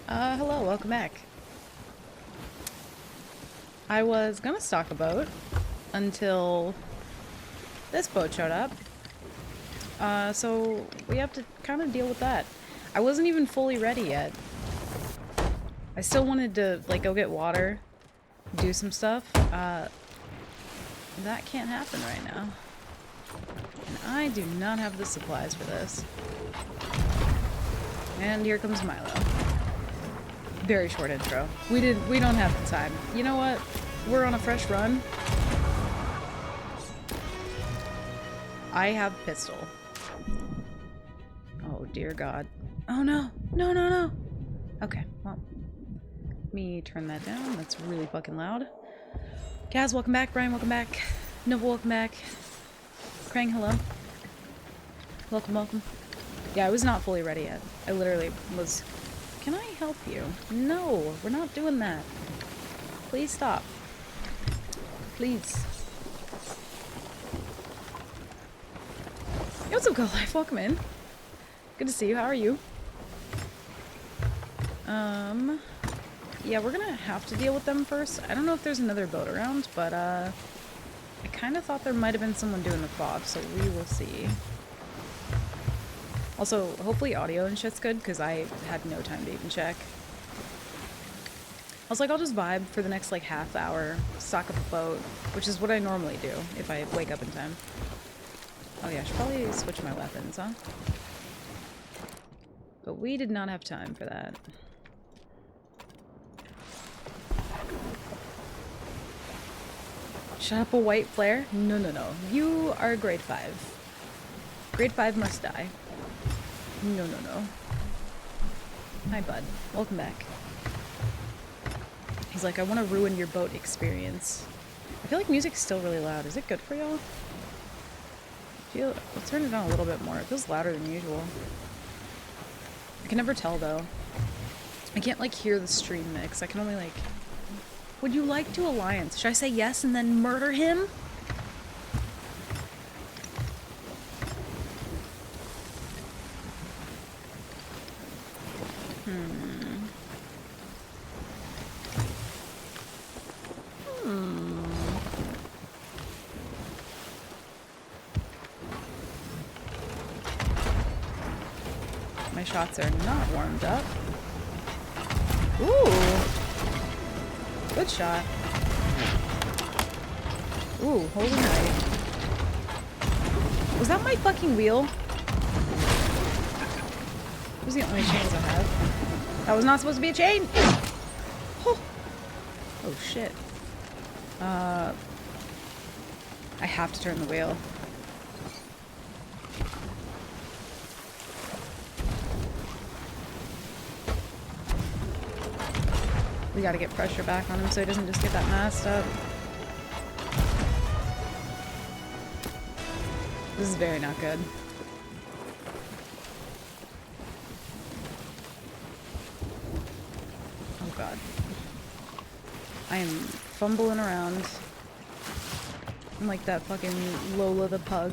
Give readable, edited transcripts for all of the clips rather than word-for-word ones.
Hello, welcome back. I was gonna stock a boat until this boat showed up. So we have to kind of deal with that. I wasn't even fully ready yet. I still wanted to, like, go get water, do some stuff. That can't happen right now. And I do not have the supplies for this. And here comes Milo. Very short intro. We don't have the time. You know what? We're on a fresh run. I have pistol. Oh dear God. Oh no. No, no, no. Okay, well. Let me turn that down. That's really fucking loud. Kaz, welcome back. Brian, welcome back. Noble, welcome back. Krang, hello. Welcome, welcome. Yeah, I was not fully ready yet. I literally was... Can I help you? No, we're not doing that. Please stop. Please. Hey, what's up, Go Life? Welcome in. Good to see you. How are you? Yeah, we're gonna have to deal with them first. I don't know if there's another boat around, but, I kind of thought there might have been someone doing the fob, so we will see. Also, hopefully audio and shit's good, because I had no time to even check. I was like, I'll just vibe for the next, like, half hour, stock up a boat, which is what I normally do if I wake up in time. Oh yeah, I should probably switch my weapons, huh? But we did not have time for that. Shut up, a white flare? No, no, no. You are grade 5. Grade 5 must die. No, no, no. Hi, bud. Welcome back. He's like, I want to ruin your boat experience. I feel like music's still really loud. Is it good for y'all? I'll turn it down a little bit more. It feels louder than usual. I can never tell, though. I can't, like, hear the stream mix. I can only, like... Would you like to alliance? Should I say yes and then murder him? My shots are not warmed up. Ooh! Good shot. Ooh, holy night. Was that my fucking wheel? Those are the only chains I have. That was not supposed to be a chain! Oh, oh shit. I have to turn the wheel. We gotta get pressure back on him so he doesn't just get that masked up. This is very not good. Oh god. I am fumbling around. I'm like that fucking Lola the pug.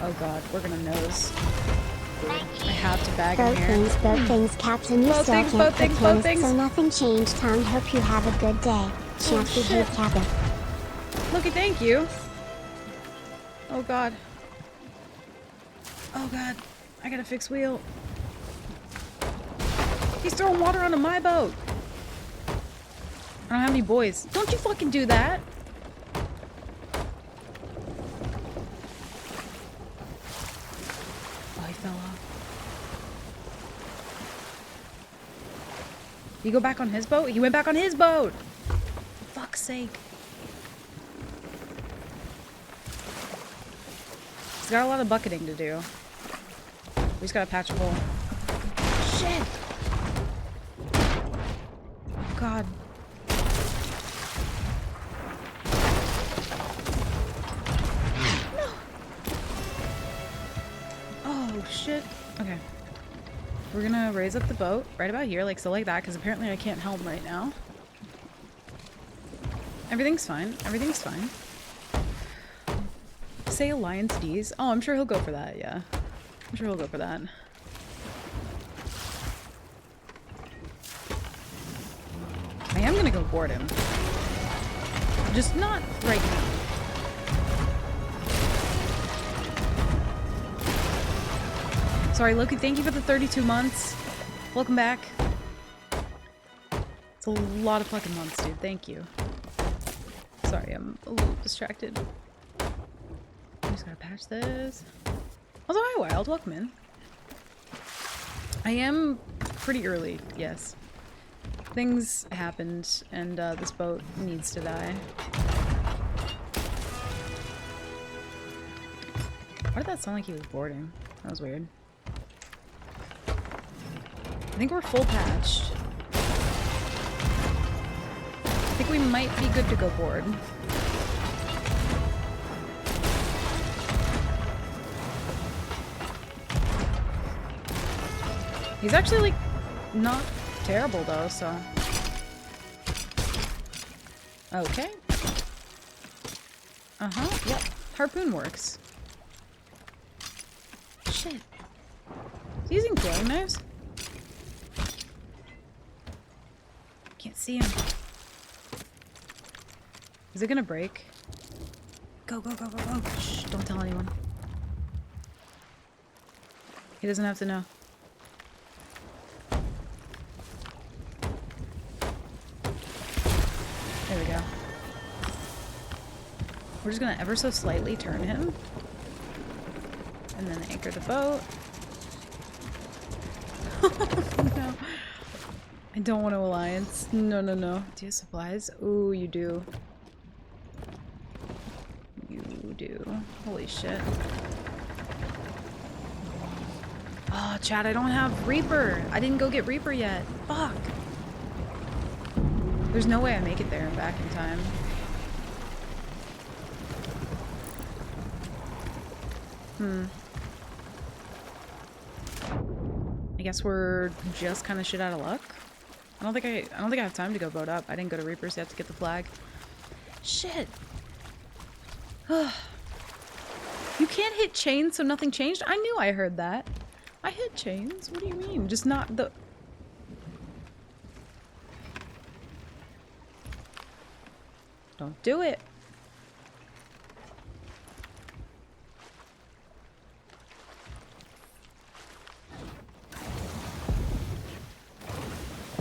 Oh god, we're gonna nose. I have to bag him here. Both things, Captain. You still can't put things, so nothing changed. Tom, hope you have a good day. Chance behave, Captain. Looky, thank you. Oh god. Oh god. I gotta fix wheel. He's throwing water onto my boat. I don't have any boys. Don't you fucking do that. Oh, he fell off. You go back on his boat? He went back on his boat! For fuck's sake. He's got a lot of bucketing to do. We just gotta patch a hole. Shit! Oh god. No! Oh shit. Okay. We're gonna raise up the boat right about here, like so like that, because apparently I can't help right now. Everything's fine. Everything's fine. Say Alliance D's. Oh, I'm sure he'll go for that, yeah. I'm sure he'll go for that. go board him. Just not right now. Sorry, Loki, thank you for the 32 months. Welcome back. It's a lot of fucking months, dude. Thank you. Sorry, I'm a little distracted. I'm just gonna patch this. Also, hi, Wild. Welcome in. I am pretty early, yes. Things happened, and this boat needs to die. Why did that sound like he was boarding? That was weird. I think we're full patched. I think we might be good to go board. He's actually, like, not terrible, though, so... Okay. Uh-huh, yep. Harpoon works. Shit. Is he using throwing knives? Can't see him. Is it gonna break? Go, go, go, go, go. Shh, don't tell anyone. He doesn't have to know. There we go. We're just gonna ever so slightly turn him. And then anchor the boat. No. I don't want to alliance. No, no, no. Do you have supplies? Ooh, you do. You do. Holy shit. Oh, Chad, I don't have Reaper. I didn't go get Reaper yet. Fuck. There's no way I make it there and back in time. I guess we're just kind of shit out of luck. I don't think I have time to go boat up. I didn't go to Reaper's yet to get the flag. Shit. You can't hit chains so nothing changed? I knew I heard that. I hit chains. What do you mean? Just not the... Don't do it.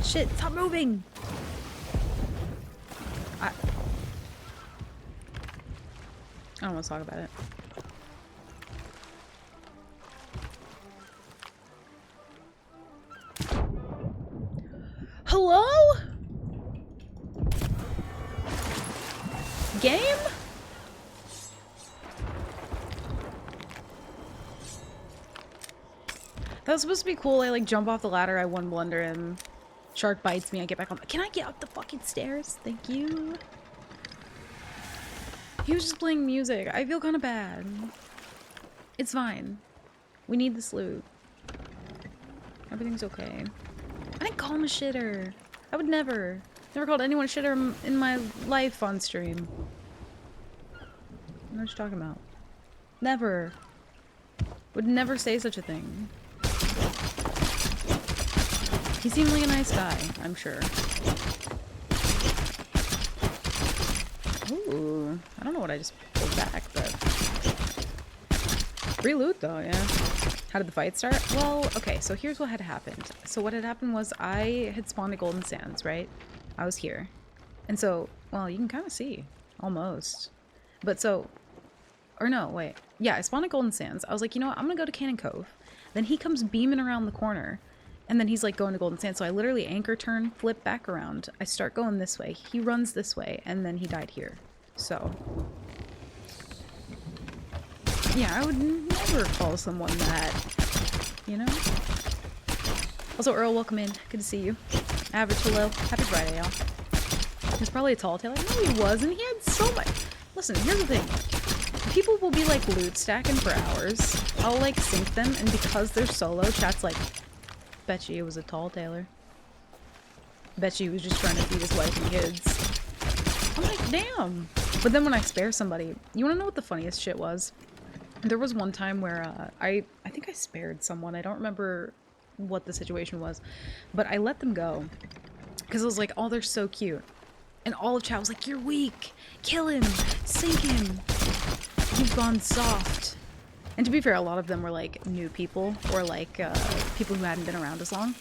Shit, stop moving! I don't want to talk about it. Hello? Game? That was supposed to be cool. I like jump off the ladder, I one blunder and shark bites me, I get back on. Can I get up the fucking stairs? Thank you. He was just playing music. I feel kind of bad. It's fine. We need this loot. Everything's okay. I didn't call him a shitter. I would never. Never called anyone a shitter in my life on stream. I don't know what you're talking about. Never. Would never say such a thing. He seemed like a nice guy, I'm sure. Ooh, I don't know what I just pulled back, but... Free loot though, yeah. How did the fight start? Well, okay, so here's what had happened. So what had happened was I had spawned at Golden Sands, right? I was here. And so, well, you can kind of see. Almost. But so... Or no, wait. Yeah, I spawned at Golden Sands. I was like, you know what? I'm gonna go to Cannon Cove. Then he comes beaming around the corner. And then he's like going to Golden Sands. So I literally anchor turn, flip back around. I start going this way. He runs this way. And then he died here. So... Yeah, I would never call someone that, you know? Also, Earl, welcome in. Good to see you. Average, hello. Happy Friday, y'all. He's probably a tall tailer. No, he wasn't. He had so much. Listen, here's the thing. People will be, like, loot stacking for hours. I'll, like, sync them, and because they're solo, chat's like, bet you he was a tall tailer. Bet you he was just trying to feed his wife and kids. I'm like, damn. But then when I spare somebody, you wanna know what the funniest shit was? There was one time where I think I spared someone. I don't remember what the situation was, but I let them go because I was like, oh, they're so cute. And all of chat was like, you're weak. Kill him. Sink him. You've gone soft. And to be fair, a lot of them were like new people or like people who hadn't been around as long.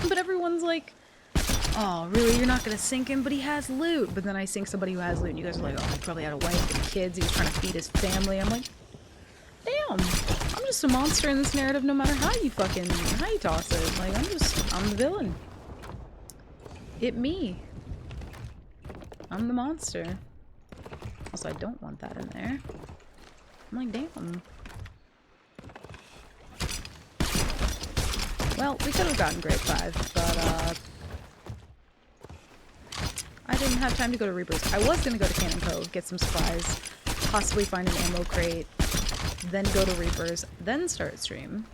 But everyone's like, oh, really? You're not going to sink him? But he has loot. But then I sink somebody who has loot and you guys are like, oh, he probably had a wife and kids. He was trying to feed his family. I'm like, damn. I'm just a monster in this narrative no matter how you toss it. Like, I'm the villain. Hit me. I'm the monster. Also, I don't want that in there. I'm like, damn. Well, we could have gotten grade 5, but, I didn't have time to go to Reapers. I was gonna go to Cannon Cove, get some supplies, possibly find an ammo crate, then go to Reapers, then start stream.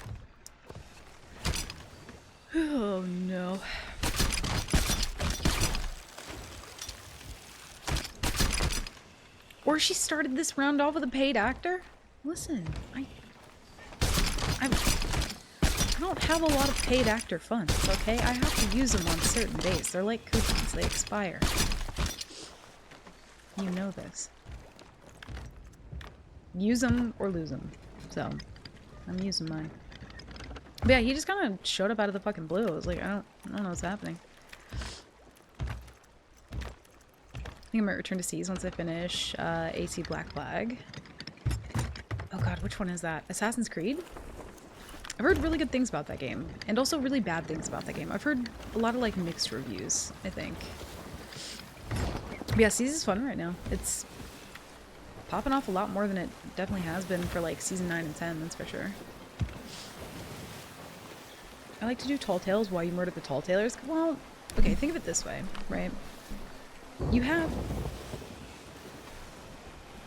Oh, no. Or she started this round off with a paid actor? Listen, I don't have a lot of paid actor funds, okay? I have to use them on certain days. They're like coupons, they expire. You know this. Use them or lose them. So, I'm using mine. But yeah, he just kind of showed up out of the fucking blue. I was like, I don't know what's happening. I think I might return to Seas once I finish AC Black Flag. Oh god, which one is that? Assassin's Creed? I've heard really good things about that game, and also really bad things about that game. I've heard a lot of like mixed reviews, I think. But yeah, Seas is fun right now. It's popping off a lot more than it definitely has been for like season 9 and 10, that's for sure. I like to do Tall Tales while you murder the Tall Talers. Well, okay, think of it this way, right? You have...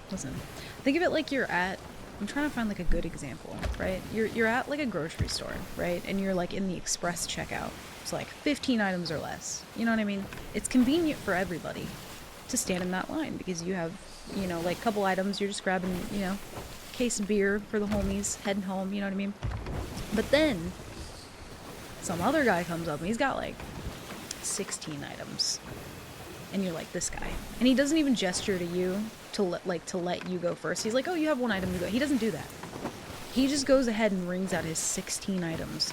Listen, think of it like you're at... I'm trying to find like a good example, right? You're at like a grocery store, right? And you're like in the express checkout. It's like 15 items or less. You know what I mean? It's convenient for everybody to stand in that line because you have, you know, like a couple items. You're just grabbing, you know, case of beer for the homies, heading home, you know what I mean? But then some other guy comes up and he's got like 16 items. And you're like, this guy. And he doesn't even gesture to you to let you go first. He's like, oh, you have one item, you go. He doesn't do that. He just goes ahead and rings out his 16 items.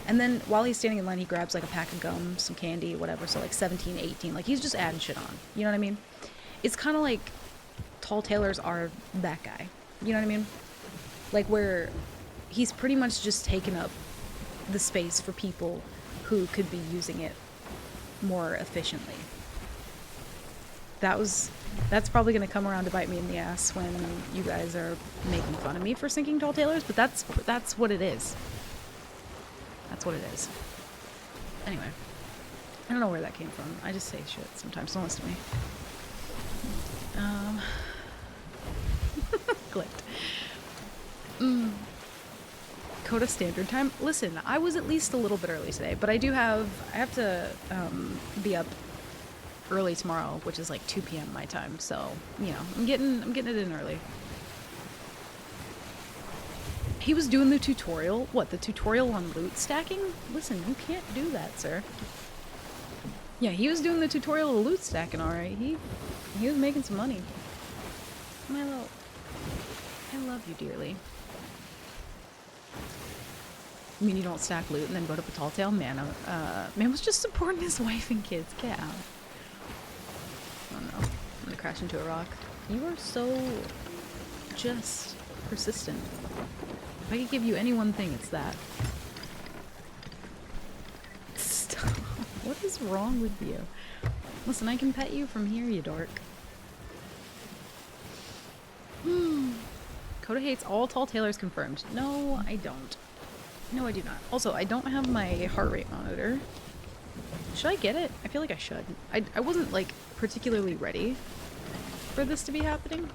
And then while he's standing in line, he grabs like a pack of gum, some candy, whatever. So like 17, 18. Like he's just adding shit on. You know what I mean? It's kind of like Tall Talers are that guy. You know what I mean? Like where he's pretty much just taken up the space for people who could be using it more efficiently. That's probably going to come around to bite me in the ass when you guys are making fun of me for sinking Tall Talers, but that's what it is. That's what it is. Anyway, I don't know where that came from. I just say shit sometimes. Don't listen to me. Clicked. Coda Standard Time. Listen, I was at least a little bit early today, but I have to be up early tomorrow, which is like 2 p.m. my time, so you know, I'm getting it in early. He was doing the tutorial. What, the tutorial on loot stacking? Listen, you can't do that, sir. Yeah, he was doing the tutorial of loot stacking, alright. He was making some money. Milo, I love you dearly. You mean you don't stack loot and then go to Tall Tale? Man, man was just supporting his wife and kids. Get out. Oh no, I'm gonna crash into a rock. You are so just persistent. If I could give you any one thing, it's that. Stop. What is wrong with you? Listen, I can pet you from here, you dork. Coda hates all Tall Talers confirmed. No, I don't. No, I do not. Also, I don't have my heart rate monitor. Should I get it? I feel like I should. I wasn't, like, particularly ready for this to be happening.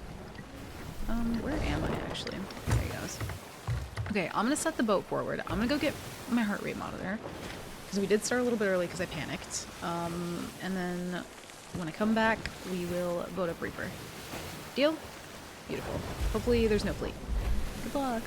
Where am I, actually? There he goes. Okay, I'm gonna set the boat forward. I'm gonna go get my heart rate monitor. Because we did start a little bit early because I panicked. And then when I come back, we will boat up Reaper. Deal? Beautiful. Hopefully there's no fleet. Good luck.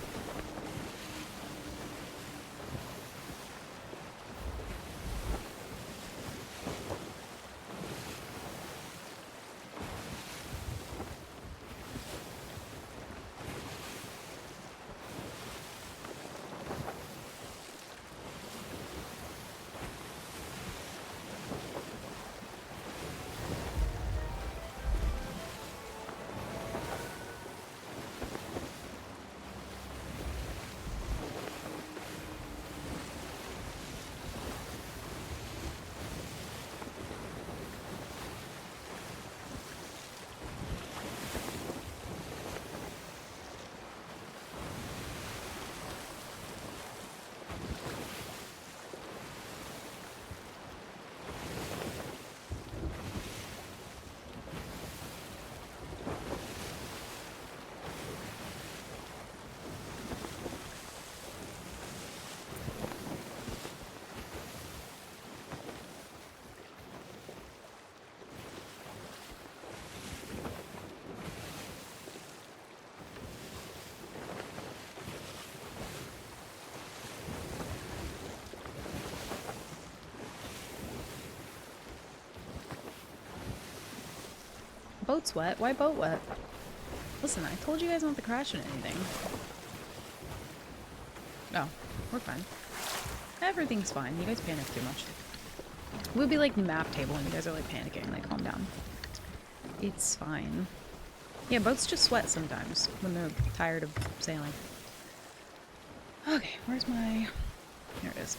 Boat's wet? Why boat wet? Listen, I told you guys not to crash into anything. No, we're fine. Everything's fine. You guys panic too much. It would be like the map table and you guys are like panicking. Like, calm down. It's fine. Yeah, boats just sweat sometimes when they're tired of sailing. Okay, where's my... Here it is.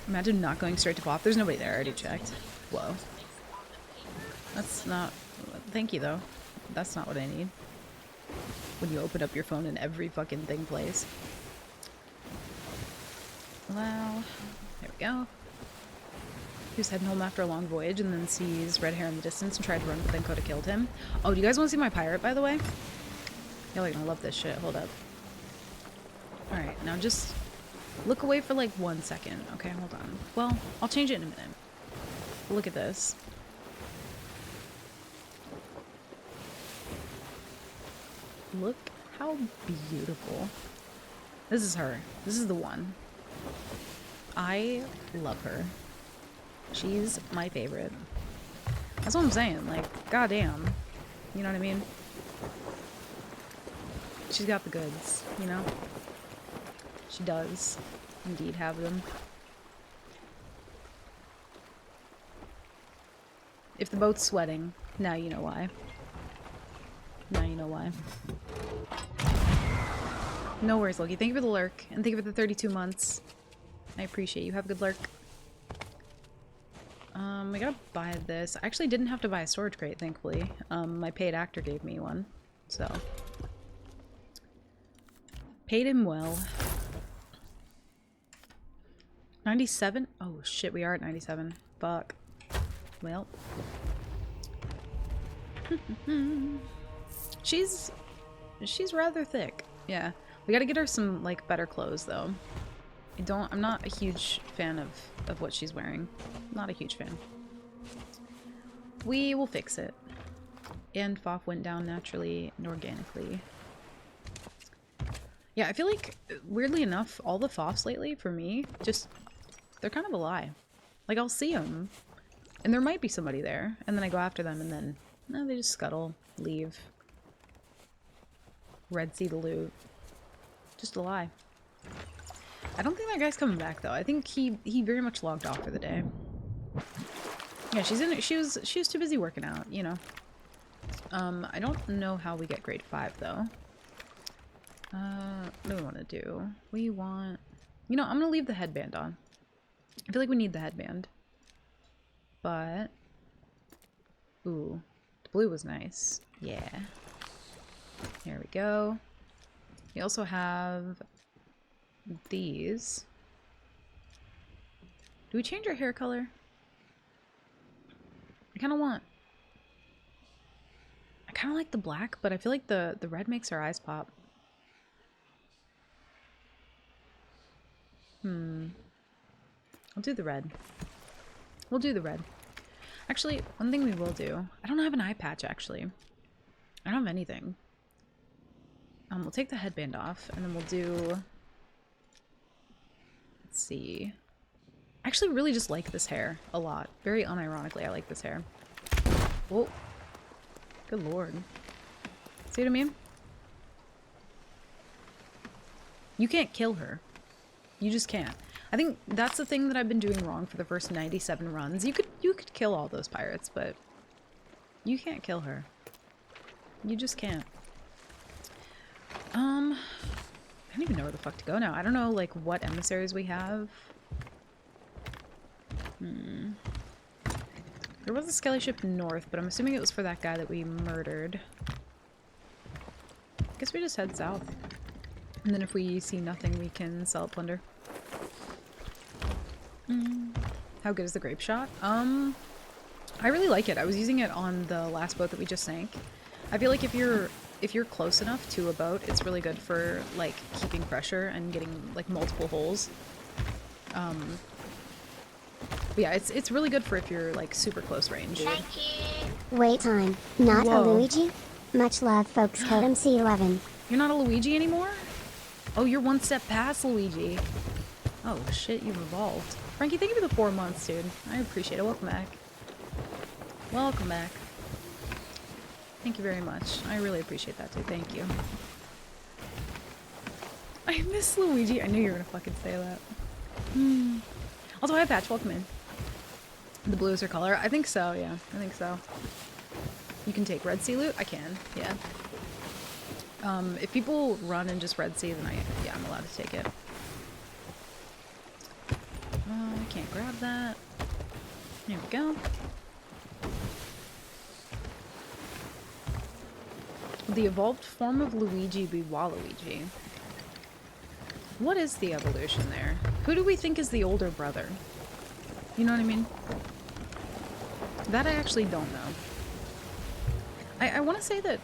Imagine not going straight to Pop. There's nobody there. I already checked. Whoa. That's not... Thank you, though. That's not what I need. When you open up your phone and every fucking thing plays. Allow. There we go. He was heading home after a long voyage and then sees red hair in the distance and tried to run, but then Coda killed him. Oh, do you guys want to see my pirate, by the way? Y'all are gonna love this shit. Hold up. Alright, now just look away for like 1 second. Okay, hold on. Well, I'll change it in a minute. Look at this. Look how beautiful. This is her. This is the one. I love her. She's my favorite. That's what I'm saying. Like, goddamn. You know what I mean? She's got the goods, you know? She does indeed have them. If the boat's sweating, now you know why. Now you know why. No worries, Loki. Thank you for the lurk, and thank you for the 32 months. I appreciate you. Have a good lurk. We gotta buy this. I actually didn't have to buy a storage crate, thankfully. My paid actor gave me one, so. Paid him well. 97? Oh shit, we are at 97. Fuck. Well. She's rather thick. Yeah. We gotta get her some, like, better clothes, though. I'm not a huge fan of what she's wearing. Not a huge fan. We will fix it. And FOF went down naturally and organically. Yeah, I feel like, weirdly enough, all the FOFs lately, for me, just, they're kind of a lie. Like, I'll see them, and there might be somebody there, and then I go after them, and then, no, they just scuttle, leave. Red Sea the loot. Just a lie. I don't think that guy's coming back, though. I think he very much logged off for the day. Yeah, she was too busy working out, you know. I don't know how we get grade 5, though. What do we want to do? We want... You know, I'm gonna leave the headband on. I feel like we need the headband. But... Ooh. The blue was nice. Yeah. There we go. We also have... these. Do we change our hair color? I kind of like the black, but I feel like the red makes our eyes pop. I'll do the red. We'll do the red. Actually, one thing we will do... I don't have an eye patch, actually. I don't have anything. We'll take the headband off, and then we'll do... Let's see. I actually really just like this hair a lot. Very unironically, I like this hair. Whoa. Good lord. See what I mean? You can't kill her. You just can't. I think that's the thing that I've been doing wrong for the first 97 runs. You could kill all those pirates, but you can't kill her. You just can't. I don't even know where the fuck to go now. I don't know, like, what emissaries we have. There was a skelly ship north, but I'm assuming it was for that guy that we murdered. I guess we just head south. And then if we see nothing, we can sell it plunder. How good is the grape shot? I really like it. I was using it on the last boat that we just sank. I feel like if you're close enough to a boat, it's really good for, like, keeping pressure and getting, like, multiple holes. But yeah, it's really good for if you're, like, super close range. Wait time. Not Whoa. a Luigi? Much love, folks. Code MC11. You're not a Luigi anymore? Oh, you're one step past Luigi. Oh, shit, you've evolved. Frankie, thank you for the 4 months, dude. I appreciate it. Welcome back. Welcome back. Thank you very much. I really appreciate that too. Thank you. I miss Luigi. I knew you were gonna fucking say that. Also, hi Patch. Welcome in. The blue is her color. I think so. Yeah, I think so. You can take Red Sea loot. I can. Yeah. If people run in just Red Sea, then I'm allowed to take it. I can't grab that. There we go. The evolved form of Luigi be Waluigi. What is the evolution there? Who do we think is the older brother? You know what I mean? That I actually don't know. I want to say that...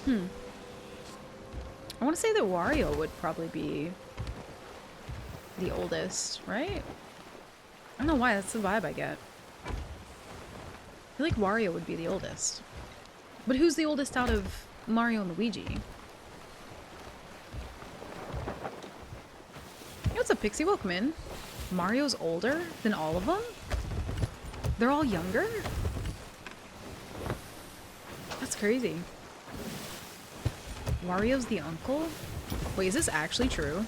I want to say that Wario would probably be the oldest, right? I don't know why, that's the vibe I get. I feel like Wario would be the oldest. But who's the oldest out of Mario and Luigi? Hey, what's up, Pixie? Welcome in. Mario's older than all of them? They're all younger? That's crazy. Wario's the uncle? Wait, is this actually true?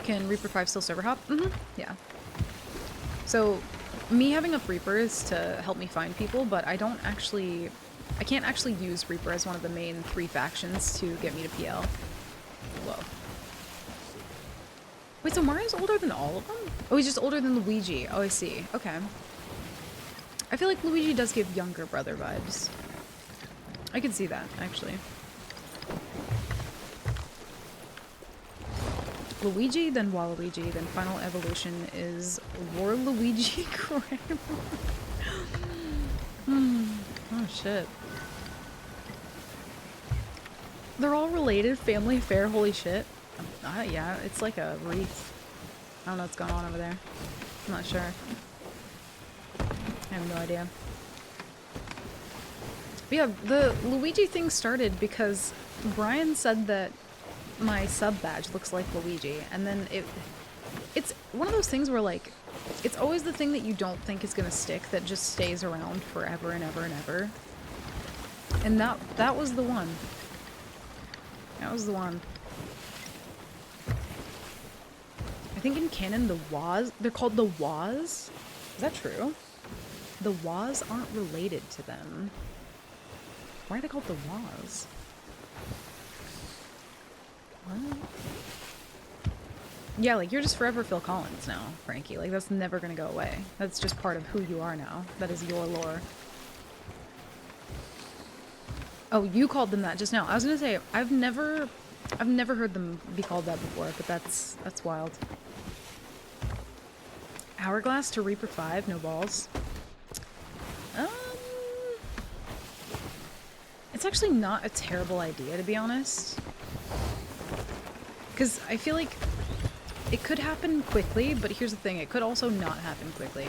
Can Reaper 5 still server hop? Yeah. So, me having up Reaper is to help me find people, but I can't actually use Reaper as one of the main 3 factions to get me to PL. Whoa. Wait, so Mario's older than all of them? Oh, he's just older than Luigi. Oh, I see. Okay. I feel like Luigi does give younger brother vibes. I can see that, actually. Luigi, then Waluigi, then final evolution is Waluigi Crime. Oh shit. They're all related, family affair, holy shit. Yeah, it's like a wreath. I don't know what's going on over there. I'm not sure. I have no idea. But yeah, the Luigi thing started because Brian said that my sub badge looks like Luigi, and then it's one of those things where, like, it's always the thing that you don't think is gonna stick that just stays around forever and ever and ever. And that was the one. That was the one. I think in canon the Waz, they're called the Waz? Is that true? The Waz aren't related to them. Why are they called the Waz? What? Yeah, like, you're just forever Phil Collins now, Frankie. Like, that's never gonna go away. That's just part of who you are now. That is your lore. Oh, you called them that just now. I was gonna say, I've never heard them be called that before, but that's wild. Hourglass to Reaper 5, no balls. It's actually not a terrible idea, to be honest. Because I feel like it could happen quickly, but here's the thing, it could also not happen quickly.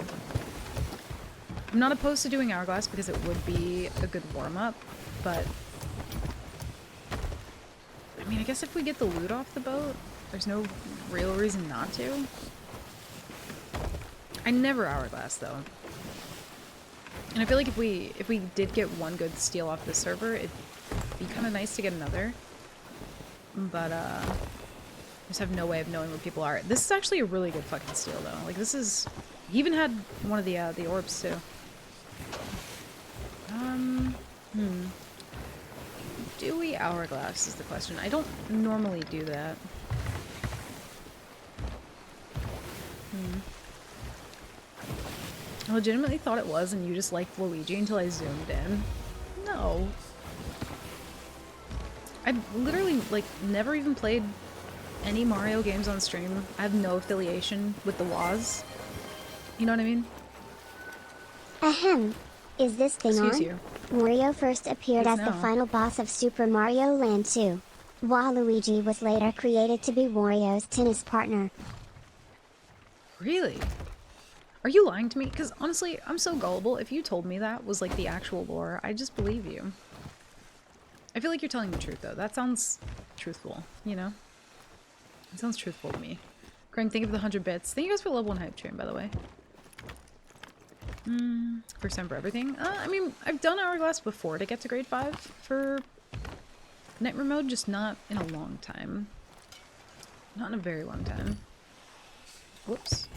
I'm not opposed to doing Hourglass because it would be a good warm-up, but... I mean, I guess if we get the loot off the boat, there's no real reason not to. I never Hourglass, though. And I feel like if we did get one good steal off the server, it'd be kind of nice to get another. But, I just have no way of knowing where people are. This is actually a really good fucking steal, though. Like, this is... He even had one of the orbs, too. Do we Hourglass is the question. I don't normally do that. I legitimately thought it was, and you just liked Luigi until I zoomed in. No. I've literally, like, never even played any Mario games on stream. I have no affiliation with the Waz. You know what I mean? Ahem. Is this thing Excuse on? you. Wario first appeared Yes, as the no. final boss of Super Mario Land 2. Waluigi was later created to be Wario's tennis partner. Really? Are you lying to me? Because honestly, I'm so gullible. If you told me that was like the actual lore, I'd just believe you. I feel like you're telling the truth, though. That sounds truthful, you know? It sounds truthful to me. Krang, thank you for the 100 bits. Thank you guys for the level 1 hype train, by the way. First time for everything. I mean, I've done Hourglass before to get to grade 5 for Nightmare mode, just not in a long time. Not in a very long time. Whoops.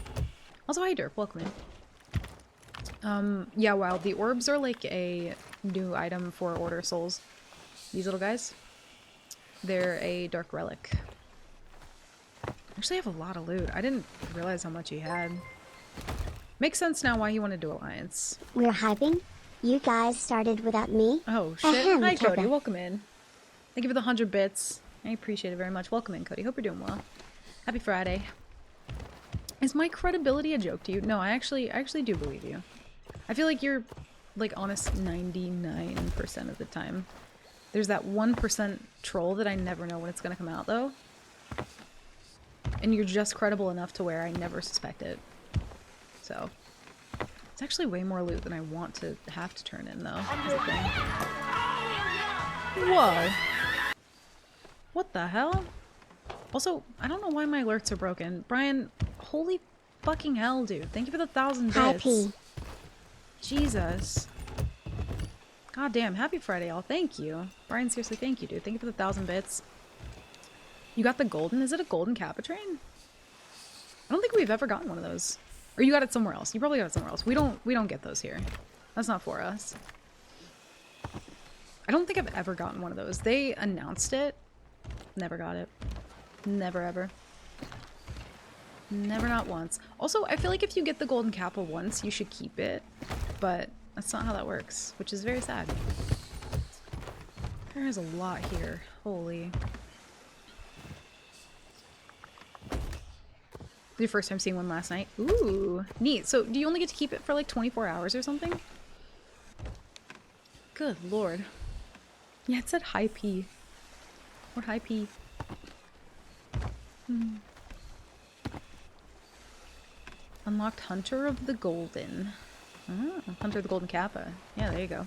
Also, hi Derp, welcome in. Yeah, wow, the orbs are like a new item for Order Souls. These little guys. They're a dark relic. Actually, I have a lot of loot. I didn't realize how much he had. Makes sense now why he wanted to do Alliance. We're hyping? You guys started without me? Oh shit. Ahem, Hi Cody, Kevin. welcome in. Thank you for the 100 bits. I appreciate it very much. Welcome in, Cody. Hope you're doing well. Happy Friday. Is my credibility a joke to you? No, I actually do believe you. I feel like you're like honest 99% of the time. There's that 1% troll that I never know when it's gonna come out though. And you're just credible enough to where I never suspect it. So it's actually way more loot than I want to have to turn in though. Is the thing. Whoa. What the hell? Also, I don't know why my alerts are broken. Brian, holy fucking hell, dude. Thank you for the 1,000 Hi, bits. P. Jesus. God damn. Happy Friday, y'all. Thank you. Brian, seriously, thank you, dude. Thank you for the 1,000 bits. You got the golden? Is it a golden Kappa train? I don't think we've ever gotten one of those. Or you got it somewhere else. You probably got it somewhere else. We don't get those here. That's not for us. I don't think I've ever gotten one of those. They announced it. Never got it. Never ever. Never, not once. Also, I feel like if you get the golden Kappa once, you should keep it. But that's not how that works, which is very sad. There's a lot here. Holy. Your first time seeing one last night? Ooh, neat. So do you only get to keep it for like 24 hours or something? Good lord. Yeah, it said high P. What high P? Unlocked Hunter of the Golden. Oh, Hunter of the Golden Kappa. Yeah, there you go.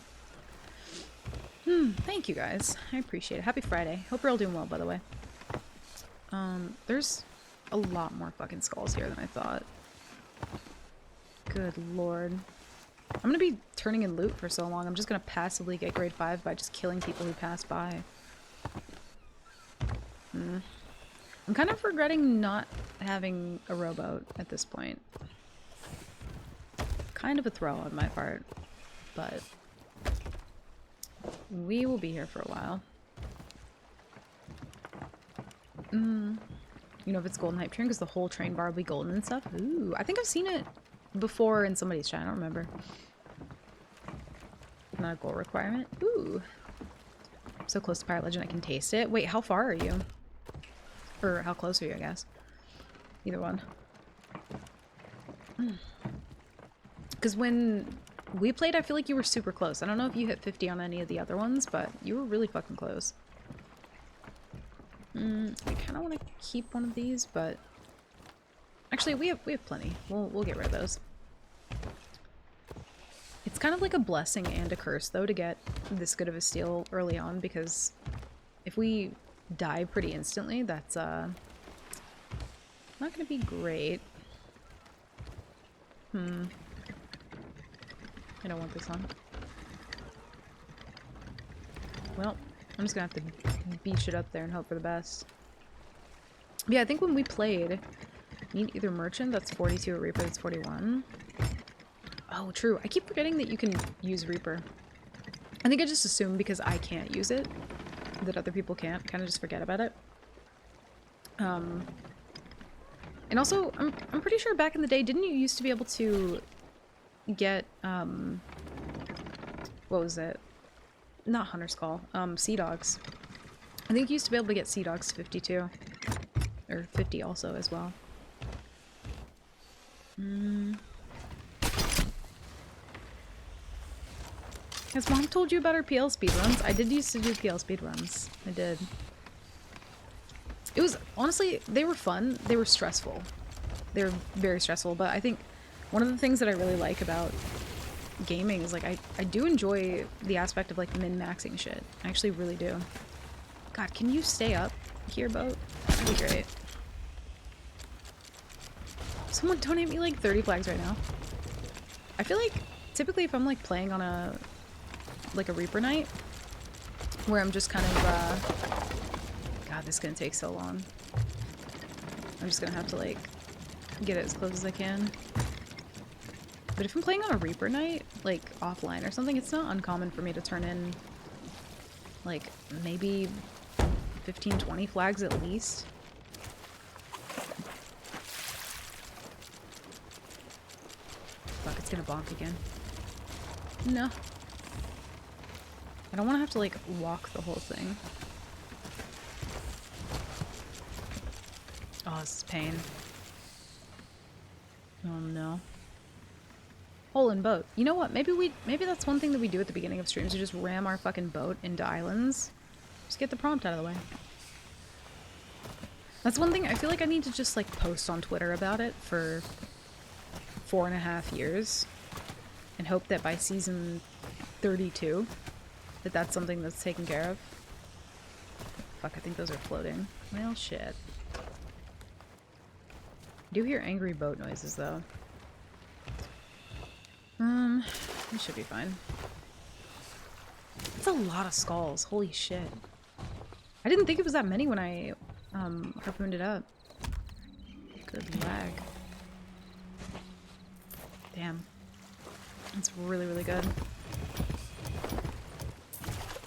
Thank you guys. I appreciate it. Happy Friday. Hope you're all doing well, by the way. There's a lot more fucking skulls here than I thought. Good lord. I'm gonna be turning in loot for so long, I'm just gonna passively get grade 5 by just killing people who pass by. I'm kind of regretting not having a rowboat at this point. Kind of a throw on my part, but we will be here for a while. You know if it's golden hype train because the whole train bar will be golden and stuff. Ooh, I think I've seen it before in somebody's chat. I don't remember. Not a goal requirement. Ooh. So close to Pirate Legend I can taste it. Wait, how far are you? Or how close are you, I guess? Either one. Because when we played, I feel like you were super close. I don't know if you hit 50 on any of the other ones, but you were really fucking close. I kind of want to keep one of these, but actually we have plenty. We'll get rid of those. It's kind of like a blessing and a curse though to get this good of a steal early on, because if we die pretty instantly, that's not gonna be great. I don't want this on. Well, I'm just gonna have to beat shit up there and hope for the best. Yeah, I think when we played, you need either Merchant, that's 42, or Reaper, that's 41. Oh, true. I keep forgetting that you can use Reaper. I think I just assume because I can't use it, that other people can't. Kind of just forget about it. And also, I'm pretty sure back in the day, didn't you used to be able to get, what was it? Not Hunter's Call, Sea Dogs. I think you used to be able to get Sea Dogs 52. Or 50 also as well. Has mom told you about her PL speedruns? I did used to do PL speedruns. I did. It was, honestly, they were fun. They were stressful. They were very stressful, but I think one of the things that I really like about gaming is, like, I do enjoy the aspect of, like, min-maxing shit. I actually really do. God, can you stay up here, boat? That'd be great. Someone donate me, like, 30 flags right now. I feel like typically if I'm like playing on a Reaper night where I'm just kind of God, this is gonna take so long. I'm just gonna have to like get it as close as I can. But if I'm playing on a Reaper night, like offline or something, it's not uncommon for me to turn in like maybe 15-20 flags at least. Fuck, it's gonna bonk again. No. I don't want to have to like walk the whole thing. Oh, this is pain. Oh no. Hole in boat. You know what? Maybe that's one thing that we do at the beginning of streams. We just ram our fucking boat into islands. Just get the prompt out of the way. That's one thing I feel like I need to just like post on Twitter about it for 4.5 years and hope that by season 32 that that's something that's taken care of. Fuck, I think those are floating. Well, shit. I do hear angry boat noises though. We should be fine. That's a lot of skulls. Holy shit. I didn't think it was that many when I harpooned it up. Good lag. Damn. That's really, really good.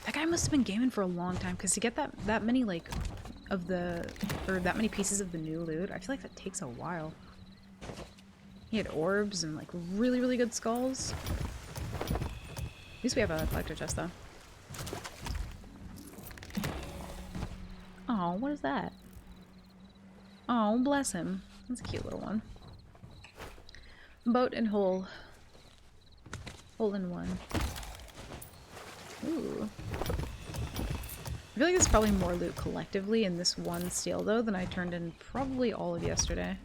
That guy must have been gaming for a long time, because to get that many, like, of the... or that many pieces of the new loot, I feel like that takes a while. He had orbs and, like, really, really good skulls. At least we have a collector chest, though. Oh, what is that? Oh, bless him. That's a cute little one. Boat and hole. Hole in one. Ooh. I feel like there's probably more loot collectively in this one steel, though, than I turned in probably all of yesterday.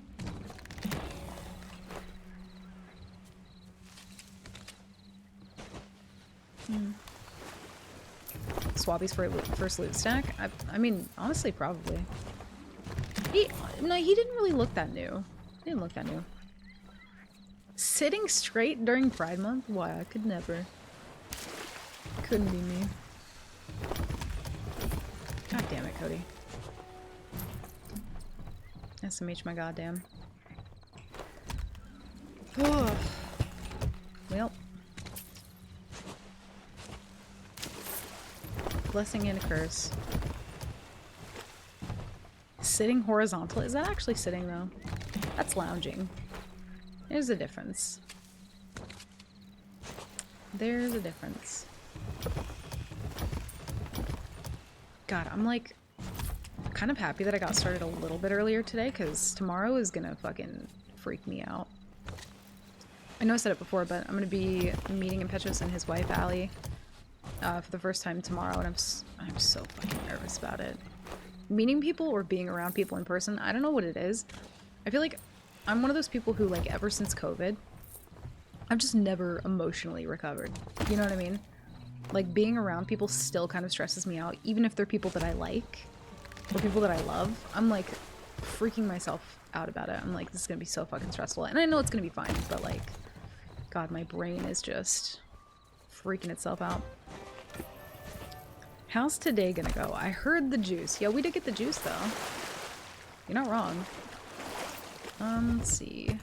Swabbies for first loot stack? I mean, honestly, probably. No, he didn't really look that new. He didn't look that new. Sitting straight during Pride Month? Why, I could never. Couldn't be me. God damn it, Cody. SMH my goddamn. Well. Blessing and a curse. Sitting horizontal? Is that actually sitting, though? That's lounging. There's a difference. There's a difference. God, I'm like kind of happy that I got started a little bit earlier today, because tomorrow is gonna fucking freak me out. I know I said it before, but I'm gonna be meeting Impetuous and his wife Allie for the first time tomorrow, and I'm so fucking nervous about it. Meeting people or being around people in person, I don't know what it is. I feel like I'm one of those people who, like, ever since COVID, I've just never emotionally recovered. You know what I mean? Like, being around people still kind of stresses me out, even if they're people that I like or people that I love. I'm like freaking myself out about it. I'm like, this is gonna be so fucking stressful, and I know it's gonna be fine, but like, God, my brain is just freaking itself out. How's today gonna go? I heard the juice. Yeah, we did get the juice, though. You're not wrong. Let's see.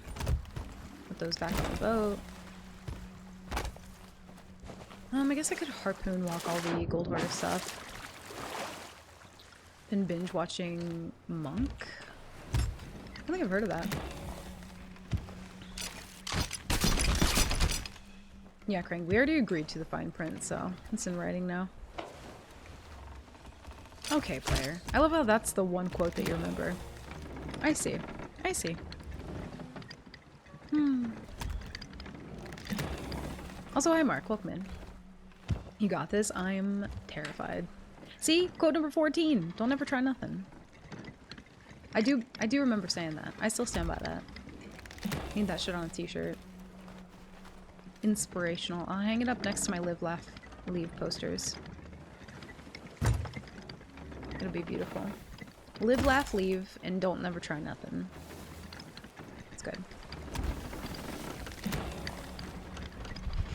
Put those back on the boat. I guess I could harpoon walk all the gold harder stuff. Been binge watching Monk? I don't think I've heard of that. Yeah, Krang, we already agreed to the fine print, so it's in writing now. Okay, player. I love how that's the one quote that you remember. I see. I see. Also, hi Mark, welcome in. You got this. I'm terrified. See? Quote number 14. Don't ever try nothing. I do remember saying that. I still stand by that. Need that shit on a t-shirt. Inspirational. I'll hang it up next to my Live, Laugh, Leave posters. It'll be beautiful. Live, laugh, leave, and don't never try nothing. It's good.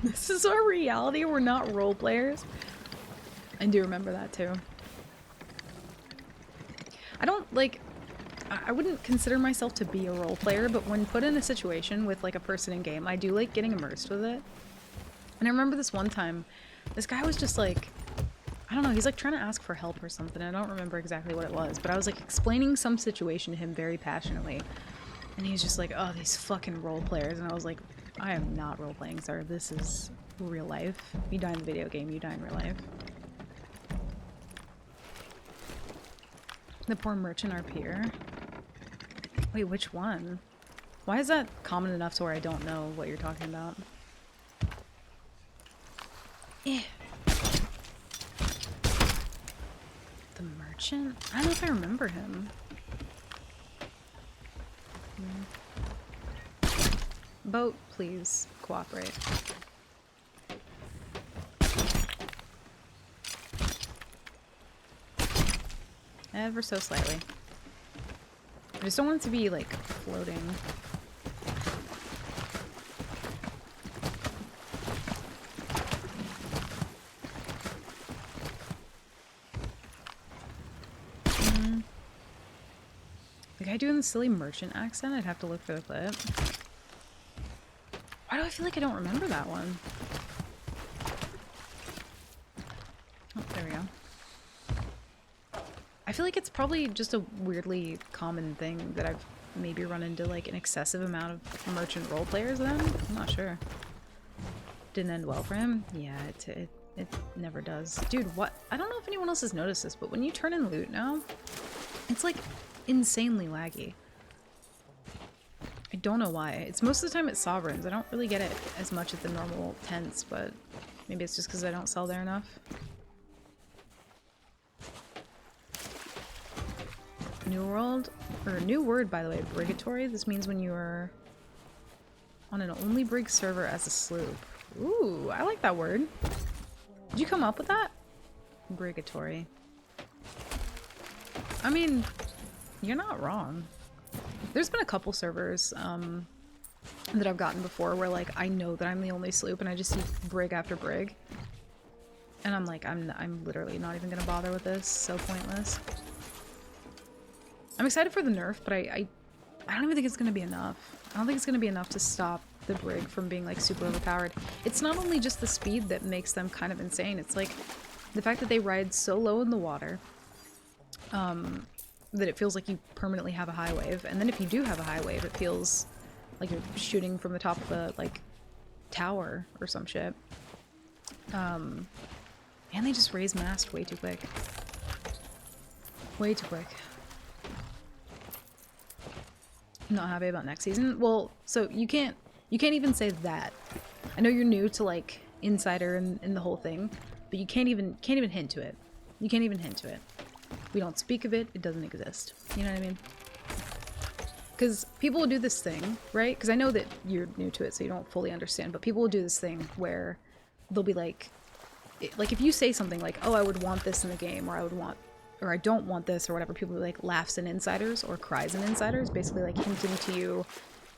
This is our reality. We're not role players. I do remember that too. I don't like. I wouldn't consider myself to be a role player, but when put in a situation with like a person in game, I do like getting immersed with it. And I remember this one time, this guy was just like, I don't know, he's like trying to ask for help or something. I don't remember exactly what it was, but I was like explaining some situation to him very passionately. And he's just like, oh, these fucking role players. And I was like, I am not role playing, sir. This is real life. You die in the video game, you die in real life. The poor merchant RP here. Wait, which one? Why is that common enough to where I don't know what you're talking about? Eh. The merchant? I don't know if I remember him. Boat, please cooperate. Ever so slightly. I just don't want it to be, like, floating. The guy doing the silly merchant accent? I'd have to look for the clip. Why do I feel like I don't remember that one? Oh, there we go. I feel like it's probably just a weirdly common thing that I've maybe run into like an excessive amount of merchant role players then? I'm not sure. Didn't end well for him? Yeah, it never does. Dude, what? I don't know if anyone else has noticed this, but when you turn in loot now, it's like insanely laggy. I don't know why. It's most of the time it's sovereigns. I don't really get it as much at the normal tents, but maybe it's just because I don't sell there enough. New world, or new word by the way, brigatory. This means when you are on an only brig server as a sloop. Ooh, I like that word. Did you come up with that? Brigatory. I mean, you're not wrong. There's been a couple servers that I've gotten before where like I know that I'm the only sloop and I just see brig after brig. And I'm like, I'm literally not even gonna bother with this. So pointless. I'm excited for the nerf, but I don't even think it's gonna be enough. I don't think it's gonna be enough to stop the brig from being like super overpowered. It's not only just the speed that makes them kind of insane, it's like the fact that they ride so low in the water that it feels like you permanently have a high wave, and then if you do have a high wave it feels like you're shooting from the top of a like tower or some shit. And they just raise mast way too quick. Way too quick. Not happy about next season. Well, so you can't even say that. I know you're new to like Insider and the whole thing, but you can't even hint to it. You can't even hint to it. We don't speak of it. It doesn't exist. You know what I mean? Because people will do this thing, right? Because I know that you're new to it, so you don't fully understand. But people will do this thing where they'll be like if you say something like, "Oh, I would want this in the game," or I don't want this or whatever, people like laughs in Insiders or cries in Insiders, basically like hinting to you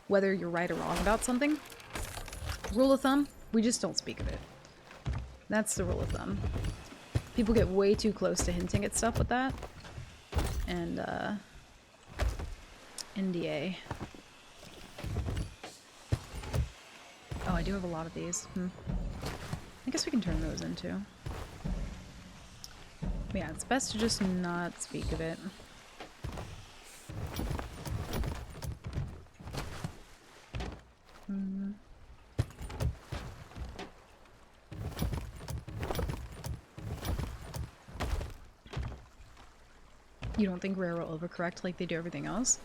whether you're right or wrong about something. Rule of thumb, we just don't speak of it. That's the rule of thumb. People get way too close to hinting at stuff with that. And, NDA. Oh, I do have a lot of these. I guess we can turn those into. Yeah, it's best to just not speak of it. You don't think Rare will overcorrect like they do everything else?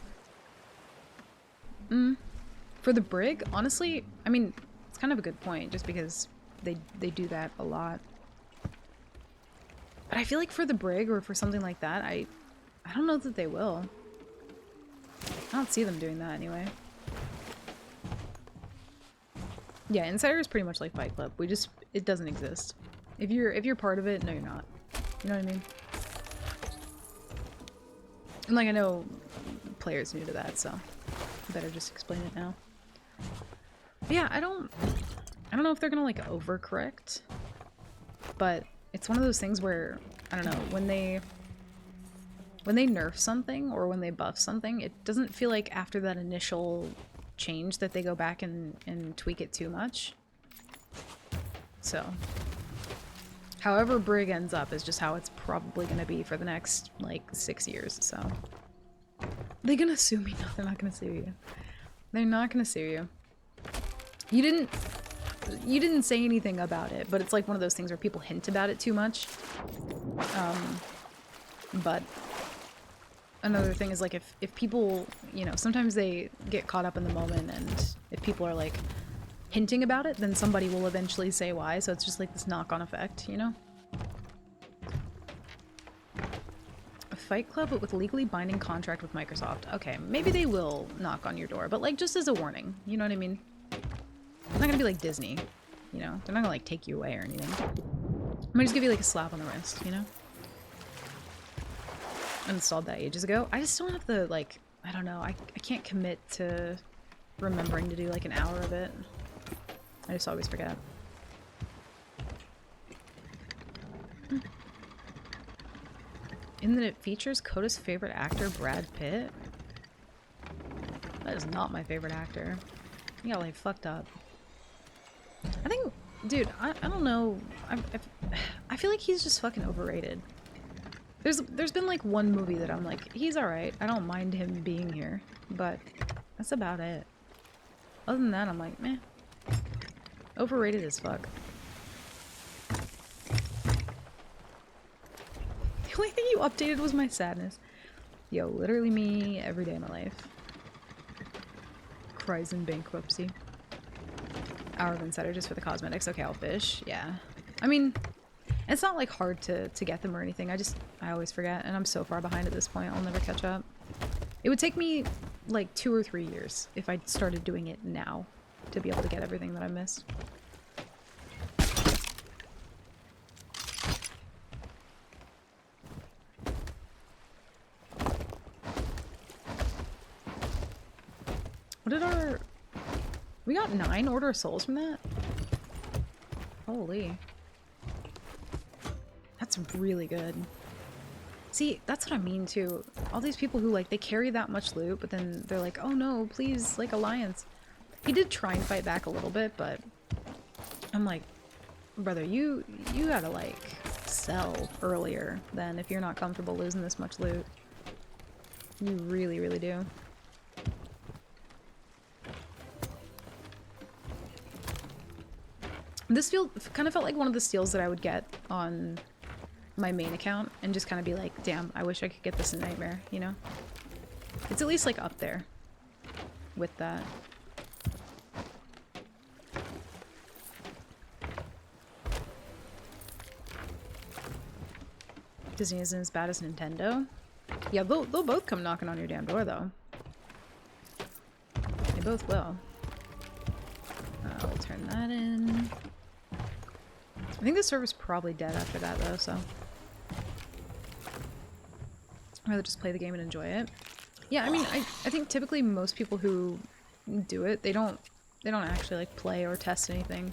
For the brig, honestly, I mean, it's kind of a good point, just because they do that a lot. But I feel like for the brig or for something like that, I don't know that they will. I don't see them doing that anyway. Yeah, Insider is pretty much like Fight Club. It doesn't exist. If you're part of it, no you're not. You know what I mean? And like I know players new to that, so I better just explain it now. But yeah, I don't I don't know if they're gonna like overcorrect, but it's one of those things where, I don't know, when they nerf something or when they buff something, it doesn't feel like after that initial change that they go back and tweak it too much. So, however Brig ends up is just how it's probably going to be for the next, like, 6 years, so. They're gonna sue me? No, they're not gonna sue you. They're not gonna sue you. You didn't say anything about it, but it's like one of those things where people hint about it too much. But another thing is, like, if people, you know, sometimes they get caught up in the moment, and if people are, like, hinting about it, then somebody will eventually say why, so it's just like this knock-on effect, you know? A Fight Club with legally binding contract with Microsoft. Okay, maybe they will knock on your door, but, like, just as a warning, you know what I mean? It's not gonna be like Disney, you know? They're not gonna, like, take you away or anything. I might just give you, like, a slap on the wrist, you know? I installed that ages ago. I just don't have the, like, I don't know, I can't commit to remembering to do, like, an hour of it. I just always forget. In that it features Coda's favorite actor, Brad Pitt? That is not my favorite actor. He got, like, fucked up. I think, dude, I don't know. I feel like he's just fucking overrated. There's been, like, one movie that I'm like, he's alright. I don't mind him being here. But that's about it. Other than that, I'm like, meh. Overrated as fuck. The only thing you updated was my sadness. Yo, literally me every day of my life. Cries in bankruptcy. Hour of Insider just for the cosmetics. Okay, I'll fish. Yeah. I mean, it's not like hard to get them or anything. I always forget, and I'm so far behind at this point, I'll never catch up. It would take me like 2 or 3 years if I started doing it now to be able to get everything that I missed. What did our... We got 9 Order of Souls from that? Holy. That's really good. See, that's what I mean too. All these people who, like, they carry that much loot, but then they're like, oh no, please, like, Alliance. He did try and fight back a little bit, but I'm like, brother, you gotta, like, sell earlier than if you're not comfortable losing this much loot. You really, really do. This kind of felt like one of the steals that I would get on my main account and just kind of be like, damn, I wish I could get this in Nightmare, you know? It's at least, like, up there with that. Disney isn't as bad as Nintendo. Yeah, they'll both come knocking on your damn door, though. They both will. I'll turn that in. I think the server's probably dead after that, though, so... I'd rather just play the game and enjoy it. Yeah, I mean, I think typically most people who do it, they don't actually, like, play or test anything.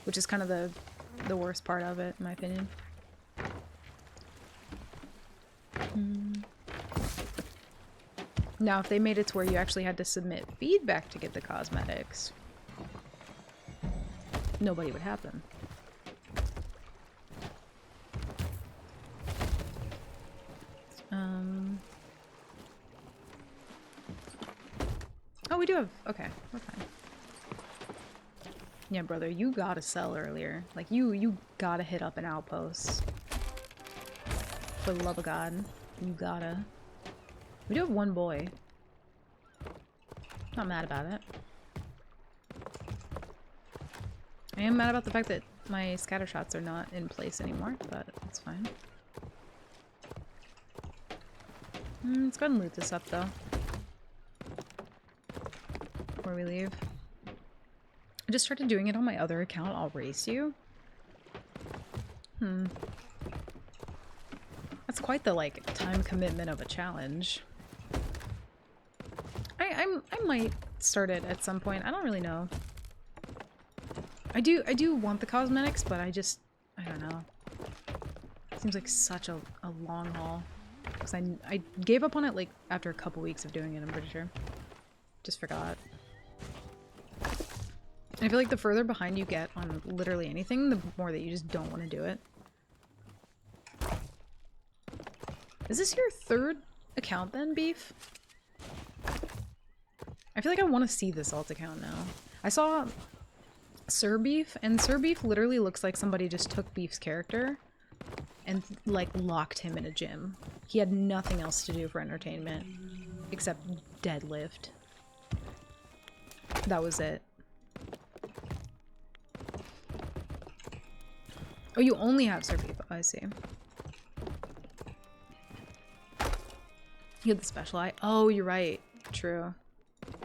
Which is kind of the worst part of it, in my opinion. Now, if they made it to where you actually had to submit feedback to get the cosmetics, nobody would have them. Oh, we do have... Okay, we're fine. Yeah, brother, you gotta sell earlier. Like, you gotta hit up an outpost. For the love of God. You gotta. We do have one boy. Not mad about it. I am mad about the fact that my scatter shots are not in place anymore, but it's fine. Let's go ahead and loot this up, though. Before we leave. I just started doing it on my other account. I'll race you. That's quite the, like, time commitment of a challenge. I might start it at some point. I don't really know. I do want the cosmetics, but I don't know. It seems like such a long haul. Because I gave up on it like after a couple weeks of doing it, I'm pretty sure. Just forgot. I feel like the further behind you get on literally anything, the more that you just don't want to do it. Is this your third account then, Beef? I feel like I want to see this alt account now. I saw Sir Beef, and Sir Beef literally looks like somebody just took Beef's character and like locked him in a gym. He had nothing else to do for entertainment except deadlift. That was it. Oh, you only have Sir Beef. Oh, I see. You had the special eye. Oh, you're right. True.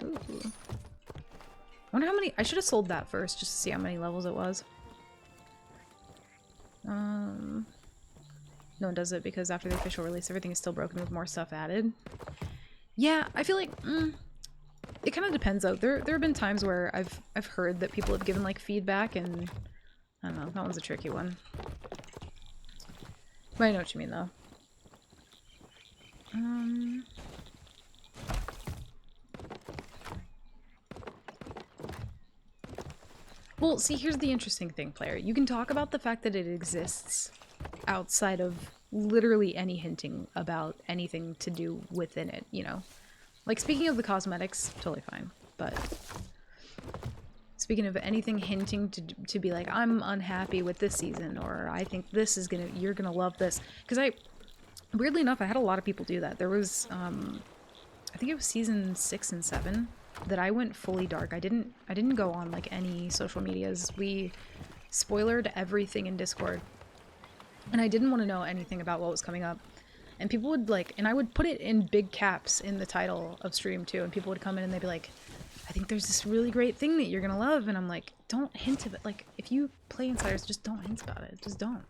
Ooh. I wonder how many... I should have sold that first just to see how many levels it was. No one does it because after the official release, everything is still broken with more stuff added. Yeah, I feel like... it kind of depends though. There have been times where I've heard that people have given like feedback and... I don't know, that one's a tricky one. But I know what you mean though. Well, see, here's the interesting thing, player. You can talk about the fact that it exists outside of literally any hinting about anything to do within it, you know? Like, speaking of the cosmetics, totally fine. But speaking of anything hinting to be like, I'm unhappy with this season, or I think this is you're gonna love this. Because weirdly enough, I had a lot of people do that. There was, I think it was season 6 and 7 that I went fully dark. I didn't go on like any social medias. We spoilered everything in Discord. And I didn't want to know anything about what was coming up. And people would like, and I would put it in big caps in the title of stream too, and people would come in and they'd be like, I think there's this really great thing that you're gonna love, and I'm like, don't hint of it. Like, if you play Insiders, just don't hint about it. Just don't.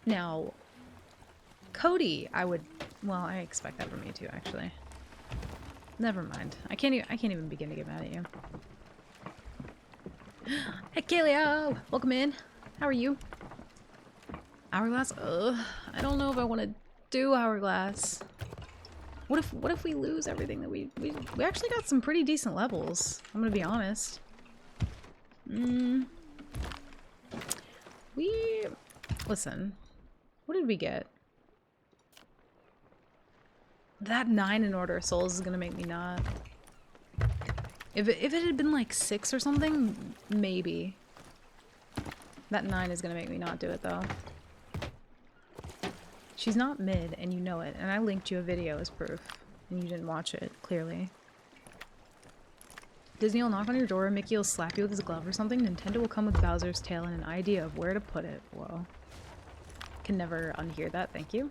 Now, Cody, well, I expect that from you too, actually. Never mind. I can't even begin to get mad at you. Hey, Kaleo! Welcome in. How are you? Hourglass? Ugh. I don't know if I want to do Hourglass. What if we lose everything that we actually got some pretty decent levels. I'm gonna be honest. Listen. What did we get? That 9 in Order of Souls is gonna make me not. If it had been like 6 or something, maybe. That 9 is gonna make me not do it though. She's not mid, and you know it, and I linked you a video as proof, and you didn't watch it, clearly. Disney will knock on your door, Mickey will slap you with his glove or something, Nintendo will come with Bowser's tail and an idea of where to put it. Whoa. Can never unhear that, thank you.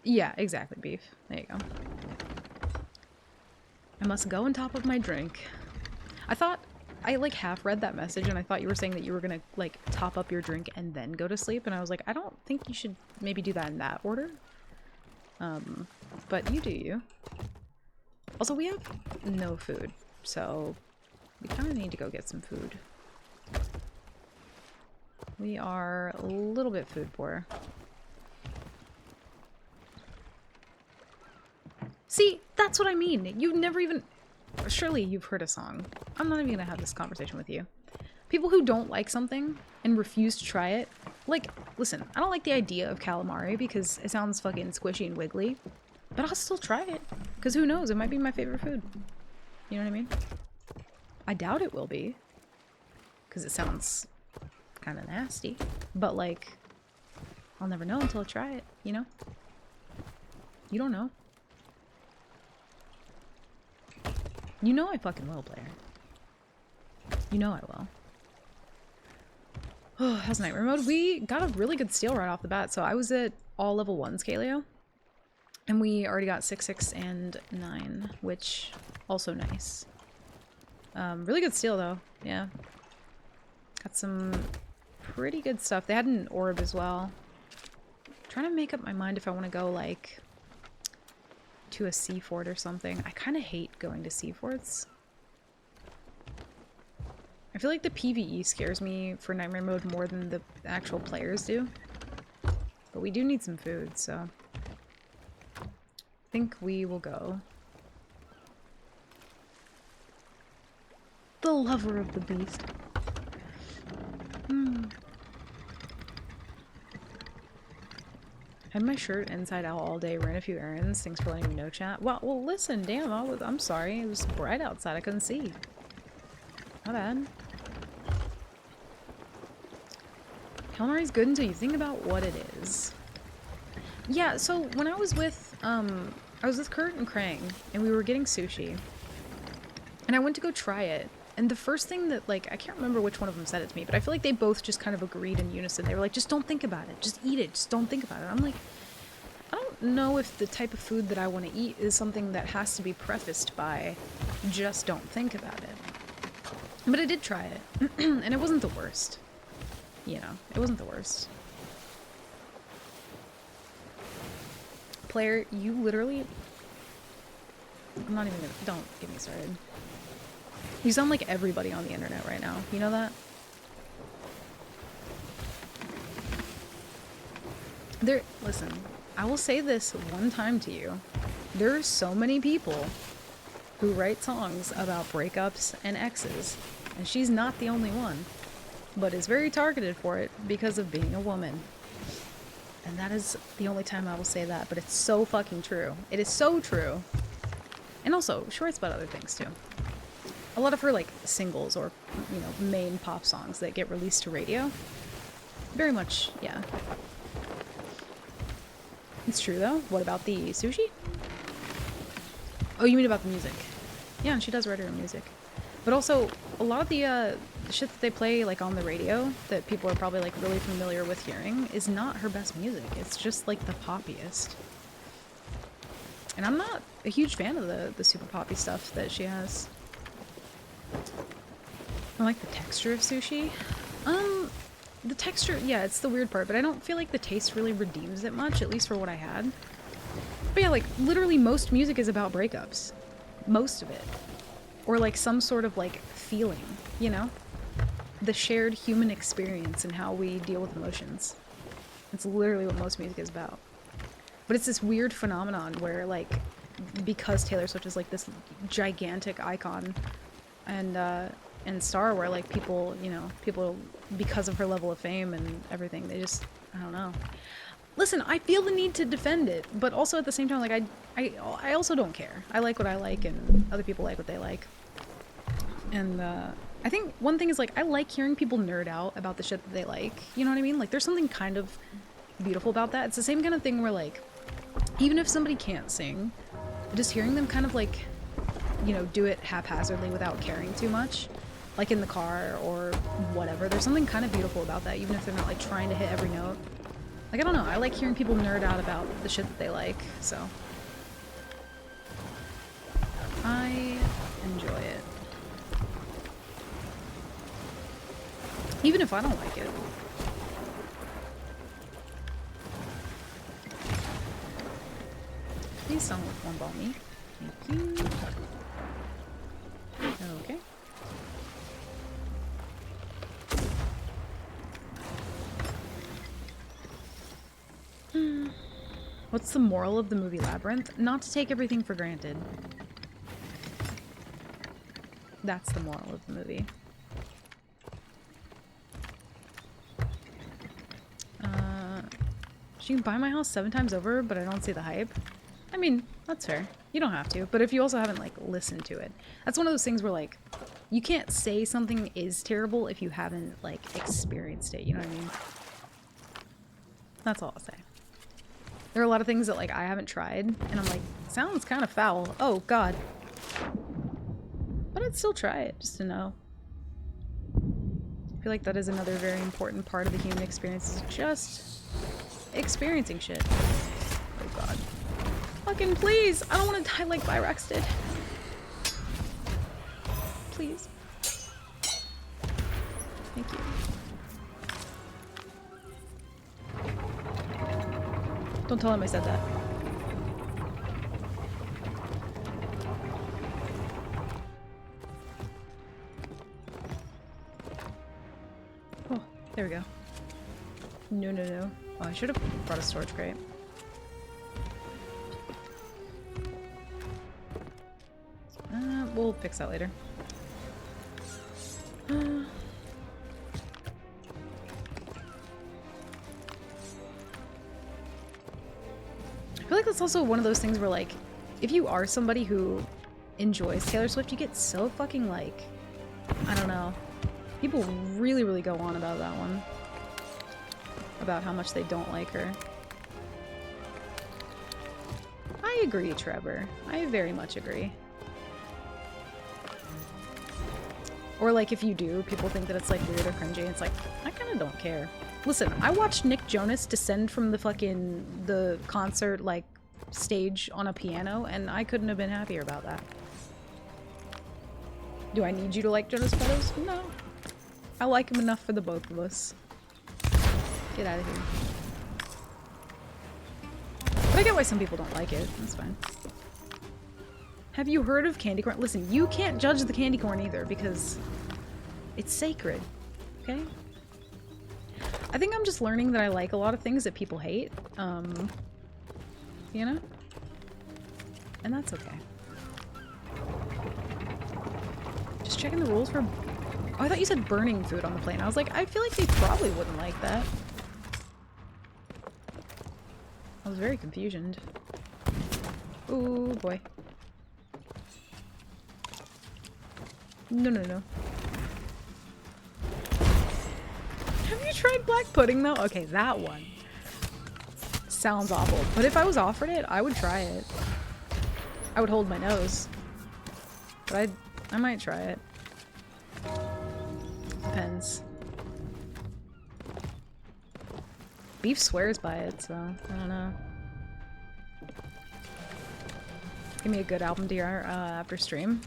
Yeah, exactly, Beef. There you go. I must go and top up my drink. I like half read that message and I thought you were saying that you were gonna like top up your drink and then go to sleep, and I was like, I don't think you should maybe do that in that order. But you do you. Also, we have no food, so we kind of need to go get some food. We are a little bit food poor. See, that's what I mean. You never even... Surely you've heard a song. I'm not even gonna have this conversation with you. People who don't like something and refuse to try it. Like, listen, I don't like the idea of calamari because it sounds fucking squishy and wiggly. But I'll still try it. Because who knows, it might be my favorite food. You know what I mean? I doubt it will be. Because it sounds kind of nasty. But like, I'll never know until I try it, you know? You don't know. You know I fucking will, player. You know I will. Oh, how's Nightmare Mode? We got a really good steal right off the bat. So I was at all level 1s, Kaleo. And we already got 6, 6, and 9, which also nice. Really good steal though, yeah. Got some pretty good stuff. They had an orb as well. trying to make up my mind if I want to go, like, to a sea fort or something. I kind of hate going to sea forts. I feel like the PvE scares me for Nightmare Mode more than the actual players do. But we do need some food, so I think we will go. The lover of the beast. Had my shirt inside out all day, ran a few errands. Thanks for letting me know, chat. Well, listen, damn, I'm sorry. It was bright outside. I couldn't see. My bad. Calamari's good until you think about what it is. Yeah, so when I was with Kurt and Krang, and we were getting sushi, and I went to go try it, and the first thing that, like, I can't remember which one of them said it to me, but I feel like they both just kind of agreed in unison. They were like, just don't think about it. Just eat it. Just don't think about it. I'm like, I don't know if the type of food that I want to eat is something that has to be prefaced by just don't think about it. But I did try it, and it wasn't the worst. You know, it wasn't the worst. Player, you literally... I'm not even gonna... Don't get me started. You sound like everybody on the internet right now. You know that? Listen, I will say this one time to you. There are so many people who write songs about breakups and exes, and she's not the only one, but is very targeted for it because of being a woman. And that is the only time I will say that, but it's so fucking true. It is so true. And also, she writes about other things too. A lot of her, like, singles or, you know, main pop songs that get released to radio. Very much, yeah. It's true, though. What about the sushi? Oh, you mean about the music? Yeah, and she does write her own music. But also, a lot of the shit that they play, like, on the radio, that people are probably, like, really familiar with hearing, is not her best music. It's just, like, the poppiest. And I'm not a huge fan of the super poppy stuff that she has. I like the texture of sushi. The texture, yeah, it's the weird part, but I don't feel like the taste really redeems it much, at least for what I had. But yeah, like, literally most music is about breakups. Most of it. Or, like, some sort of, like, feeling, you know? The shared human experience and how we deal with emotions. It's literally what most music is about. But it's this weird phenomenon where, like, because Taylor Swift is, like, this gigantic icon and star, where, like, people, you know, people, because of her level of fame and everything, they just, I don't know. Listen, I feel the need to defend it, but also at the same time, like, I also don't care. I like what I like, and other people like what they like. And, I think one thing is, like, I like hearing people nerd out about the shit that they like. You know what I mean? Like, there's something kind of beautiful about that. It's the same kind of thing where, like, even if somebody can't sing, just hearing them kind of, like, you know, do it haphazardly without caring too much, like in the car or whatever. There's something kind of beautiful about that, even if they're not, like, trying to hit every note. Like, I don't know. I like hearing people nerd out about the shit that they like, so. I enjoy it. Even if I don't like it. Please don't one ball me. Thank you. Okay. What's the moral of the movie Labyrinth? Not to take everything for granted. That's the moral of the movie. You can buy my house 7 times over, but I don't see the hype. I mean, that's fair. You don't have to, but if you also haven't, like, listened to it. That's one of those things where, like, you can't say something is terrible if you haven't, like, experienced it, you know what I mean? That's all I'll say. There are a lot of things that, like, I haven't tried, and I'm like, sounds kind of foul. Oh, God. But I'd still try it, just to know. I feel like that is another very important part of the human experience, is just experiencing shit. Oh, God. Fucking please! I don't want to die like Byrax did. Please. Thank you. Don't tell him I said that. Oh, there we go. No, no, no. Oh, I should have brought a storage crate. We'll fix that later. I feel like that's also one of those things where, like, if you are somebody who enjoys Taylor Swift, you get so fucking, like, I don't know. People really, really go on about that one. About how much they don't like her. I agree, Trevor. I very much agree. Or, like, if you do, people think that it's, like, weird or cringy. It's like, I kind of don't care. Listen, I watched Nick Jonas descend from the concert, like, stage on a piano, and I couldn't have been happier about that. Do I need you to like Jonas Brothers? No. I like him enough for the both of us. Get out of here. But I get why some people don't like it. That's fine. Have you heard of candy corn? Listen, you can't judge the candy corn either because it's sacred, okay? I think I'm just learning that I like a lot of things that people hate, you know? And that's okay. Just checking the rules for... Oh, I thought you said burning food on the plane. I was like, I feel like they probably wouldn't like that. I was very confused. Ooh, boy. No, no, no. Have you tried black pudding, though? Okay, that one. Sounds awful. But if I was offered it, I would try it. I would hold my nose. But I might try it. Depends. Beef swears by it, so I don't know. Give me a good album to hear after stream.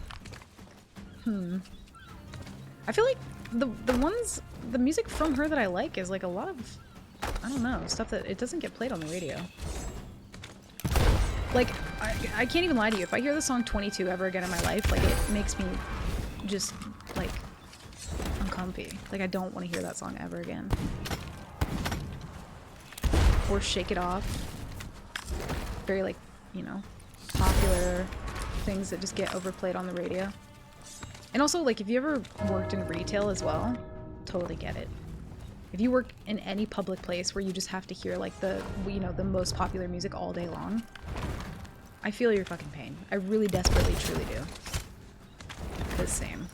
I feel like the music from her that I like is like a lot of, I don't know, stuff that it doesn't get played on the radio. Like, I can't even lie to you. If I hear the song 22 ever again in my life, like, it makes me just, like, uncomfy. Like, I don't want to hear that song ever again. Or Shake It Off. Very, like, you know, popular things that just get overplayed on the radio. And also, like, if you ever worked in retail as well, totally get it. If you work in any public place where you just have to hear, like, the, you know, the most popular music all day long, I feel your fucking pain. I really desperately, truly do. The same.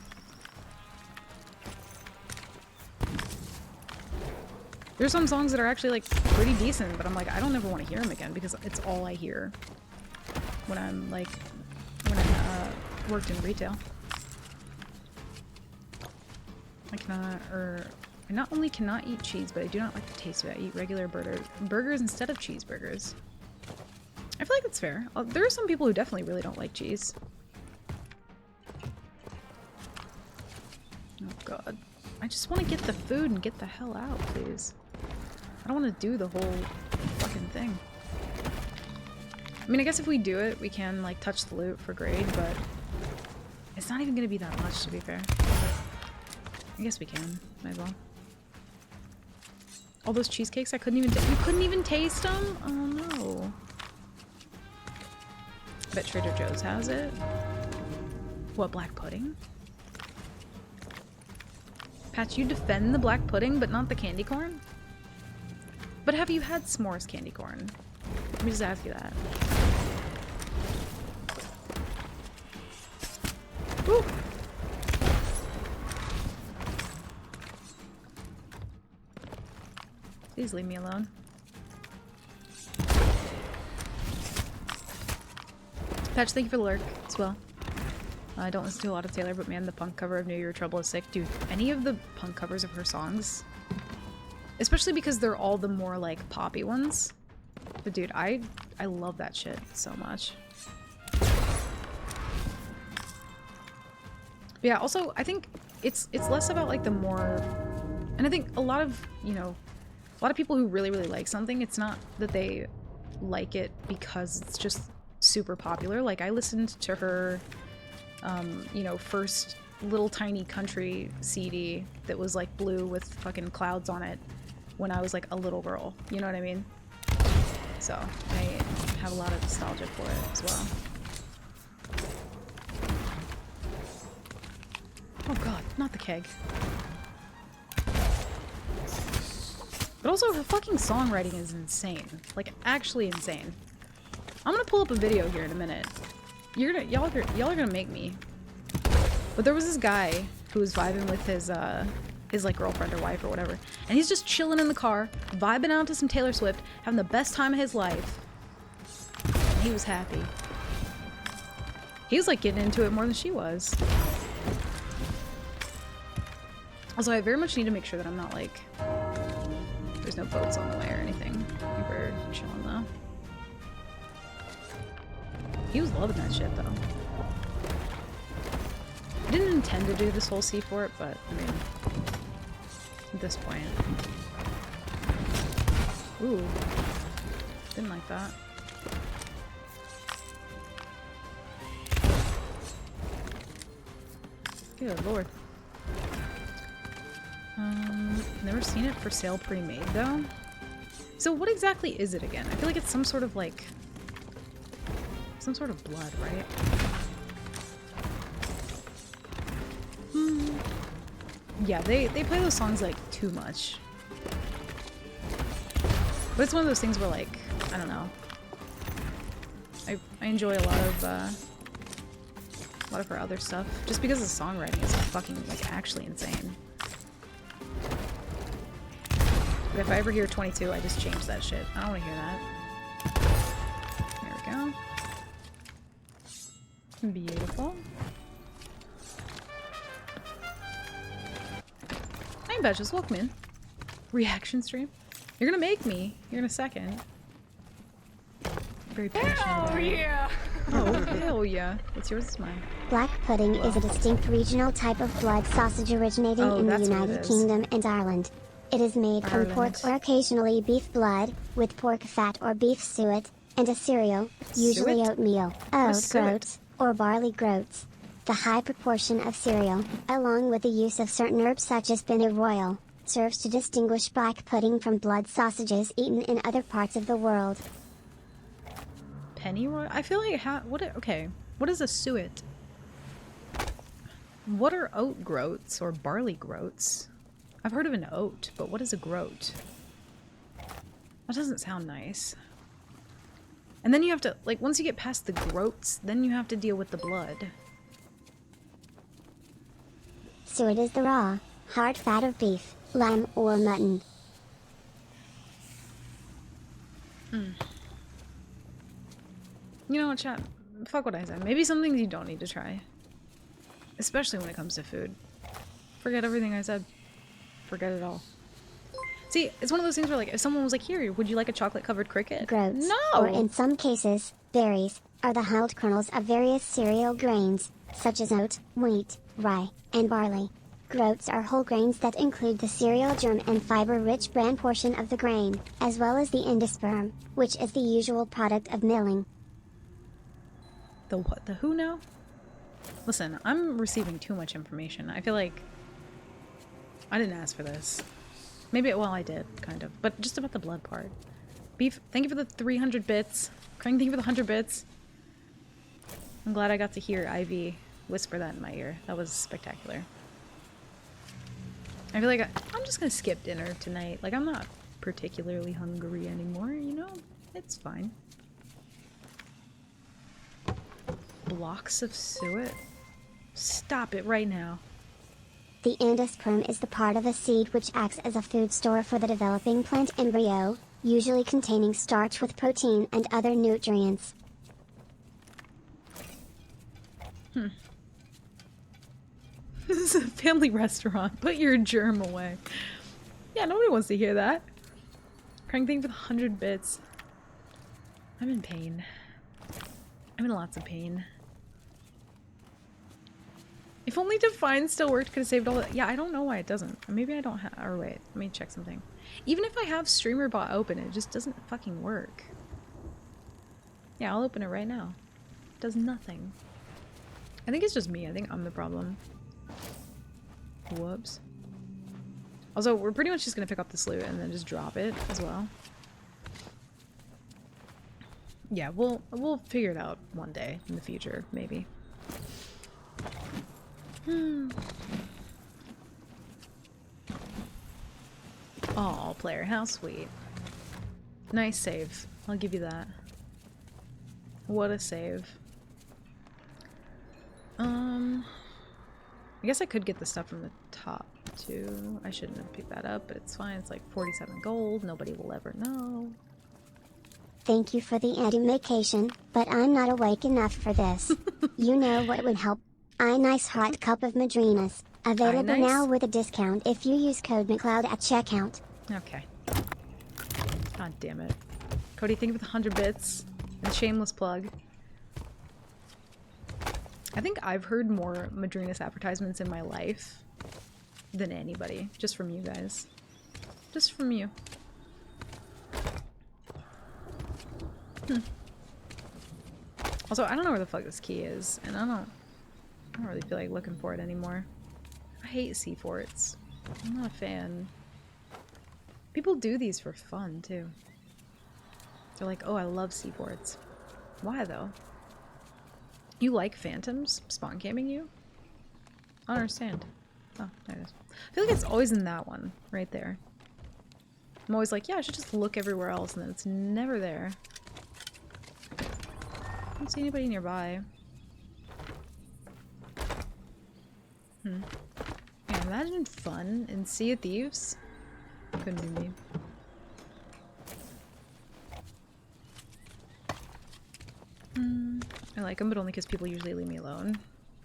There's some songs that are actually, like, pretty decent, but I'm like, I don't ever want to hear them again because it's all I hear when I'm, like, when I worked in retail. I not only cannot eat cheese, but I do not like the taste of it. I eat regular burgers instead of cheeseburgers. I feel like that's fair. There are some people who definitely really don't like cheese. Oh god. I just want to get the food and get the hell out, please. I don't want to do the whole fucking thing. I mean, I guess if we do it, we can, like, touch the loot for grade, but it's not even going to be that much, to be fair. I guess we can. Might as well. All those cheesecakes, I couldn't even... You couldn't even taste them? Oh, no. I bet Trader Joe's has it. What, black pudding? Patch, you defend the black pudding, but not the candy corn? But have you had s'mores candy corn? Let me just ask you that. Woo! Please leave me alone. Patch, thank you for the lurk as well. I don't listen to a lot of Taylor, but man, the punk cover of New Year Trouble is sick. Dude, any of the punk covers of her songs, especially because they're all the more, like, poppy ones. But dude, I love that shit so much. But yeah, also, I think it's less about, like, the more... And I think a lot of, you know, a lot of people who really, really like something, it's not that they like it because it's just super popular. Like, I listened to her, you know, first little tiny country CD that was like blue with fucking clouds on it when I was like a little girl. You know what I mean? So I have a lot of nostalgia for it as well. Oh god, not the keg. But also, her fucking songwriting is insane. Like, actually insane. I'm gonna pull up a video here in a minute. Y'all are gonna make me. But there was this guy who was vibing with his like girlfriend or wife or whatever, and he's just chilling in the car, vibing out to some Taylor Swift, having the best time of his life. And he was happy. He was like getting into it more than she was. Also, I very much need to make sure that I'm not like, there's no boats on the way or anything. We're chilling though. He was loving that shit though. I didn't intend to do this whole sea fort, but I mean, at this point. Ooh. Didn't like that. Good lord. Never seen it for sale pre-made though. So what exactly is it again? I feel like it's some sort of like, some sort of blood, right? Yeah, they play those songs like too much. But it's one of those things where like, I don't know. I enjoy a lot of her other stuff just because the songwriting is fucking like actually insane. But if I ever hear 22, I just change that shit. I don't want to hear that. There we go. Beautiful. Hi, Badges. Welcome in. Reaction stream. You're gonna make me here in a second. Very passionate. Hell yeah! Oh, hell yeah. What's yours? Is mine. Black pudding is a distinct regional type of blood sausage originating in the United Kingdom and Ireland. It is made from pork or occasionally beef blood, with pork fat or beef suet, and a cereal, usually oatmeal, groats, or barley groats. The high proportion of cereal, along with the use of certain herbs such as pennyroyal, serves to distinguish black pudding from blood sausages eaten in other parts of the world. Pennyroyal? I feel like okay. What is a suet? What are oat groats or barley groats? I've heard of an oat, but what is a groat? That doesn't sound nice. And then you have to, like, once you get past the groats, then you have to deal with the blood. Suet is the raw, hard fat of beef, lamb, or mutton. You know what, chat? Fuck what I said. Maybe some things you don't need to try. Especially when it comes to food. Forget everything I said. Forget it all. See, it's one of those things where, like, if someone was like, here, would you like a chocolate-covered cricket? Groats, no! or in some cases, berries, are the hulled kernels of various cereal grains, such as oat, wheat, rye, and barley. Groats are whole grains that include the cereal germ and fiber-rich bran portion of the grain, as well as the endosperm, which is the usual product of milling. The what? The who now? Listen, I'm receiving too much information. I feel like I didn't ask for this. Maybe, well, I did, kind of. But just about the blood part. Beef, thank you for the 300 bits. Krang, thank you for the 100 bits. I'm glad I got to hear Ivy whisper that in my ear. That was spectacular. I feel like I'm just gonna skip dinner tonight. Like, I'm not particularly hungry anymore, you know? It's fine. Blocks of suet? Stop it right now. The endosperm is the part of a seed which acts as a food store for the developing plant embryo, usually containing starch with protein and other nutrients. This is a family restaurant. Put your germ away. Yeah, nobody wants to hear that. Crying thing for the 100 bits. I'm in pain. I'm in lots of pain. If only Define still worked, could have saved all that. Yeah, I don't know why it doesn't. Maybe I don't have. Or wait, let me check something. Even if I have StreamerBot open, it just doesn't fucking work. Yeah, I'll open it right now. It does nothing. I think it's just me. I think I'm the problem. Whoops. Also, we're pretty much just gonna pick up this loot and then just drop it as well. Yeah, we'll figure it out one day in the future, maybe. Oh, player, how sweet. Nice save. I'll give you that. What a save. I guess I could get the stuff from the top too. I shouldn't have picked that up, but it's fine. It's like 47 gold. Nobody will ever know. Thank you for the animation, but I'm not awake enough for this. You know what would help? Nice hot cup of Madrinas. Available now with a discount if you use code McLeod at checkout. Okay. God damn it. Cody, thank you for the 100 bits. And shameless plug. I think I've heard more Madrinas advertisements in my life than anybody. Just from you guys. Just from you. Also, I don't know where the fuck this key is, and I don't really feel like looking for it anymore. I hate sea forts. I'm not a fan. People do these for fun, too. They're like, oh, I love sea forts. Why, though? You like phantoms spawn camping you? I don't understand. Oh, there it is. I feel like it's always in that one, right there. I'm always like, yeah, I should just look everywhere else, and then it's never there. I don't see anybody nearby. Yeah, imagine fun in Sea of Thieves. Couldn't be me. I like them, but only because people usually leave me alone.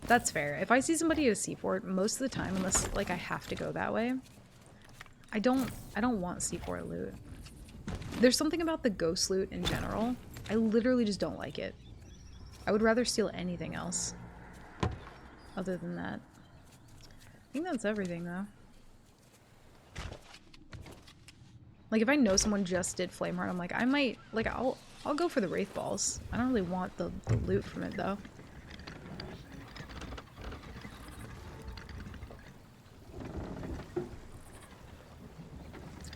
That's fair. If I see somebody at a seaport, most of the time, unless like I have to go that way, I don't want seaport loot. There's something about the ghost loot in general. I literally just don't like it. I would rather steal anything else. Other than that. I think that's everything though. Like if I know someone just did Flameheart, I'm like, I might, like I'll go for the Wraith Balls. I don't really want the loot from it though.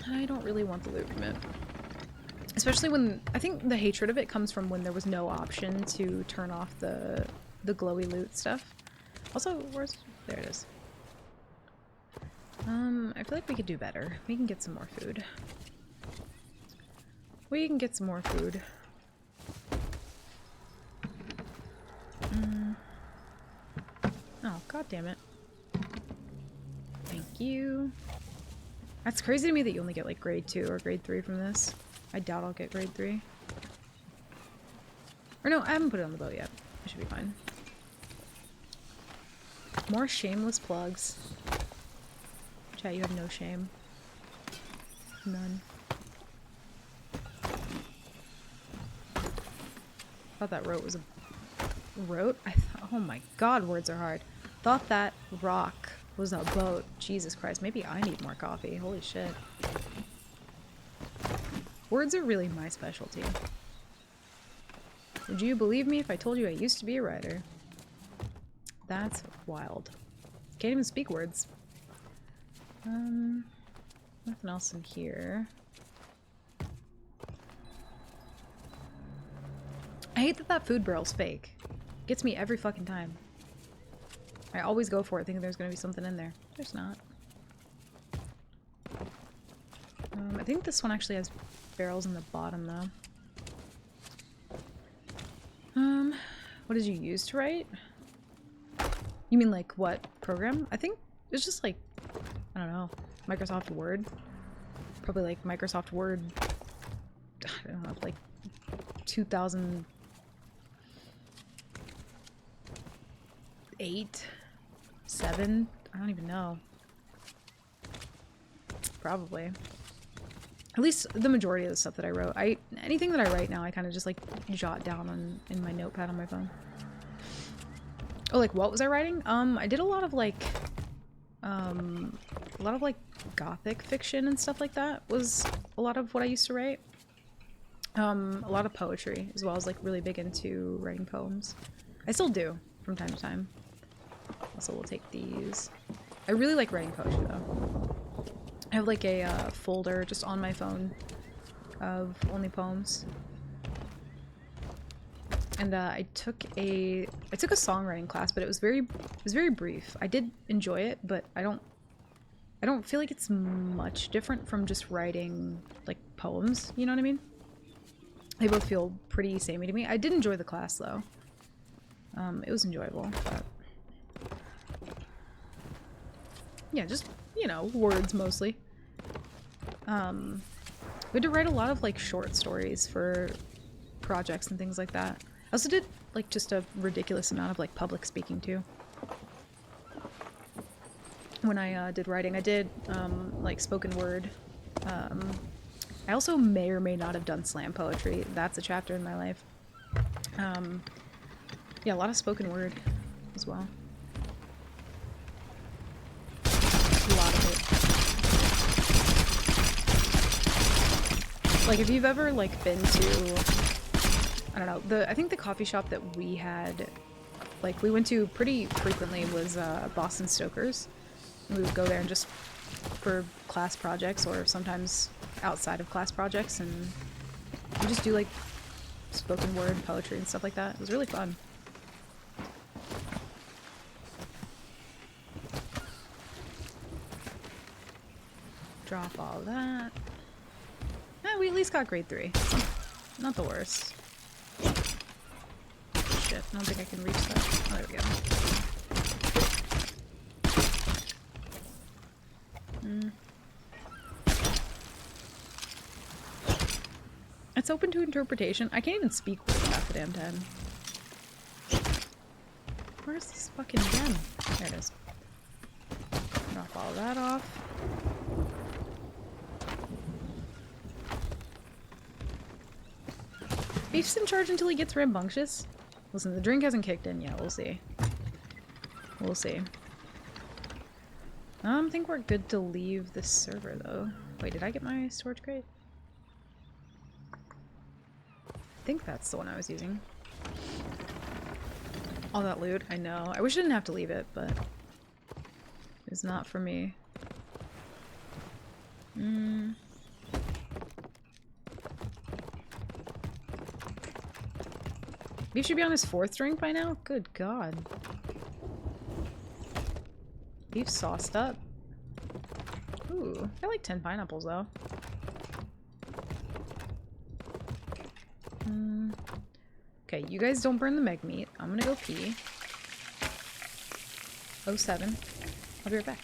I don't really want the loot from it. Especially when, I think the hatred of it comes from when there was no option to turn off the glowy loot stuff. Also, where's, there it is. I feel like we could do better. We can get some more food. We can get some more food. Oh, god damn it. Thank you. That's crazy to me that you only get like grade 2 or grade 3 from this. I doubt I'll get grade 3. Or no, I haven't put it on the boat yet. I should be fine. More shameless plugs. Chat, you have no shame. None. Thought that rote was a... Rote? Oh my god, words are hard. Thought that rock was a boat. Jesus Christ, maybe I need more coffee. Holy shit. Words are really my specialty. Would you believe me if I told you I used to be a writer? That's wild. Can't even speak words. Nothing else in here. I hate that that food barrel's fake. Gets me every fucking time. I always go for it thinking there's gonna be something in there. There's not. I think this one actually has barrels in the bottom though. What did you use to write? You mean like what program? I think it's just like, I don't know, Microsoft Word. Probably like Microsoft Word, I don't know, like 2008, 7, I don't even know. Probably. At least the majority of the stuff that I wrote. Anything that I write now, I kind of just like jot down in my notepad on my phone. Oh, like what was I writing? I did a lot of like gothic fiction and stuff like that was a lot of what I used to write. A lot of poetry, as well as like really big into writing poems. I still do from time to time. Also, we'll take these. I really like writing poetry though. I have like a folder just on my phone of only poems. And I took a songwriting class, but it was very brief. I did enjoy it, but I don't feel like it's much different from just writing like poems, you know what I mean? They both feel pretty samey to me. I did enjoy the class though. It was enjoyable, but yeah, just, you know, words mostly. We had to write a lot of like short stories for projects and things like that. I also did like just a ridiculous amount of like public speaking too. When I did writing, I did like spoken word. I also may or may not have done slam poetry. That's a chapter in my life. Yeah, a lot of spoken word as well. A lot of it. Like, if you've ever like been to, I don't know, I think the coffee shop that we had, like we went to pretty frequently was Boston Stokers. And we would go there and just for class projects or sometimes outside of class projects, and we just do like spoken word poetry and stuff like that. It was really fun. Drop all that. We at least got grade 3. Not the worst. Shit, I don't think I can reach that. Oh, there we go. It's open to interpretation. I can't even speak words half the damn time. Where's this fucking gem? There it is. Drop all that off. Beef's in charge until he gets rambunctious. Listen, the drink hasn't kicked in yet. We'll see. We'll see. I think we're good to leave this server, though. Wait, did I get my storage crate? I think that's the one I was using. All that loot, I know. I wish I didn't have to leave it, but it's not for me. Beef should be on his 4th drink by now? Good God. Beef sauced up. Ooh, I like 10 pineapples though. Okay, you guys don't burn the meg meat. I'm gonna go pee. 07. I'll be right back.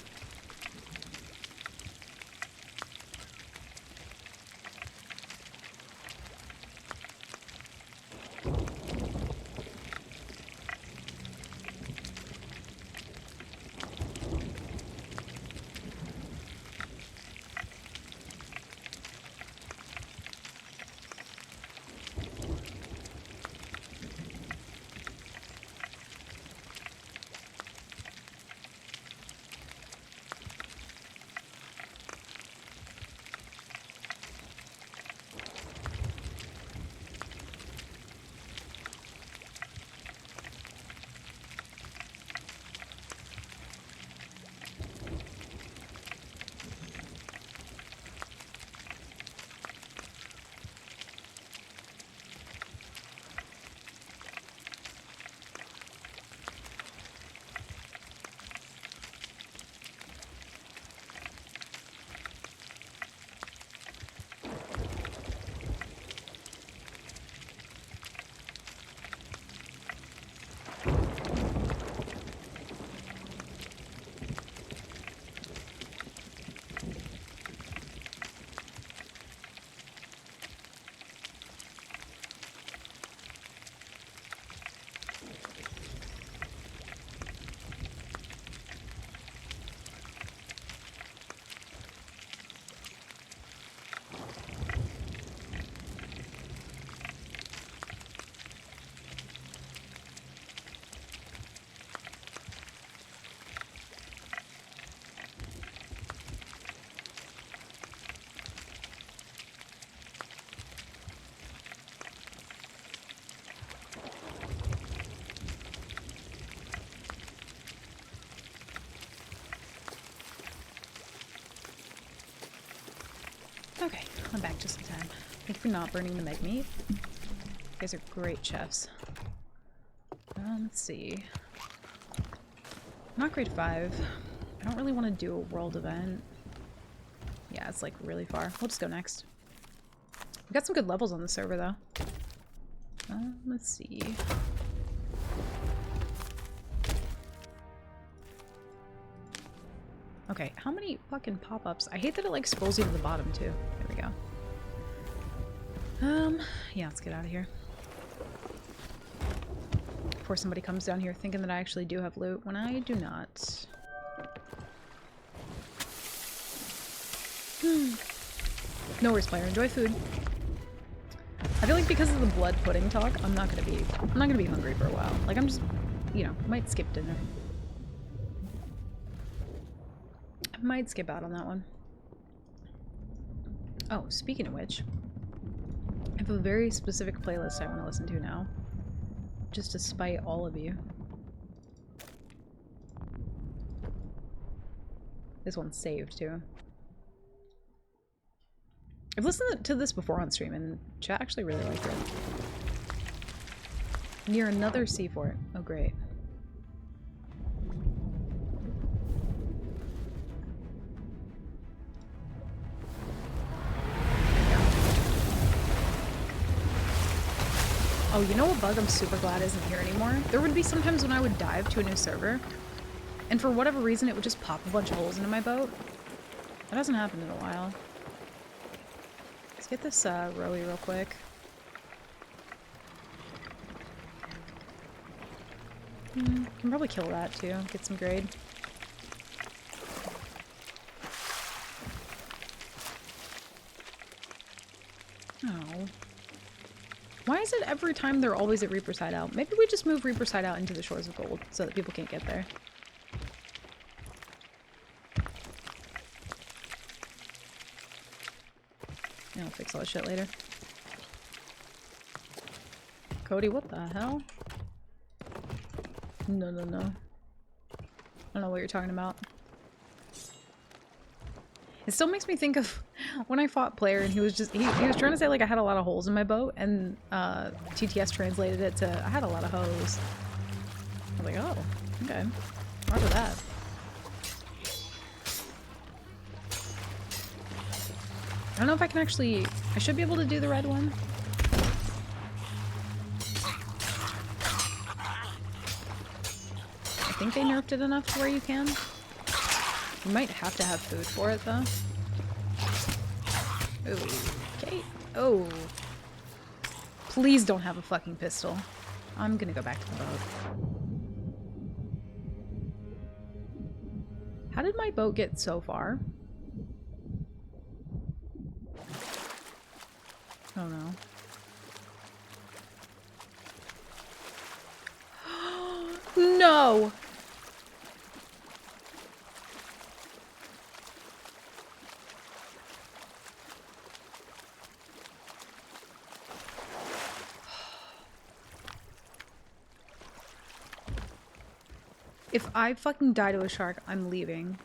Okay, I'm back just in time. Thank you for not burning the meg meat. You guys are great chefs. Let's see. Not grade 5. I don't really want to do a world event. Yeah, it's like really far. We'll just go next. We got some good levels on the server though. Let's see. Okay, how many fucking pop-ups? I hate that it like scrolls you to the bottom too. There we go. Yeah, let's get out of here. Before somebody comes down here thinking that I actually do have loot, when I do not. No worries, player. Enjoy food. I feel like because of the blood pudding talk, I'm not gonna be hungry for a while. Like I'm just, you know, might skip dinner. I might skip out on that one. Oh, speaking of which, I have a very specific playlist I want to listen to now. Just to spite all of you. This one's saved too. I've listened to this before on stream and chat actually really liked it. Near another sea fort. Oh great. Oh, you know what bug I'm super glad isn't here anymore? There would be sometimes when I would dive to a new server, and for whatever reason it would just pop a bunch of holes into my boat. That hasn't happened in a while. Let's get this rowie real quick. Can probably kill that too, get some grade. Oh. Why is it every time they're always at Reaper's Hideout? Maybe we just move Reaper's Hideout into the Shores of Gold so that people can't get there. Yeah, I'll fix all this shit later. Cody, what the hell? No, no, no. I don't know what you're talking about. It still makes me think of when I fought Player and he was just, he was trying to say like I had a lot of holes in my boat and TTS translated it to I had a lot of hoes. I was like, oh, okay. Roger that. I don't know if I can actually, I should be able to do the red one. I think they nerfed it enough to where you can. You might have to have food for it, though. Okay. Oh. Please don't have a fucking pistol. I'm gonna go back to the boat. How did my boat get so far? Oh no. No! If I fucking die to a shark, I'm leaving.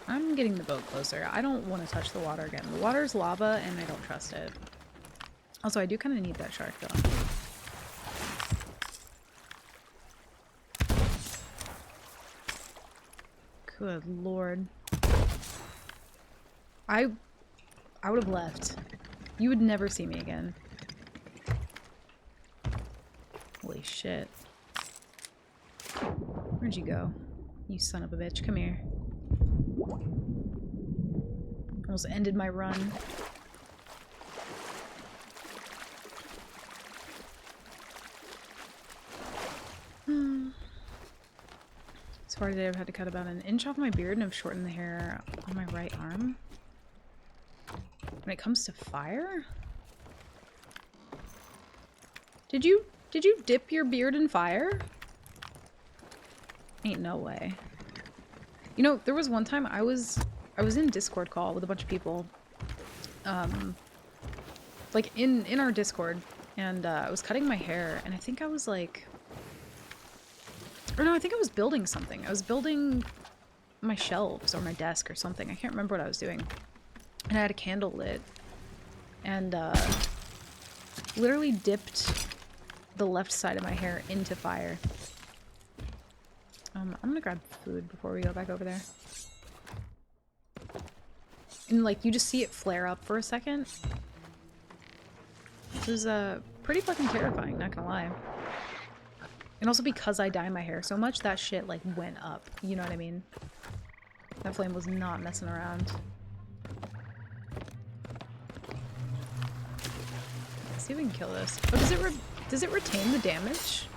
I'm getting the boat closer. I don't want to touch the water again. The water's lava and I don't trust it. Also, I do kind of need that shark though. Good lord. I would have left. You would never see me again. Holy shit. Where'd you go? You son of a bitch. Come here. Almost ended my run. So far today I've had to cut about an inch off my beard and I've shortened the hair on my right arm. When it comes to fire? Did you dip your beard in fire? Ain't no way. You know, there was one time I was in Discord call with a bunch of people. Like in our Discord, and I was cutting my hair and I think I was like, or no, I think I was building something. I was building my shelves or my desk or something. I can't remember what I was doing. And I had a candle lit. And literally dipped the left side of my hair into fire. I'm gonna grab food before we go back over there. And like, you just see it flare up for a second. It was pretty fucking terrifying, not gonna lie. And also because I dye my hair so much, that shit like went up. You know what I mean? That flame was not messing around. Let's see if we can kill this. Oh, does it retain the damage?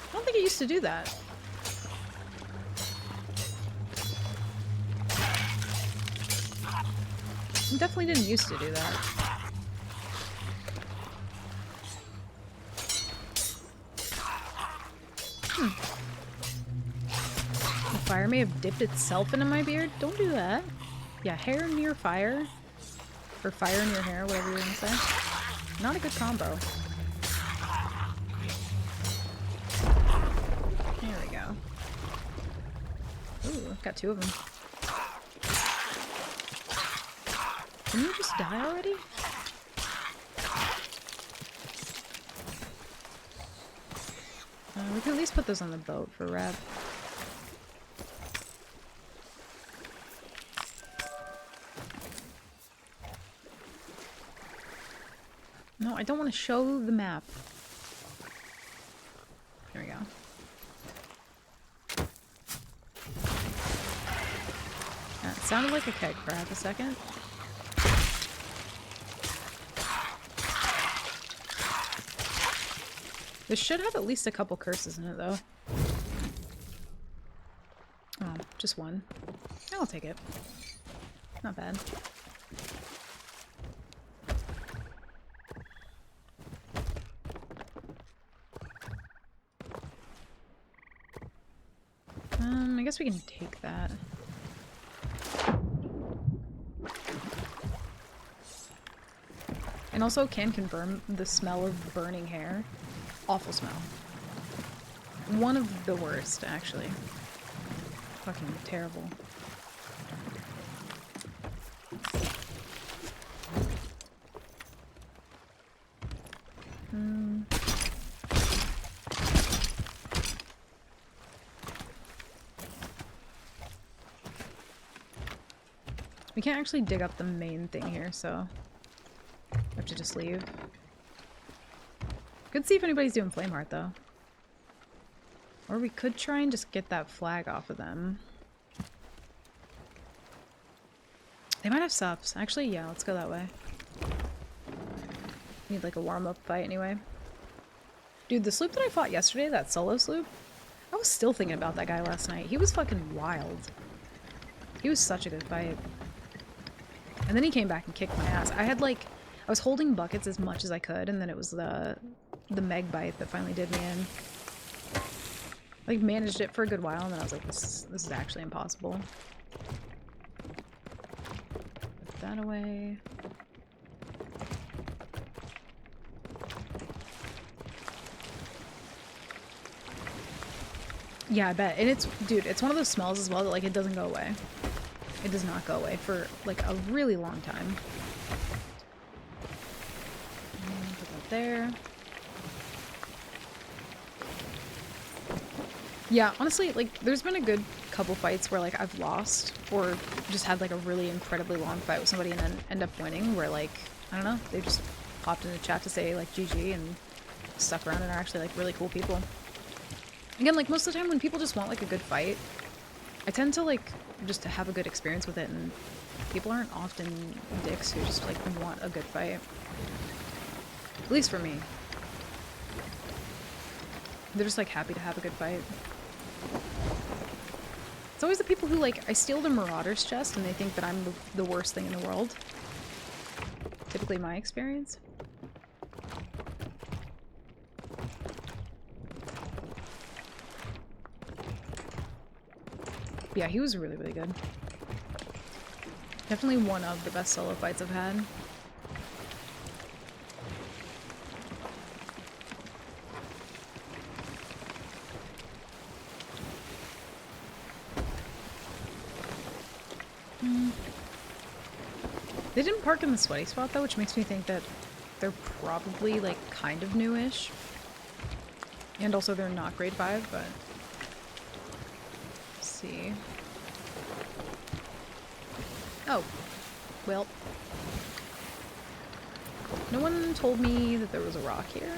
I don't think it used to do that. It definitely didn't used to do that. The fire may have dipped itself into my beard. Don't do that. Yeah, hair near fire. Or fire in your hair, whatever you're gonna say. Not a good combo. There we go. Ooh, got 2 of them. Can you just die already? We can at least put those on the boat for Rab. No, I don't want to show the map. There we go. It sounded like a keg for half a second. This should have at least a couple curses in it, though. Oh, just one. I'll take it. Not bad. I guess we can take that. And also can confirm the smell of burning hair. Awful smell. One of the worst, actually. Fucking terrible. We can't actually dig up the main thing here, so I have to just leave. Could see if anybody's doing flame heart though. Or we could try and just get that flag off of them. They might have subs. Actually, yeah, let's go that way. Need like a warm-up fight anyway. Dude, the sloop that I fought yesterday, that solo sloop, I was still thinking about that guy last night. He was fucking wild. He was such a good fight. And then he came back and kicked my ass. I was holding buckets as much as I could, and then it was the Meg bite that finally did me in. Like, managed it for a good while, and then I was like, this is actually impossible. Put that away. Yeah, I bet. And it's, dude, it's one of those smells as well that, like, it doesn't go away. It does not go away for, like, a really long time. Put that there. Yeah, honestly, like, there's been a good couple fights where, like, I've lost or just had, like, a really incredibly long fight with somebody and then end up winning where, like, I don't know, they just popped in the chat to say, like, GG and stuck around and are actually, like, really cool people. Again, like, most of the time when people just want, like, a good fight, I tend to, like, just to have a good experience with it, and people aren't often dicks who just, like, want a good fight. At least for me. They're just, like, happy to have a good fight. It's always the people who, like, I steal the Marauder's chest and they think that I'm the worst thing in the world. Typically my experience. Yeah, he was really, really good. Definitely one of the best solo fights I've had. They didn't park in the sweaty spot though, which makes me think that they're probably like kind of newish. And also they're not grade 5, but let's see. Oh. Well. No one told me that there was a rock here.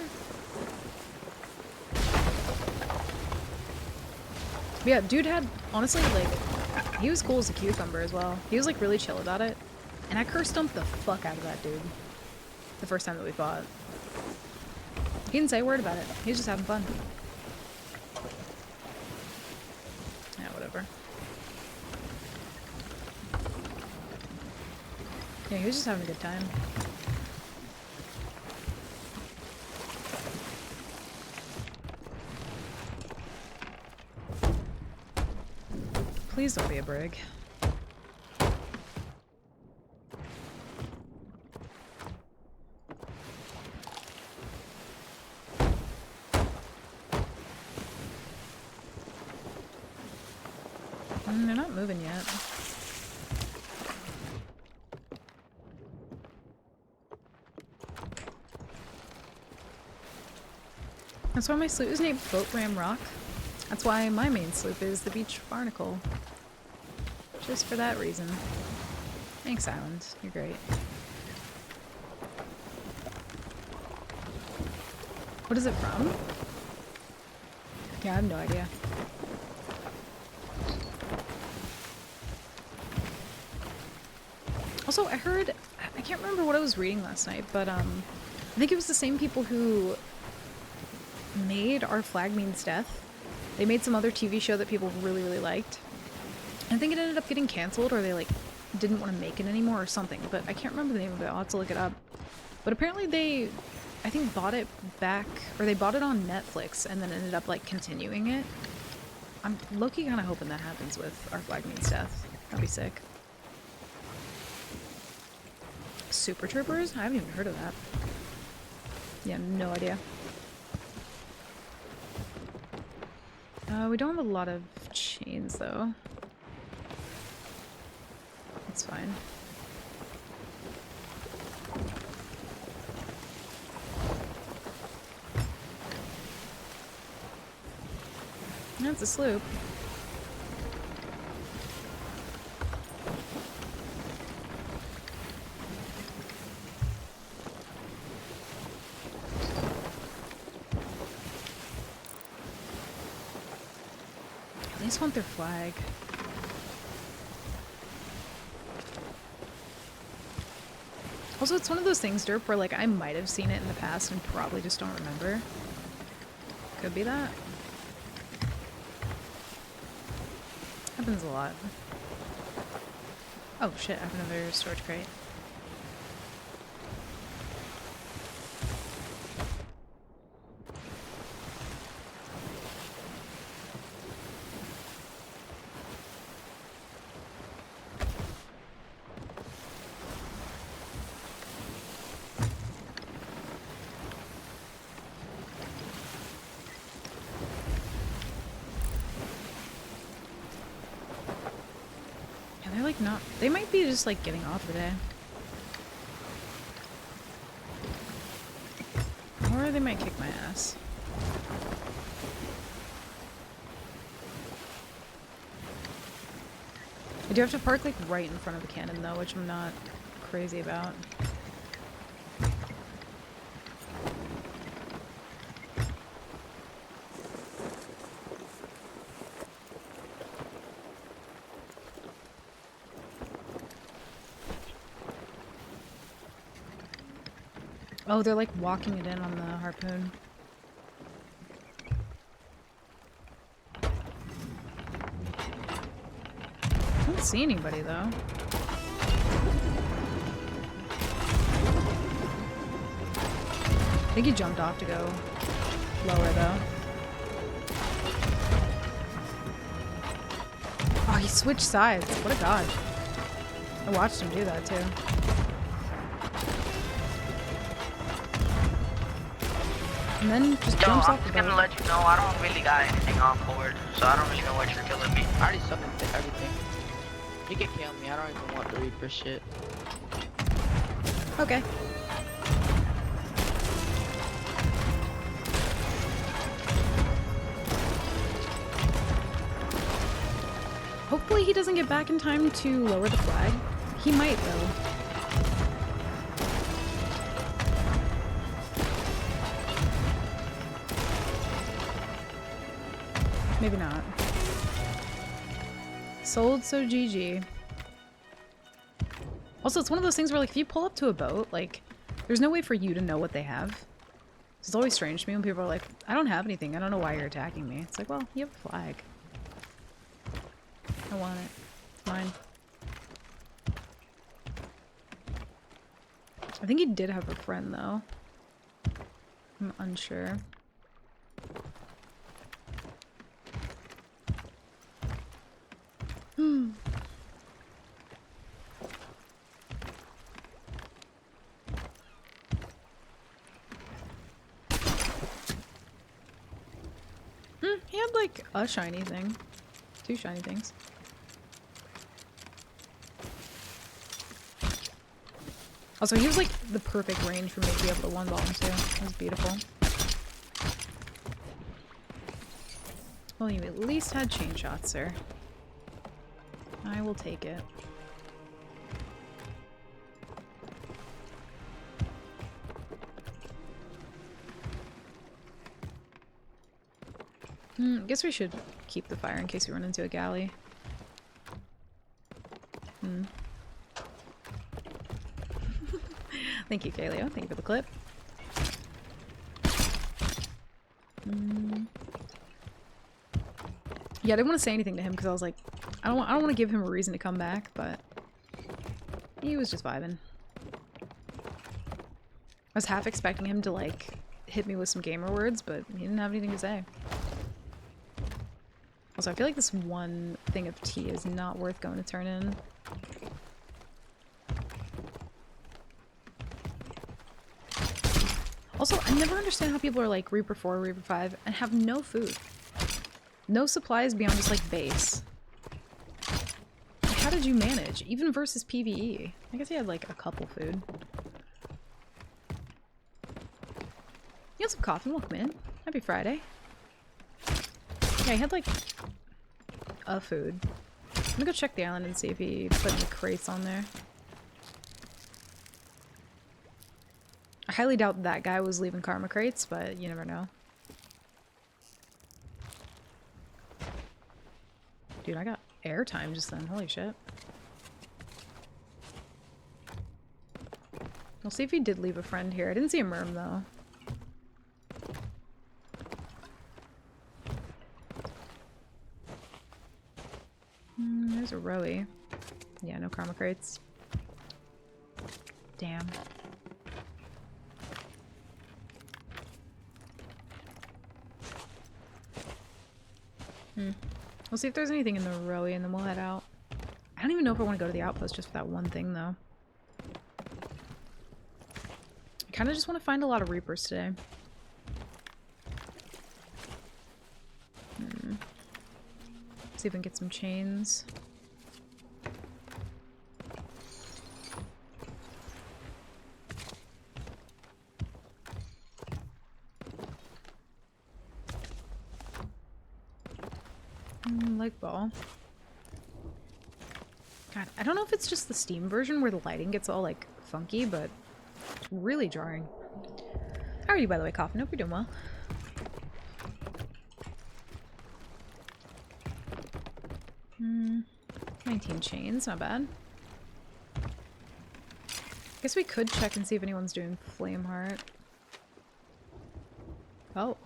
But yeah, dude had, honestly, like, he was cool as a cucumber as well. He was, like, really chill about it. And I curse dumped the fuck out of that dude the first time that we fought. He didn't say a word about it. He was just having fun. Yeah, whatever. Yeah, he was just having a good time. Please don't be a brig. They're not moving yet. That's why my sloop is named Boat Ram Rock. That's why my main sloop is the Beach Barnacle. Just for that reason. Thanks, Island. You're great. What is it from? Yeah, I have no idea. Also, I heard, I can't remember what I was reading last night, but I think it was the same people who made Our Flag Means Death. They made some other TV show that people really, really liked. I think it ended up getting canceled, or they like didn't want to make it anymore or something, but I can't remember the name of it. I'll have to look it up. But apparently they, I think, bought it back, or they bought it on Netflix and then ended up like continuing it. I'm low-key kind of hoping that happens with Our Flag Means Death. That'd be sick. Super Troopers? I haven't even heard of that. Yeah, no idea. We don't have a lot of chains though. That's fine. That's a sloop. At least want their flag. Also, it's one of those things, Derp, where like I might have seen it in the past and probably just don't remember. Could be that. Happens a lot. Oh shit, I have another storage crate. Not. They might be just like getting off today. Or they might kick my ass. I do have to park like right in front of the cannon though, which I'm not crazy about. Oh, they're like walking it in on the harpoon. I don't see anybody though. I think he jumped off to go lower though. Oh, he switched sides. What a god. I watched him do that too. And then just jumps off the boat. I'm just gonna let you know, I don't really got anything on board, so I don't really know what you're killing me. I already summoned everything. You can kill me. I don't even want the Reaper shit. Okay. Hopefully he doesn't get back in time to lower the flag. He might, though. Maybe not. Sold, so GG. Also, it's one of those things where, like, if you pull up to a boat, like, there's no way for you to know what they have. It's always strange to me when people are like, I don't have anything. I don't know why you're attacking me. It's like, well, you have a flag. I want it. It's mine. I think he did have a friend, though. I'm unsure. He had like a shiny thing. 2 shiny things. Also, he was like the perfect range for me to be able to one-ball him too. It was beautiful. Well, you at least had chain shots, sir. I will take it. Guess we should keep the fire in case we run into a galley. Thank you, Kaleo. Thank you for the clip. Yeah, I didn't want to say anything to him because I was like, I don't want to give him a reason to come back, but he was just vibing. I was half expecting him to like hit me with some gamer words, but he didn't have anything to say. Also, I feel like this one thing of tea is not worth going to turn in. Also, I never understand how people are like Reaper 4, Reaper 5, and have no food. No supplies beyond just like base. Like, how did you manage? Even versus PvE. I guess he had like a couple food. You had some coffee, welcome in. Happy Friday. Yeah, he had like a food. I'm gonna go check the island and see if he put any crates on there. I highly doubt that guy was leaving karma crates, but you never know. Dude, I got airtime just then. Holy shit. We'll see if he did leave a friend here. I didn't see a merm, though. There's a rowie. Yeah, no karma crates. Damn. We'll see if there's anything in the rowie and then we'll head out. I don't even know if I want to go to the outpost just for that one thing, though. I kind of just want to find a lot of Reapers today. See if we can get some chains. Like ball. God, I don't know if it's just the Steam version where the lighting gets all like funky, but it's really jarring. How are you, by the way, Coffin? Hope you're doing well. 19 chains, not bad. Guess we could check and see if anyone's doing Flameheart. Oh.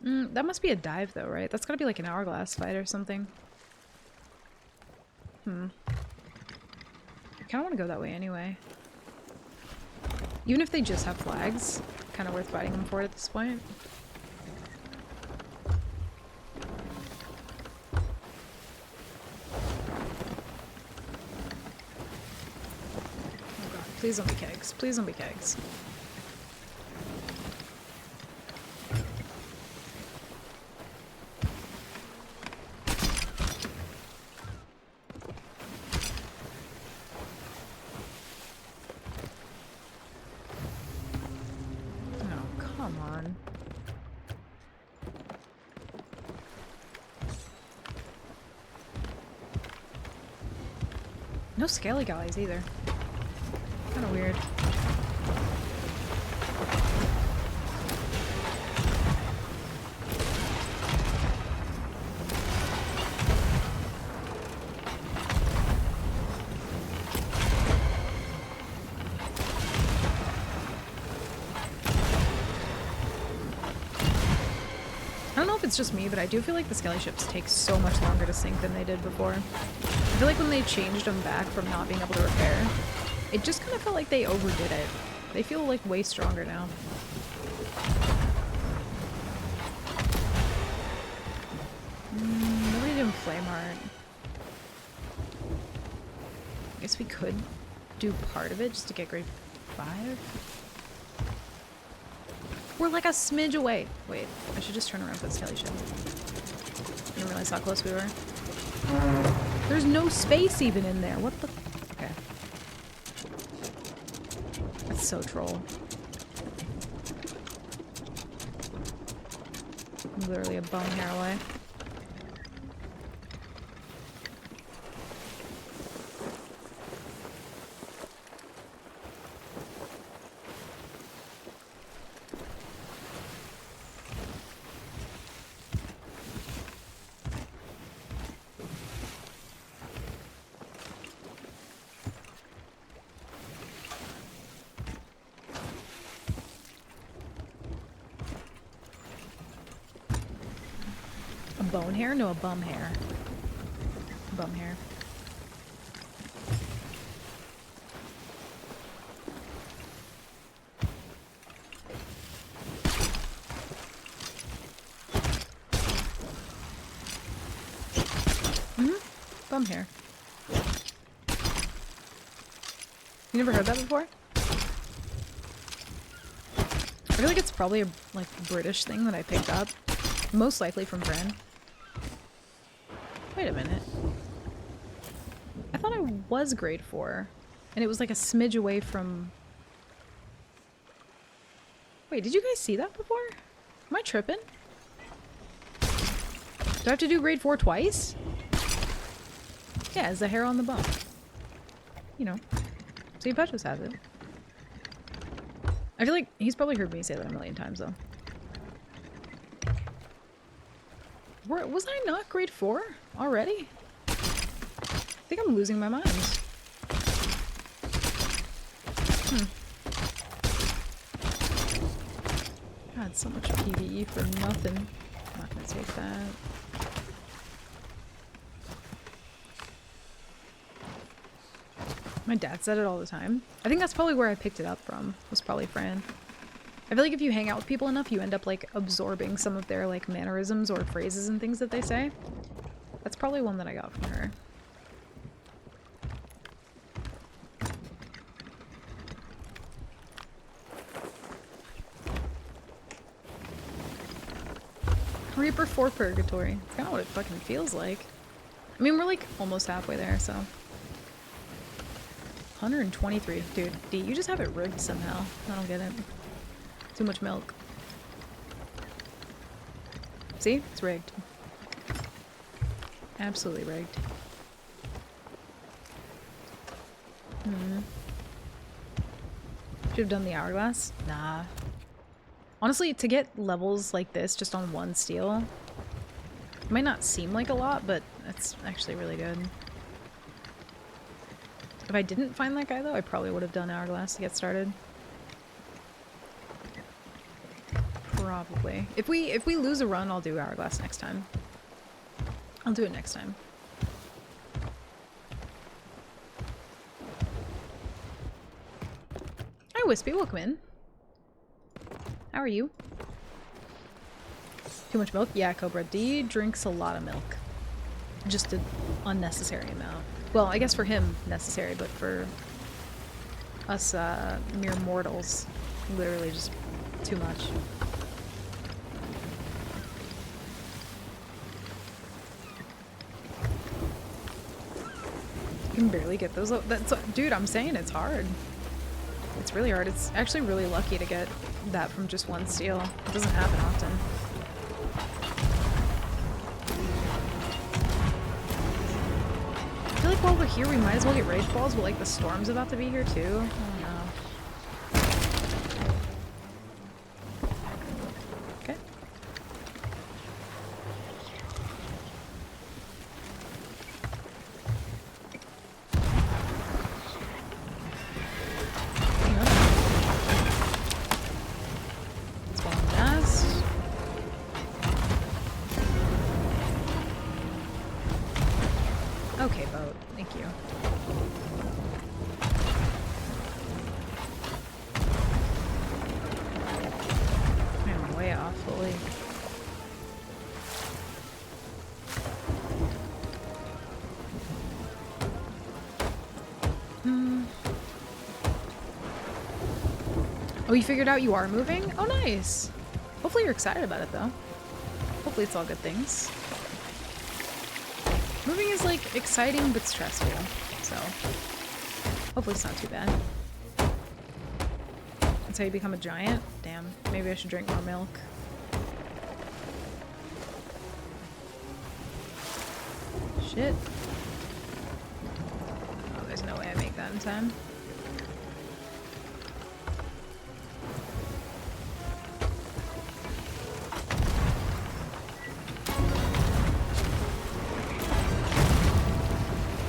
That must be a dive though, right? That's gotta be like an hourglass fight or something. I kinda wanna go that way anyway. Even if they just have flags, kinda worth fighting them for it at this point. Oh god, please don't be kegs. Please don't be kegs. No scaly galleys either. Kind of weird. I don't know if it's just me, but I do feel like the skelly ships take so much longer to sink than they did before. I feel like when they changed them back from not being able to repair, it just kind of felt like they overdid it. They feel like way stronger now. Nobody did Flame Heart. I guess we could do part of it just to get grade 5. We're like a smidge away. Wait, I should just turn around for the skelly ship. I didn't realize how close we were. There's no space even in there. What the? Okay. That's so troll. I'm literally a bone hair away. Bone hair? No, a bum hair. Bum hair. Bum hair. You never heard that before? I feel like it's probably a like British thing that I picked up. Most likely from Fran. Wait a minute. I thought I was grade 4. And it was like a smidge away from... Wait, did you guys see that before? Am I tripping? Do I have to do grade 4 twice? Yeah, it's the hair on the bum. You know. St. Petrus has it. I feel like he's probably heard me say that a million times though. Was I not grade 4 already? I think I'm losing my mind. God, so much PvE for nothing. I'm not gonna take that. My dad said it all the time. I think that's probably where I picked it up from. Was probably Fran. I feel like if you hang out with people enough, you end up like absorbing some of their like mannerisms or phrases and things that they say. That's probably one that I got from her. Reaper for Purgatory. It's kind of what it fucking feels like. I mean, we're like almost halfway there, so. 123. Dude, D, you just have it rigged somehow. I don't get it. Too much milk. See? It's rigged. Absolutely rigged. Should have done the hourglass? Nah. Honestly, to get levels like this just on one steel, it might not seem like a lot, but that's actually really good. If I didn't find that guy though, I probably would have done hourglass to get started. Probably. If we lose a run, I'll do hourglass next time. I'll do it next time. Hi Wispy, welcome in. How are you? Too much milk? Yeah, Cobra. D drinks a lot of milk. Just an unnecessary amount. Well, I guess for him, necessary, but for us mere mortals, literally just too much. You can barely get those. That's, dude, I'm saying it's hard. It's really hard. It's actually really lucky to get that from just one steel. It doesn't happen often. I feel like like while we're here we might as well get rage balls, but like the storm's about to be here too. Oh no. Okay. Okay, boat. Thank you. I'm way off fully. Oh, you figured out you are moving? Oh, nice. Hopefully you're excited about it, though. Hopefully it's all good things. Moving is, like, exciting but stressful, so hopefully it's not too bad. That's how you become a giant? Damn, maybe I should drink more milk. Shit. Oh, there's no way I make that in time.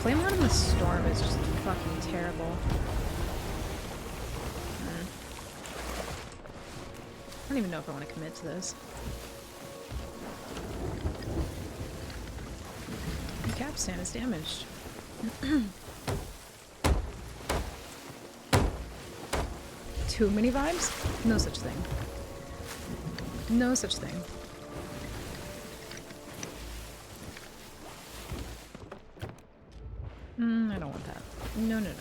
Flamelord in the storm is just fucking terrible. I don't even know if I want to commit to this. The capstan is damaged. Too many vibes? No such thing. No such thing. I don't want that. No, no, no.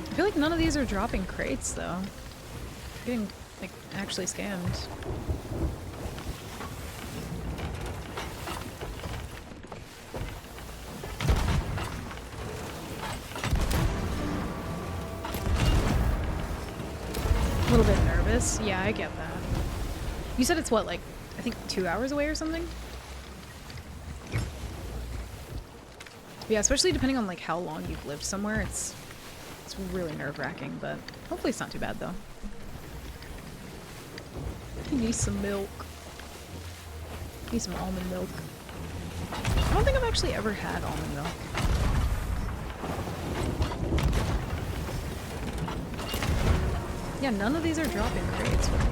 I feel like none of these are dropping crates, though. I'm getting, like, actually scammed. A little bit nervous. Yeah, I get that. You said it's what, like, I think 2 hours away or something? Yeah, especially depending on, like, how long you've lived somewhere, it's really nerve-wracking, but hopefully it's not too bad, though. I need some milk. I need some almond milk. I don't think I've actually ever had almond milk. Yeah, none of these are dropping crates. What the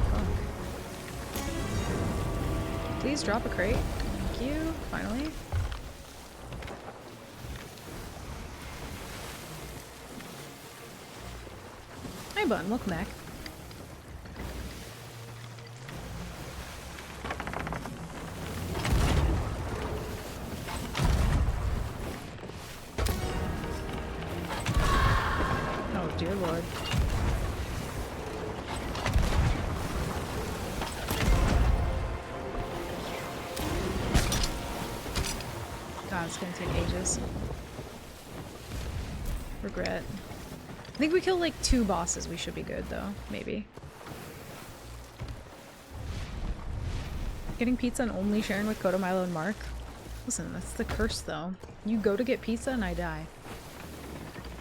fuck? Please drop a crate. Thank you. Finally. Hi, Bun. Welcome back. Oh, dear Lord. God, it's gonna take ages. Regret. I think we kill like 2 bosses, we should be good though, maybe. Getting pizza and only sharing with Kodo, Milo, and Mark? Listen, that's the curse though. You go to get pizza and I die.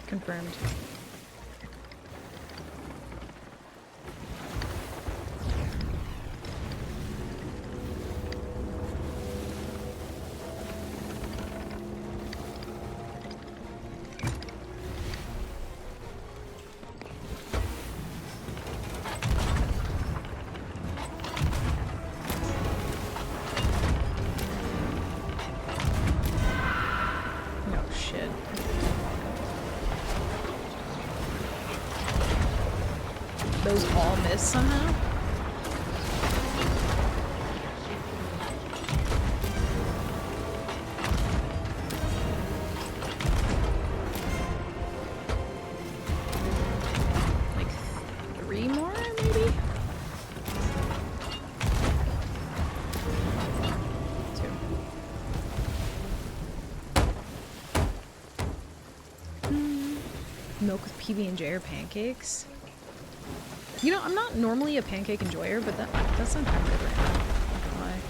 Confirmed. Those all miss somehow? Like 3 more, maybe? Milk with PB&J or pancakes? You know, I'm not normally a pancake enjoyer, but that's not kind of good right now. Not gonna lie.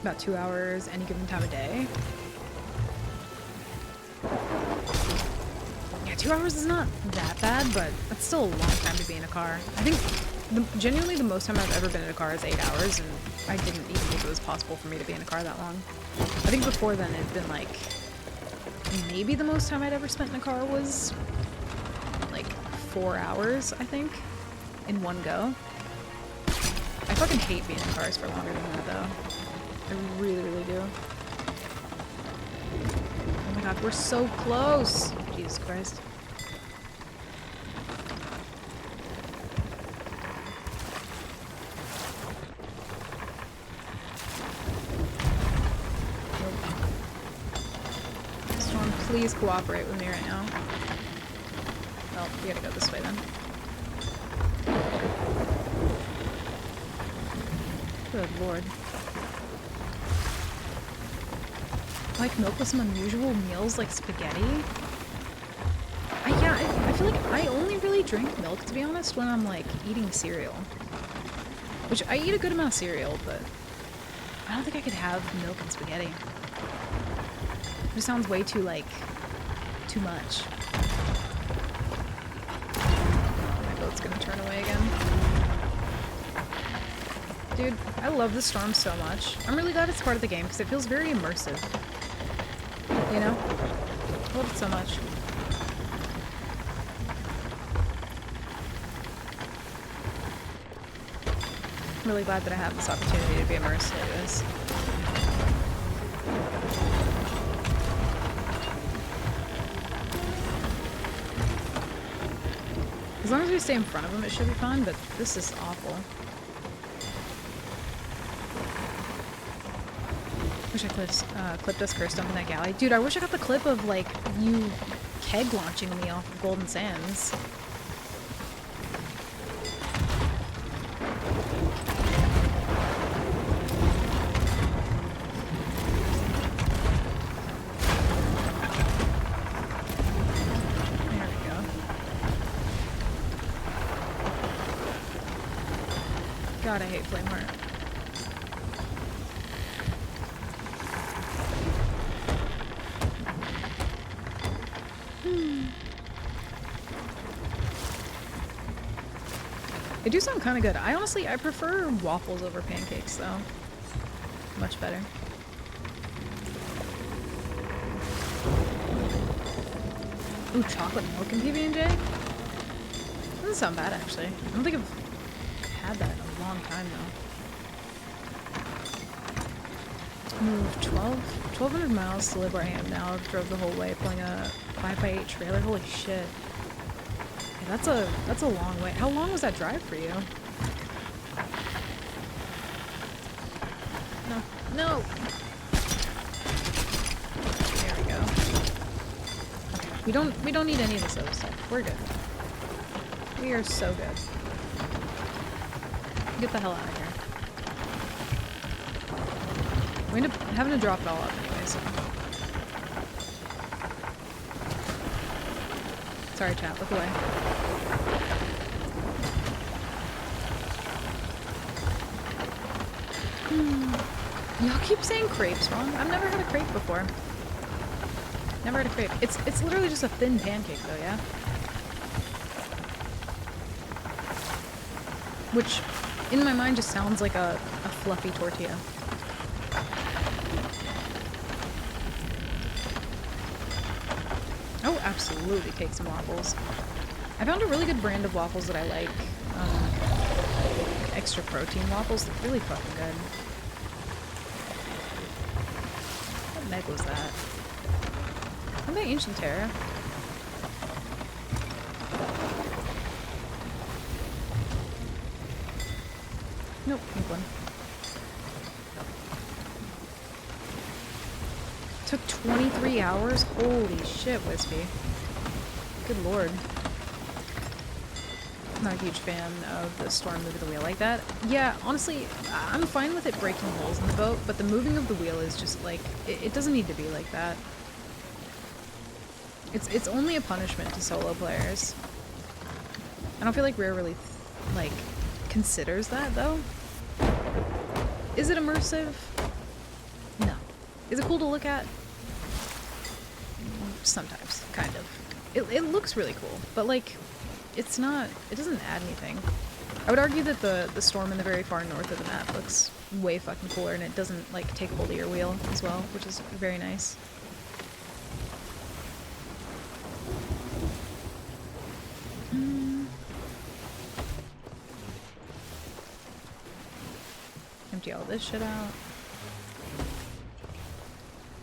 About 2 hours any given time of day. Yeah, 2 hours is not that bad, but that's still a long time to be in a car. I think genuinely the most time I've ever been in a car is 8 hours, and I didn't even think it was possible for me to be in a car that long. I think before then it'd been like, maybe the most time I'd ever spent in a car was like 4 hours, I think, in one go. I fucking hate being in cars for longer than that though. I really, really do. Oh my god, we're so close! Jesus Christ. Storm, please cooperate with me right now. Well, we gotta go this way then. Good lord. Like milk with some unusual meals like spaghetti. I feel like I only really drink milk, to be honest, when I'm like eating cereal. Which I eat a good amount of cereal, but I don't think I could have milk and spaghetti. It just sounds way too like too much. My boat's gonna turn away again. Dude, I love the storm so much. I'm really glad it's part of the game because it feels very immersive. You know? I love it so much. I'm really glad that I have this opportunity to be immersed like this. As long as we stay in front of them, it should be fine, but this is awful. Wish I clipped us first dumping that galley. Dude, I wish I got the clip of, like, you keg launching me off of Golden Sands. There we go. God, I hate Flameheart. They do sound kind of good. I prefer waffles over pancakes, though. Much better. Ooh, chocolate milk and PB&J? Doesn't sound bad, actually. I don't think I've had that in a long time, though. Moved 1,200 miles to live where I am now. Drove the whole way, pulling a 5x8 trailer. Holy shit. That's a long way. How long was that drive for you? No. No! There we go. We don't need any of this other stuff. We're good. We are so good. Get the hell out of here. We end up having to drop it all up anyway, so. Sorry, chat. Look away. Y'all keep saying crepes wrong. I've never had a crepe before. Never had a crepe. It's literally just a thin pancake, though, yeah? Which, in my mind, just sounds like a fluffy tortilla. Oh, absolutely, cakes and waffles. I found a really good brand of waffles that I like. Extra protein waffles. They're really fucking good. What meg was that? Are they Ancient Terra? Nope, pink one. Took 23 hours? Holy shit, Wispy. Good lord. Not a huge fan of the storm moving the wheel like that. Yeah, honestly, I'm fine with it breaking holes in the boat, but the moving of the wheel is just like, it doesn't need to be like that. It's only a punishment to solo players. I don't feel like Rare really, like, considers that, though. Is it immersive? No. Is it cool to look at? Sometimes, kind of. It looks really cool, but, like, it's not, it doesn't add anything. I would argue that the storm in the very far north of the map looks way fucking cooler, and it doesn't, like, take hold of your wheel as well, which is very nice. Empty all this shit out.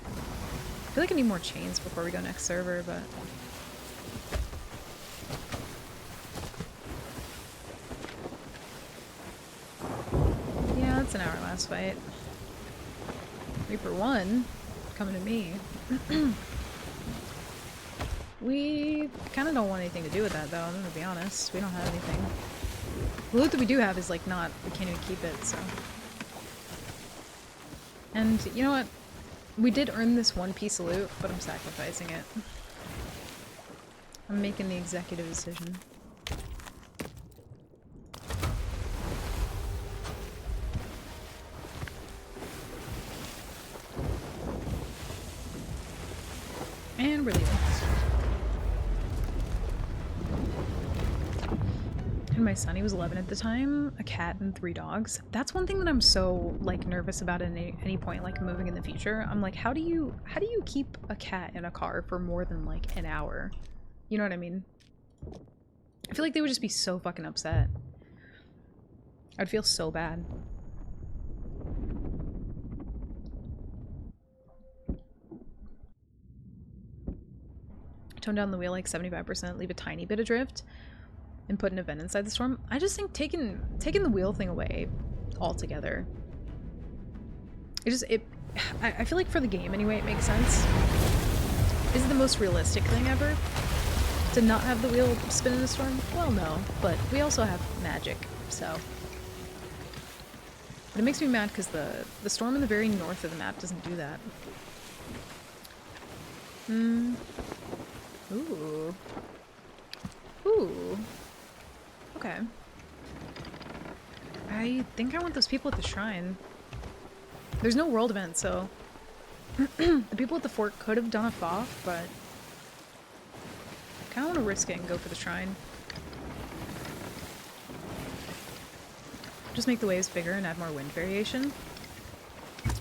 I feel like I need more chains before we go next server, but... Yeah, that's an hour last fight. Reaper 1, coming to me. We kind of don't want anything to do with that, though, I'm gonna be honest. We don't have anything. The loot that we do have is, like, not... We can't even keep it, so... And, you know what? We did earn this one piece of loot, but I'm sacrificing it. I'm making the executive decision. And we're leaving. And my son, he was 11 at the time, a cat and 3 dogs. That's one thing that I'm so, like, nervous about at any point, like, moving in the future. I'm like, how do you keep a cat in a car for more than, like, an hour? You know what I mean? I feel like they would just be so fucking upset. I'd feel so bad. Tone down the wheel like 75%, leave a tiny bit adrift, and put an event inside the storm. I just think taking the wheel thing away altogether. I feel like for the game anyway, it makes sense. Is it the most realistic thing ever to not have the wheel spin in the storm? Well, no, but we also have magic, so. But it makes me mad because the storm in the very north of the map doesn't do that. Ooh. Ooh. Okay. I think I want those people at the shrine. There's no world event, so... the people at the fort could have done a FOF, but... I kinda want to risk it and go for the shrine. Just make the waves bigger and add more wind variation.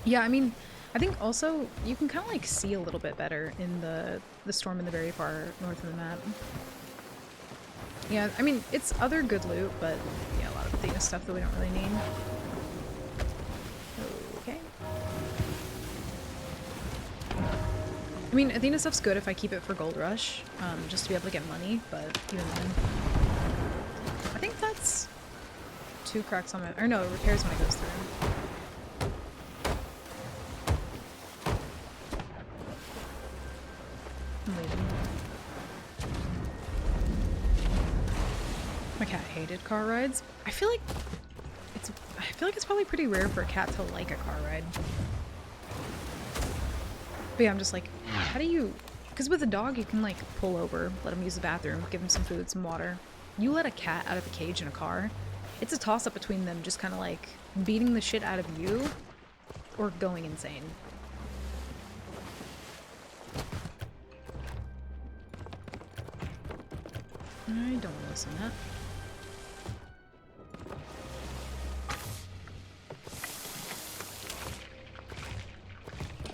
Yeah, I mean, I think also you can kind of like see a little bit better in the storm in the very far north of the map. Yeah, I mean, it's other good loot, but yeah, a lot of Athena stuff that we don't really need. Okay. I mean, Athena stuff's good if I keep it for Gold Rush, just to be able to get money, but even then. I think that's 2 cracks on my... Or no, it repairs when it goes through. I'm leaving. My cat hated car rides. I feel like it's probably pretty rare for a cat to like a car ride. But yeah, I'm just like, how do you... Because with a dog, you can like pull over, let him use the bathroom, give him some food, some water. You let a cat out of a cage in a car, it's a toss-up between them just kind of like beating the shit out of you or going insane. I don't want to listen to that.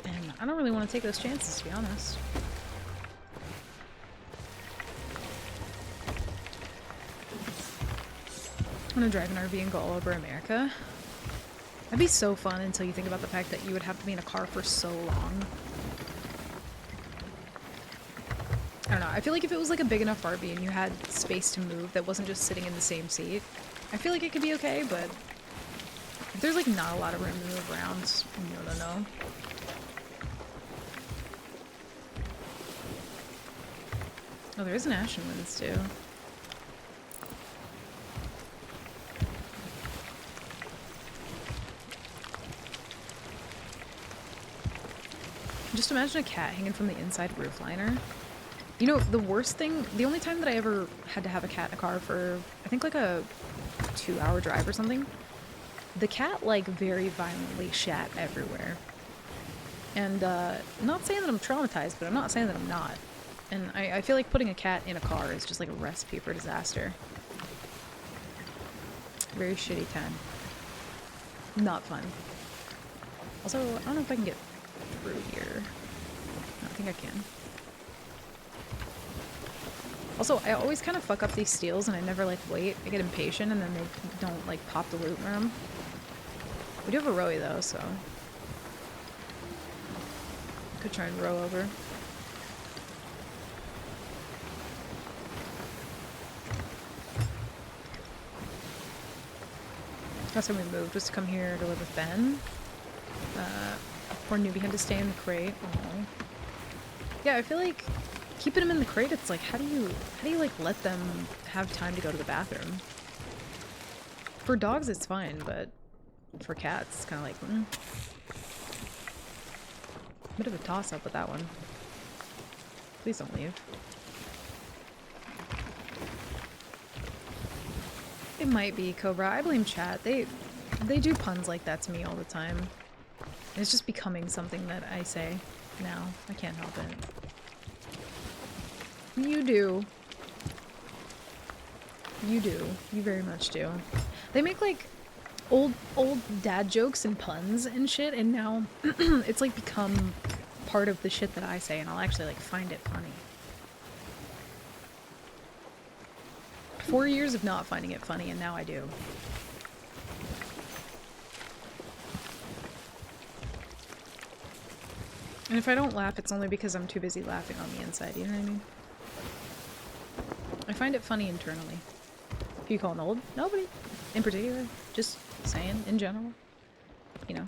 And I don't really want to take those chances, to be honest. I'm gonna drive an RV and go all over America. That'd be so fun until you think about the fact that you would have to be in a car for so long. I don't know, I feel like if it was like a big enough RV and you had space to move that wasn't just sitting in the same seat, I feel like it could be okay, but if there's like not a lot of room to move around, no. Oh, there is an Ashen Winds too. Just imagine a cat hanging from the inside roof liner. You know, the worst thing, the only time that I ever had to have a cat in a car for, I think like a 2-hour drive or something, the cat like very violently shat everywhere. And not saying that I'm traumatized, but I'm not saying that I'm not. And I feel like putting a cat in a car is just like a recipe for disaster. Very shitty time. Not fun. Also, I don't know if I can get through here. I think I can. Also, I always kind of fuck up these steals and I never like wait. I get impatient and then they don't like pop the loot room. We do have a rowie though, so could try and row over. Last time we moved was to come here to live with Ben. Poor newbie had to stay in the crate. Aww. Yeah, I feel like keeping him in the crate, it's like, how do you like let them have time to go to the bathroom? For dogs, it's fine, but for cats, it's kind of like, Bit of a toss-up with that one. Please don't leave. It might be Cobra. I blame chat. They do puns like that to me all the time. It's just becoming something that I say now. I can't help it. You do. You do. You very much do. They make like old dad jokes and puns and shit, and now it's like become part of the shit that I say, and I'll actually like find it funny. 4 years of not finding it funny, and now I do. And if I don't laugh, it's only because I'm too busy laughing on the inside, you know what I mean? I find it funny internally. Who you calling old? Nobody. In particular. Just saying, in general. You know.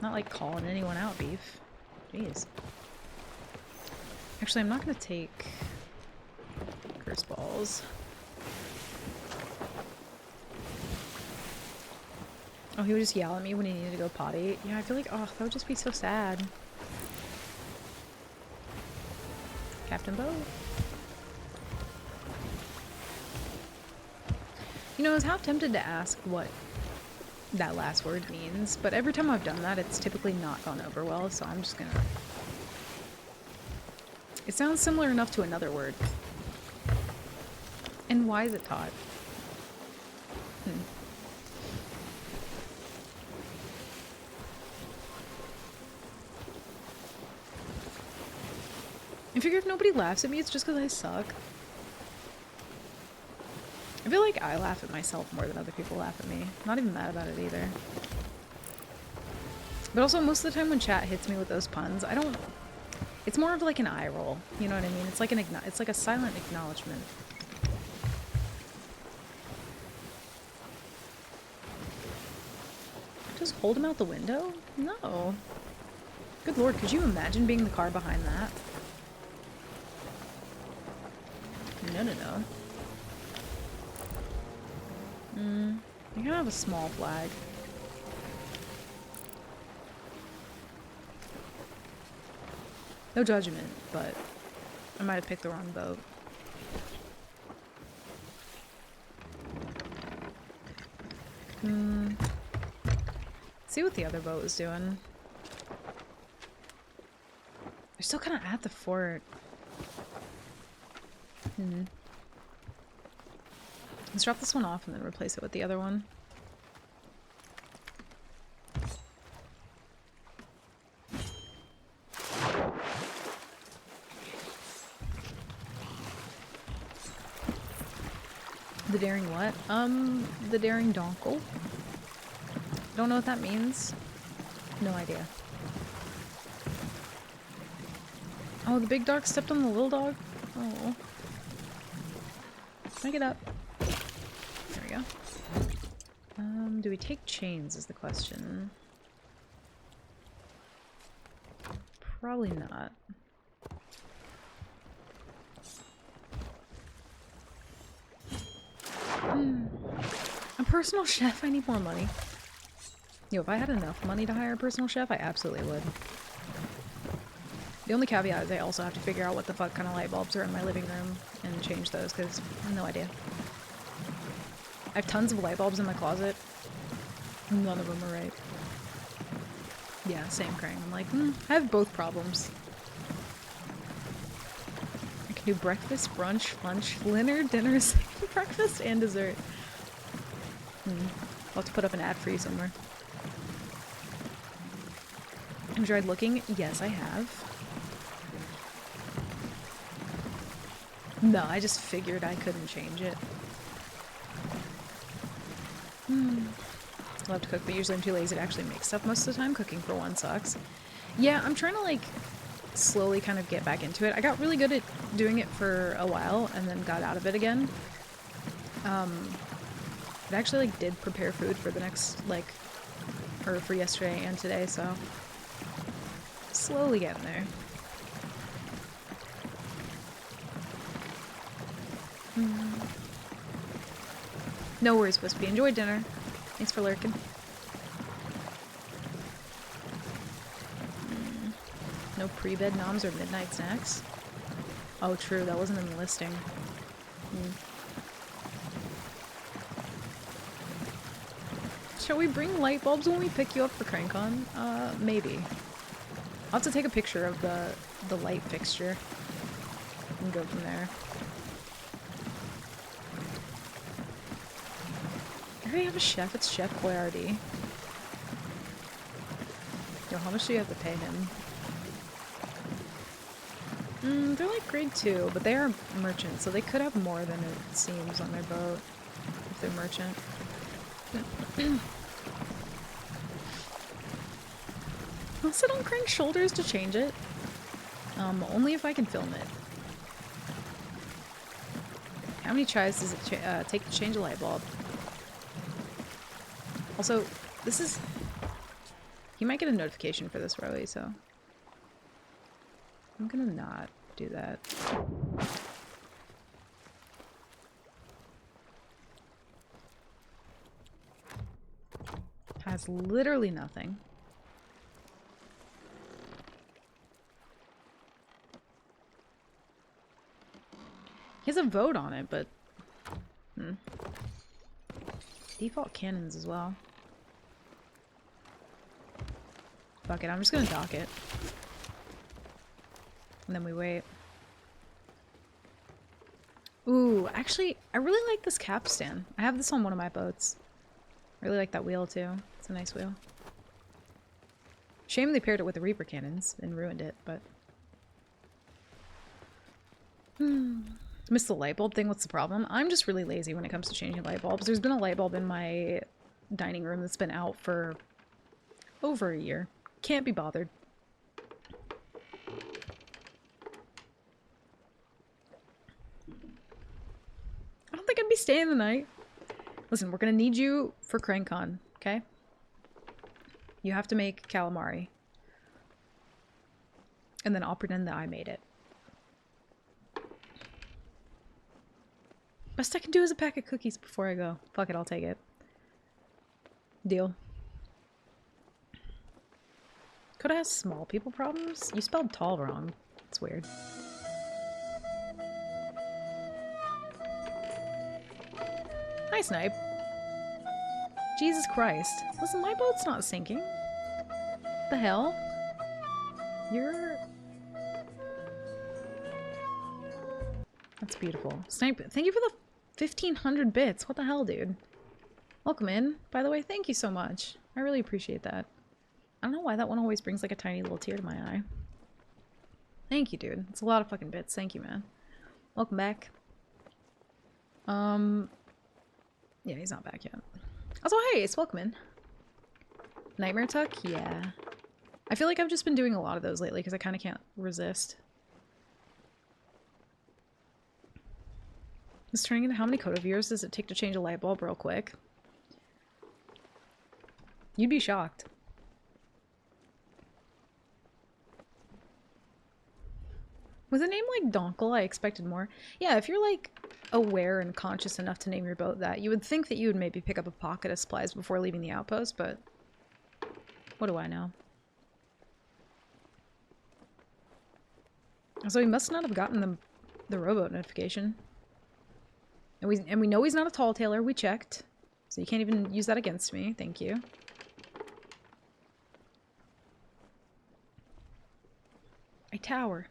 Not like calling anyone out, beef. Jeez. Actually, I'm not gonna take curse balls. Oh, he would just yell at me when he needed to go potty. Yeah, I feel like, oh, that would just be so sad. Captain Bo. You know, I was half tempted to ask what that last word means, but every time I've done that, it's typically not gone over well, so I'm just gonna... It sounds similar enough to another word. And why is it taught? I figure if nobody laughs at me, it's just because I suck. I feel like I laugh at myself more than other people laugh at me. Not even mad about it either. But also, most of the time when chat hits me with those puns, I don't... It's more of like an eye roll. You know what I mean? It's like it's like a silent acknowledgement. Just hold him out the window? No. Good lord, could you imagine being the car behind that? No, no, no. You can have a small flag. No judgment, but I might have picked the wrong boat. See what the other boat was doing. They're still kind of at the fort. Let's drop this one off and then replace it with the other one. The daring what? The daring donkle. Don't know what that means. No idea. Oh, the big dog stepped on the little dog? Oh. Make it up. There we go. Do we take chains is the question. Probably not. A personal chef, I need more money. Yo, if I had enough money to hire a personal chef, I absolutely would. The only caveat is I also have to figure out what the fuck kind of light bulbs are in my living room and change those, because I have no idea. I have tons of light bulbs in my closet. None of them are right. Yeah, same Krang. I'm like, I have both problems. I can do breakfast, brunch, lunch, dinners, breakfast, and dessert. I'll have to put up an ad for you somewhere. Have you tried looking? Yes, I have. No, I just figured I couldn't change it. Love to cook, but usually I'm too lazy to actually make stuff most of the time. Cooking for one sucks. Yeah, I'm trying to like slowly kind of get back into it. I got really good at doing it for a while and then got out of it again. I actually like did prepare food for the next or for yesterday and today, so slowly getting there. No worries, Wispy. Enjoy dinner. Thanks for lurking. No pre-bed noms or midnight snacks? Oh, true. That wasn't in the listing. Shall we bring light bulbs when we pick you up for CrankCon? Maybe. I'll have to take a picture of the light fixture and go from there. I already have a chef. It's Chef Boyardee. Yo, how much do you have to pay him? They're like grade 2, but they are merchant, so they could have more than it seems on their boat if they're merchant. I'll sit on Crank's shoulders to change it. Only if I can film it. How many tries does it take to change a light bulb? Also, this is... He might get a notification for this, Rowie, so... I'm gonna not do that. Has literally nothing. He has a vote on it, but... Default cannons as well. Fuck it, I'm just gonna dock it. And then we wait. Ooh, actually, I really like this capstan. I have this on one of my boats. I really like that wheel too. It's a nice wheel. Shame they paired it with the Reaper cannons and ruined it, but... Missed the light bulb thing. What's the problem? I'm just really lazy when it comes to changing light bulbs. There's been a light bulb in my dining room that's been out for over a year. Can't be bothered. I don't think I'd be staying the night. Listen, we're gonna need you for CrankCon, okay? You have to make calamari. And then I'll pretend that I made it. Best I can do is a pack of cookies before I go. Fuck it, I'll take it. Deal. Coda has small people problems? You spelled tall wrong. It's weird. Hi, Snipe. Jesus Christ. Listen, my boat's not sinking. The hell? You're... That's beautiful. Snipe, thank you for the 1,500 bits. What the hell, dude? Welcome in, by the way. Thank you so much. I really appreciate that. I don't know why that one always brings like a tiny little tear to my eye. Thank you, dude. It's a lot of fucking bits. Thank you, man. Welcome back. Yeah, he's not back yet. Also, hey, it's welcome in. Nightmare Tuck? Yeah. I feel like I've just been doing a lot of those lately because I kind of can't resist. Just turning into how many Coda viewers does it take to change a light bulb real quick? You'd be shocked. With a name like Donkel, I expected more. Yeah, if you're like aware and conscious enough to name your boat that, you would think that you would maybe pick up a pocket of supplies before leaving the outpost, but What do I know? So he must not have gotten the rowboat notification. And we know he's not a tall tailer. We checked. So you can't even use that against me. Thank you. A tower.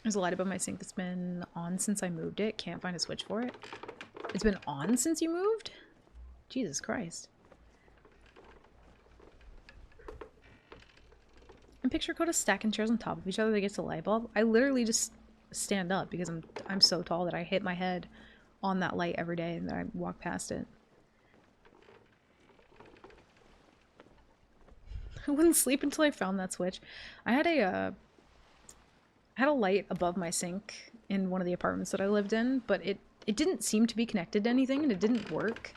There's a light above my sink that's been on since I moved it. Can't find a switch for it. It's been on since you moved? Jesus Christ. And picture Coda stacking chairs on top of each other that gets a light bulb. I literally just stand up because I'm so tall that I hit my head on that light every day and then I walk past it. I wouldn't sleep until I found that switch. I had a light above my sink in one of the apartments that I lived in, but it didn't seem to be connected to anything and it didn't work.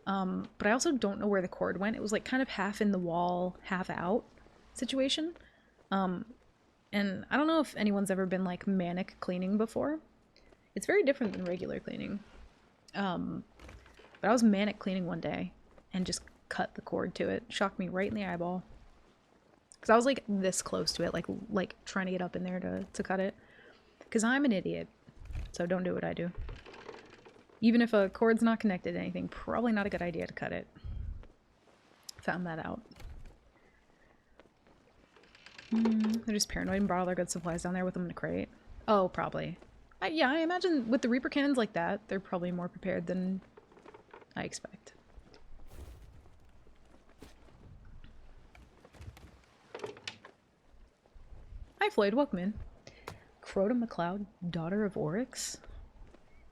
But I also don't know where the cord went. It was like kind of half in the wall, half out situation. And I don't know if anyone's ever been like manic cleaning before. It's very different than regular cleaning. But I was manic cleaning one day and just cut the cord to it. Shocked me right in the eyeball. Because I was like this close to it, like trying to get up in there to cut it. Because I'm an idiot. So don't do what I do. Even if a cord's not connected to anything, probably not a good idea to cut it. Found that out. They're just paranoid and brought all their good supplies down there with them in a crate. Oh, probably. Yeah, I imagine with the Reaper cannons like that, they're probably more prepared than I expect. Hi, Floyd. Welcome in. Crota MacLeod, daughter of Oryx?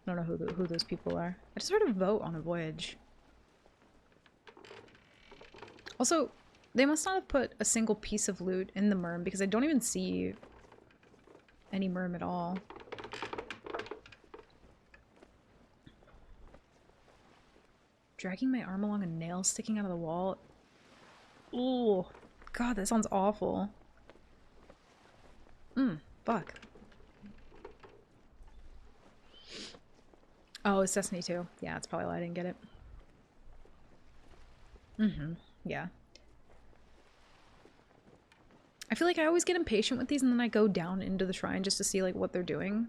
I don't know who those people are. I just heard a vote on a voyage. Also, they must not have put a single piece of loot in the merm because I don't even see any merm at all. Dragging my arm along a nail sticking out of the wall. Ooh, God, that sounds awful. Fuck. Oh, it's Destiny 2. Yeah, that's probably why I didn't get it. Yeah. I feel like I always get impatient with these and then I go down into the shrine just to see like what they're doing.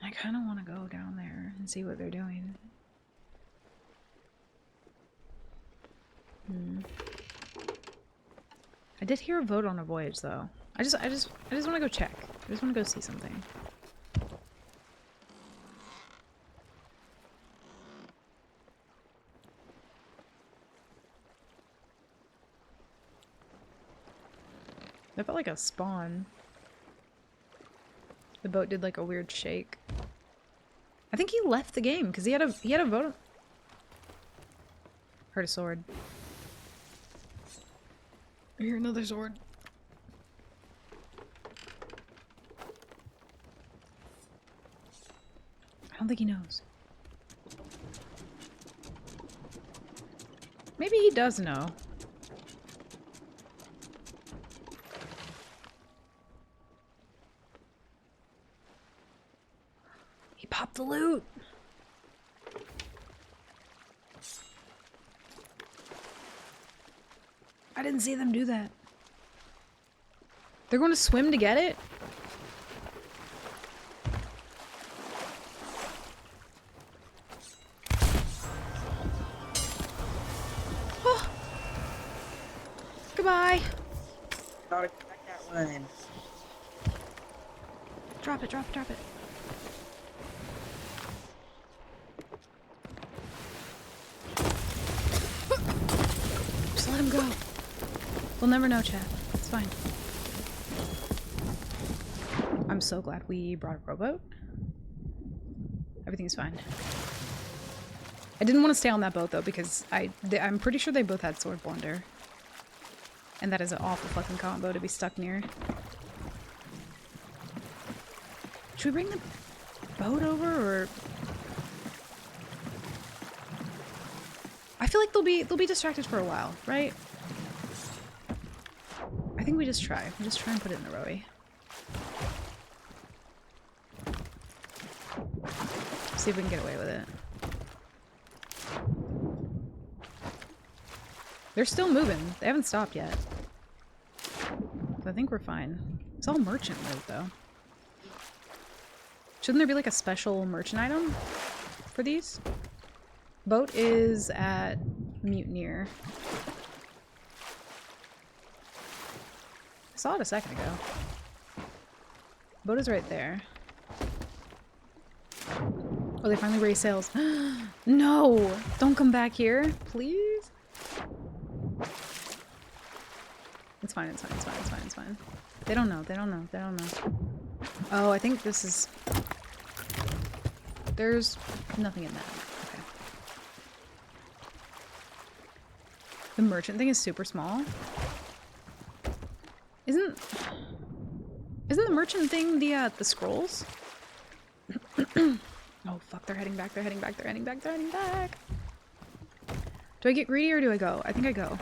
I kind of want to go down there and see what they're doing. I did hear a vote on a voyage though. I just want to go check. I just want to go see something. That felt like a spawn. The boat did like a weird shake. I think he left the game because he had a vote. Heard a sword. I hear another sword. I don't think he knows. Maybe he does know. He popped the loot. I didn't see them do that. They're going to swim to get it? Oh. Goodbye. Gotta crack that one. Drop it, drop it, drop it. Just let him go. We'll never know, chat. It's fine. I'm so glad we brought a rowboat. Everything's fine. I didn't want to stay on that boat though because I'm pretty sure they both had sword blunder. And that is an awful fucking combo to be stuck near. Should we bring the boat over or... I feel like they'll be distracted for a while, right? I think we just try. We just try and put it in the rowie. See if we can get away with it. They're still moving. They haven't stopped yet. So I think we're fine. It's all merchant loot, though. Shouldn't there be like a special merchant item for these? Boat is at Mutineer. I saw it a second ago. Boat is right there. Oh, they finally raised sails. No! Don't come back here, please. It's fine, it's fine, it's fine, it's fine, it's fine. They don't know, they don't know, they don't know. Oh, I think this is... There's nothing in that. Okay. The merchant thing is super small. Isn't the merchant thing the scrolls? Oh fuck, they're heading back, they're heading back, they're heading back, they're heading back. Do I get greedy or do I go? I think I go.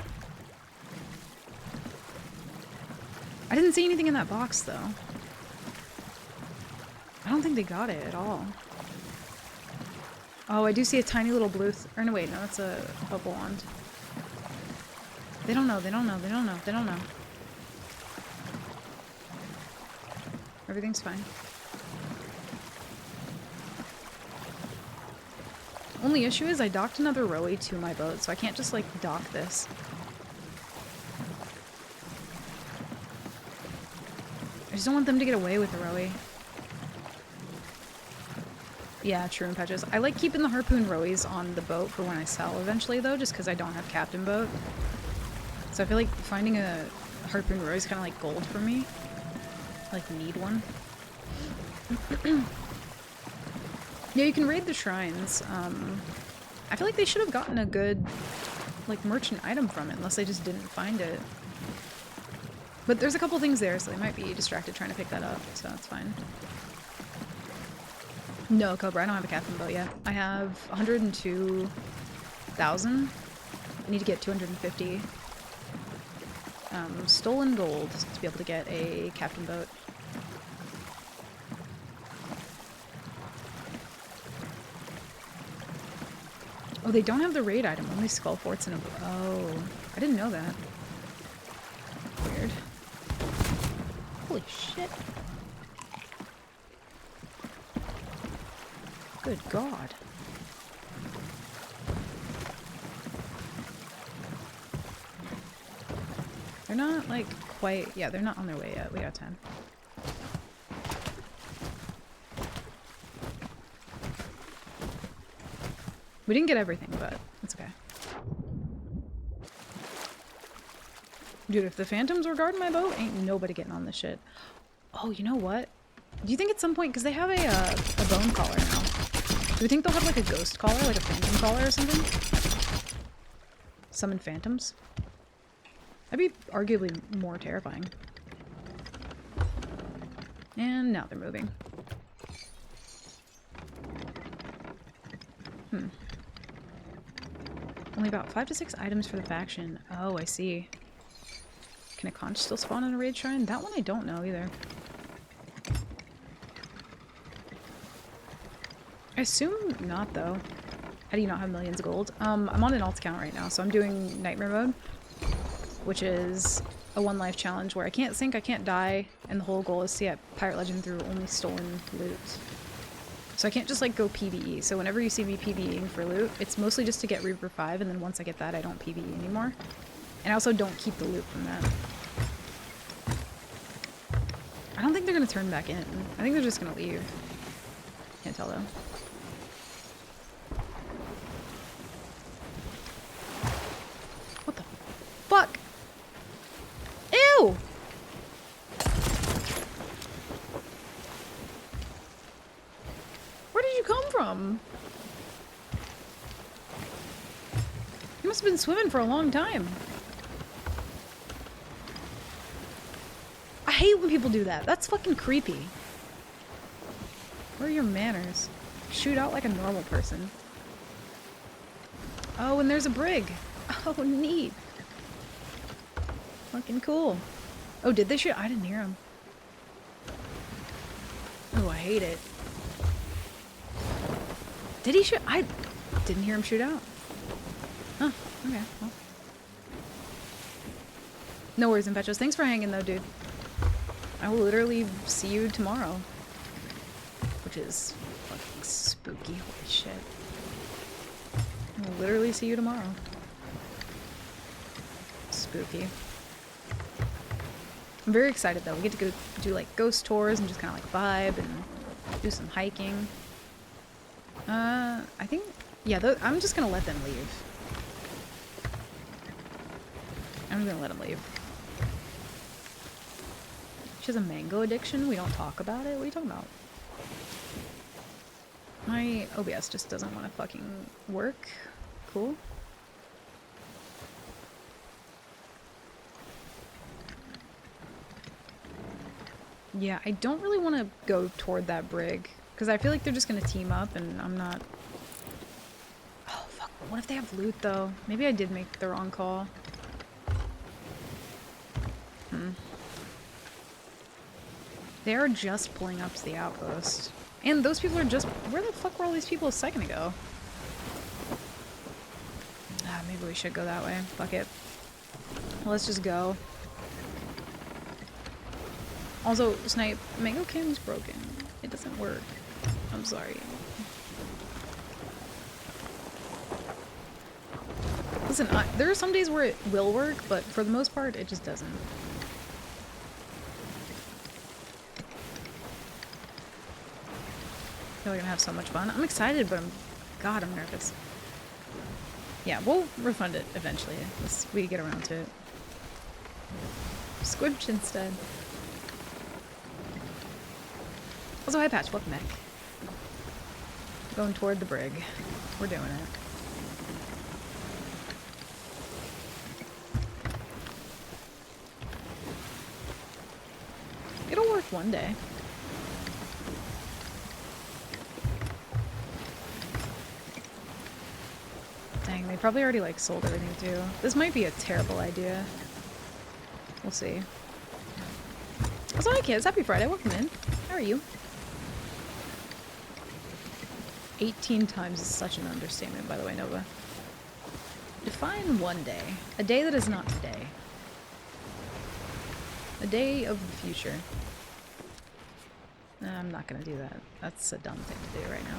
I didn't see anything in that box though. I don't think they got it at all. Oh, I do see a tiny little blue or no wait, no, that's a bubble wand. They don't know, they don't know, they don't know, they don't know. Everything's fine. Only issue is I docked another rowie to my boat, so I can't just like dock this. I just don't want them to get away with the rowie. Yeah, true and patches. I like keeping the harpoon rowies on the boat for when I sell eventually though, just because I don't have captain boat. So I feel like finding a harpoon rowie is kind of like gold for me. Like need one. Yeah, you can raid the shrines. I feel like they should have gotten a good like merchant item from it, unless they just didn't find it. But there's a couple things there, so they might be distracted trying to pick that up, so that's fine. No, Cobra, I don't have a captain boat yet. I have 102,000. I need to get 250 stolen gold to be able to get a captain boat. Oh, they don't have the raid item, only skull forts and a... Oh, I didn't know that. Weird. Holy shit. Good God. They're not, like, quite... Yeah, they're not on their way yet. We got time. We didn't get everything, but it's okay. Dude, if the phantoms were guarding my boat, ain't nobody getting on this shit. Oh, you know what? Do you think at some point... Because they have a bone collar now. Do we think they'll have, like, a ghost collar? Like a phantom collar or something? Summon phantoms? That'd be arguably more terrifying. And now they're moving. Only about 5 to 6 items for the faction. Oh, I see. Can a conch still spawn in a raid shrine? That one I don't know either. I assume not, though. How do you not have millions of gold? I'm on an alt account right now, so I'm doing Nightmare Mode, which is a one life challenge where I can't sink, I can't die, and the whole goal is to get Pirate Legend through only stolen loot. So I can't just like go PvE, so whenever you see me PvEing for loot, it's mostly just to get Reaper 5, and then once I get that, I don't PvE anymore. And I also don't keep the loot from that. I don't think they're gonna turn back in. I think they're just gonna leave. Can't tell though. What the fuck? Ew! Where did you come from? You must have been swimming for a long time. I hate when people do that. That's fucking creepy. Where are your manners? Shoot out like a normal person. Oh, and there's a brig. Oh, neat. Fucking cool. Oh, did they shoot? I didn't hear them. Oh, I hate it. Did he shoot? I didn't hear him shoot out. Huh, okay, well. No worries, Impetuous. Thanks for hanging though, dude. I will literally see you tomorrow. Which is fucking spooky. Holy shit. I will literally see you tomorrow. Spooky. I'm very excited though. We get to go do like ghost tours and just kind of like vibe and do some hiking. I think, yeah, I'm just gonna let them leave. I'm gonna let them leave. She has a mango addiction? We don't talk about it? What are you talking about? My OBS just doesn't want to fucking work. Cool. Yeah, I don't really want to go toward that brig. Because I feel like they're just going to team up and I'm not... Oh, fuck. What if they have loot, though? Maybe I did make the wrong call. They are just pulling up to the outpost. And those people are just... Where the fuck were all these people a second ago? Ah, maybe we should go that way. Fuck it. Let's just go. Also, Snipe, Mango Cam's broken. It doesn't work. I'm sorry. Listen, there are some days where it will work, but for the most part, it just doesn't. I feel like I'm gonna have so much fun. I'm excited, but God, I'm nervous. Yeah, we'll refund it eventually. We get around to it. Squinch instead. Also, hi Patch, welcome back. Going toward the brig. We're doing it. It'll work one day. Dang, they probably already like sold everything too. This might be a terrible idea. We'll see. Also, hi kids, happy Friday, welcome in. How are you? 18 times is such an understatement, by the way, Nova. Define one day. A day that is not today. A day of the future. I'm not gonna do that. That's a dumb thing to do right now.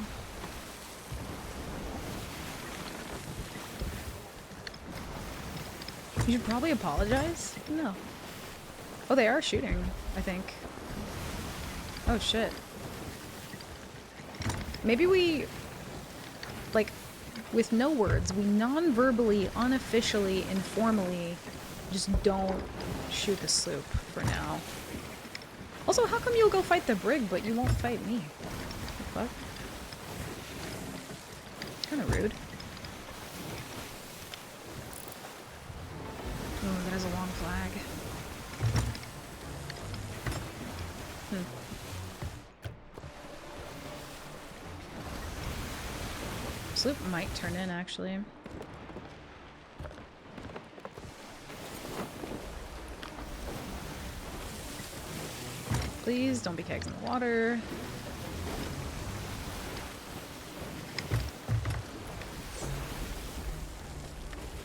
You should probably apologize? No. Oh, they are shooting, I think. Oh, shit. Maybe we, like, with no words, we non-verbally, unofficially, informally just don't shoot the sloop for now. Also, how come you'll go fight the brig, but you won't fight me? What the fuck? Kinda rude. Oh, that is a long flag. Sloop might turn in, actually. Please don't be kegs in the water.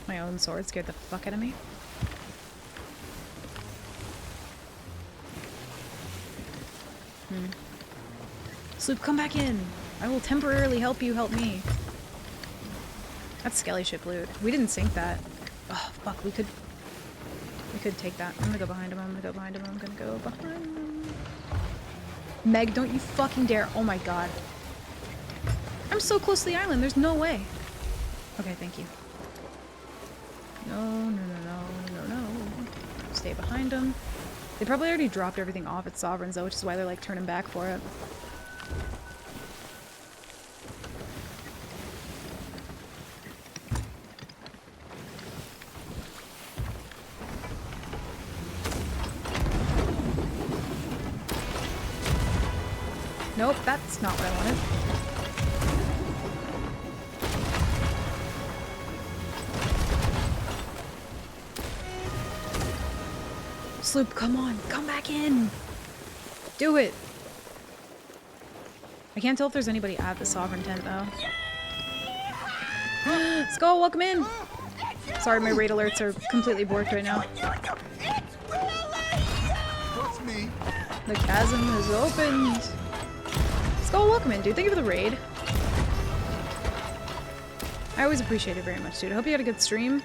My own sword scared the fuck out of me. Sloop, come back in! I will temporarily help you help me. That's skelly ship loot. We didn't sink that. Oh, fuck, we could take that. I'm gonna go behind him, I'm gonna go behind him, I'm gonna go behind him. Meg, don't you fucking dare. Oh my god. I'm so close to the island, there's no way. Okay, thank you. No, no, no, no, no, no. Stay behind him. They probably already dropped everything off at Sovereigns though, which is why they're like turning back for it. Nope, that's not what I wanted. Sloop, come on, come back in! Do it! I can't tell if there's anybody at the Sovereign tent though. Skull, welcome in! Sorry, my raid alerts are completely borked right now. The chasm is opened. Skull, welcome in, dude. Thank you for the raid. I always appreciate it very much, dude. I hope you had a good stream.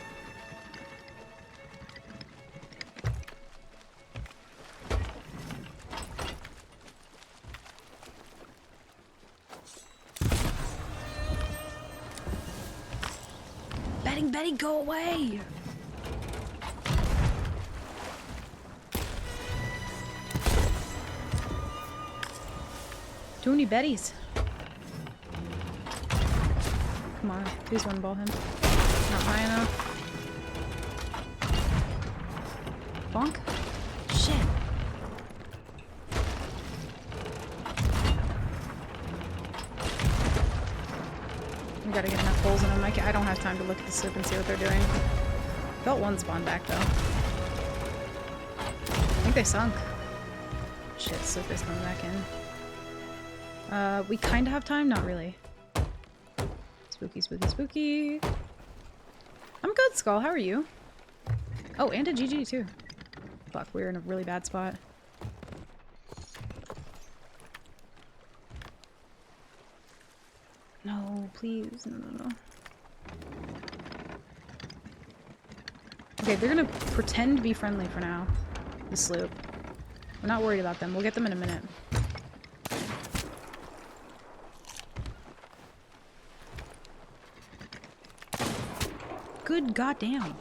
Betty, go away! Too many Bettys. Come on, please one ball him. Not high enough. Bonk? Shit. We gotta get enough holes in them. I don't have time to look at the sloop and see what they're doing. Felt one spawn back though. I think they sunk. Shit, sloop is coming back in. We kinda have time? Not really. Spooky, spooky, spooky. I'm good, Skull. How are you? Oh, and a GG too. Fuck, we're in a really bad spot. No, please. No. Okay, they're gonna pretend to be friendly for now. The sloop. We're not worried about them. We'll get them in a minute. Good goddamn.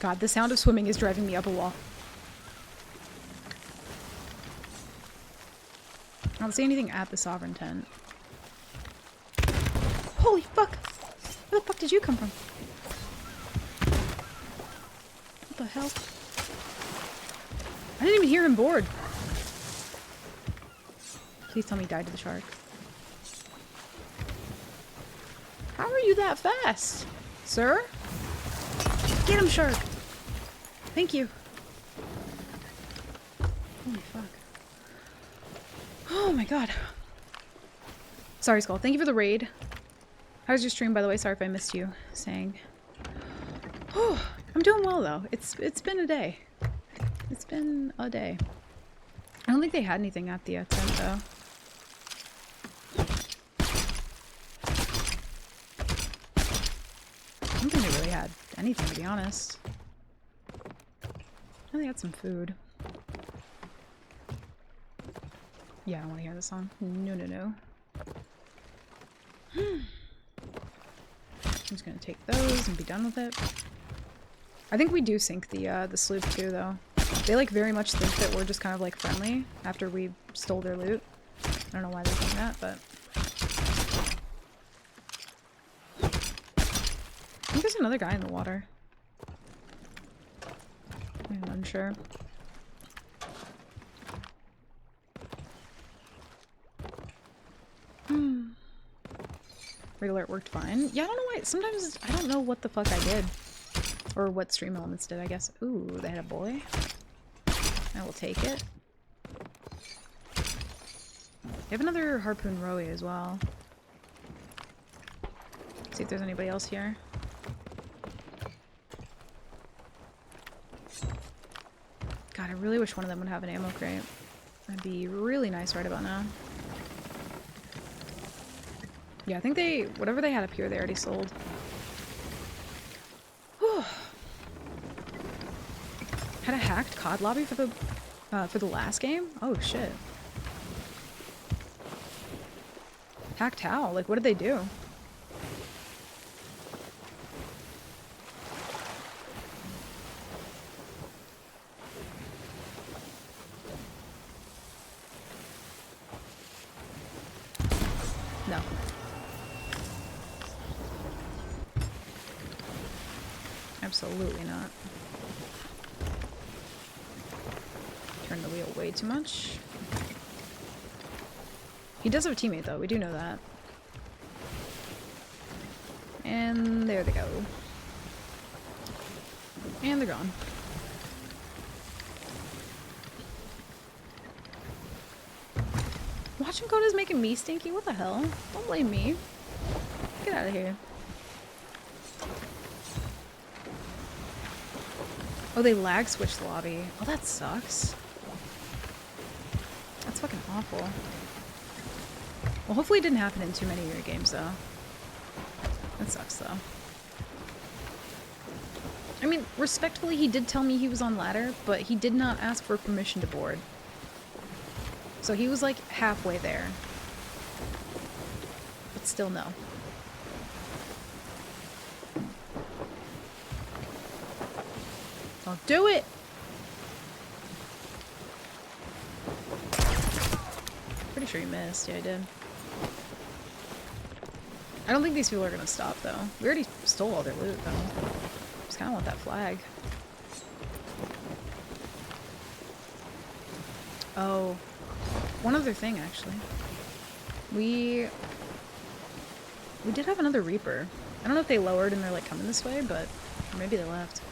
God, the sound of swimming is driving me up a wall. I don't see anything at the Sovereign tent. Holy fuck! Where the fuck did you come from? What the hell? I didn't even hear him board. Please tell me he died to the shark. How are you that fast, sir? Get him, shark! Thank you. Holy fuck. Oh my god. Sorry, Skull. Thank you for the raid. How was your stream, by the way? Sorry if I missed you saying. Oh, I'm doing well though. It's been a day. It's been a day. I don't think they had anything at the tent though. I don't think they really had anything, to be honest. I think they had some food. Yeah, I don't want to hear this song. No. I'm just gonna take those and be done with it. I think we do sink the sloop too, though. They like very much think that we're just kind of like friendly after we stole their loot. I don't know why they think that, but I think there's another guy in the water. I'm unsure. Raid alert worked fine. Yeah, I don't know why. Sometimes I don't know what the fuck I did. Or what stream elements did, I guess. Ooh, they had a boy. I will take it. They have another harpoon roe as well. See if there's anybody else here. God, I really wish one of them would have an ammo crate. That'd be really nice right about now. Yeah, I think they, whatever they had up here, they already sold. Whew. Had a hacked COD lobby for the last game? Oh shit. Hacked how? Like, what did they do? No. Absolutely not. Turn the wheel way too much. He does have a teammate though, we do know that. And there they go. And they're gone. Fashion code is making me stinky? What the hell? Don't blame me. Get out of here. Oh, they lag switched the lobby. Oh, that sucks. That's fucking awful. Well, hopefully it didn't happen in too many of your games, though. That sucks, though. I mean, respectfully, he did tell me he was on ladder, but he did not ask for permission to board. So he was, like, halfway there. But still, no. Don't do it! Pretty sure you missed. Yeah, I did. I don't think these people are gonna stop, though. We already stole all their loot, though. Just kinda want that flag. Oh. One other thing, actually. We did have another Reaper. I don't know if they lowered and they're, like, coming this way, but... Or maybe they left.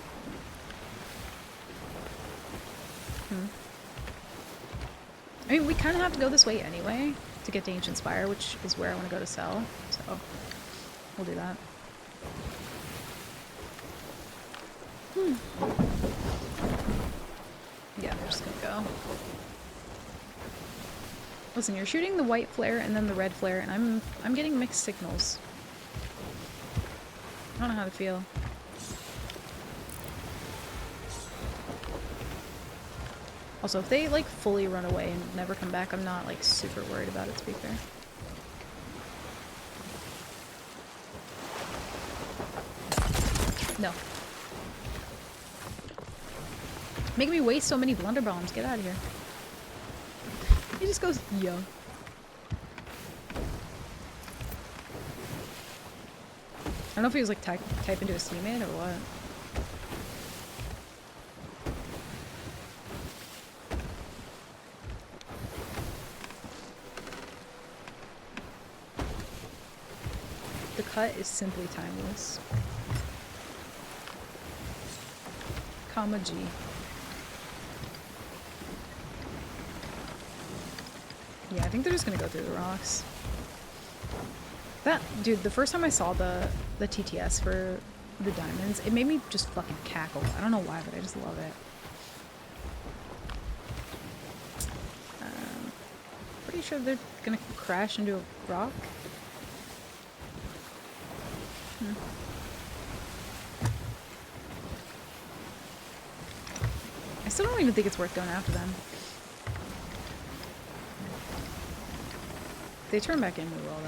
I mean, we kind of have to go this way anyway to get to Ancient Spire, which is where I want to go to sell. So, we'll do that. Yeah, we're just gonna go. Listen, you're shooting the white flare and then the red flare, and I'm getting mixed signals. I don't know how to feel. Also, if they, like, fully run away and never come back, I'm not, like, super worried about it, to be fair. No. Making me waste so many blunder bombs. Get out of here. He just goes, yo. I don't know if he was, like, typing to his teammate or what. The cut is simply timeless. Comma G. Yeah, I think they're just gonna go through the rocks. That, dude, the first time I saw the TTS for the diamonds, it made me just fucking cackle. I don't know why, but I just love it. Pretty sure they're gonna crash into a rock. I still don't even think it's worth going after them. They turn back in really well,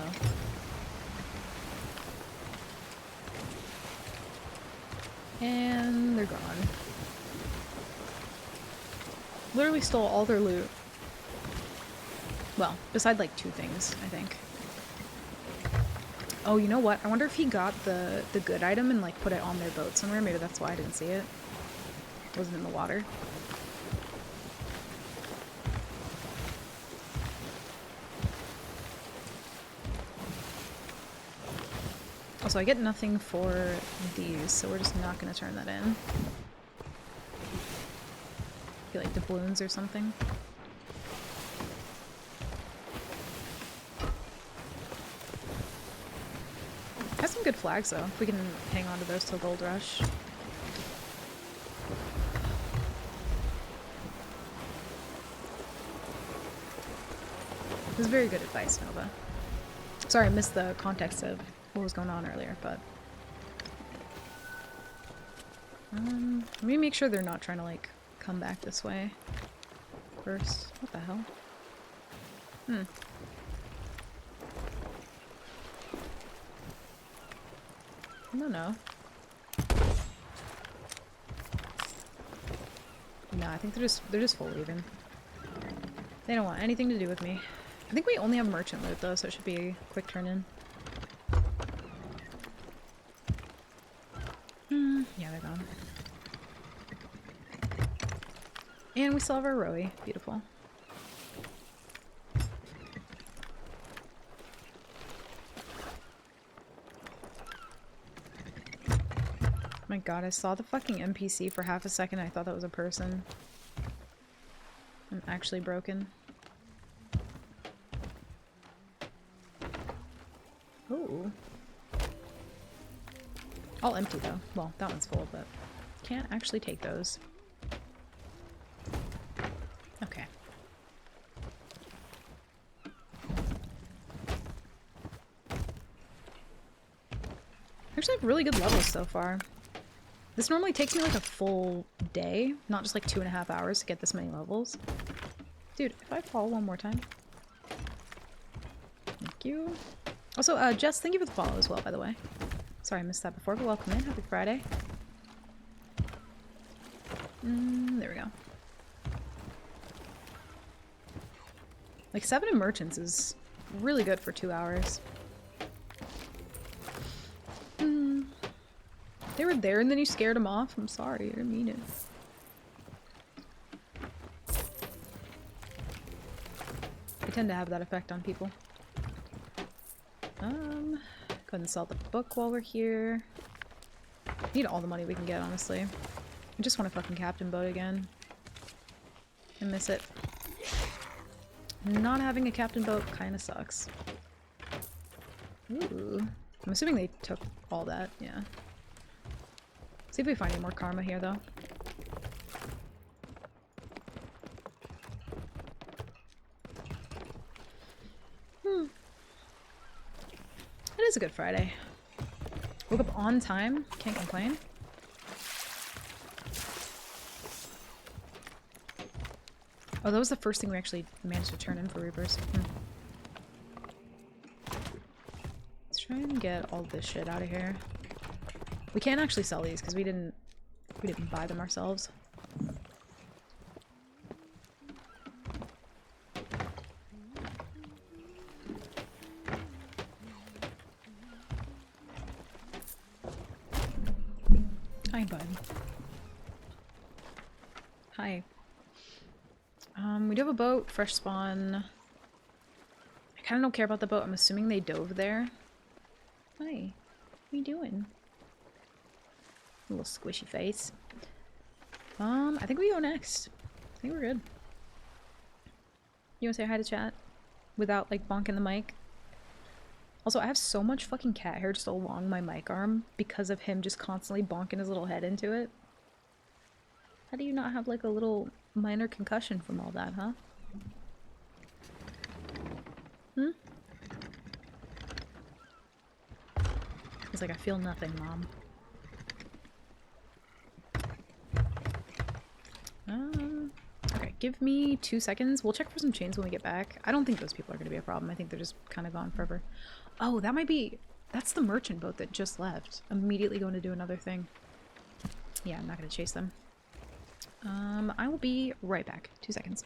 though. And they're gone. Literally stole all their loot. Well, beside like 2 things, I think. Oh, you know what? I wonder if he got the good item and like put it on their boat somewhere. Maybe that's why I didn't see it. It wasn't in the water. Also, I get nothing for these, so we're just not going to turn that in. Get like doubloons or something. Has some good flags though, if we can hang on to those till Gold Rush. This is very good advice, Nova. Sorry, I missed the context of what was going on earlier, but... let me make sure they're not trying to, like, come back this way first. What the hell? No. No, I think they're just full leaving. They don't want anything to do with me. I think we only have merchant loot though, so it should be a quick turn in. Yeah, they're gone. And we still have our Rowie. Beautiful. My god, I saw the fucking NPC for half a second. I thought that was a person. I'm actually broken. All empty though. Well, that one's full, but can't actually take those. Okay. Actually have really good levels so far. This normally takes me like a full day, not just like 2.5 hours to get this many levels. Dude, if I fall one more time. Thank you. Also, Jess, thank you for the follow as well, by the way. Sorry I missed that before, but welcome in. Happy Friday. There we go. Like 7 in merchants is really good for 2 hours. They were there and then you scared them off? I'm sorry, I didn't mean it. I tend to have that effect on people. Go ahead and sell the book while we're here. Need all the money we can get, honestly. I just want a fucking captain boat again. I miss it. Not having a captain boat kinda sucks. Ooh. I'm assuming they took all that, yeah. See if we find any more karma here, though. It is a good Friday. Woke up on time. Can't complain. Oh, that was the first thing we actually managed to turn in for Reapers. Let's try and get all this shit out of here. We can't actually sell these because we didn't buy them ourselves. Hi, bud. Hi. We do have a boat, fresh spawn. I kind of don't care about the boat. I'm assuming they dove there. Hi. What are you doing? Little squishy face. I think we go next. I think we're good. You wanna say hi to chat? Without, like, bonking the mic? Also, I have so much fucking cat hair just along my mic arm because of him just constantly bonking his little head into it. How do you not have, like, a little minor concussion from all that, huh? He's like, I feel nothing, Mom. Okay, give me 2 seconds. We'll check for some chains when we get back. I don't think those people are going to be a problem. I think they're just kind of gone forever. Oh, that might be... That's the merchant boat that just left. Immediately going to do another thing. Yeah, I'm not going to chase them. I will be right back. 2 seconds.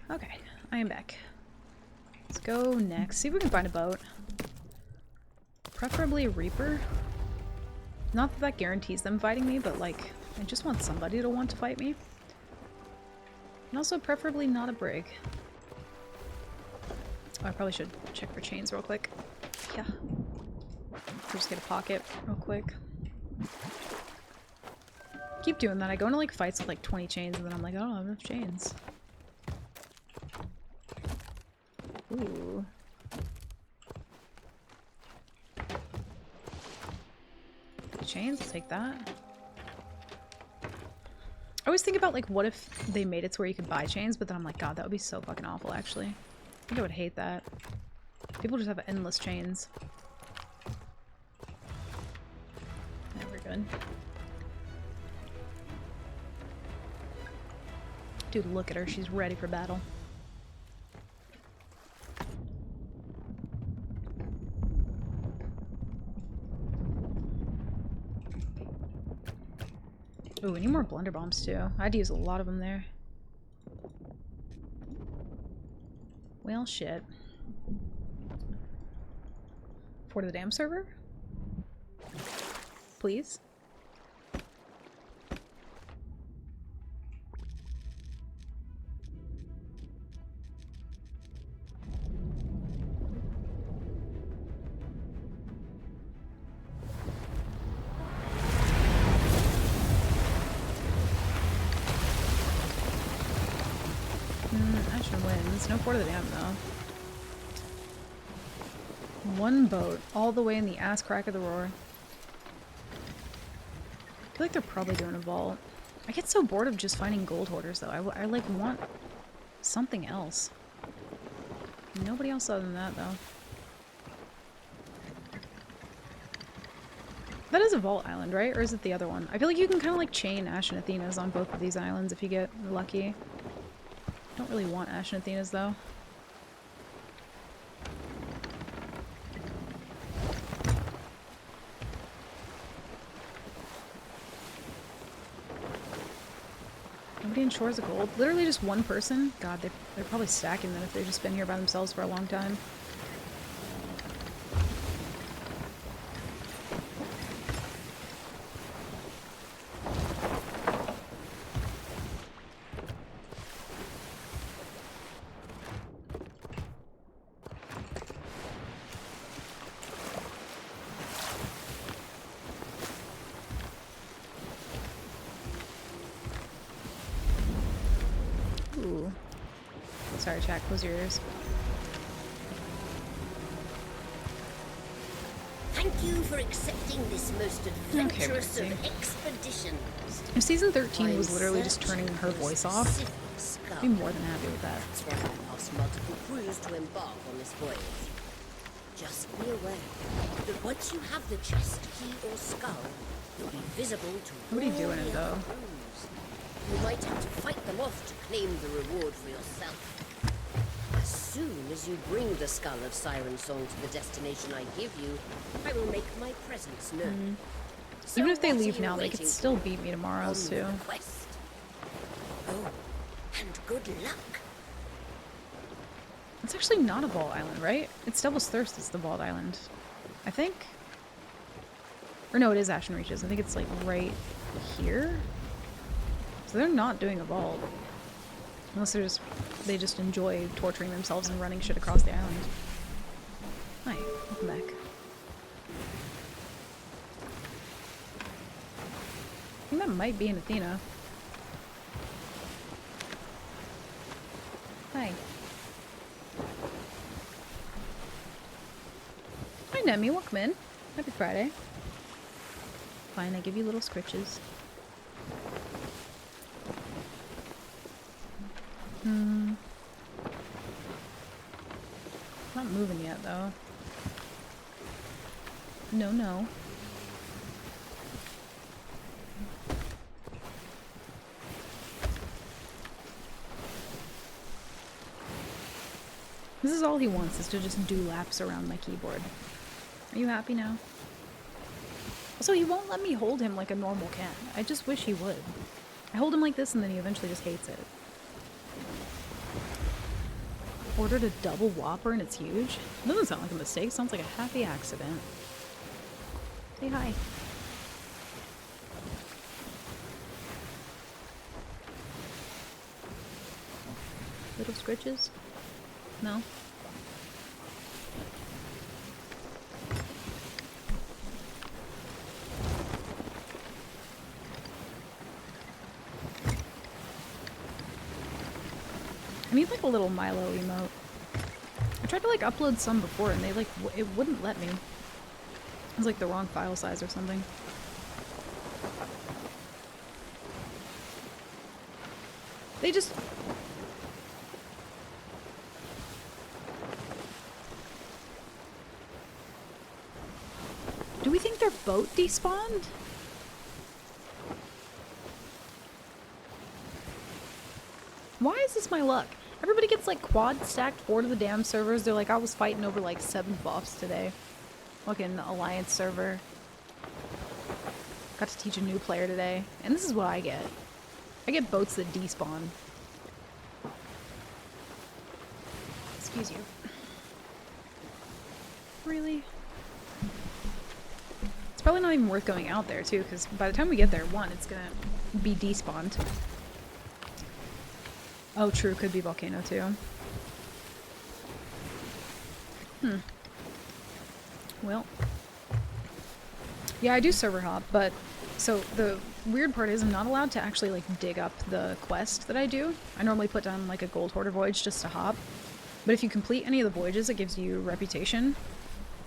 Okay, I am back. Let's go next. See if we can find a boat. Preferably a Reaper. Not that that guarantees them fighting me, but like, I just want somebody to want to fight me. And also preferably not a brig. Oh, I probably should check for chains real quick. Yeah. Just get a pocket real quick. Keep doing that. I go into like fights with like 20 chains and then I'm like, I don't have enough chains. Ooh. Chains, I'll take that. I always think about like what if they made it to where you could buy chains, but then I'm like, God, that would be so fucking awful actually. I think I would hate that. People just have endless chains. Yeah, we're good. Dude, look at her. She's ready for battle. Ooh, we need more blunder bombs too. I'd use a lot of them there. Well, shit. For the damn server? Please? Ashen wins. No Fort of the Damned, though. One boat, all the way in the ass crack of the roar. I feel like they're probably doing a vault. I get so bored of just finding gold hoarders, though. I like, want something else. Nobody else other than that, though. That is a vault island, right? Or is it the other one? I feel like you can kind of like chain Ashen Athenas on both of these islands if you get lucky. Don't really want Ashen Athenas, though. Nobody in Shores of Gold? Literally just one person? God, they're probably stacking them if they've just been here by themselves for a long time. Ooh. Sorry, chat, close your ears. Thank you for accepting this most adventurous of expeditions. If season 13 was literally just turning her voice off, I'd be more than happy with that. That's why I asked multiple crews to embark on this voyage. Just be aware that once you have the chest key or skull, you'll be visible to What are you all doing the it, other though? crews. You might have to fight them off to claim the reward for yourself. As soon as you bring the skull of Siren Song to the destination I give you, I will make my presence known. So Even if they what are leave you now, they waiting could still for? beat me tomorrow, On too. the quest. Oh, and good luck. It's actually not a vault island, right? It's Devil's Thirst that's the vault island. I think? Or no, it is Ashen Reaches. I think it's like right here. So they're not doing a vault. Unless they just enjoy torturing themselves and running shit across the island. Hi, welcome back. I think that might be an Athena. Hi. Hi, Nemi. Welcome in. Happy Friday. Fine, I give you little scritches. Not moving yet, though. No, no. This is all he wants, is to just do laps around my keyboard. Are you happy now? Also, he won't let me hold him like a normal cat. I just wish he would. I hold him like this and then he eventually just hates it. Ordered a double Whopper and it's huge? It doesn't sound like a mistake, sounds like a happy accident. Say hi. Little scritches? No? need like a little Milo emote. I tried to like upload some before and they like, it wouldn't let me. It was like the wrong file size or something. They just... Do we think their boat despawned? Why is this my luck? Everybody gets like quad stacked 4 to the damn servers. They're like, I was fighting over like 7 buffs today. Fucking Alliance server. Got to teach a new player today. And this is what I get. I get boats that despawn. Excuse you. Really? It's probably not even worth going out there too, because by the time we get there, 1, it's gonna be despawned. Oh, true, could be Volcano too. Well. Yeah, I do server hop, but so the weird part is I'm not allowed to actually like dig up the quest that I do. I normally put down like a gold hoarder voyage just to hop. But if you complete any of the voyages, it gives you reputation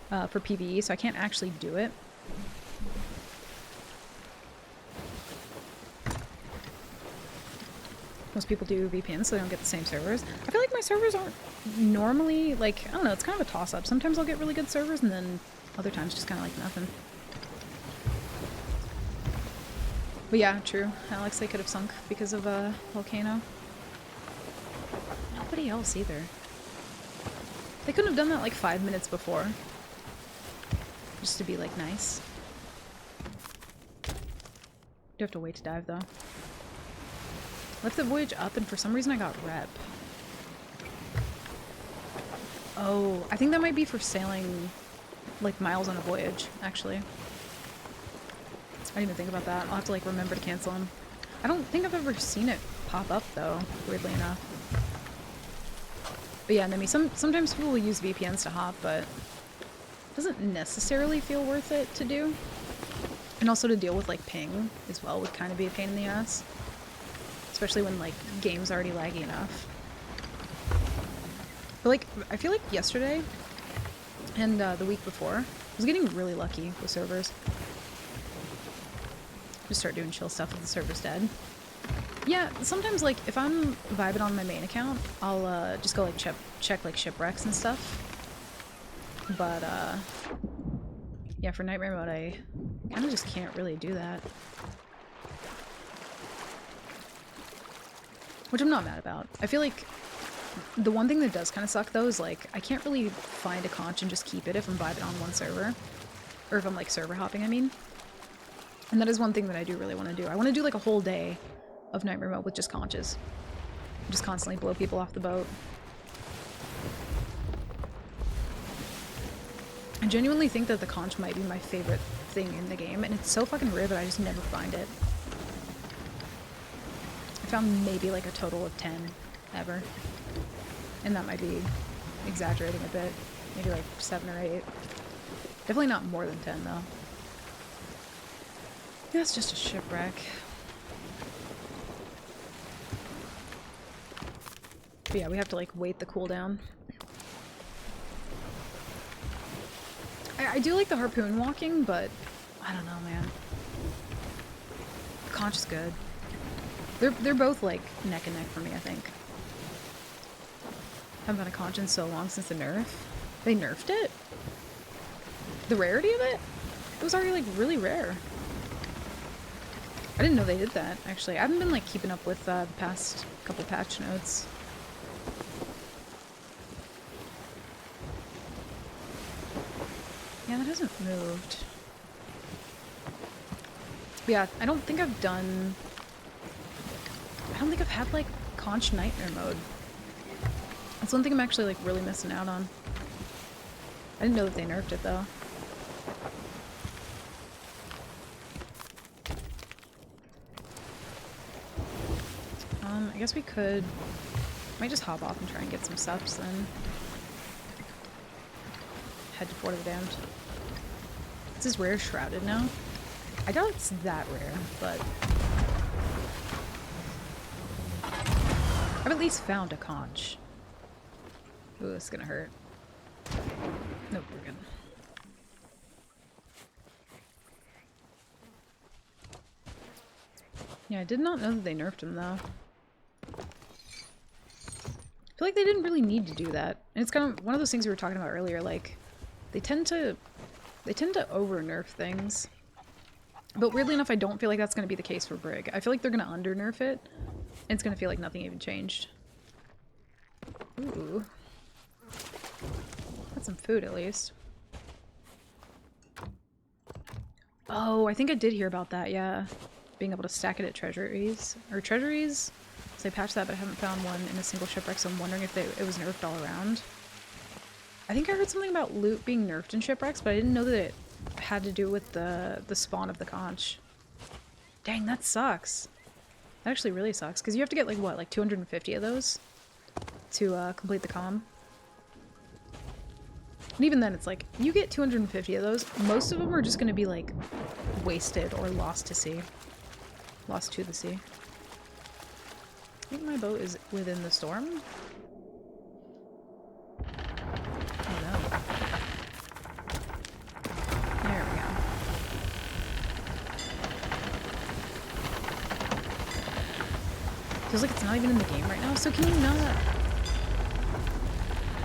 for PvE, so I can't actually do it. Most people do VPN so they don't get the same servers. I feel like my servers aren't normally, like, I don't know, it's kind of a toss-up. Sometimes I'll get really good servers and then other times just kind of like nothing. But yeah, true. Alex, they could have sunk because of a volcano. Nobody else either. They couldn't have done that like 5 minutes before. Just to be like nice. Do have to wait to dive though. Left the voyage up and for some reason I got rep. Oh, I think that might be for sailing like miles on a voyage, actually. I didn't even think about that. I'll have to like remember to cancel them. I don't think I've ever seen it pop up though, weirdly enough. But yeah, Nemi, sometimes people will use VPNs to hop, but it doesn't necessarily feel worth it to do. And also to deal with like ping as well would kind of be a pain in the ass. Especially when like game's already laggy enough. But like, I feel like yesterday and the week before, I was getting really lucky with servers. Just start doing chill stuff if the server's dead. Yeah, sometimes like if I'm vibing on my main account, I'll just go like check like shipwrecks and stuff. But yeah, for Nightmare Mode I kind of just can't really do that. Which I'm not mad about. I feel like the one thing that does kind of suck though is like I can't really find a conch and just keep it if I'm vibing on one server. Or if I'm like server hopping, I mean. And that is one thing that I do really want to do. I want to do like a whole day of Nightmare Mode with just conches. Just constantly blow people off the boat. I genuinely think that the conch might be my favorite thing in the game, and it's so fucking rare, but I just never find it. I found maybe like a total of 10 ever. And that might be exaggerating a bit. Maybe like 7 or 8. Definitely not more than 10 though. That's just a shipwreck. But yeah, we have to like wait the cooldown. I do like the harpoon walking, but I don't know, man. The conch is good. They're both like neck and neck for me, I think. Haven't been a conch in so long since the nerf. They nerfed it? The rarity of it? It was already like really rare. I didn't know they did that, actually. I haven't been like keeping up with the past couple patch notes. Yeah, that hasn't moved. But yeah, I don't think I've had like conch nightmare mode. That's one thing I'm actually like really missing out on. I didn't know that they nerfed it though. I guess we might just hop off and try and get some subs then. Head to Fort of the Damned. This is rare shrouded now. I doubt it's that rare, but I've at least found a conch. Ooh, this is gonna hurt. Nope, we're good. Yeah, I did not know that they nerfed him, though. I feel like they didn't really need to do that. And it's kind of one of those things we were talking about earlier, like, they tend to over-nerf things. But weirdly enough, I don't feel like that's going to be the case for Brig. I feel like they're going to under-nerf it, and it's going to feel like nothing even changed. Ooh. Got some food, at least. Oh, I think I did hear about that, yeah. Being able to stack it at treasuries. Or treasuries? So they patched that, but I haven't found one in a single shipwreck, so I'm wondering if it was nerfed all around. I think I heard something about loot being nerfed in shipwrecks, but I didn't know that it had to do with the spawn of the conch. Dang, that sucks. That actually really sucks, because you have to get, like, what, like 250 of those to complete the comm? And even then, it's like, you get 250 of those, most of them are just going to be, like, wasted or lost to sea. Lost to the sea. I think my boat is within the storm. Oh no. There we go. Feels like it's not even in the game right now, so can you not...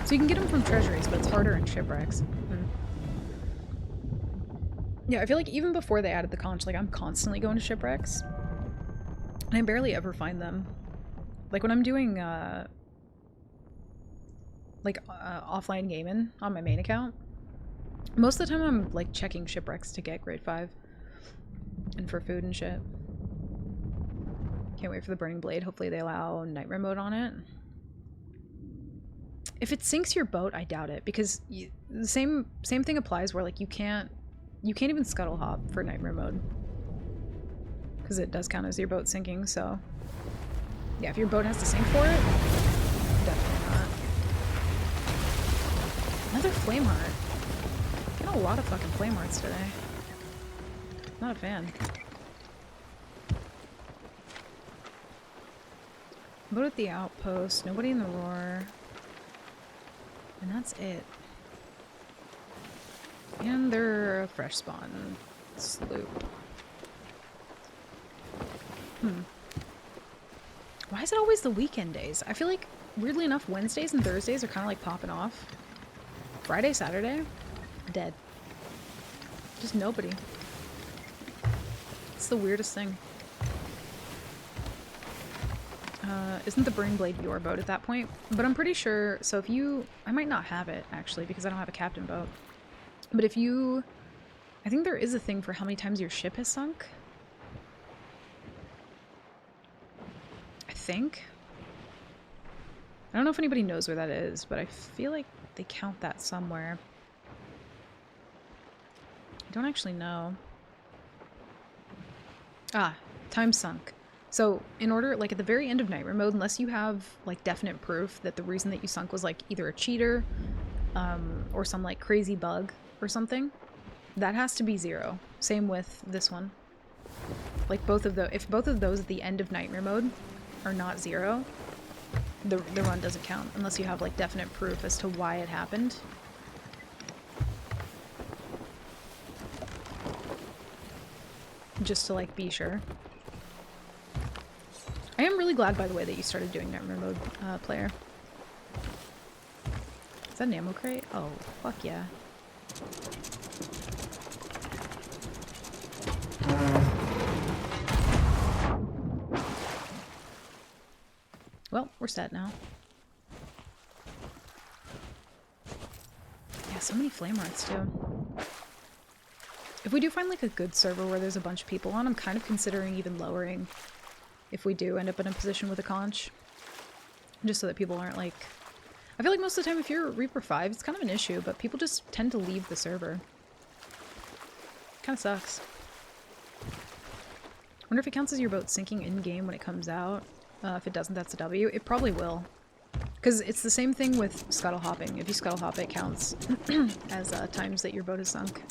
So you can get them from treasuries, but it's harder in shipwrecks. Yeah, I feel like even before they added the conch, like, I'm constantly going to shipwrecks. And I barely ever find them. Like, when I'm doing, offline gaming on my main account, most of the time I'm, like, checking shipwrecks to get grade 5. And for food and shit. Can't wait for the Burning Blade. Hopefully they allow nightmare mode on it. If it sinks your boat, I doubt it, because the same thing applies where, like, you can't even scuttle hop for nightmare mode, because it does count as your boat sinking. So yeah, if your boat has to sink for it, definitely not. Another flame heart. Getting a lot of fucking flame hearts today. Not a fan. Boat at the outpost. Nobody in the roar. And that's it. And they're a fresh spawn sloop. Why is it always the weekend days? I feel like, weirdly enough, Wednesdays and Thursdays are kind of like popping off. Friday, Saturday, dead. Just nobody. It's the weirdest thing. Isn't the Burning Blade your boat at that point? But I'm pretty sure, so if you... I might not have it, actually, because I don't have a captain boat. But if you... I think there is a thing for how many times your ship has sunk. I think. I don't know if anybody knows where that is, but I feel like they count that somewhere. I don't actually know. Ah, time sunk. So in order, like at the very end of nightmare mode, unless you have like definite proof that the reason that you sunk was like either a cheater or some like crazy bug or something, that has to be 0. Same with this one. Like both of those, if both of those at the end of nightmare mode are not 0, the run doesn't count unless you have like definite proof as to why it happened. Just to like be sure. I am really glad, by the way, that you started doing nightmare mode, player. Is that an ammo crate? Oh, fuck yeah. Well, we're set now. Yeah, so many flame hearts too. If we do find like a good server where there's a bunch of people on, I'm kind of considering even lowering if we do end up in a position with a conch. Just so that people aren't like... I feel like most of the time if you're Reaper 5, it's kind of an issue, but people just tend to leave the server. Kind of sucks. Wonder if it counts as your boat sinking in-game when it comes out. If it doesn't, that's a W. It probably will. Because it's the same thing with scuttle hopping. If you scuttle hop, it counts as times that your boat is sunk.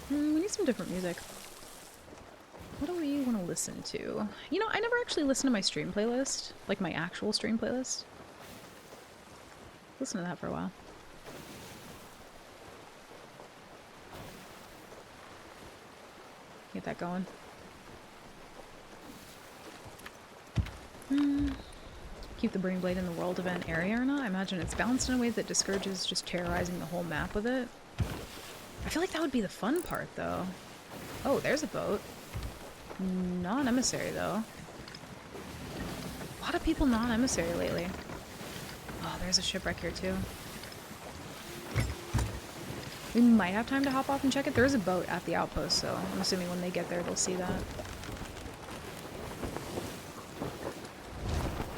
We need some different music. What do we want to listen to? You know, I never actually listened to my stream playlist. Like my actual stream playlist. Listen to that for a while. Get that going. Keep the Burning Blade in the world event area or not? I imagine it's balanced in a way that discourages just terrorizing the whole map with it. I feel like that would be the fun part, though. Oh, there's a boat. Non-emissary, though. A lot of people non-emissary lately. Oh, there's a shipwreck here, too. We might have time to hop off and check it. There is a boat at the outpost, so I'm assuming when they get there, they'll see that.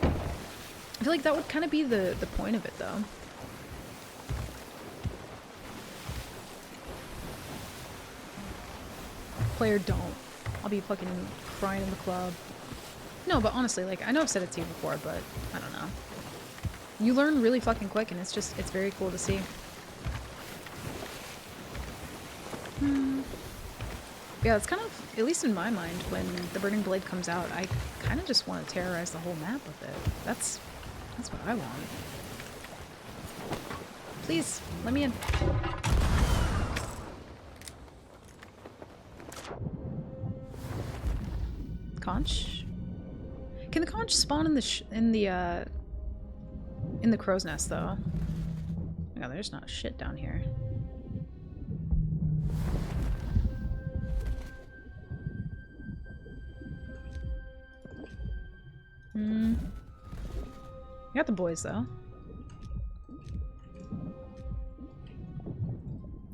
I feel like that would kind of be the point of it, though. Player, don't. I'll be fucking crying in the club. No, but honestly, like, I know I've said it to you before, but I don't know. You learn really fucking quick, and it's very cool to see. Yeah, it's kind of, at least in my mind, when the Burning Blade comes out, I kind of just want to terrorize the whole map with it. That's what I want. Please, let me in. Conch? Can the conch spawn in the crow's nest though? Oh, there's not shit down here. You got the boys though.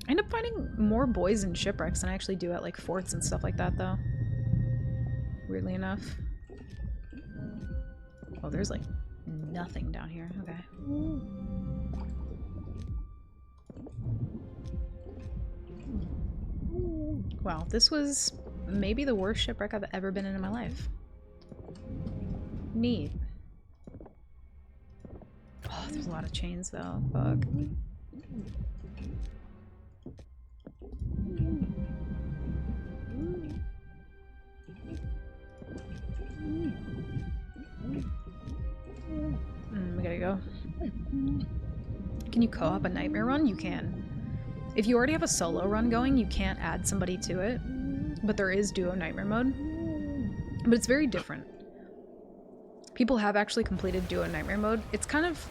I end up finding more boys in shipwrecks than I actually do at like forts and stuff like that though. Weirdly enough. Oh, there's like nothing down here. Okay. Wow, this was maybe the worst shipwreck I've ever been in my life. Neat. Oh, there's a lot of chains though. Fuck. We gotta go. Can you co-op a nightmare run? You can. If you already have a solo run going, you can't add somebody to it. But there is duo nightmare mode. But it's very different. People have actually completed duo nightmare mode. It's kind of...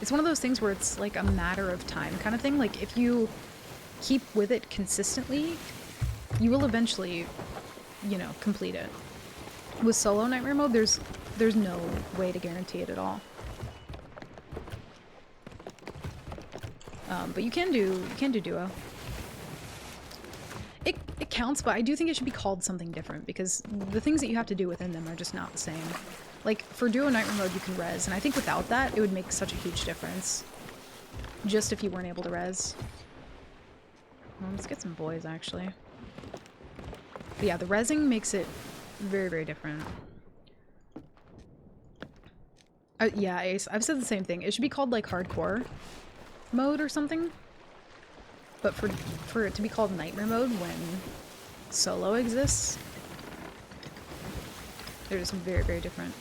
it's one of those things where it's like a matter of time kind of thing. Like, if you keep with it consistently, you will eventually, you know, complete it. With solo nightmare mode, there's no way to guarantee it at all. But you can do duo. It counts, but I do think it should be called something different because the things that you have to do within them are just not the same. Like, for duo nightmare mode, you can res, and I think without that, it would make such a huge difference. Just if you weren't able to res. Well, let's get some boys, actually. But yeah, the resing makes it very, very different. Yeah, Ace, I've said the same thing. It should be called, like, hardcore mode or something. But for it to be called nightmare mode when solo exists, they're just very, very different.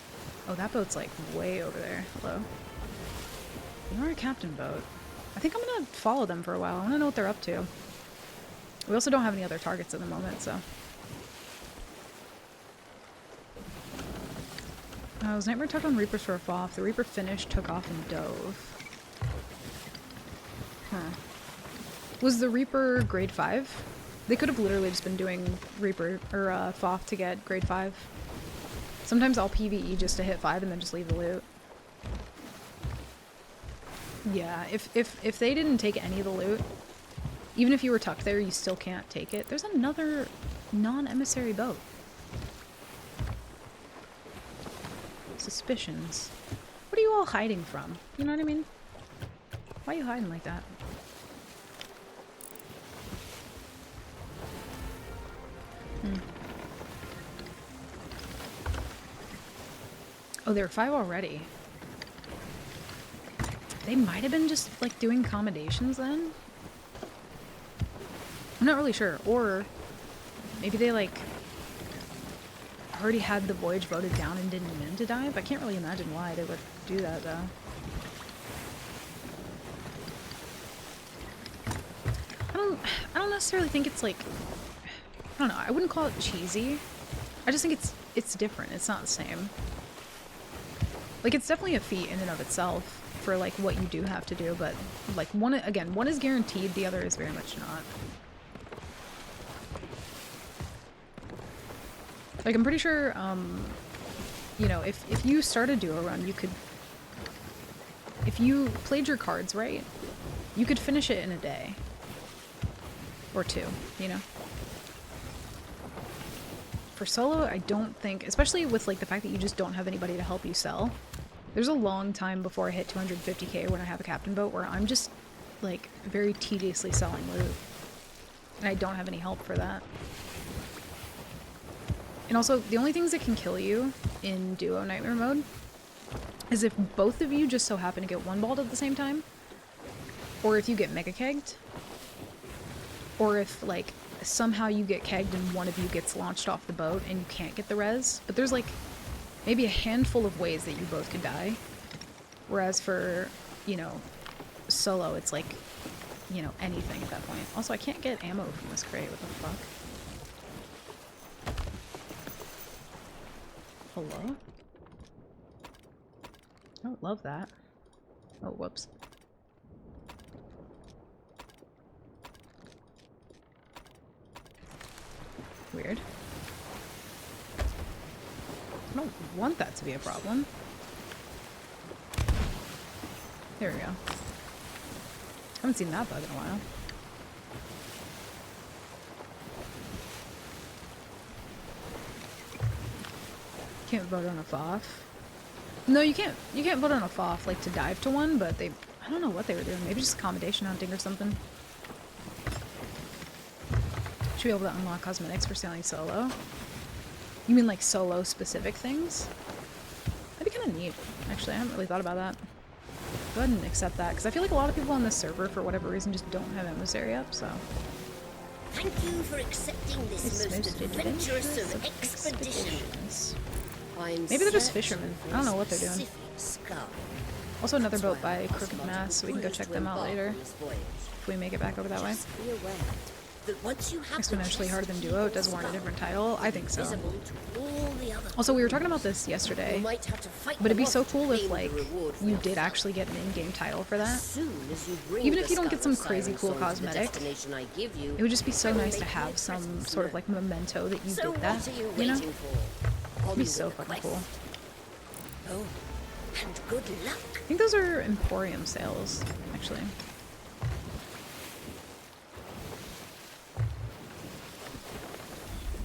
Oh, that boat's like way over there. Hello. You're a captain boat. I think I'm gonna follow them for a while. I wanna know what they're up to. We also don't have any other targets at the moment, so. Was Nightmare tucked on Reaper surf off? The Reaper finished, took off, and dove. Huh. Was the Reaper grade 5? They could have literally just been doing Reaper, or FOF to get grade 5. Sometimes I'll PvE just to hit 5 and then just leave the loot. Yeah, if they didn't take any of the loot, even if you were tucked there, you still can't take it. There's another non-emissary boat. Suspicions. What are you all hiding from? You know what I mean? Why are you hiding like that? Oh, there were 5 already. They might have been just, like, doing accommodations then? I'm not really sure. Or Maybe they, like, already had the voyage voted down and didn't mean to dive? I can't really imagine why they would do that, though. I don't necessarily think it's, like... I don't know, I wouldn't call it cheesy. I just think it's different. It's not the same. Like, it's definitely a feat in and of itself for, like, what you do have to do, but, like, one is guaranteed, the other is very much not. Like, I'm pretty sure, you know, if you start a duo run, you could... If you played your cards right, you could finish it in a day. Or two, you know? For solo, I don't think, especially with, like, the fact that you just don't have anybody to help you sell, there's a long time before I hit 250k when I have a captain boat where I'm just, like, very tediously selling loot. And I don't have any help for that. And also, the only things that can kill you in duo nightmare mode is if both of you just so happen to get one balled at the same time, or if you get mega kegged, or if, like, somehow you get kegged and one of you gets launched off the boat and you can't get the res. But there's, like, maybe a handful of ways that you both could die. Whereas for, you know, solo, it's like, you know, anything at that point. Also, I can't get ammo from this crate. What the fuck? Hello? I don't love that. Oh, whoops. Weird. I don't want that to be a problem. There we go. Haven't seen that bug in a while. Can't vote on a FOF. No, you can't vote on a FOF, like, to dive to one, but they... I don't know what they were doing. Maybe just accommodation hunting or something. Should be able to unlock cosmetics for sailing solo. You mean, like, solo-specific things? That'd be kind of neat, actually. I haven't really thought about that. Go ahead and accept that, because I feel like a lot of people on this server, for whatever reason, just don't have Emissary up, so... Thank you for accepting this most adventurous of expeditions. Maybe they're just fishermen. I don't know what they're doing. Also another boat by Crooked Mass, so we can go check them out later. If we make it back over that way. Exponentially harder than duo, it does warrant a different title. I think so. Also, we were talking about this yesterday, but it'd be so cool if, like, you did actually get an in-game title for that. Even if you don't get some crazy cool cosmetic, it would just be so nice to have some sort of, like, memento that you did that, you know? It'd be so fucking cool. Oh, and good luck. I think those are Emporium sales, actually.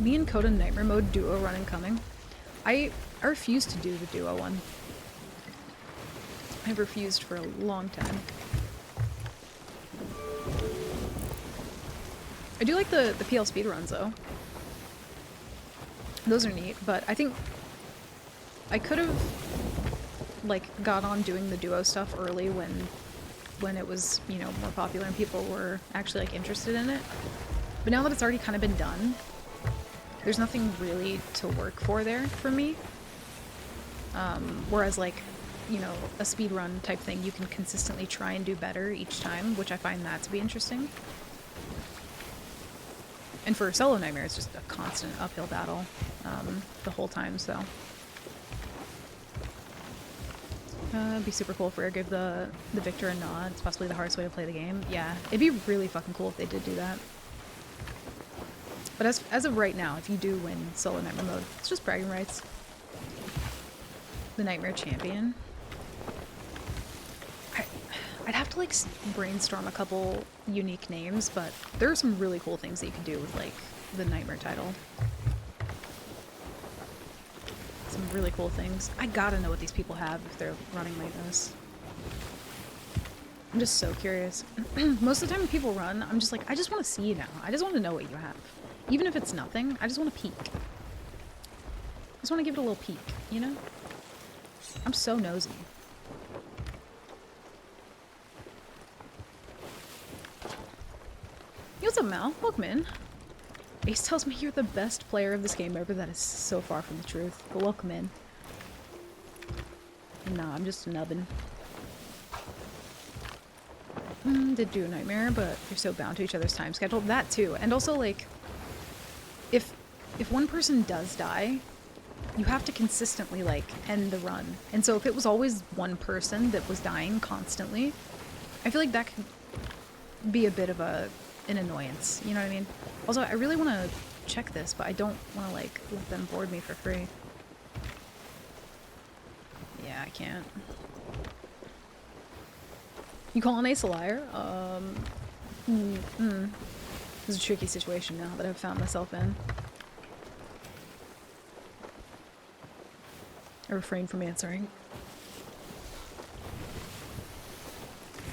Me and Coda Nightmare Mode duo run incoming. I refuse to do the duo one. I've refused for a long time. I do like the PL speedruns though. Those are neat, but I think I could have, like, got on doing the duo stuff early when it was, you know, more popular and people were actually, like, interested in it. But now that it's already kind of been done, there's nothing really to work for there for me. Whereas, like, you know, a speedrun type thing, you can consistently try and do better each time, which I find that to be interesting. And for solo Nightmare, it's just a constant uphill battle the whole time, so. It'd be super cool if Rare gave the Victor a nod. It's possibly the hardest way to play the game. Yeah, it'd be really fucking cool if they did do that. But as of right now, if you do win solo Nightmare mode, it's just bragging rights. The Nightmare Champion. I'd have to, like, brainstorm a couple unique names, but there are some really cool things that you can do with, like, the Nightmare title. Some really cool things. I gotta know what these people have if they're running like this. I'm just so curious. Most of the time when people run, I'm just like, I just want to see you now. I just want to know what you have. Even if it's nothing, I just want to peek. I just want to give it a little peek, you know? I'm so nosy. What's up, Mal? Welcome in. Ace tells me you're the best player of this game ever. That is so far from the truth. But welcome in. Nah, I'm just a nubbin. Did do a nightmare, but you're so bound to each other's time schedule. That too. And also, like, if one person does die, you have to consistently, like, end the run. And so if it was always one person that was dying constantly, I feel like that could be a bit of an annoyance. You know what I mean? Also, I really want to check this, but I don't want to, like, let them board me for free. Yeah, I can't. You call an Ace a liar? This is a tricky situation now that I've found myself in. I refrain from answering.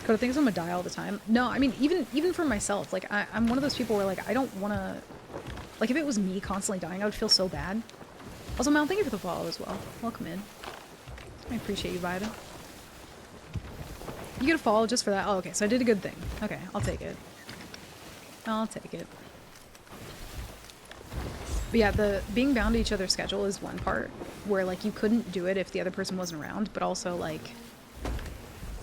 God, I think I'm gonna die all the time. No, I mean, even for myself, like, I'm one of those people where, like, I don't want to... Like, if it was me constantly dying, I would feel so bad. Also, Mel, thank you for the follow as well. Welcome in. I appreciate you vibing. You get a follow just for that? Oh, okay, so I did a good thing. Okay, I'll take it. I'll take it. But yeah, the being bound to each other's schedule is one part, where, like, you couldn't do it if the other person wasn't around, but also, like,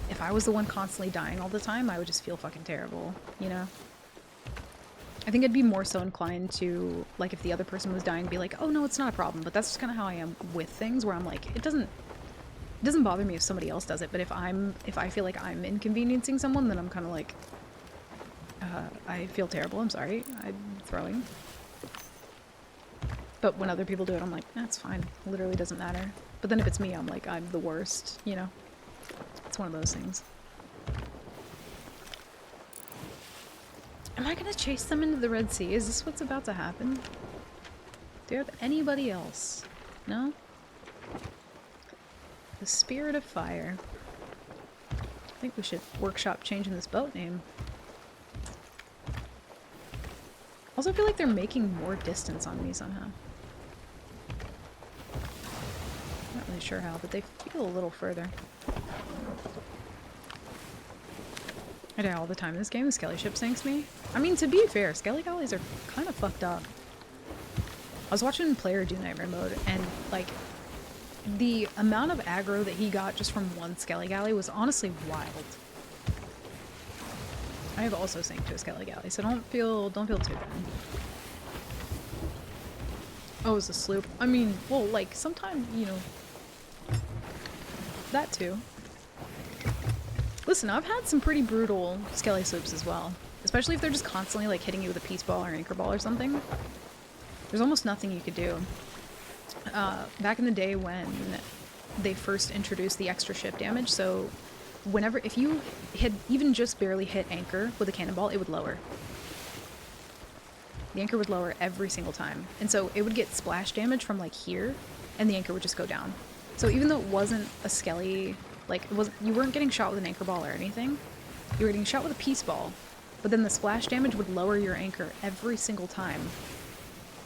if I was the one constantly dying all the time, I would just feel fucking terrible, you know? I think I'd be more so inclined to, like, if the other person was dying, be like, oh no, it's not a problem, but that's just kind of how I am with things, where I'm like, it doesn't bother me if somebody else does it, but if I feel like I'm inconveniencing someone, then I'm kind of like, I feel terrible, I'm sorry, I'm throwing. But when other people do it, I'm like, that's fine, it literally doesn't matter. But then if it's me, I'm like, I'm the worst, you know? It's one of those things. Am I gonna chase them into the Red Sea? Is this what's about to happen? Do you have anybody else? No? The Spirit of Fire. I think we should workshop changing this boat name. Also, I feel like they're making more distance on me somehow. Not really sure how, but they feel a little further. I die all the time in this game. The Skelly ship sinks me. I mean, to be fair, Skelly galleys are kind of fucked up. I was watching Player do Nightmare Mode, and, like, the amount of aggro that he got just from one Skelly Galley was honestly wild. I have also sank to a Skelly Galley, so don't feel too bad. Oh, it's a sloop. I mean, well, like, sometimes, you know, that too. Listen, I've had some pretty brutal Skelly sloops as well. Especially if they're just constantly, like, hitting you with a peace ball or anchor ball or something. There's almost nothing you could do. Back in the day when they first introduced the extra ship damage, so if you had even just barely hit anchor with a cannonball, it would lower. The anchor would lower every single time. And so it would get splash damage from, like, here, and the anchor would just go down. So even though it wasn't a Skelly, like, you weren't getting shot with an anchor ball or anything, you were getting shot with a peace ball, but then the splash damage would lower your anchor every single time.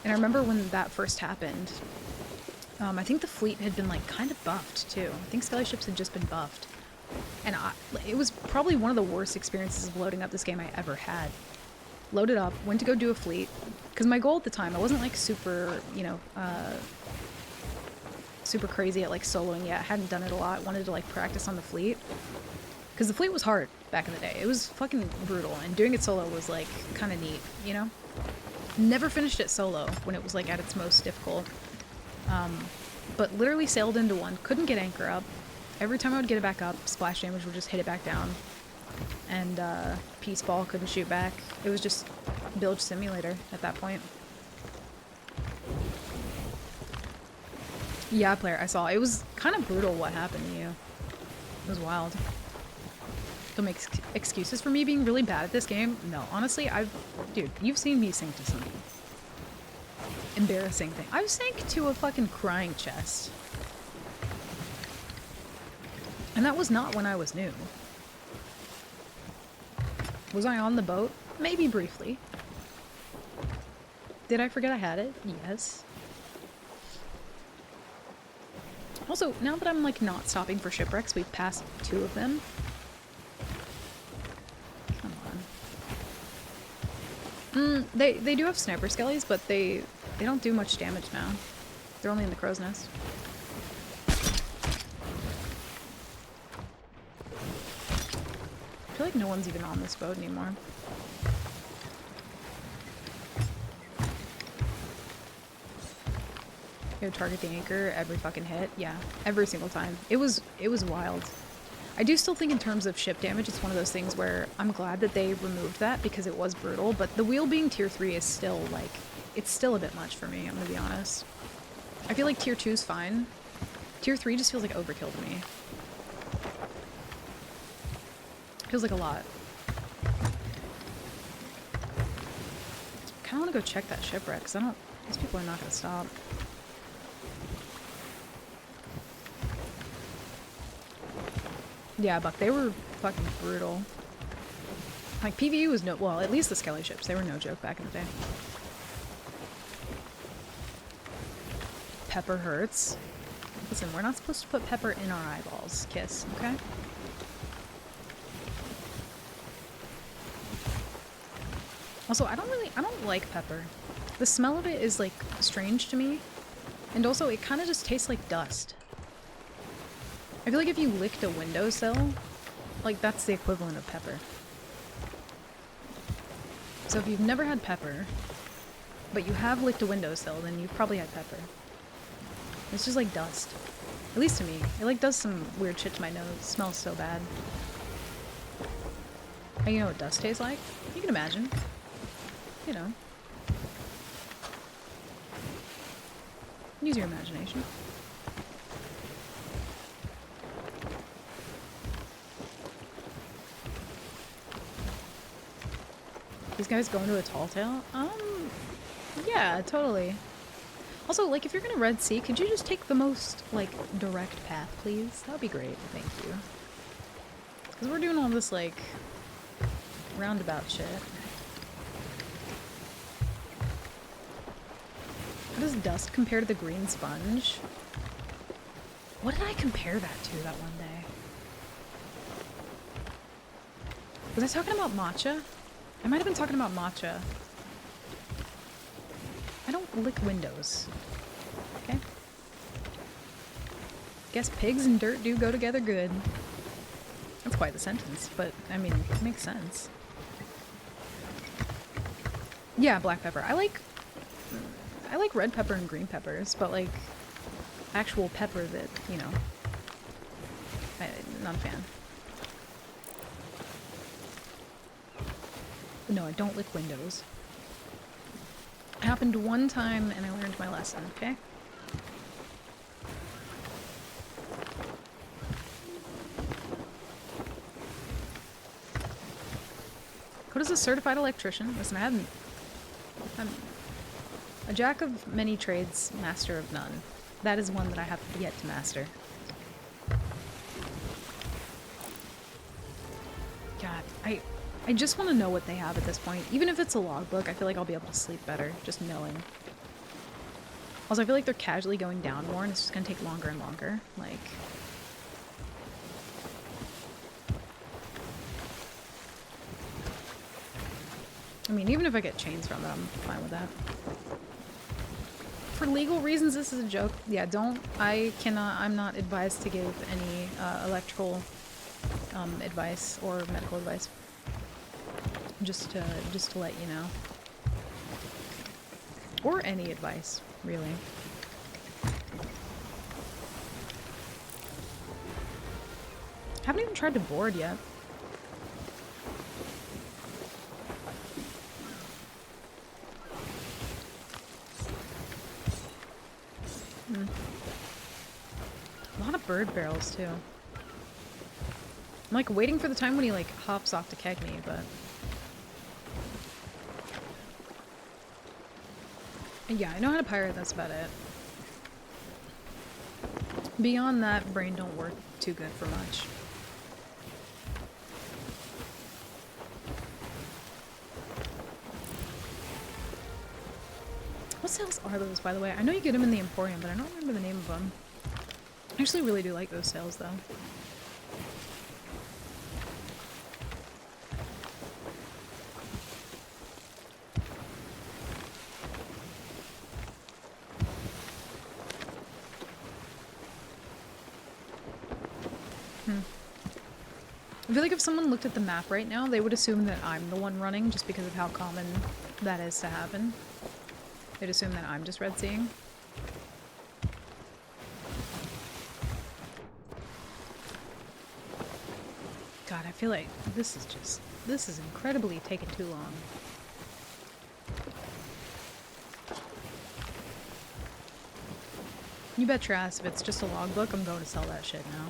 And I remember when that first happened, I think the fleet had been, like, kind of buffed, too. I think Skelly ships had just been buffed. And it was probably one of the worst experiences of loading up this game I ever had. Loaded up, went to go do a fleet, because my goal at the time, I wasn't, like, super, you know, super crazy at, like, soloing yet. I hadn't done it a lot. Wanted to, like, practice on the fleet. Because the fleet was hard back in the day. It was fucking brutal, and doing it solo was, like, kind of neat, you know? Never finished it solo when it was, like, at its most difficult. But literally sailed into one, couldn't get anchor up. Every time I would get it back up, splash damage would just hit it back down. And, peace ball couldn't shoot back. It was just Bilge Simulator at that point. Yeah, Player, I saw. It was kind of brutal what happened to you. It was wild. Don't make excuses for me being really bad at this game. No, honestly, dude, you've seen me sink to some embarrassing thing. I've sank to a fucking crying chest. And that was not when I was new. Was I on the boat? Maybe briefly. Did I forget I had it? Yes. Also, now that I'm, like, not stopping for shipwrecks, we've passed 2 of them. Come on. They do have sniper skellies, but they don't do much damage now. They're only in the crow's nest. I feel like no one's even on this boat anymore. You target the anchor every fucking hit. Yeah, every single time. It was wild. I do still think in terms of ship damage, it's one of those things where I'm glad that they removed that because it was brutal, but the wheel being tier 3 is still, like, it's still a bit much for me, I'm gonna be honest. I feel like tier 2 is fine. Tier 3 just feels like overkill to me. Feels like a lot. I kinda wanna go check that shipwreck, because these people are not gonna stop. Yeah, Buck, they were fucking brutal. Like, PvE was no- well, at least the Skelly ships, they were no joke back in the day. Pepper hurts. Listen, we're not supposed to put pepper in our eyeballs, Kiss, okay? Also, I don't like pepper. The smell of it is, like, strange to me. And also, it kind of just tastes like dust. I feel like if you licked a windowsill, like, that's the equivalent of pepper. So if you've never had pepper, but you have licked a windowsill, then you've probably had pepper. It's just like dust. At least to me. It, like, does some weird shit to my nose. It smells so bad. Oh, you know what dust tastes like? You can imagine. You know. Use your imagination. These guys going to a tall tale? Yeah, totally. Also, like, if you're gonna Red Sea, could you just take the most, like, direct path, please? That would be great, thank you. Because we're doing all this, like, roundabout shit. How does dust compare to the green sponge? What did I compare that to that one day? Was I talking about matcha? I might have been talking about matcha. I don't lick windows. Okay? Guess pigs and dirt do go together good. That's quite the sentence, but, I mean, it makes sense. Yeah, black pepper. I like red pepper and green peppers, but, like, actual pepper that, you know, not a fan. But no, I don't lick windows. It happened one time and I learned my lesson, okay? What is a certified electrician? Listen, I'm a jack of many trades, master of none. That is one that I have yet to master. God, I just want to know what they have at this point. Even if it's a logbook, I feel like I'll be able to sleep better, just knowing. Also, I feel like they're casually going down more, and it's just gonna take longer and longer. Like... I mean, even if I get chains from it, I'm fine with that. For legal reasons, this is a joke. Yeah, I'm not advised to give any electrical advice or medical advice. Just to let you know. Or any advice, really. Haven't even tried to board yet. A lot of bird barrels, too. I'm, like, waiting for the time when he, like, hops off to keg me, but... Yeah, I know how to pirate, that's about it. Beyond that, brain don't work too good for much. What sails are those, by the way? I know you get them in the Emporium, but I don't remember the name of them. I actually really do like those sails, though. I feel like if someone looked at the map right now, they would assume that I'm the one running just because of how common that is to happen. They'd assume that I'm just red seeing. God, I feel like this is incredibly taking too long. You bet your ass if it's just a logbook, I'm going to sell that shit now.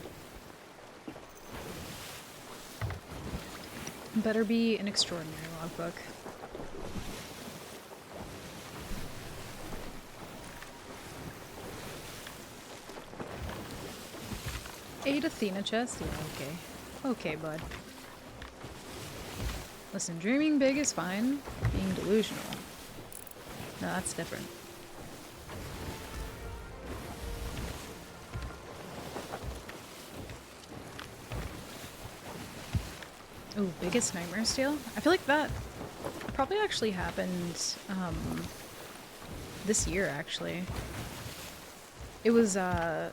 Better be an extraordinary logbook. Eight Athena chest? Yeah, okay. Okay, bud. Listen, dreaming big is fine. Being delusional. No, that's different. Ooh, biggest nightmare steal? I feel like that probably actually happened this year, actually. It was, I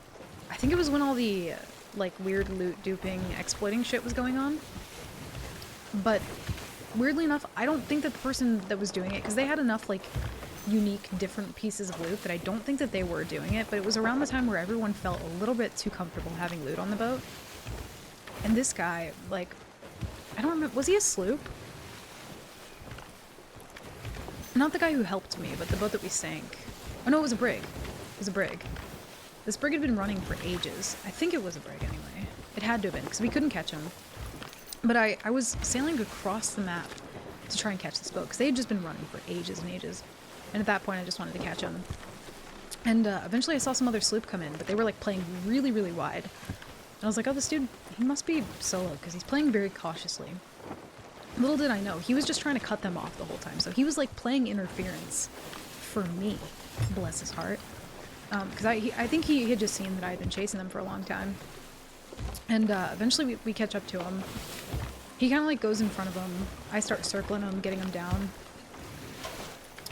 think it was when all the, like, weird loot duping, exploiting shit was going on. But, weirdly enough, I don't think that the person that was doing it, because they had enough, like, unique, different pieces of loot that I don't think that they were doing it, but it was around the time where everyone felt a little bit too comfortable having loot on the boat. And this guy, like, I don't remember, was he a sloop? Not the guy who helped me, but the boat that we sank. Oh no, it was a brig. It was a brig. This brig had been running for ages. I think it was a brig anyway. It had to have been, because we couldn't catch him. But I was sailing across the map to try and catch this boat, because they had just been running for ages and ages. And at that point, I just wanted to catch him. And eventually I saw some other sloop come in, but they were like playing really, really wide. And I was like, oh, this dude, he must be solo, because he's playing very cautiously. Little did I know, he was just trying to cut them off the whole time. So he was like playing interference for me, bless his heart. Because I think he had just seen that I had been chasing them for a long time. And eventually we catch up to him. He kind of like goes in front of him. I start circling him, getting him down.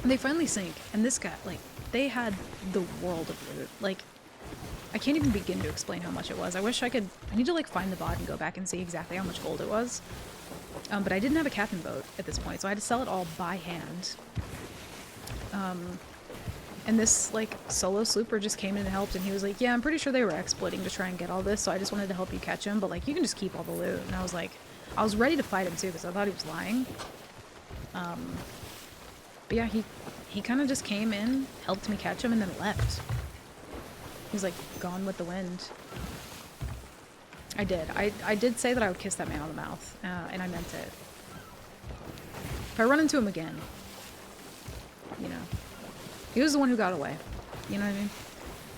And they finally sink. And this guy, like, they had the world of loot. Like, I can't even begin to explain how much it was. I wish I could... I need to, like, find the VOD and go back and see exactly how much gold it was. But I didn't have a captain boat at this point, so I had to sell it all by hand. And this, like, solo slooper just came in and helped, and he was like, yeah, I'm pretty sure they were exploiting to try and get all this, so I just wanted to help you catch him, but, like, you can just keep all the loot. And I was like... I was ready to fight him, too, because I thought he was lying. But yeah, he kind of just came in, helped me catch him, and then left. He was like gone with the wind. I did. I did say that I would kiss that man on the mouth, and I meant it. If I run into him again, you know, he was the one who got away. You know what I mean?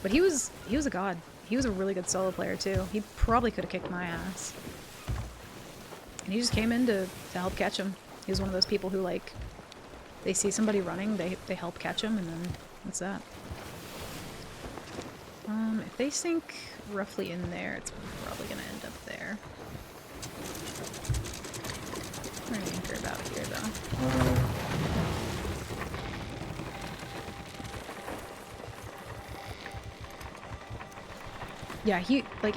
But he was a god. He was a really good solo player too. He probably could have kicked my ass. And he just came in to help catch him. He was one of those people who, like, they see somebody running, they help catch him, and then that's that. If they sink roughly in there, it's probably gonna end up there. We're gonna anchor about here, though. Yeah,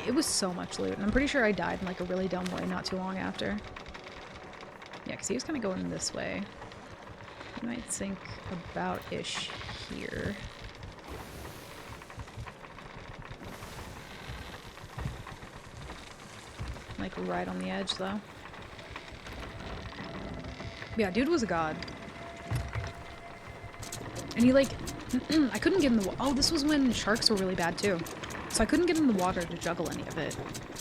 it was so much loot, and I'm pretty sure I died in, like, a really dumb way not too long after. Yeah, because he was kind of going this way. He might sink about-ish here. Like, right on the edge, though. Yeah, dude was a god. And he, like... I couldn't get in the... Oh, this was when sharks were really bad, too. So I couldn't get in the water to juggle any of it.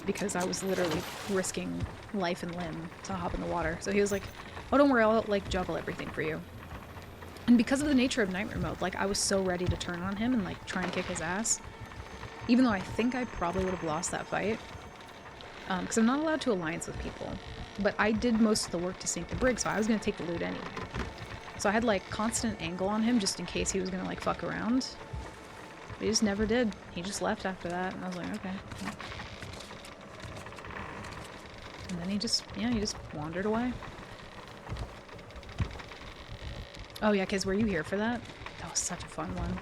Because I was literally risking life and limb to hop in the water. So he was like, oh, don't worry, I'll, like, juggle everything for you. And because of the nature of Nightmare Mode, like, I was so ready to turn on him and, like, try and kick his ass. Even though I think I probably would have lost that fight. Because I'm not allowed to alliance with people. But I did most of the work to sink the brig, so I was going to take the loot anyway. So I had, like, constant angle on him just in case he was going to, like, fuck around. But he just never did. He just left after that, and I was like, okay. And then he just wandered away. Oh yeah, because were you here for that? That was such a fun one.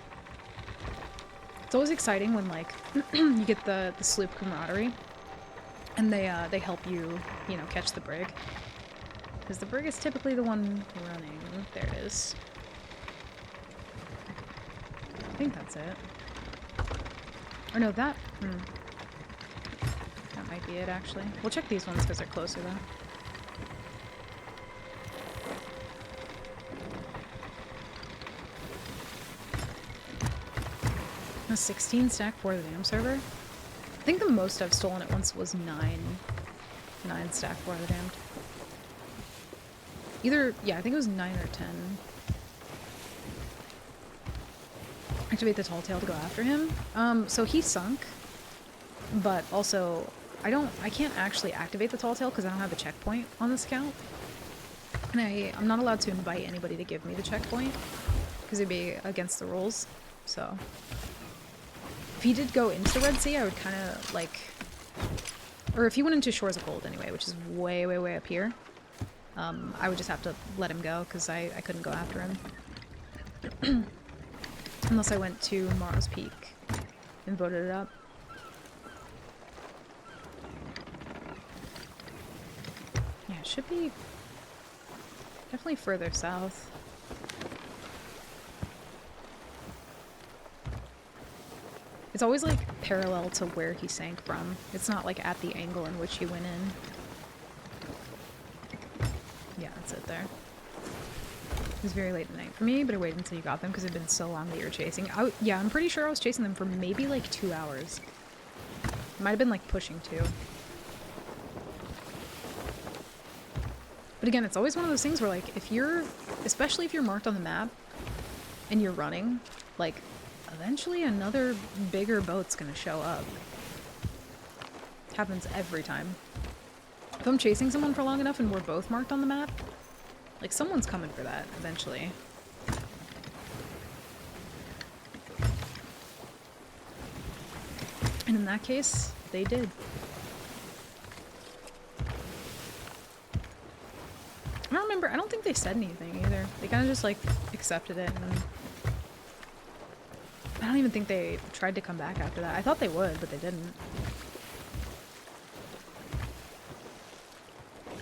It's always exciting when, like, you get the sloop camaraderie. And they help you, you know, catch the brig. Because the brig is typically the one running. There it is. I think that's it. Or no, that... That might be it, actually. We'll check these ones because they're closer, though. A 16 stack for the damn server. I think the most I've stolen at once was 9 stack for the damned. Either, yeah, I think it was 9 or 10. Activate the tall tale to go after him. So he sunk, but also I can't actually activate the tall tale because I don't have a checkpoint on this account. And I'm not allowed to invite anybody to give me the checkpoint because it'd be against the rules. So if he did go into the Red Sea, I would kind of like, or if he went into Shores of Gold anyway, which is way, way, way up here, I would just have to let him go because I couldn't go after him. Unless I went to Morrow's Peak and voted it up. Yeah, it should be definitely further south. It's always like parallel to where he sank from. It's not like at the angle in which he went in. Yeah, that's it there. It was very late at night for me, but I waited until you got them because it had been so long that you were chasing. Yeah, I'm pretty sure I was chasing them for maybe like 2 hours. Might have been like pushing 2. But again, it's always one of those things where like if you're, especially if you're marked on the map and you're running, like eventually another bigger boat's gonna show up. It happens every time. If I'm chasing someone for long enough and we're both marked on the map, like, someone's coming for that, eventually. And in that case, they did. I don't remember, I don't think they said anything either. They kind of just, like, accepted it, and I don't even think they tried to come back after that. I thought they would, but they didn't.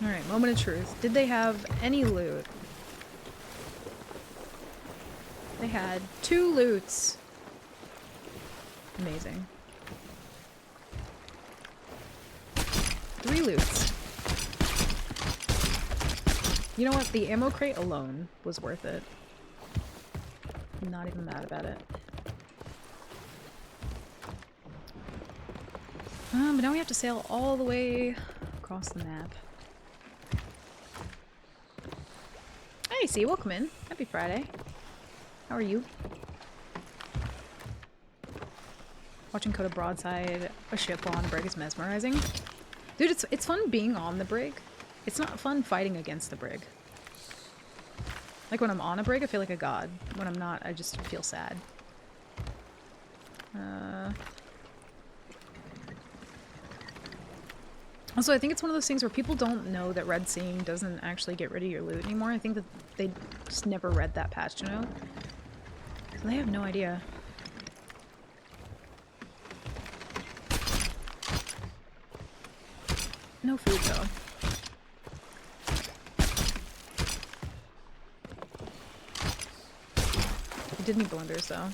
Alright, moment of truth. Did they have any loot? They had 2 loots. Amazing. 3 loots. You know what? The ammo crate alone was worth it. I'm not even mad about it. But now we have to sail all the way across the map. Hey, C, welcome in. Happy Friday. How are you? Watching Coda broadside a ship while on a brig is mesmerizing. Dude, it's fun being on the brig. It's not fun fighting against the brig. Like when I'm on a brig, I feel like a god. When I'm not, I just feel sad. Also, I think it's one of those things where people don't know that red seeing doesn't actually get rid of your loot anymore. I think that they just never read that patch note. So they have no idea. No food, though. We did need blenders, though.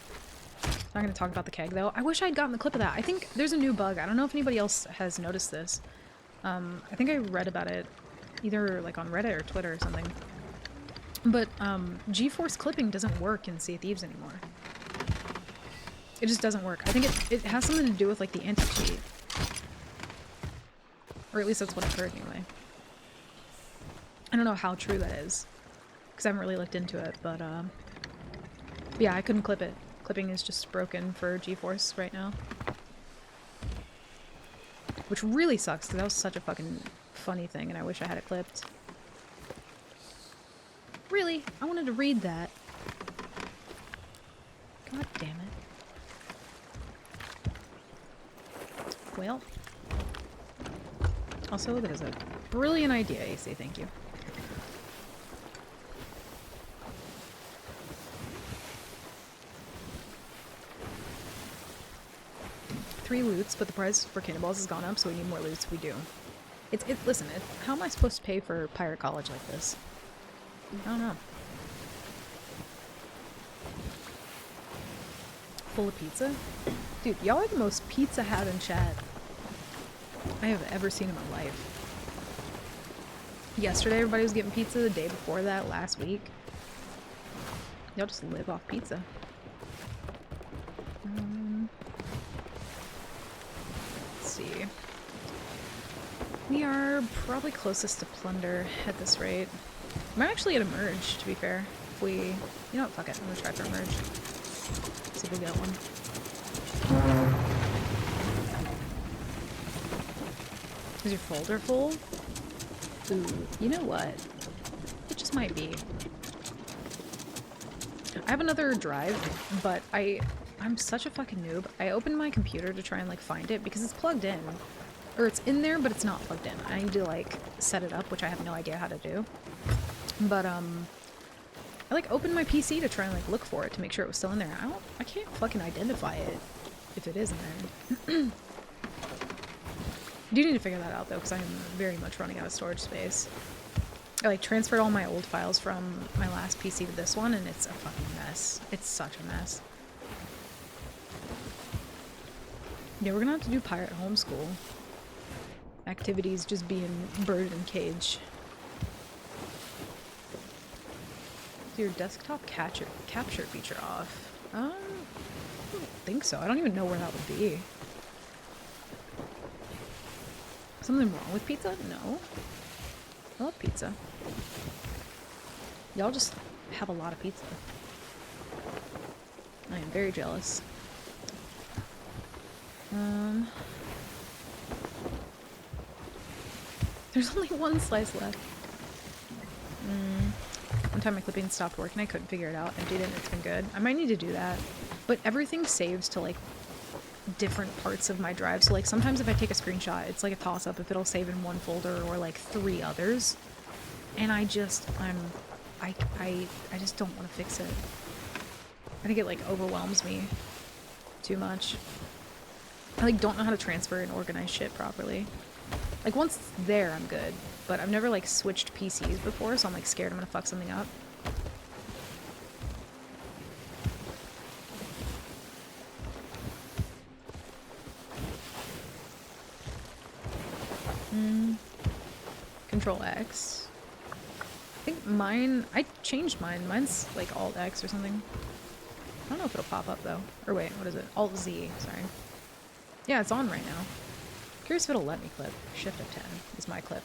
Not going to talk about the keg, though. I wish I'd gotten the clip of that. I think there's a new bug. I don't know if anybody else has noticed this. I think I read about it either like on Reddit or Twitter or something. But GeForce clipping doesn't work in Sea of Thieves anymore. It just doesn't work. I think it has something to do with like the anti-cheat. Or at least that's what I've heard anyway. I don't know how true that is, because I haven't really looked into it, but yeah, I couldn't clip it. Clipping is just broken for GeForce right now. Which really sucks, because that was such a fucking funny thing, and I wish I had it clipped. Really? I wanted to read that. God damn it. Well. Also, that is a brilliant idea, AC, thank you. 3 loots, but the price for cannonballs has gone up, so we need more loots. We do. Listen, how am I supposed to pay for pirate college like this? I don't know. Full of pizza? Dude, y'all are the most pizza hat in chat I have ever seen in my life. Yesterday everybody was getting pizza, the day before that, last week. Y'all just live off pizza. Let's see. We are probably closest to plunder at this rate. Might actually get a merge, to be fair. If we... You know what, fuck it. I'm gonna try for a merge. See if we get one. Is your folder full? Ooh, you know what? It just might be. I have another drive, but I'm such a fucking noob. I opened my computer to try and like find it because it's plugged in. Or it's in there, but it's not plugged in. I need to like set it up, which I have no idea how to do. But I like opened my PC to try and like look for it to make sure it was still in there. I can't fucking identify it if it is in there. I do need to figure that out though, because I am very much running out of storage space. I like transferred all my old files from my last PC to this one, and it's a fucking mess. It's such a mess. Yeah, we're gonna have to do pirate homeschool. Activities just being bird and cage. Is your desktop capture feature off? I don't think so. I don't even know where that would be. Something wrong with pizza? No. I love pizza. Y'all just have a lot of pizza. I am very jealous. There's only one slice left. One time my clipping stopped working, I couldn't figure it out. Emptied it and it's been good. I might need to do that. But everything saves to like different parts of my drive. So like sometimes if I take a screenshot, it's like a toss-up if it'll save in one folder or like 3 others. And I just just don't want to fix it. I think it like overwhelms me too much. I like don't know how to transfer and organize shit properly. Like once it's there, I'm good. But I've never like switched PCs before, so I'm like scared I'm gonna fuck something up. Control X. I think mine, I changed mine. Mine's like Alt X or something. I don't know if it'll pop up though. Or wait, what is it? Alt Z, sorry. Yeah, it's on right now. Curious if it'll let me clip. Shift F10 is my clip.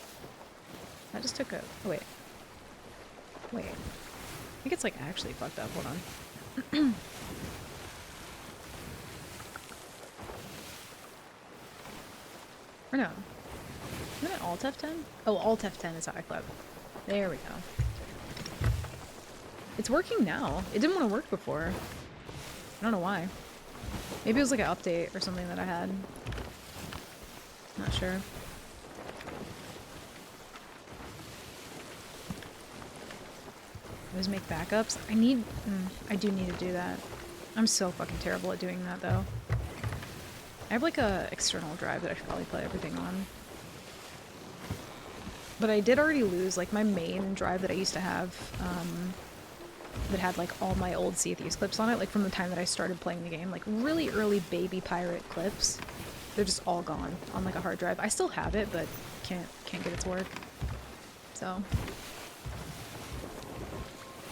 I just took a, oh wait. Wait. I think it's like actually fucked up, hold on. Or no. Isn't it Alt F10? Oh, Alt F10 is how I clip. There we go. It's working now. It didn't want to work before. I don't know why. Maybe it was like an update or something that I had. Not sure. Always make backups. I do need to do that. I'm so fucking terrible at doing that though. I have like a external drive that I should probably play everything on. But I did already lose like my main drive that I used to have, that had like all my old Sea of Thieves clips on it, like from the time that I started playing the game, like really early baby pirate clips. They're just all gone on like a hard drive. I still have it, but can't get it to work. So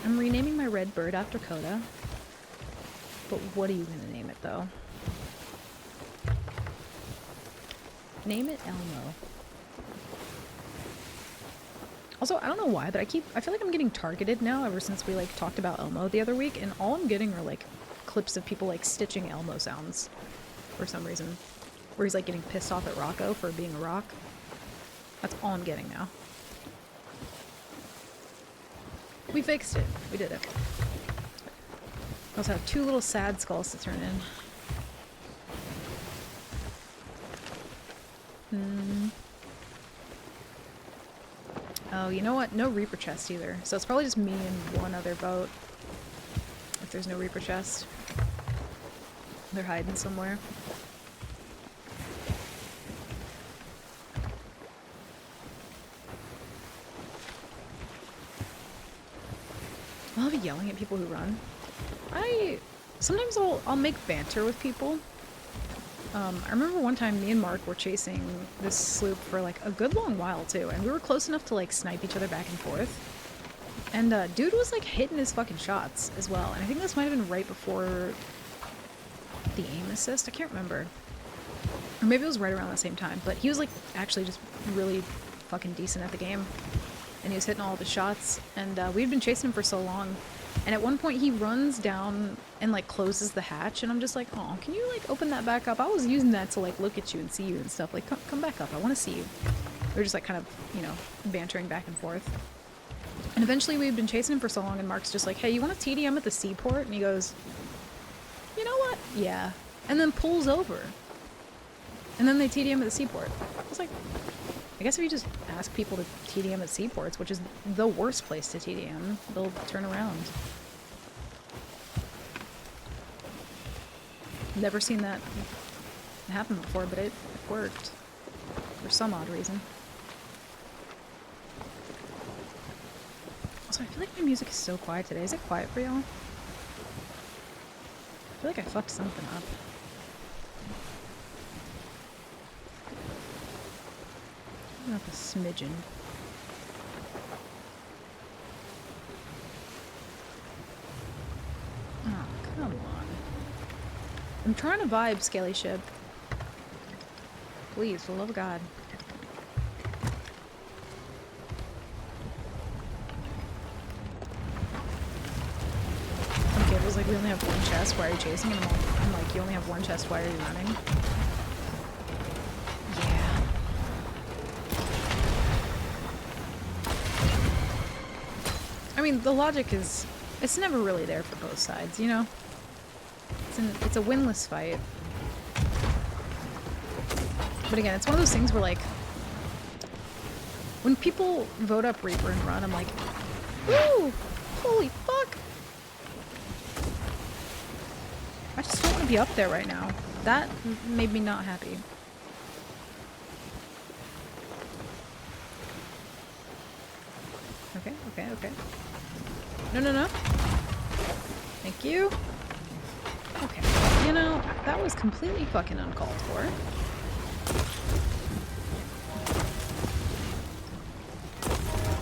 I'm renaming my red bird after Coda. But what are you gonna name it though? Name it Elmo. Also, I don't know why, but I feel like I'm getting targeted now ever since we like talked about Elmo the other week, and all I'm getting are like clips of people like stitching Elmo sounds for some reason. Where he's like getting pissed off at Rocco for being a rock. That's all I'm getting now. We fixed it. We did it. I also have 2 little sad skulls to turn in. Oh, you know what? No Reaper chest either. So it's probably just me and one other boat. If there's no Reaper chest. They're hiding somewhere. I love yelling at people who run. Sometimes I'll make banter with people. I remember one time me and Mark were chasing this sloop for like a good long while too, and we were close enough to like snipe each other back and forth. And dude was like hitting his fucking shots as well, and I think this might have been right before the aim assist. I can't remember, or maybe it was right around the same time. But he was like actually just really fucking decent at the game, and he was hitting all of his shots. And we'd been chasing him for so long. And at one point he runs down and like closes the hatch, and I'm just like, oh, can you like open that back up? I was using that to like look at you and see you and stuff. Like, come back up, I want to see you. We were just like kind of, you know, bantering back and forth. And eventually we'd been chasing him for so long, and Mark's just like, hey, you want a TDM at the seaport? And he goes, you know what? Yeah. And then pulls over. And then they TDM at the seaport. I was like, I guess if you just ask people to TDM at seaports, which is the worst place to TDM, they'll turn around. Never seen that happen before, but it worked. For some odd reason. Also, I feel like my music is so quiet today. Is it quiet for y'all? I feel like I fucked something up. Up a smidgen. Oh, come on. I'm trying to vibe, Scaly Ship. Please, for the love of God. Okay, it was like, we only have one chest, why are you chasing? And I'm like, you only have one chest, why are you running? I mean, the logic is, it's never really there for both sides, you know? It's a winless fight. But again, it's one of those things where, like, when people vote up Reaper and run, I'm like, woo! Holy fuck! I just don't want to be up there right now. That made me not happy. Okay, okay, okay. No, no, no. Thank you. Okay. You know, that was completely fucking uncalled for.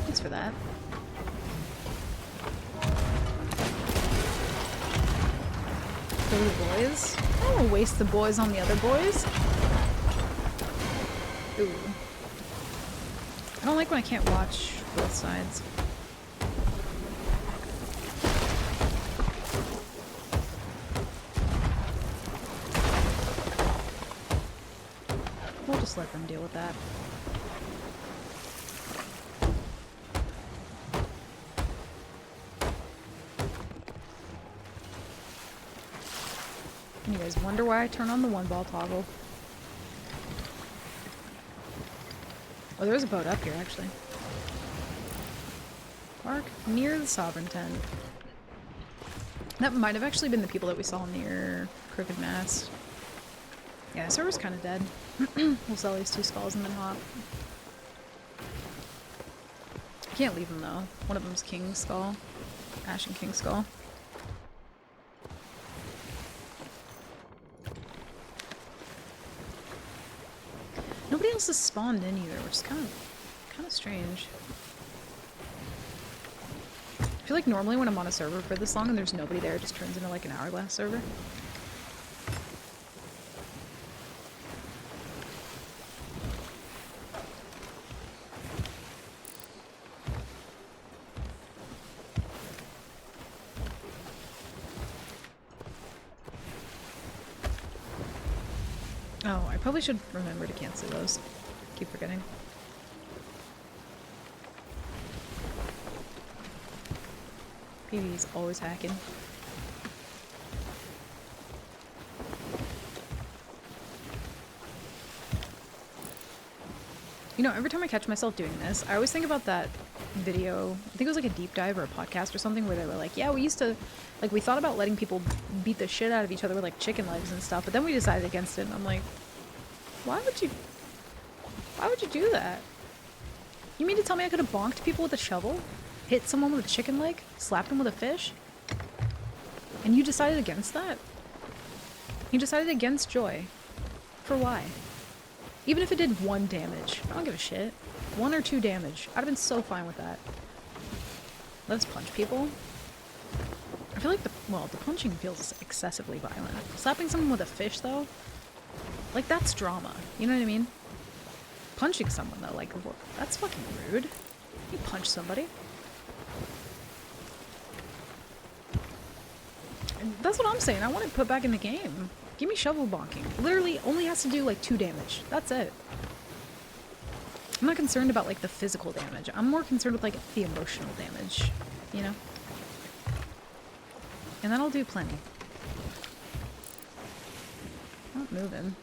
Thanks for that. Go to the boys. I don't want to waste the boys on the other boys. Ooh. I don't like when I can't watch both sides. We'll just let them deal with that. You guys wonder why I turn on the one ball toggle? Oh, there's a boat up here, actually. Park near the Sovereign Tent. That might have actually been the people that we saw near Crooked Mast. Yeah, server's kind of dead. We'll sell these 2 skulls and then hop. I can't leave them though. One of them's King's Skull. Ashen King's Skull. Nobody else has spawned in either, which is kind of strange. I feel like normally when I'm on a server for this long and there's nobody there, it just turns into like an hourglass server. Oh, I probably should remember to cancel those. Keep forgetting. PvE's always hacking. You know, every time I catch myself doing this, I always think about that video. I think it was like a deep dive or a podcast or something where they were like, yeah, we used to, like, we thought about letting people beat the shit out of each other with like chicken legs and stuff, but then we decided against it, and I'm like, why would you do that? You mean to tell me I could have bonked people with a shovel? hit someone with a chicken leg, slapped him with a fish, and you decided against that? You decided against Joy. For why? Even if it did 1 damage. I don't give a shit. 1 or 2 damage. I'd have been so fine with that. Let us punch people. I feel like the punching feels excessively violent. Slapping someone with a fish, though, like, that's drama. You know what I mean? Punching someone, though, like, that's fucking rude. You punch somebody. And that's what I'm saying. I want it put back in the game. Give me shovel bonking. Literally only has to do, like, 2 damage. That's it. I'm not concerned about, like, the physical damage. I'm more concerned with, like, the emotional damage. You know? And that'll do plenty. Not moving.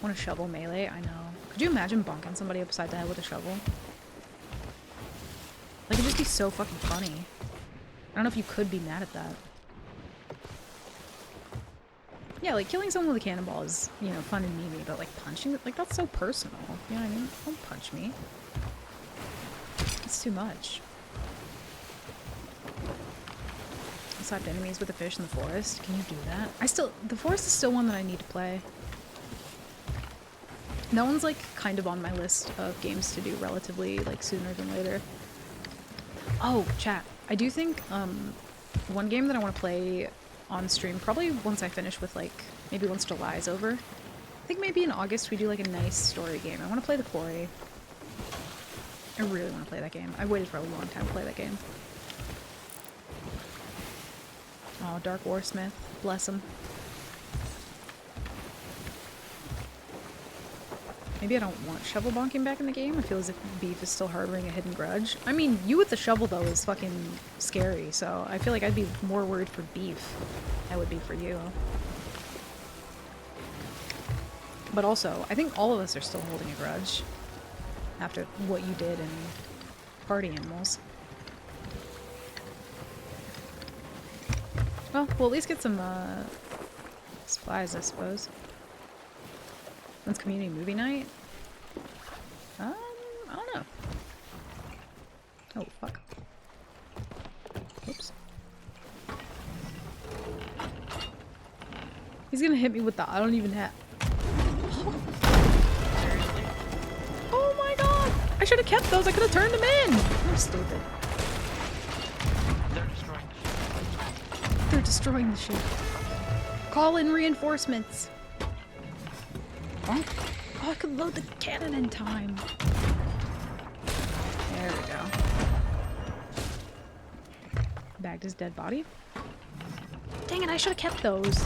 Want a shovel melee? I know. Could you imagine bonking somebody upside the head with a shovel? Like, it'd just be so fucking funny. I don't know if you could be mad at that. Yeah, like, killing someone with a cannonball is, you know, fun and memey, but, like, punching, like, that's so personal. You know what I mean? Don't punch me. It's too much. Slapped enemies with a fish in the forest. Can you do that? The forest is still one that I need to play. That one's, like, kind of on my list of games to do relatively, like, sooner than later. Oh, chat. I do think, one game that I want to play on stream, probably once I finish with, like, maybe once July is over. I think maybe in August we do, like, a nice story game. I want to play The Quarry. I really want to play that game. I've waited for a long time to play that game. Oh, Dark Warsmith. Bless him. Maybe I don't want shovel bonking back in the game. I feel as if Beef is still harboring a hidden grudge. I mean, you with the shovel, though, is fucking scary, so I feel like I'd be more worried for Beef than I would be for you. But also, I think all of us are still holding a grudge after what you did in Party Animals. Well, we'll at least get some supplies, I suppose. When's community movie night? I don't know. Oh, fuck. Oops. He's gonna hit me with the I don't even have. Oh my god! I should have kept those. I could have turned them in. I'm stupid. They're destroying the ship. They're destroying the ship. Call in reinforcements. Oh, I could load the cannon in time. There we go. Bagged his dead body. Dang it, I should have kept those.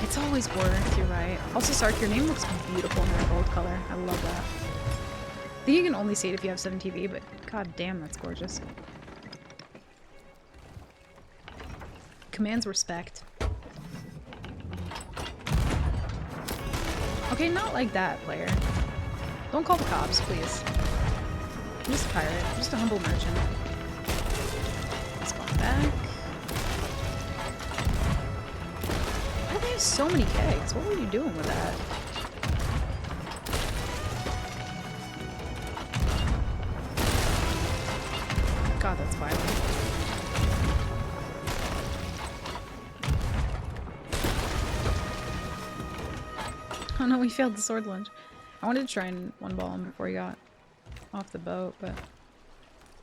It's always worth, you're right. Also, Sark, your name looks beautiful in that gold color. I love that. I think you can only see it if you have 7TV, but god damn, that's gorgeous. Commands respect. Okay, not like that, player. Don't call the cops, please. I'm just a pirate. I'm just a humble merchant. Spawn back. Why do they have so many kegs? What were you doing with that? God, that's violent. Oh no, we failed the sword lunge. I wanted to try and one ball him before he got off the boat, but...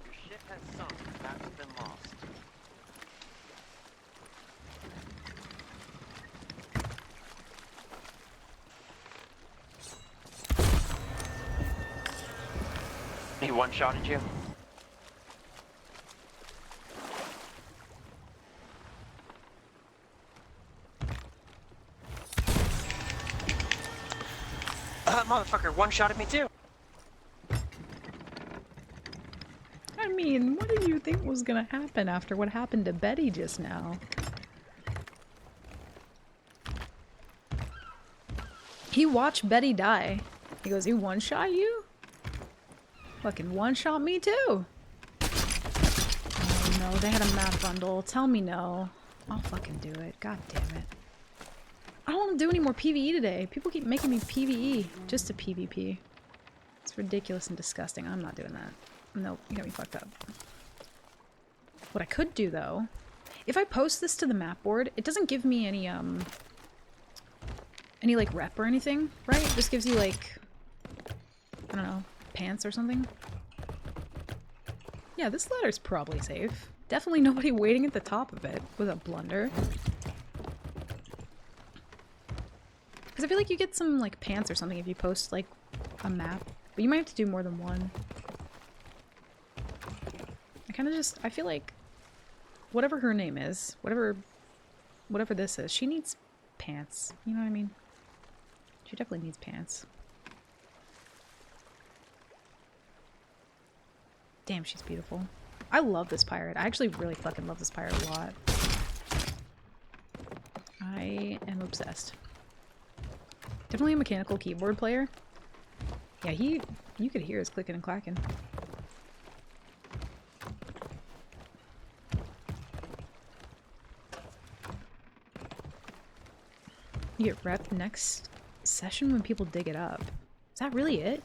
Your ship has sunk. That's been lost. He one-shotted you? That motherfucker one-shotted me too! I mean, what did you think was gonna happen after what happened to Betty just now? He watched Betty die. He goes, he one-shot you? Fucking one-shot me too! Oh no, they had a map bundle. Tell me no. I'll fucking do it. God damn it. I don't want to do any more PvE today. People keep making me PvE just to PvP. It's ridiculous and disgusting. I'm not doing that. Nope, you got me fucked up. What I could do, though, if I post this to the map board, it doesn't give me any, like, rep or anything, right? It just gives you, like, I don't know, pants or something. Yeah, this ladder's probably safe. Definitely nobody waiting at the top of it with a blunder. Because I feel like you get some, like, pants or something if you post, like, a map. But you might have to do more than one. I kind of just, I feel like whatever her name is, whatever this is, she needs pants. You know what I mean? She definitely needs pants. Damn, she's beautiful. I love this pirate. I actually really fucking love this pirate a lot. I am obsessed. Definitely a mechanical keyboard player. Yeah, you could hear his clicking and clacking. You get rep next session when people dig it up. Is that really it?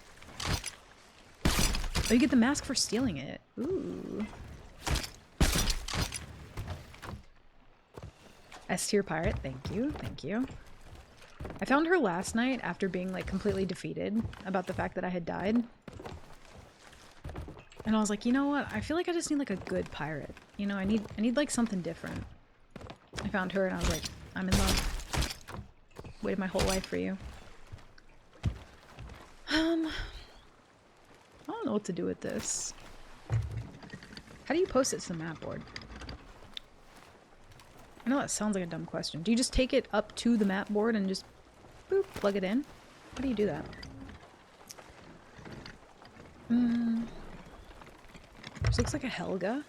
Oh, you get the mask for stealing it. Ooh. S-tier pirate, thank you, thank you. I found her last night after being like completely defeated about the fact that I had died. And I was like, you know what? I feel like I just need like a good pirate. You know, I need like something different. I found her and I was like, I'm in love. Waited my whole life for you. I don't know what to do with this. How do you post it to the map board? I know that sounds like a dumb question. Do you just take it up to the map board and just boop, plug it in? How do you do that? This looks like a Helga.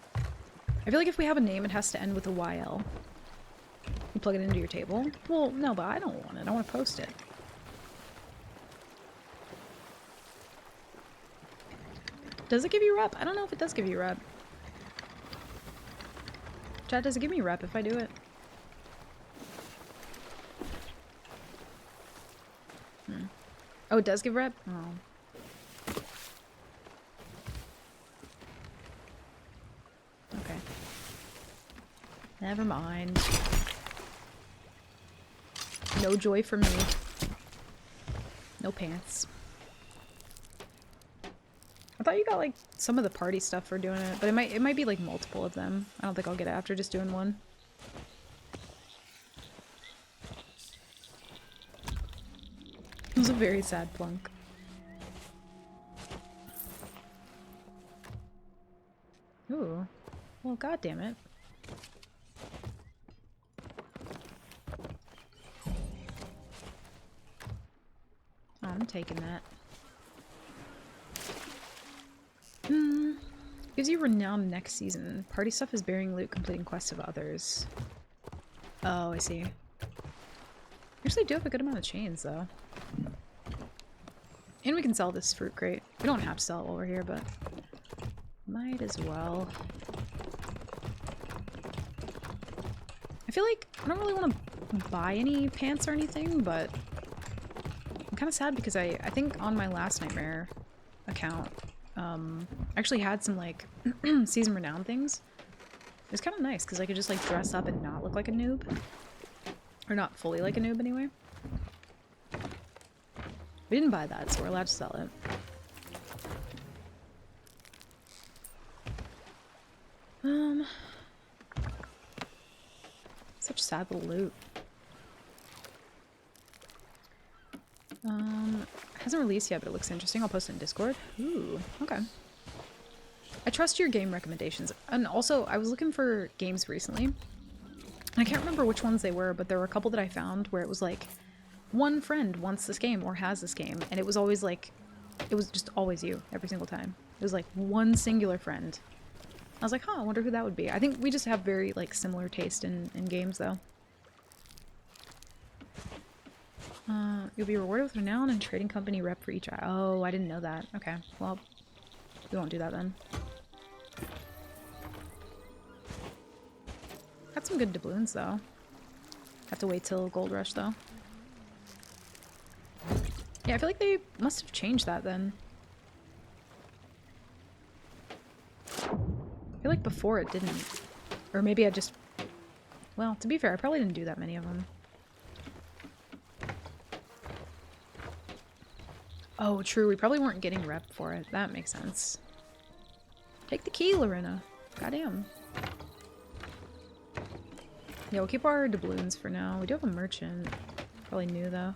I feel like if we have a name, it has to end with a YL. You plug it into your table? Well, no, but I don't want it. I want to post it. Does it give you rep? I don't know if it does give you rep. Chat, does it give me rep if I do it? Oh, it does give rep? Oh. Okay. Never mind. No joy for me. No pants. I thought you got like some of the party stuff for doing it, but it might be like multiple of them. I don't think I'll get it after just doing one. It was a very sad plunk. Ooh. Well, god damn it. Oh, I'm taking that. Gives you renown next season. Party stuff is bearing loot, completing quests of others. Oh, I see. Actually do have a good amount of chains, though. And we can sell this fruit crate. We don't have to sell it while we're here, but might as well. I feel like I don't really want to buy any pants or anything, but I'm kind of sad because I think on my last Nightmare account, I actually had some like season renown things. It was kind of nice because I could just like dress up and not look like a noob. Or not fully like a noob anyway. We didn't buy that, so we're allowed to sell it. Such sad little loot. Hasn't released yet, but it looks interesting. I'll post it in Discord. Ooh, okay. I trust your game recommendations. And also, I was looking for games recently. I can't remember which ones they were, but there were a couple that I found where it was like, one friend wants this game or has this game, and it was always like, it was just always you every single time. It was like one singular friend. I was like, huh, I wonder who that would be. I think we just have very like similar taste in games though. You'll be rewarded with renown and trading company rep for each eye. Oh, I didn't know that. Okay, well, we won't do that then. Got some good doubloons though. Have to wait till Gold Rush though. Yeah, I feel like they must have changed that then. I feel like before it didn't. Or maybe I just... Well, to be fair, I probably didn't do that many of them. Oh, true. We probably weren't getting rep for it. That makes sense. Take the key, Lorena. Goddamn. Yeah, we'll keep our doubloons for now. We do have a merchant. Probably new, though.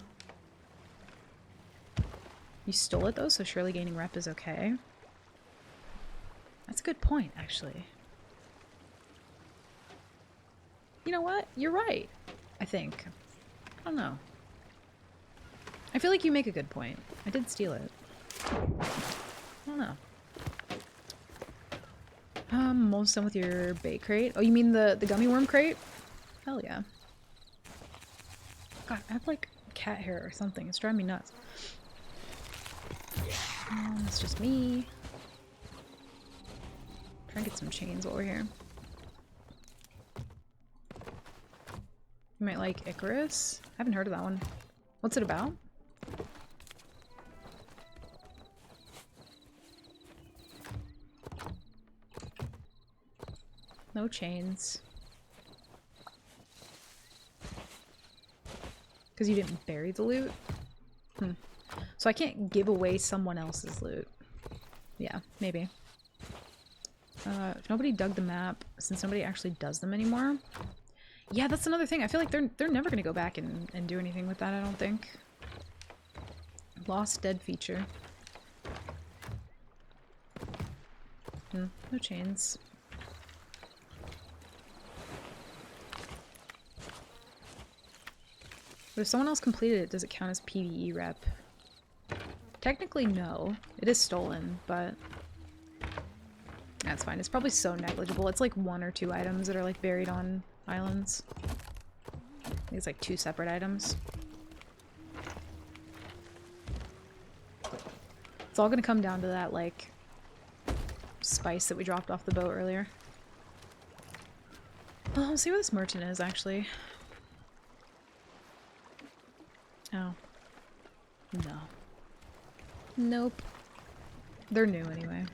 You stole it, though, so surely gaining rep is okay. That's a good point, actually. You know what? You're right. I think. I don't know. I feel like you make a good point. I did steal it. I don't know. Almost done with your bait crate. Oh, you mean the gummy worm crate? Hell yeah. God, I have like cat hair or something. It's driving me nuts. It's just me. Try and get some chains while we're here. You might like Icarus? I haven't heard of that one. What's it about? No chains. Because you didn't bury the loot? So I can't give away someone else's loot. Yeah, maybe. If nobody dug the map, since nobody actually does them anymore. Yeah, that's another thing. I feel like they're never going to go back and do anything with that, I don't think. Lost dead feature. No chains. But if someone else completed it, does it count as PvE rep? Technically, no. It is stolen, but that's fine. It's probably so negligible. It's like 1 or 2 items that are like buried on islands. I think it's like 2 separate items. It's all gonna come down to that like spice that we dropped off the boat earlier. Well, I'll see where this merchant is actually. Oh. No. Nope. They're new anyway.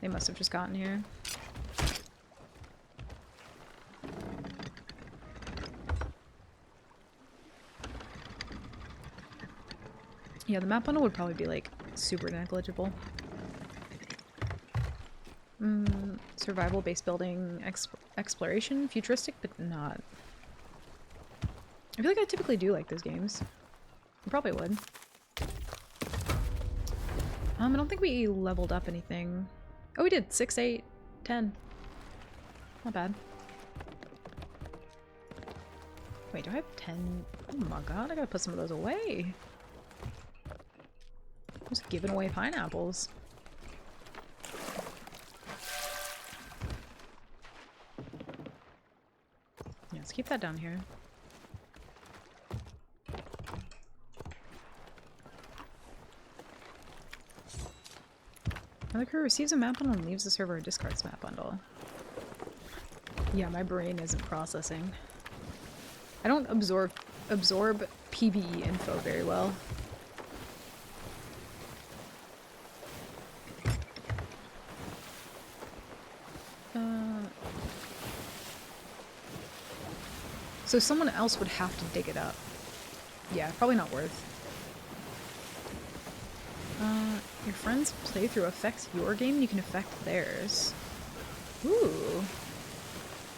They must have just gotten here. Yeah, the map bundle would probably be like super negligible. Survival, base building, exploration, futuristic, but not. I feel like I typically do like those games. I probably would. I don't think we leveled up anything. Oh, we did. 6, 8, 10. Not bad. Wait, do I have 10? Oh my god, I gotta put some of those away. I'm just giving away pineapples. Yeah, let's keep that down here. Another crew receives a map bundle and leaves the server or discards map bundle. Yeah, my brain isn't processing. I don't absorb PvE info very well. So someone else would have to dig it up. Yeah, probably not worth. Your friend's playthrough affects your game and you can affect theirs. Ooh.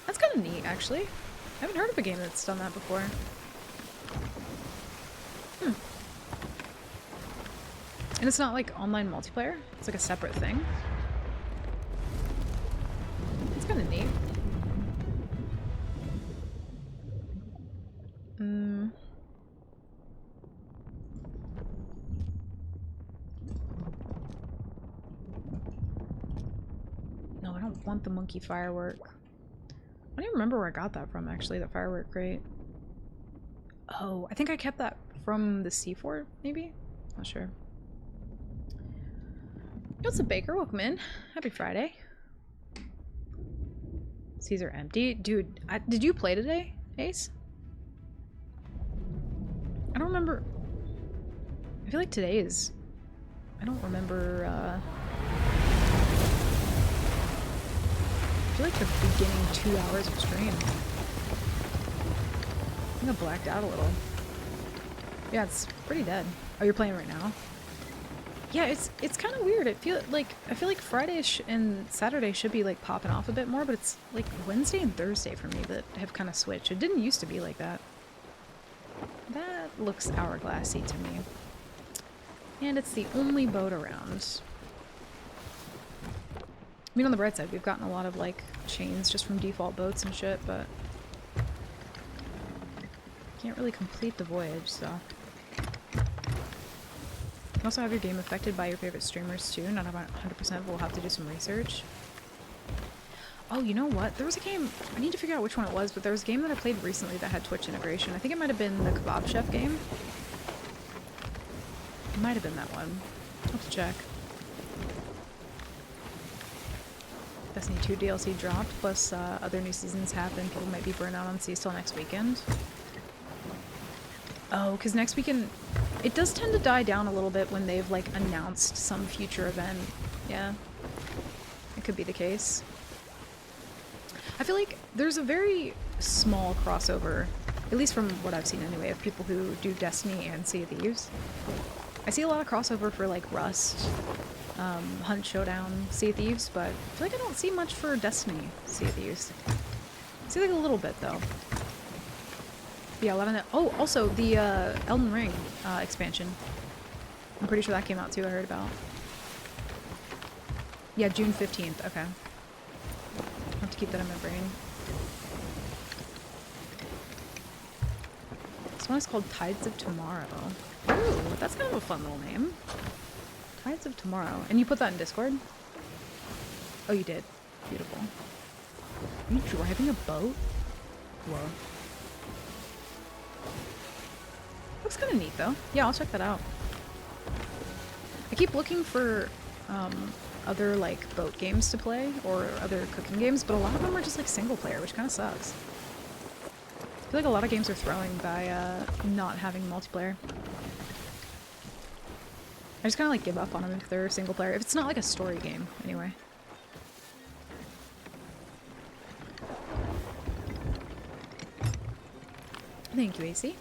That's kind of neat, actually. I haven't heard of a game that's done that before. And it's not like online multiplayer. It's like a separate thing. It's kind of neat. No, I don't want the monkey firework. I don't even remember where I got that from, actually, the firework crate. Oh, I think I kept that from the C4, maybe? Not sure. What's up, Baker? Welcome in. Happy Friday. Caesar empty. Dude, did you play today, Ace? I don't remember. I feel like today is... I don't remember, feel like the beginning 2 hours of stream. I think I blacked out a little. Yeah, it's pretty dead. Oh, you're playing right now? Yeah, it's kind of weird. I feel like Friday and Saturday should be like popping off a bit more, but it's like Wednesday and Thursday for me that have kind of switched. It didn't used to be like that. That looks hourglassy to me. And it's the only boat around. I mean, on the bright side, we've gotten a lot of like chains just from default boats and shit, but can't really complete the voyage, so. You can also have your game affected by your favorite streamers too. Not about 100%, we'll have to do some research. Oh, you know what? There was a game, I need to figure out which one it was, but there was a game that I played recently that had Twitch integration. I think it might have been the Kebab Chef game. It might have been that one. I'll have to check. Destiny 2 DLC dropped, plus other new seasons happen. People might be burnt out on Seas till next weekend. Oh, because next weekend, it does tend to die down a little bit when they've like announced some future event. Yeah, it could be the case. I feel like there's a very small crossover, at least from what I've seen anyway, of people who do Destiny and Sea of Thieves. I see a lot of crossover for like Rust, Hunt Showdown, Sea of Thieves, but I feel like I don't see much for Destiny, Sea of Thieves. I see like a little bit though. Yeah, 11. Oh, also the Elden Ring expansion. I'm pretty sure that came out too. I heard about. Yeah, June 15th. Okay. I'll have to keep that in my brain. This one is called Tides of Tomorrow. Ooh, that's kind of a fun little name. Tides of Tomorrow. And you put that in Discord? Oh, you did. Beautiful. Are you driving a boat? Whoa. Looks kind of neat, though. Yeah, I'll check that out. I keep looking for other, like, boat games to play, or other cooking games, but a lot of them are just, like, single player, which kind of sucks. I feel like a lot of games are throwing by not having multiplayer. I just kind of, like, give up on them if they're single player. If it's not, like, a story game, anyway. Thank you, AC.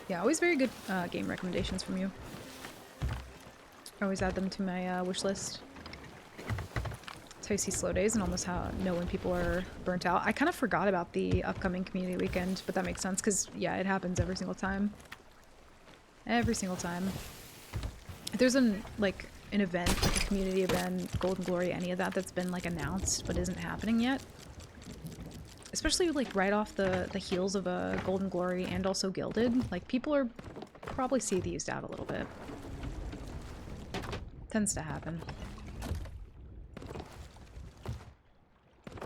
Yeah, always very good game recommendations from you. I always add them to my wish list. That's how you see slow days and almost know when people are burnt out. I kind of forgot about the upcoming community weekend, but that makes sense because, yeah, it happens every single time. Every single time. If there's an event, like a community event, Golden Glory, any of that that's been like announced but isn't happening yet, especially like right off the heels of a Golden Glory and also Gilded, like people are probably see these out a little bit. Tends to happen.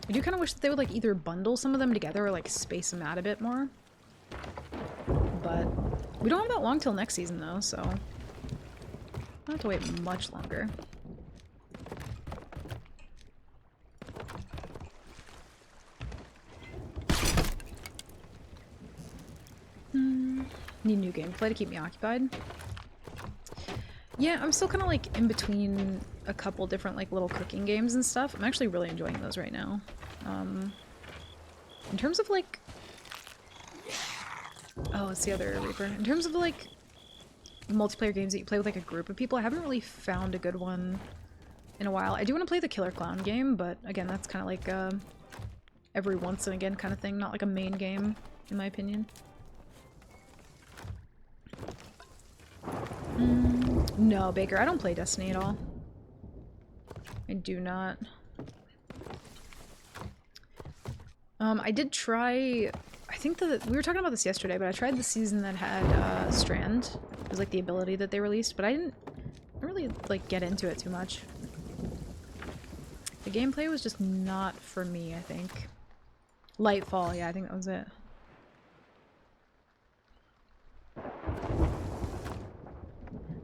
I do kind of wish that they would like either bundle some of them together or like space them out a bit more. But we don't have that long till next season though, so I don't have to wait much longer. Need new gameplay to keep me occupied. Yeah, I'm still kind of like in between a couple different like little cooking games and stuff. I'm actually really enjoying those right now. In terms of like... Oh, it's the other Reaper. In terms of like multiplayer games that you play with like a group of people, I haven't really found a good one in a while. I do want to play the Killer Clown game, but again, that's kind of like every once and again kind of thing, not like a main game, in my opinion. No, Baker, I don't play Destiny at all. I do not. I did try... I think that we were talking about this yesterday, but I tried the season that had Strand. It was like the ability that they released, but I didn't really like get into it too much. The gameplay was just not for me, I think. Lightfall, yeah, I think that was it.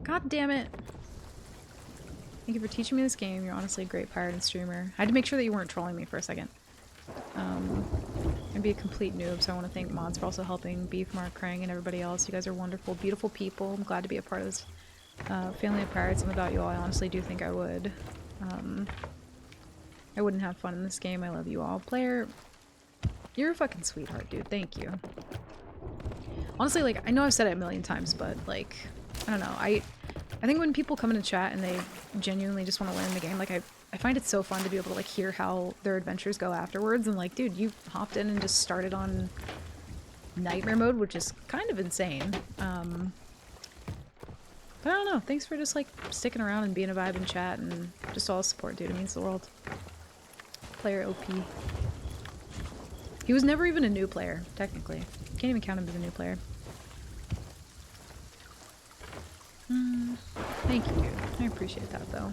God damn it. Thank you for teaching me this game. You're honestly a great pirate and streamer. I had to make sure that you weren't trolling me for a second. I'd be a complete noob, so I want to thank mods for also helping Beef, Mark, Krang, and everybody else. You guys are wonderful, beautiful people. I'm glad to be a part of this family of pirates, and without you all, I honestly do think I would I wouldn't have fun in this game. I love you all. Player, you're a fucking sweetheart, dude. Thank you. Honestly, like, I know I've said it a million times, but, like, I don't know. I think when people come into chat and they genuinely just want to learn the game, like, I find it so fun to be able to, like, hear how their adventures go afterwards. And, like, dude, you hopped in and just started on Nightmare mode, which is kind of insane. But I don't know. Thanks for just, like, sticking around and being a vibe in chat and just all the support, dude. It means the world. Player OP. He was never even a new player, technically. Can't even count him as a new player. Thank you, dude. I appreciate that, though.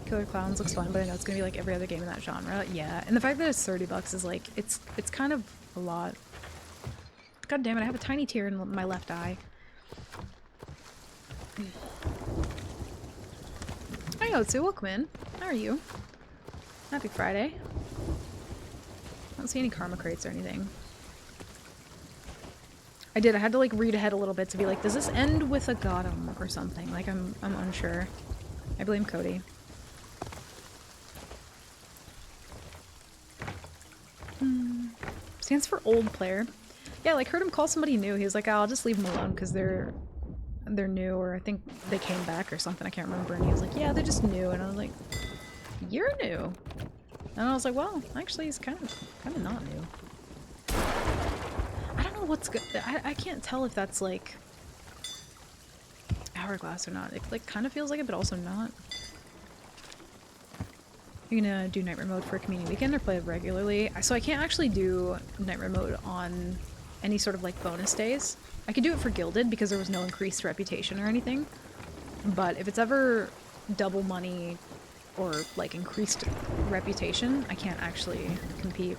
Killer Clowns looks fun, but I know it's gonna be like every other game in that genre. Yeah, and the fact that it's $30 is like, it's kind of a lot. God damn it, I have a tiny tear in my left eye. Hi Otsu, welcome in. How are you? Happy Friday. I don't see any karma crates or anything. I had to like read ahead a little bit to be like, does this end with a Gotham or something? Like I'm unsure. I blame Cody. Stands for old player. Yeah, like heard him call somebody new. He was like, oh, I'll just leave them alone because they're new, or I think they came back or something. I can't remember. And he was like, yeah, they're just new. And I was like, you're new. And I was like, well, actually, he's kind of not new. I don't know what's good. I can't tell if that's like Hourglass or not. It like kind of feels like it, but also not. You're gonna do Nightmare mode for a community weekend or play it regularly? So I can't actually do Nightmare mode on any sort of like bonus days. I could do it for Gilded because there was no increased reputation or anything. But if it's ever double money or like increased reputation, I can't actually compete.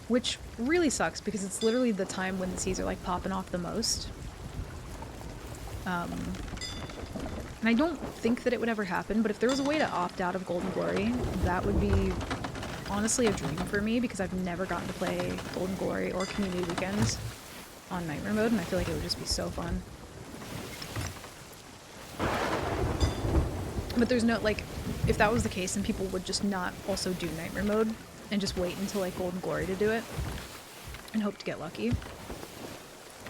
Which really sucks because it's literally the time when the Cs are like popping off the most. And I don't think that it would ever happen, but if there was a way to opt out of Golden Glory, that would be honestly a dream for me because I've never gotten to play Golden Glory or Community Weekends on Nightmare mode, and I feel like it would just be so fun. But there's no, like, if that was the case, then people would just not also do Nightmare mode and just wait until, like, Golden Glory to do it and hope to get lucky.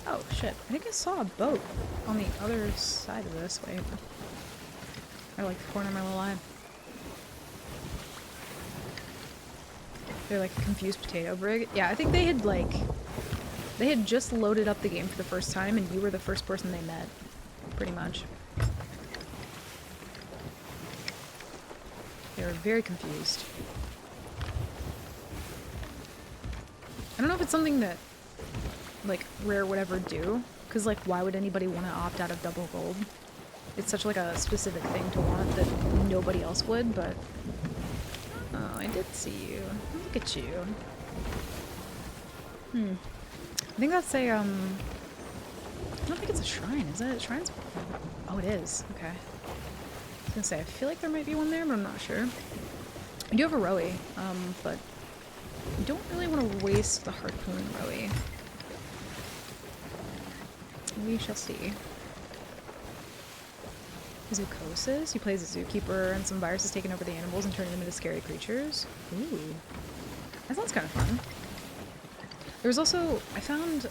Oh, shit. I think I saw a boat on the other side of this. Wait. Or, like, the corner of my little eye. They're, like, a confused potato brig. Yeah, I think they had, like... They had just loaded up the game for the first time, and you were the first person they met. Pretty much. They were very confused. I don't know if it's something that, like, Rare would ever do, because, like, why would anybody want to opt out of double gold? It's such, like, a specific thing to want that nobody else would, but... Oh, I did see you. Look at you. I think that's a, I don't think it's a shrine, is it? Shrine's... Oh, it is. Okay. I was gonna say, I feel like there might be one there, but I'm not sure. I do have a Rowie, but I don't really want to waste the Harpoon Rowie. We shall see. Zookosis? He plays a zookeeper and some viruses taking over the animals and turning them into scary creatures. Ooh. That sounds kind of fun. There was also... I found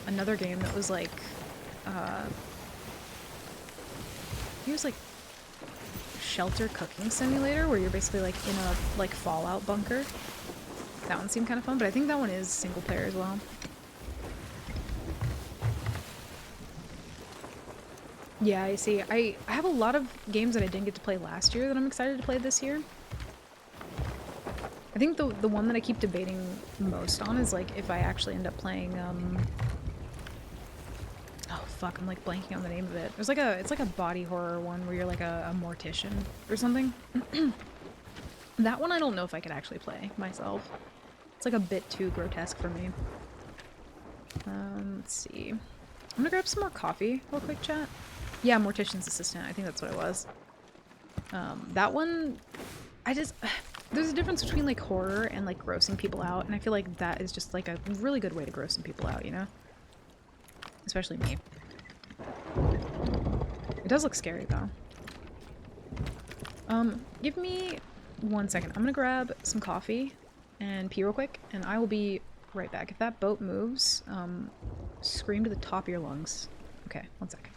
another game that was like... it was like... Shelter Cooking Simulator, where you're basically like in a like Fallout bunker. That one seemed kind of fun, but I think that one is single player as well. Yeah, I see. I have a lot of games that I didn't get to play last year that I'm excited to play this year. I think the one that I keep debating most on is like if I actually end up playing oh fuck, I'm like blanking on the name of it. There's like it's like a body horror one where you're like a mortician or something. That one I don't know if I could actually play myself. It's like a bit too grotesque for me. Let's see. I'm gonna grab some more coffee real quick, chat. Yeah, Mortician's Assistant. I think that's what it was. That one, there's a difference between like horror and like grossing people out, and I feel like that is just like a really good way to gross some people out, you know? Especially me. It does look scary, though. Give me 1 second. I'm gonna grab some coffee and pee real quick, and I will be right back. If that boat moves, scream to the top of your lungs. Okay, 1 second.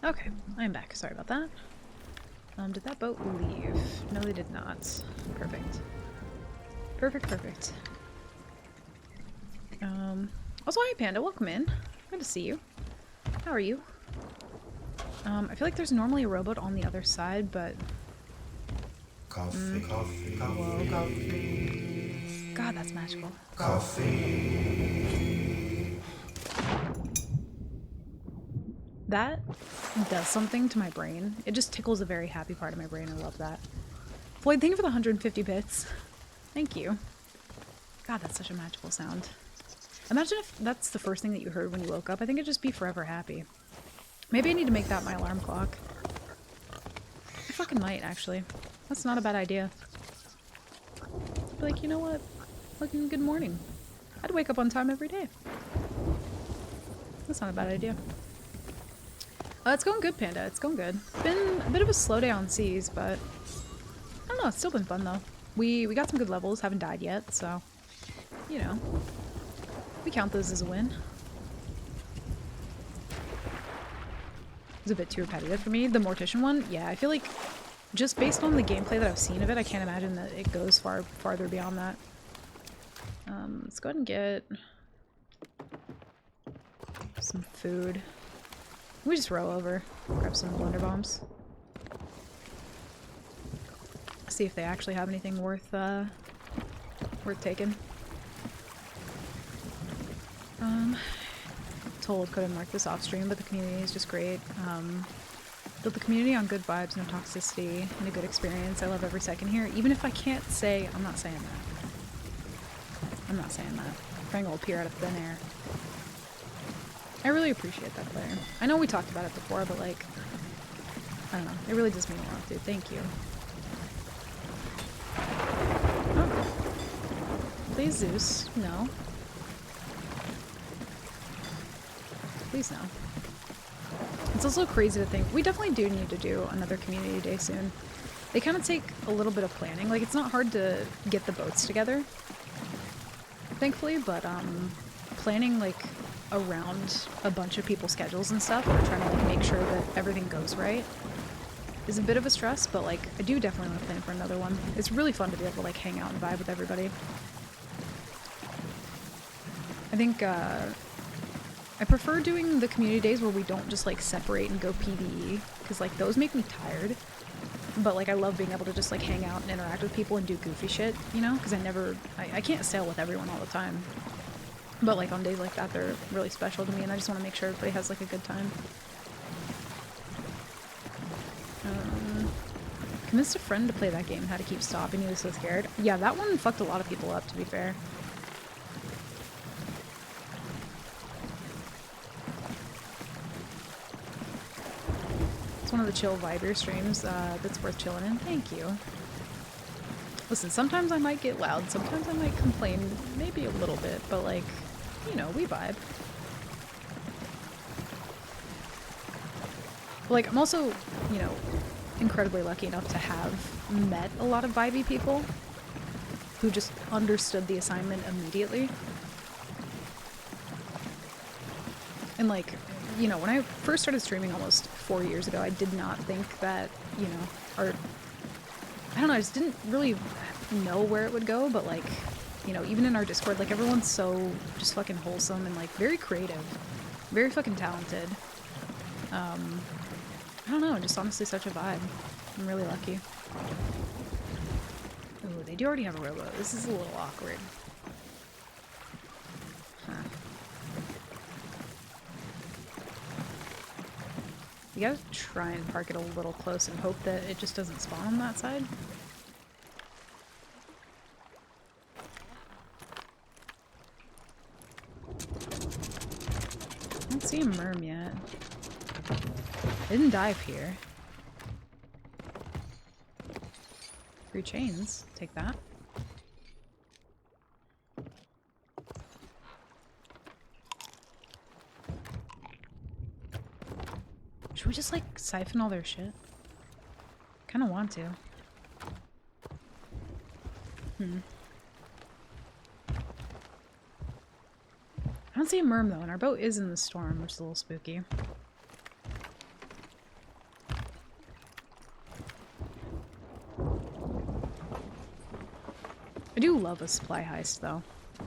Okay, I'm back. Sorry about that. Did that boat leave? No, they did not. Perfect. Perfect, perfect. Also, hi Panda, welcome in. Good to see you. How are you? I feel like there's normally a rowboat on the other side, but... Coffee. Whoa, coffee. God, that's magical. Coffee. That does something to my brain. It just tickles a very happy part of my brain. I love that. Floyd, thank you for the 150 bits. Thank you. God, that's such a magical sound. Imagine if that's the first thing that you heard when you woke up. I think it'd just be forever happy. Maybe I need to make that my alarm clock. I fucking might, actually. That's not a bad idea. Be like, you know what? Fucking good morning. I'd wake up on time every day. That's not a bad idea. It's going good, Panda. It's going good. It's been a bit of a slow day on seas, but I don't know. It's still been fun, though. We got some good levels. Haven't died yet, so, you know. We count those as a win. It's a bit too repetitive for me. The Mortician one, yeah, I feel like just based on the gameplay that I've seen of it, I can't imagine that it goes farther beyond that. Let's go ahead and get some food. We just row over, grab some blunder bombs. See if they actually have anything worth taking. Told couldn't mark this off stream, but the community is just great. Built the community on good vibes, no toxicity, and a good experience. I love every second here, even if I can't say. I'm not saying that. I'm not saying that. Frank will appear out of thin air. I really appreciate that, player. I know we talked about it before, but like, I don't know. It really does mean a lot, dude. Thank you. Oh. Please, Zeus. No. Please, no. It's also crazy to think. We definitely do need to do another community day soon. They kind of take a little bit of planning. Like, it's not hard to get the boats together, thankfully, but planning, like, around a bunch of people's schedules and stuff, or trying to like make sure that everything goes right. is a bit of a stress, but like I do definitely want to plan for another one. It's really fun to be able to like hang out and vibe with everybody. I think I prefer doing the community days where we don't just like separate and go PvE, because like those make me tired. But like I love being able to just like hang out and interact with people and do goofy shit, you know, because I can't sail with everyone all the time. But like on days like that, they're really special to me, and I just want to make sure everybody has like a good time. Convinced a friend to play that game, how to keep stopping, he was so scared. Yeah, that one fucked a lot of people up, to be fair. It's one of the chill viber streams that's worth chilling in. Thank you. Listen, sometimes I might get loud, sometimes I might complain, maybe a little bit, but like, you know, we vibe. But like, I'm also, you know, incredibly lucky enough to have met a lot of vibey people who just understood the assignment immediately. And like, you know, when I first started streaming almost 4 years ago, I did not think that, you know, or I don't know, I just didn't really know where it would go, but like, you know, even in our Discord, like everyone's so just fucking wholesome and like very creative, very fucking talented. I don't know, just honestly such a vibe. I'm really lucky. Ooh, they do already have a rowboat. This is a little awkward. Huh. You gotta try and park it a little close and hope that it just doesn't spawn on that side. I don't see a merm yet. I didn't dive here. Free chains. Take that. Should we just like siphon all their shit? Kinda want to. I don't see a merm though, and our boat is in the storm, which is a little spooky. I do love a supply heist, though. I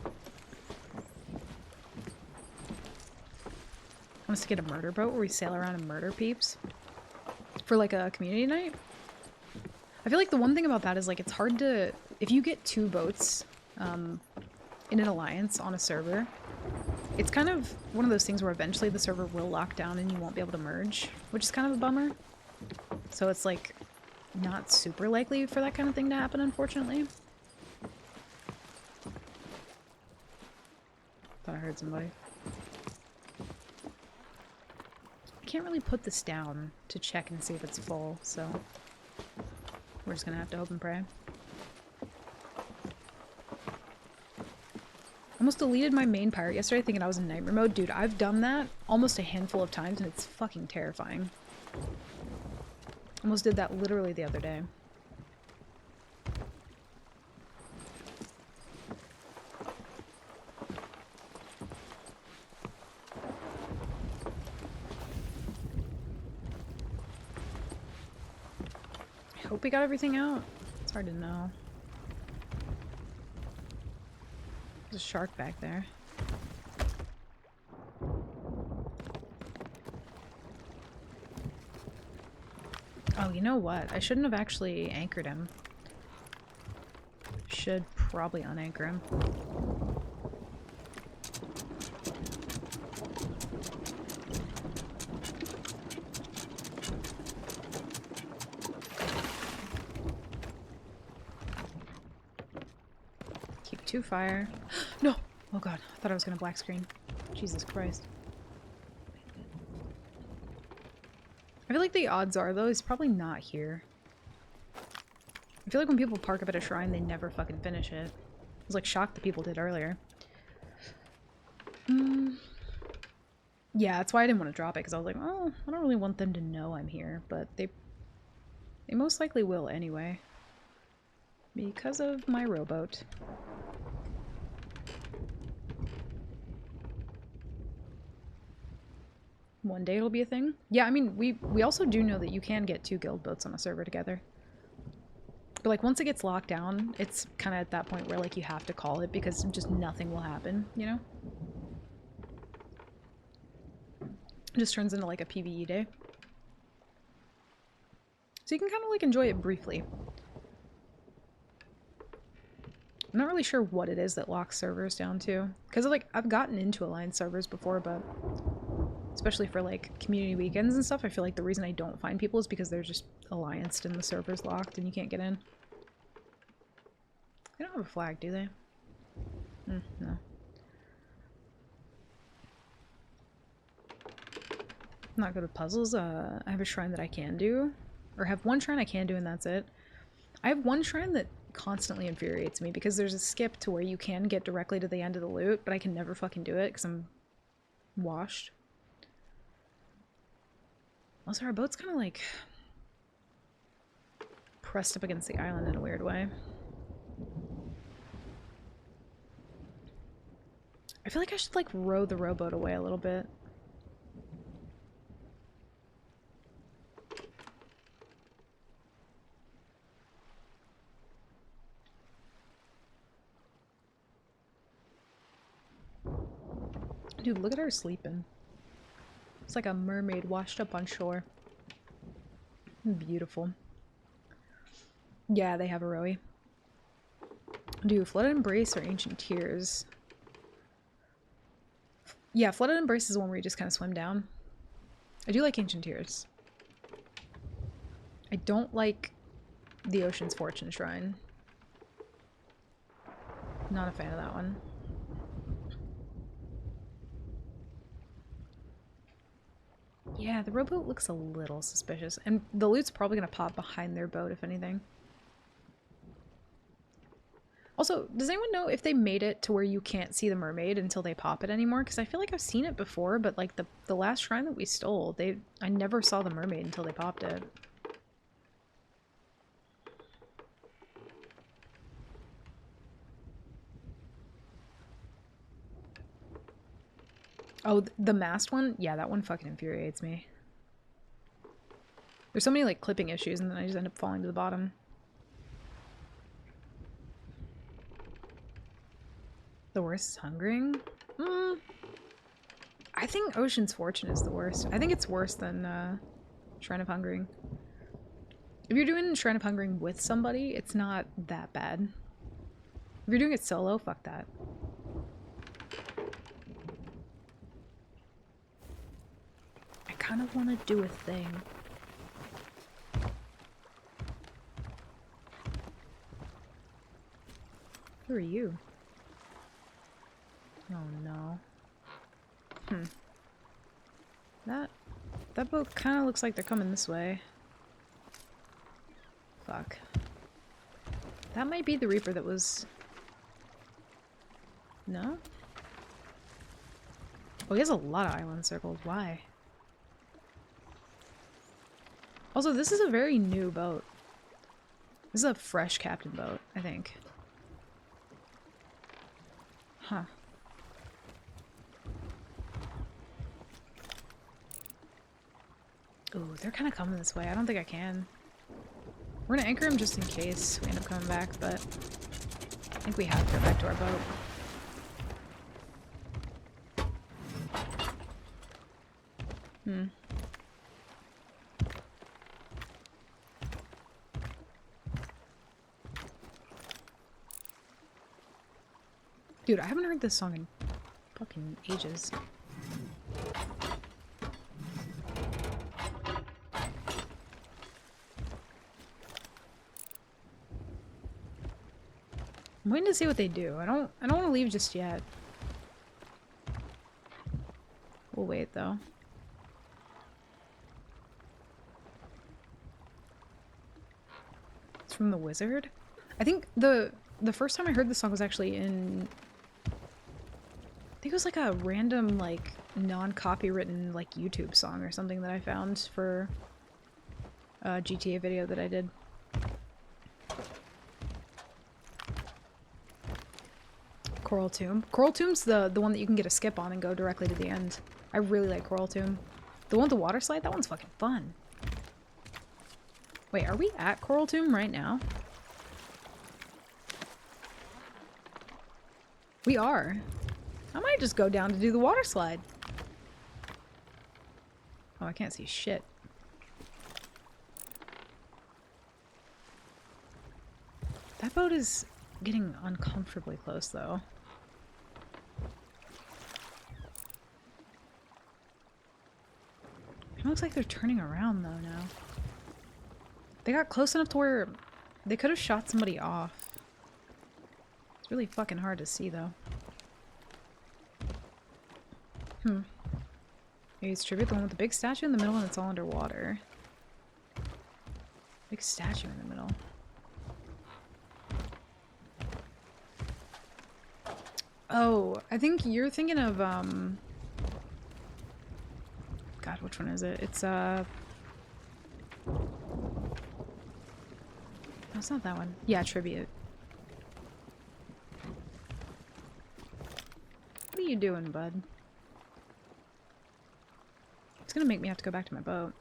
want us to get a murder boat where we sail around and murder peeps for like a community night. I feel like the one thing about that is like it's hard to, if you get 2 boats in an alliance on a server, it's kind of one of those things where eventually the server will lock down and you won't be able to merge, which is kind of a bummer. So it's like not super likely for that kind of thing to happen, unfortunately. Thought I heard somebody. I can't really put this down to check and see if it's full, so we're just gonna have to hope and pray. Almost deleted my main pirate yesterday thinking I was in nightmare mode. Dude, I've done that almost a handful of times and it's fucking terrifying. Almost did that literally the other day. I hope we got everything out. It's hard to know. There's a shark back there. Oh, you know what? I shouldn't have actually anchored him. Should probably unanchor him. Keep 2 fire. No! Oh god, I thought I was gonna black screen. Jesus Christ. I feel like the odds are, though, he's probably not here. I feel like when people park up at a shrine, they never fucking finish it. I was like shocked that people did earlier. Yeah, that's why I didn't want to drop it, because I was like, oh, I don't really want them to know I'm here, but they most likely will anyway. Because of my rowboat. One day it'll be a thing. Yeah, I mean, we also do know that you can get 2 guild boats on a server together. But like once it gets locked down, it's kind of at that point where like you have to call it because just nothing will happen, you know? It just turns into like a PvE day. So you can kind of like enjoy it briefly. I'm not really sure what it is that locks servers down to. Because like I've gotten into Alliance servers before, but especially for like community weekends and stuff, I feel like the reason I don't find people is because they're just allianced and the server's locked and you can't get in. They don't have a flag, do they? No. I'm not good at puzzles. I have a shrine that I can do. Or have one shrine I can do and that's it. I have one shrine that constantly infuriates me because there's a skip to where you can get directly to the end of the loot, but I can never fucking do it because I'm washed. Also, our boat's kind of like pressed up against the island in a weird way. I feel like I should like row the rowboat away a little bit. Dude, look at her sleeping. It's like a mermaid washed up on shore. Beautiful. Yeah, they have a rowie. Dude, Flooded Embrace or Ancient Tears? Yeah, Flooded Embrace is the one where you just kind of swim down. I do like Ancient Tears. I don't like the Ocean's Fortune Shrine. Not a fan of that one. Yeah, the rowboat looks a little suspicious. And the loot's probably going to pop behind their boat, if anything. Also, does anyone know if they made it to where you can't see the mermaid until they pop it anymore? Because I feel like I've seen it before, but like the last shrine that we stole, I never saw the mermaid until they popped it. Oh, the mast one? Yeah, that one fucking infuriates me. There's so many like clipping issues and then I just end up falling to the bottom. The worst is Hungering? I think Ocean's Fortune is the worst. I think it's worse than Shrine of Hungering. If you're doing Shrine of Hungering with somebody, it's not that bad. If you're doing it solo, fuck that. I kind of want to do a thing. Who are you? Oh no. That boat kind of looks like they're coming this way. Fuck. That might be the Reaper that was... No? Oh, he has a lot of island circles. Why? Also, this is a very new boat. This is a fresh captain boat, I think. Huh. Ooh, they're kind of coming this way. I don't think I can. We're gonna anchor him just in case we end up coming back, but I think we have to go back to our boat. Dude, I haven't heard this song in fucking ages. I'm waiting to see what they do. I don't want to leave just yet. We'll wait though. It's from the Wizard. I think the first time I heard this song was actually in... I think it was like a random like non-copywritten like YouTube song or something that I found for a GTA video that I did. Coral Tomb. Coral Tomb's the one that you can get a skip on and go directly to the end. I really like Coral Tomb. The one with the water slide? That one's fucking fun. Wait, are we at Coral Tomb right now? We are. I might just go down to do the water slide. Oh, I can't see shit. That boat is getting uncomfortably close, though. It looks like they're turning around, though, now. They got close enough to where they could have shot somebody off. It's really fucking hard to see, though. Maybe it's tribute, the one with the big statue in the middle and it's all underwater. Big statue in the middle. Oh, I think you're thinking of, God, which one is it? It's, no, it's not that one. Yeah, tribute. What are you doing, bud? It's gonna make me have to go back to my boat.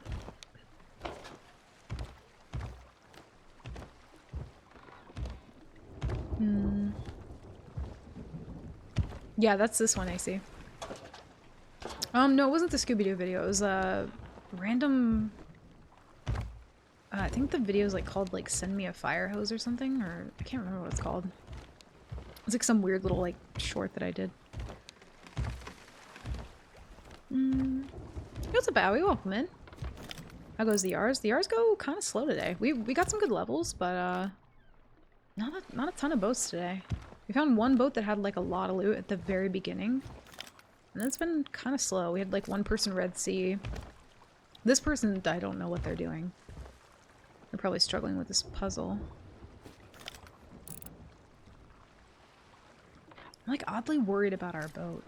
Yeah, that's this one, AC. No, it wasn't the Scooby-Doo video. It was a random... I think the video is like called like Send Me a Fire Hose or something, or I can't remember what it's called. It's like some weird little like short that I did. What's up, Bowie? Welcome in. How goes the Yars? The Yars go kind of slow today. We got some good levels, but not a ton of boats today. We found one boat that had like a lot of loot at the very beginning, and then it's been kind of slow. We had like one person Red Sea. This person, I don't know what they're doing. They're probably struggling with this puzzle. I'm like oddly worried about our boat.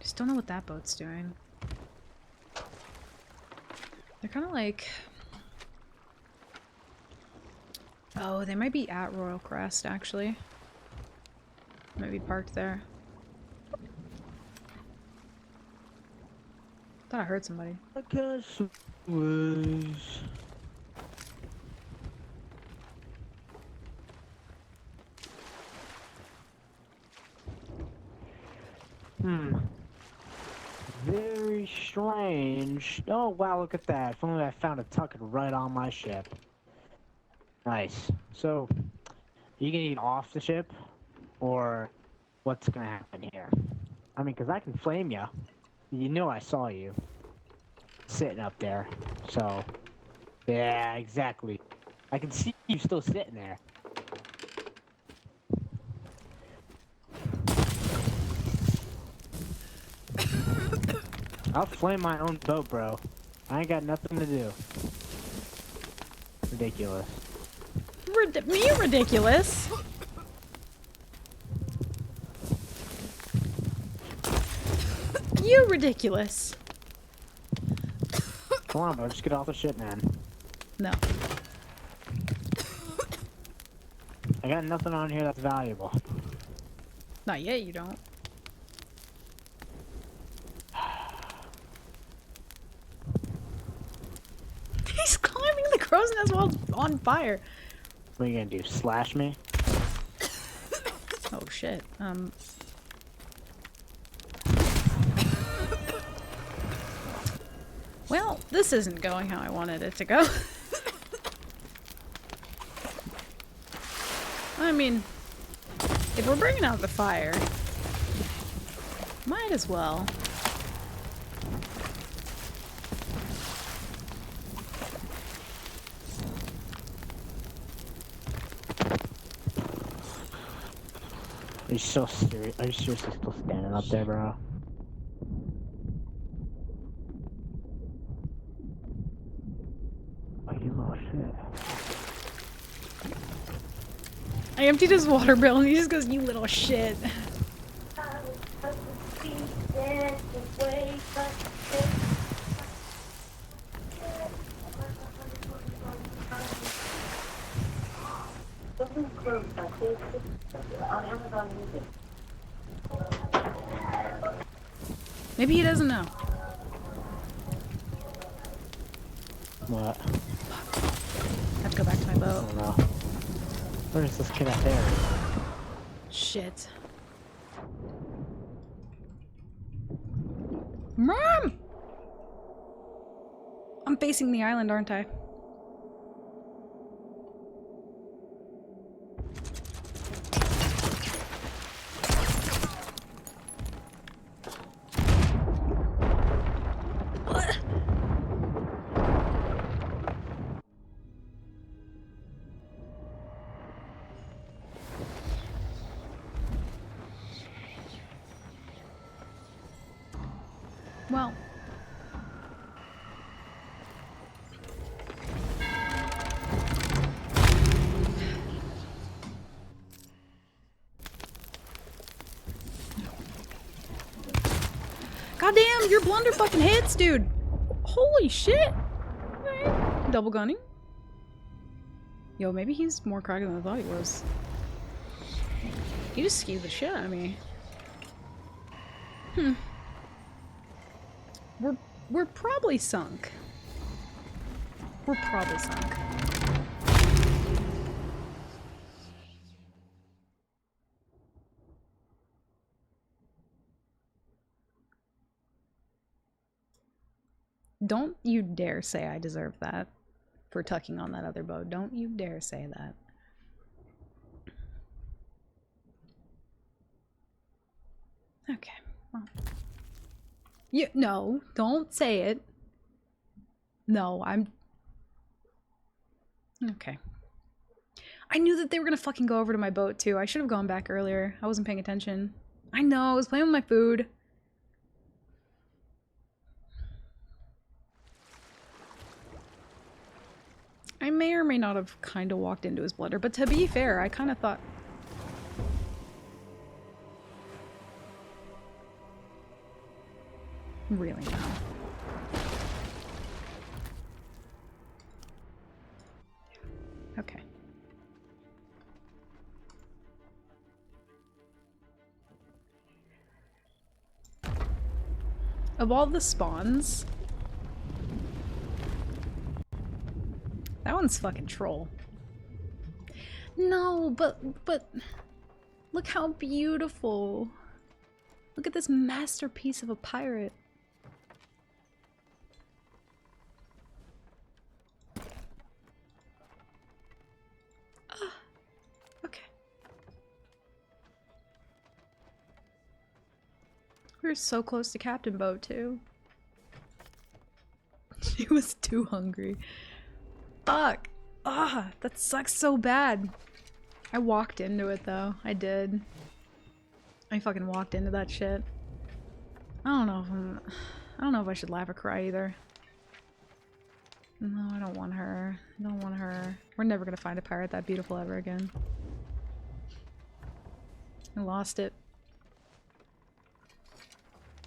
Just don't know what that boat's doing. They're kind of like... Oh, they might be at Royal Crest, actually. Might be parked there. Thought I heard somebody. I guess it was... Very strange. Oh wow, look at that. If only I found a tucket right on my ship. Nice. So, are you gonna get off the ship? Or what's gonna happen here? I mean, because I can flame you. You know I saw you. Sitting up there. So, yeah, exactly. I can see you still sitting there. I'll flame my own boat, bro. I ain't got nothing to do. Ridiculous. Me ridiculous? You ridiculous. Come on, bro. Just get off the ship, man. No. I got nothing on here that's valuable. Not yet, you don't. He's climbing the crow's nest while it's on fire. What are you gonna do? Slash me? Oh shit. Well, this isn't going how I wanted it to go. I mean, if we're bringing out the fire, might as well. Are you so serious? Are you seriously still standing up there, bro? Oh, you little shit. I emptied his water bill and he just goes, "You little shit." Maybe he doesn't know. What? I have to go back to my I boat. don't know. Where's this kid up there? Shit. Mom! I'm facing the island, aren't I? What? Well. Goddamn, your blunder fucking hits, dude. Holy shit. Alright. Double gunning. Yo, maybe he's more cracked than I thought he was. He just skewed the shit out of me. We're probably sunk. We're probably sunk. Don't you dare say I deserve that for tucking on that other boat. Don't you dare say that. Okay, well. No, don't say it. No, okay. I knew that they were gonna fucking go over to my boat too. I should have gone back earlier. I wasn't paying attention. I know, I was playing with my food. I may or may not have kind of walked into his blunder, but to be fair, I kind of thought... Really now. Okay. Of all the spawns... That one's fucking troll. No, but look how beautiful. Look at this masterpiece of a pirate. Okay. We were so close to Captain Boat too. She was too hungry. Fuck! Ah, that sucks so bad. I walked into it though. I did. I fucking walked into that shit. I don't know if I should laugh or cry either. No, I don't want her. I don't want her. We're never gonna find a pirate that beautiful ever again. I lost it.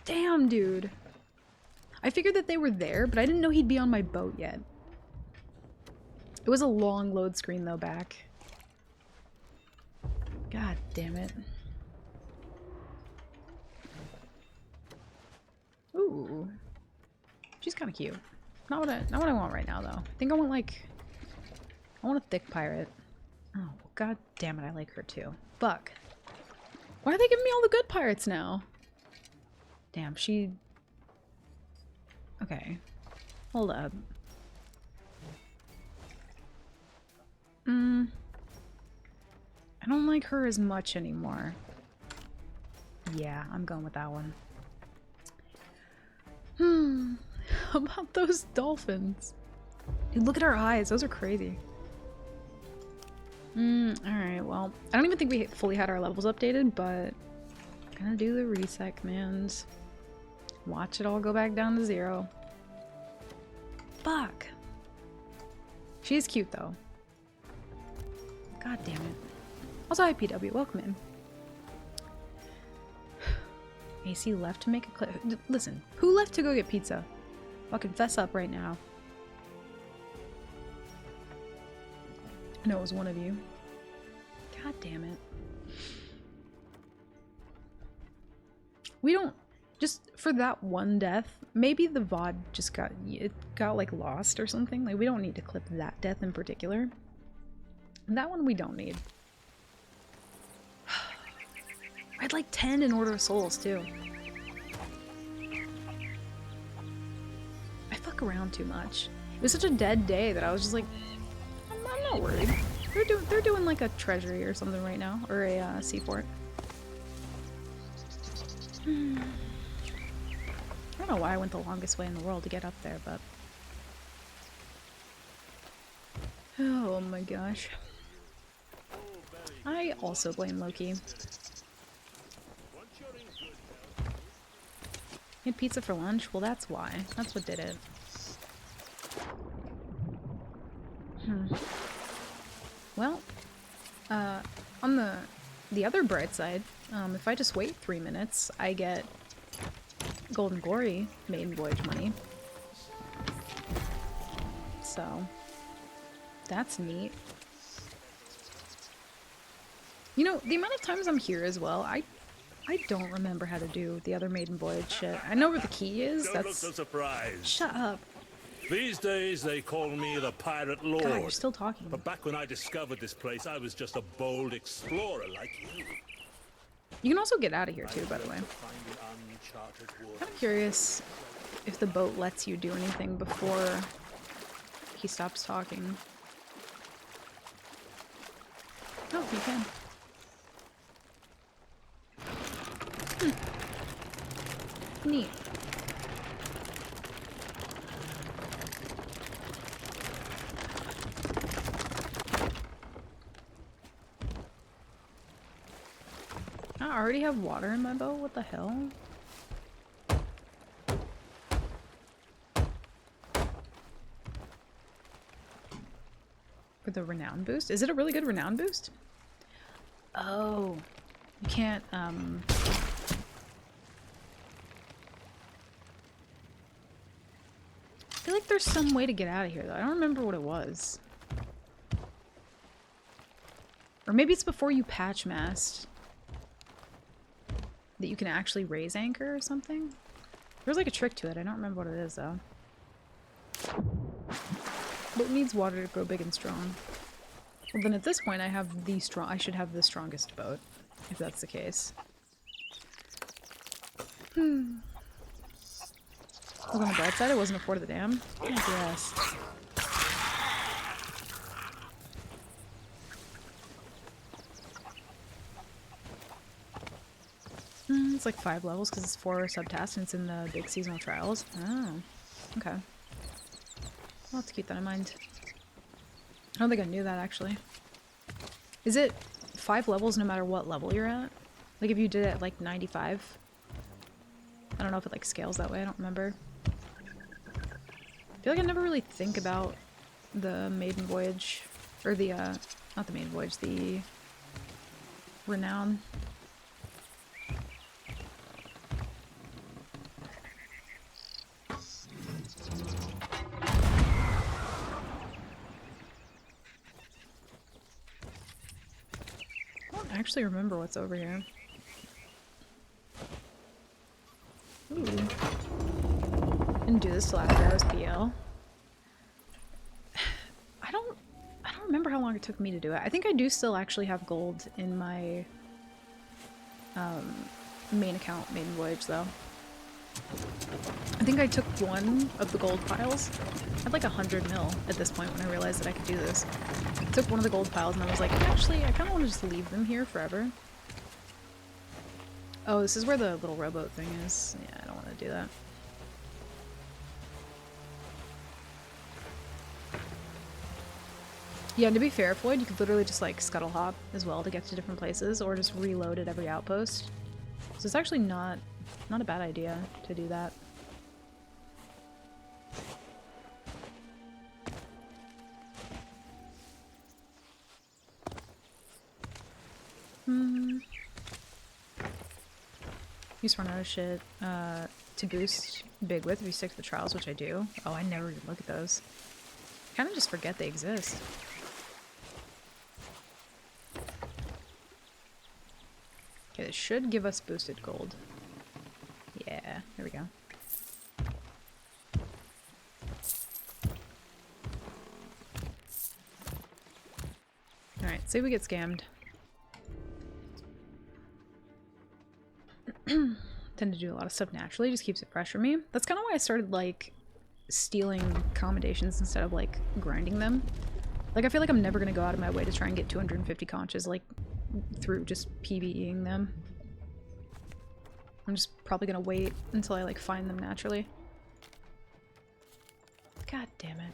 Damn, dude. I figured that they were there, but I didn't know he'd be on my boat yet. It was a long load screen though back. God damn it. Ooh. She's kind of cute. Not what I want right now though. I think I want I want a thick pirate. Oh, god damn it, I like her too. Fuck. Why are they giving me all the good pirates now? Damn, she... Okay. Hold up. I don't like her as much anymore. Yeah, I'm going with that one. How about those dolphins? Dude, look at our eyes. Those are crazy. Alright, well. I don't even think we fully had our levels updated, but... I'm gonna do the reset commands. Watch it all go back down to 0. Fuck! She is cute, though. God damn it. Also, IPW, welcome in. AC left to make a clip. Listen, who left to go get pizza? Fucking fess up right now. I know it was one of you. God damn it. We don't... Just for that one death, maybe the VOD just got like lost or something. Like we don't need to clip that death in particular. That one we don't need. I had like 10 in Order of Souls too. I fuck around too much. It was such a dead day that I was just like, I'm not worried. They're doing like a treasury or something right now, or a seaport. I don't know why I went the longest way in the world to get up there, but oh my gosh. I also blame Loki. You had pizza for lunch? Well, that's why. That's what did it. Well, on the other bright side, if I just wait 3 minutes, I get Golden Glory Maiden Voyage money. So, that's neat. You know, the amount of times I'm here as well, I don't remember how to do the other Maiden Voyage shit. I know where the key is. Don't look so surprised. Shut up. These days they call me the Pirate Lord. God, you're still talking. But back when I discovered this place, I was just a bold explorer like you. You can also get out of here too, by the way. I'm curious if the boat lets you do anything before he stops talking. Oh, you can. Neat. I already have water in my boat? What the hell? For the renown boost? Is it a really good renown boost? Oh. You can't, I feel like there's some way to get out of here, though. I don't remember what it was. Or maybe it's before you patch mast. That you can actually raise anchor or something? There's like a trick to it. I don't remember what it is, though. Boat needs water to grow big and strong. Well, then at this point I have I should have the strongest boat. If that's the case. Well, on the bright side, it wasn't a Fort of the Dam. I guess. It's like 5 levels because it's 4 subtasks and it's in the big seasonal trials. Oh, okay. I'll have to keep that in mind. I don't think I knew that, actually. Is it 5 levels no matter what level you're at? Like if you did it at like 95? I don't know if it like scales that way, I don't remember. I feel like I never really think about the Maiden Voyage, or the, not the Maiden Voyage, the Renown. I actually remember what's over here. Ooh. Didn't do this till after I was PL. I don't remember how long it took me to do it. I think I do still actually have gold in my main account, Maiden Voyage, though. I think I took one of the gold piles. I had like 100 mil at this point when I realized that I could do this. I took one of the gold piles and I was like, actually, I kind of want to just leave them here forever. Oh, this is where the little rowboat thing is. Yeah, I don't want to do that. Yeah, to be fair, Floyd, you could literally just like scuttle hop as well to get to different places, or just reload at every outpost. So it's actually not a bad idea to do that. You just run out of shit to boost big with if you stick to the trials, which I do. Oh, I never even look at those. I kind of just forget they exist. Okay, this should give us boosted gold. Yeah. There we go. Alright, say we get scammed. Tend to do a lot of stuff naturally, just keeps it fresh for me. That's kind of why I started, like, stealing commendations instead of, like, grinding them. Like, I feel like I'm never gonna go out of my way to try and get 250 conches, like, through just PvEing them. I'm just probably gonna wait until I, like, find them naturally. God damn it.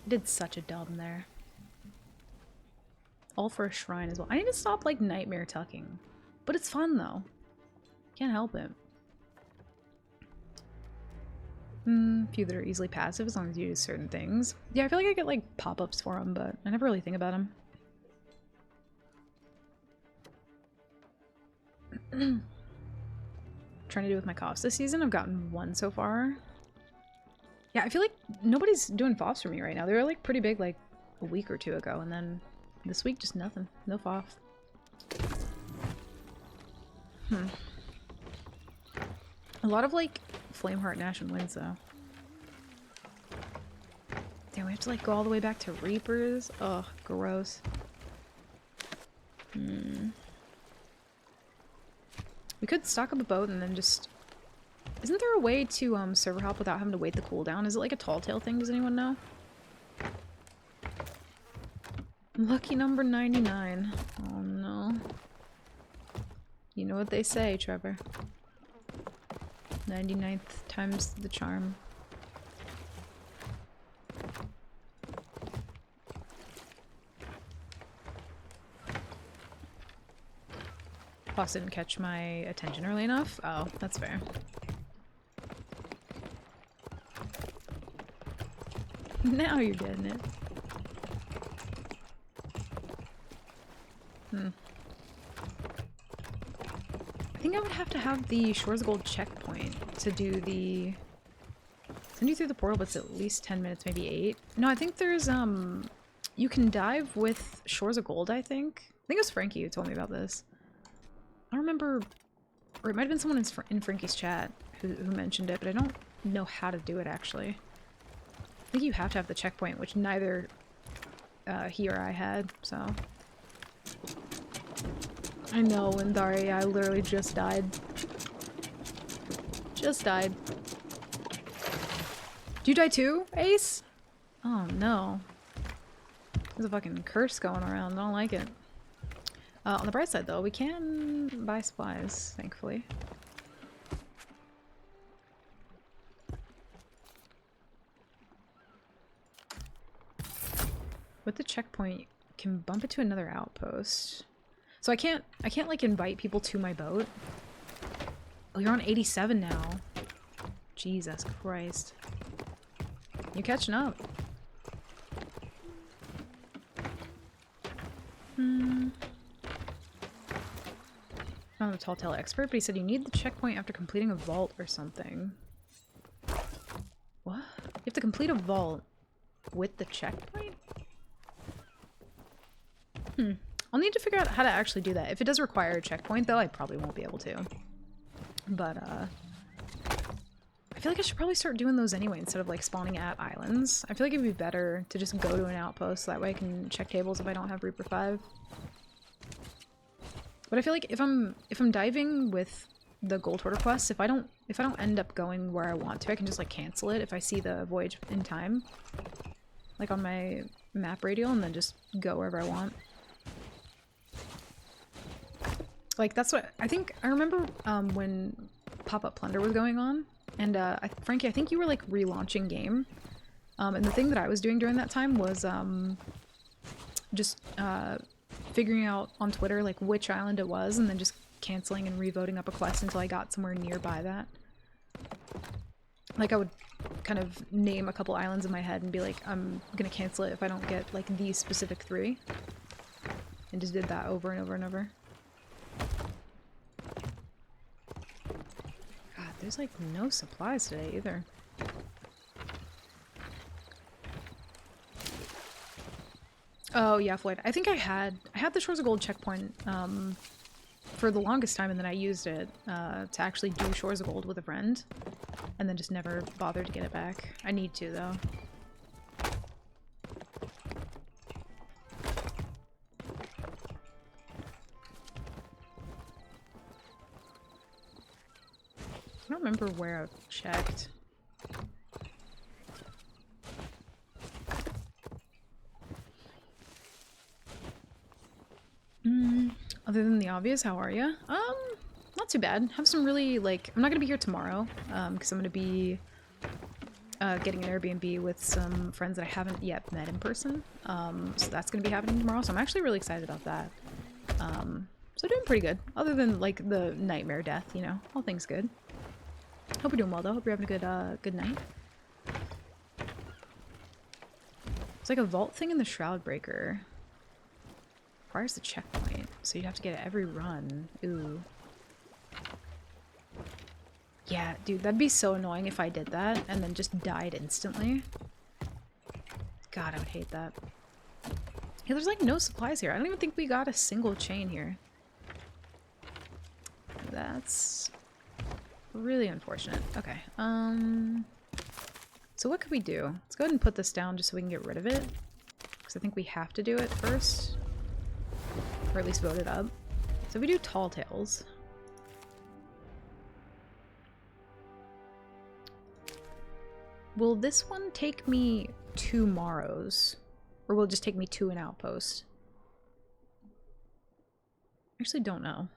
I did such a dub there. All for a shrine as well. I need to stop, like, nightmare tucking. But it's fun, though. Can't help it. Few that are easily passive as long as you do certain things. Yeah, I feel like I get, like, pop-ups for them, but I never really think about them. Trying to do with my coughs this season. I've gotten one so far. Yeah, I feel like nobody's doing FOFs for me right now. They were, like, pretty big, like, a week or two ago, and then this week, just nothing. No FOF. A lot of, like, Flameheart Nash and wins, though. Damn, we have to, like, go all the way back to Reapers? Ugh, gross. We could stock up a boat and then just... Isn't there a way to server hop without having to wait the cooldown? Is it like a tall tale thing? Does anyone know? Lucky number 99. Oh no. You know what they say, Trevor. 99th time's the charm. Boss didn't catch my attention early enough? Oh, that's fair. Now you're getting it. I think I would have to have the Shores of Gold checkpoint to do the... Send you through the portal, but it's at least 10 minutes, maybe 8. No, I think there's, you can dive with Shores of Gold, I think. I think it was Frankie who told me about this. I don't remember... Or it might have been someone in Frankie's chat who mentioned it, but I don't know how to do it, actually. I think you have to have the checkpoint, which neither he or I had, so... I know, Windari, I literally just died. Just died. Did you die too, Ace? Oh no. There's a fucking curse going around, I don't like it. On the bright side though, we can buy supplies, thankfully. With the checkpoint, you can bump it to another outpost. So I can't like invite people to my boat. Oh, you're on 87 now. Jesus Christ. You're catching up. I'm not a tall tale expert, but he said you need the checkpoint after completing a vault or something. What? You have to complete a vault with the checkpoint? I'll need to figure out how to actually do that. If it does require a checkpoint, though, I probably won't be able to. But, I feel like I should probably start doing those anyway instead of, like, spawning at islands. I feel like it'd be better to just go to an outpost so that way I can check tables if I don't have Reaper 5. But I feel like if I'm diving with the Gold Hoarder quest, if I don't end up going where I want to, I can just, like, cancel it if I see the voyage in time. Like, on my map radial, and then just go wherever I want. Like, that's what I think. I remember when Pop-Up Plunder was going on, and Frankie, I think you were like relaunching game, and the thing that I was doing during that time was just figuring out on Twitter like which island it was, and then just canceling and revoting up a quest until I got somewhere nearby that. Like, I would kind of name a couple islands in my head and be like, I'm gonna cancel it if I don't get like these specific 3, and just did that over and over and over. God, there's like no supplies today either. Oh yeah, Floyd. I think I had the Shores of Gold checkpoint for the longest time, and then I used it to actually do Shores of Gold with a friend, and then just never bothered to get it back. I need to, though. I don't remember where I've checked. Other than the obvious, how are you? Not too bad. Have some really, like, I'm not gonna be here tomorrow, because I'm gonna be getting an Airbnb with some friends that I haven't yet met in person. So that's gonna be happening tomorrow, so I'm actually really excited about that. So doing pretty good. Other than, like, the nightmare death, you know. All things good. Hope you're doing well, though. Hope you're having a good, good night. It's like a vault thing in the Shroud Breaker. Requires the checkpoint, so you'd have to get it every run. Ooh. Yeah, dude, that'd be so annoying if I did that and then just died instantly. God, I would hate that. Yeah, there's like no supplies here. I don't even think we got a single chain here. That's really unfortunate. Okay, so what could we do? Let's go ahead and put this down just so we can get rid of it. Because I think we have to do it first. Or at least vote it up. So we do Tall Tales. Will this one take me 2 Morrows? Or will it just take me to an outpost? I actually don't know.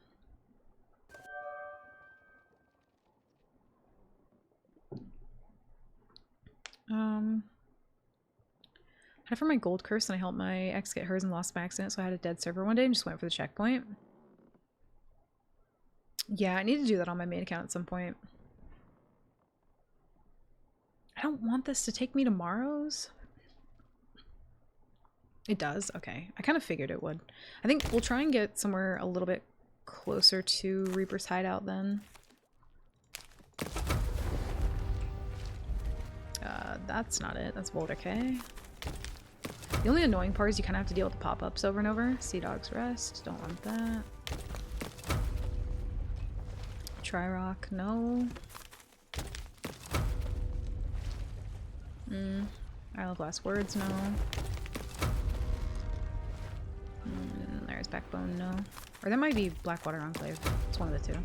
Had it for my gold curse and I helped my ex get hers and lost by accident, so I had a dead server one day and just went for the checkpoint. Yeah, I need to do that on my main account at some point. I don't want this to take me to Morrows. It does? Okay. I kind of figured it would. I think we'll try and get somewhere a little bit closer to Reaper's Hideout then. That's not it. That's Boulder K. The only annoying part is you kind of have to deal with the pop-ups over and over. Sea Dog's Rest. Don't want that. Tri-Rock. No. Isle of Last Words. No. There's Backbone. No. Or that might be Blackwater Enclave. It's one of the two.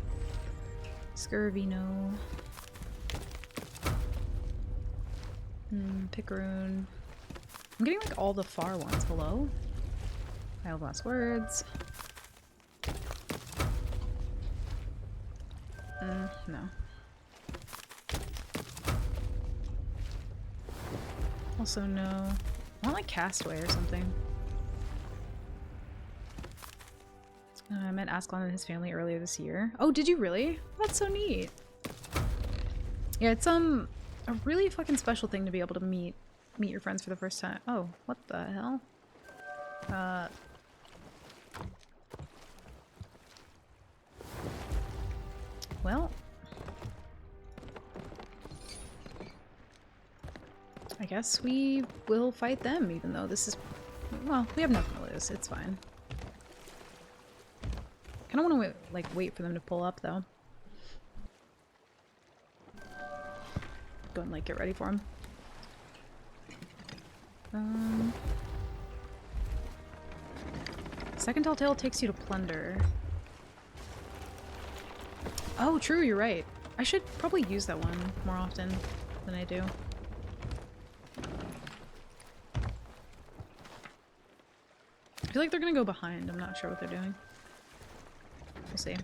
Scurvy. No. Picaroon. I'm getting like all the far ones. Hello? Isle of Last Words. No. Also no. I want like Castaway or something. I met Ascalon and his family earlier this year. Oh, did you really? That's so neat. Yeah, it's a really fucking special thing to be able to meet your friends for the first time. Oh, what the hell? Well, I guess we will fight them, even though this is, well, we have nothing to lose. It's fine. Kind of want to wait for them to pull up though. Go and get ready for them. Second Tall Tale takes you to Plunder. Oh, true, you're right. I should probably use that one more often than I do. I feel like they're gonna go behind. I'm not sure what they're doing. We'll see.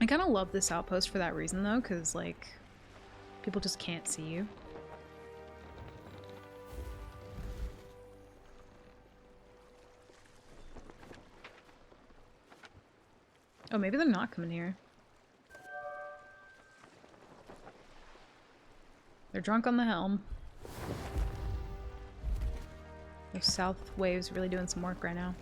I kind of love this outpost for that reason though, because people just can't see you. Oh, maybe they're not coming here. They're drunk on the helm. Those south waves really doing some work right now.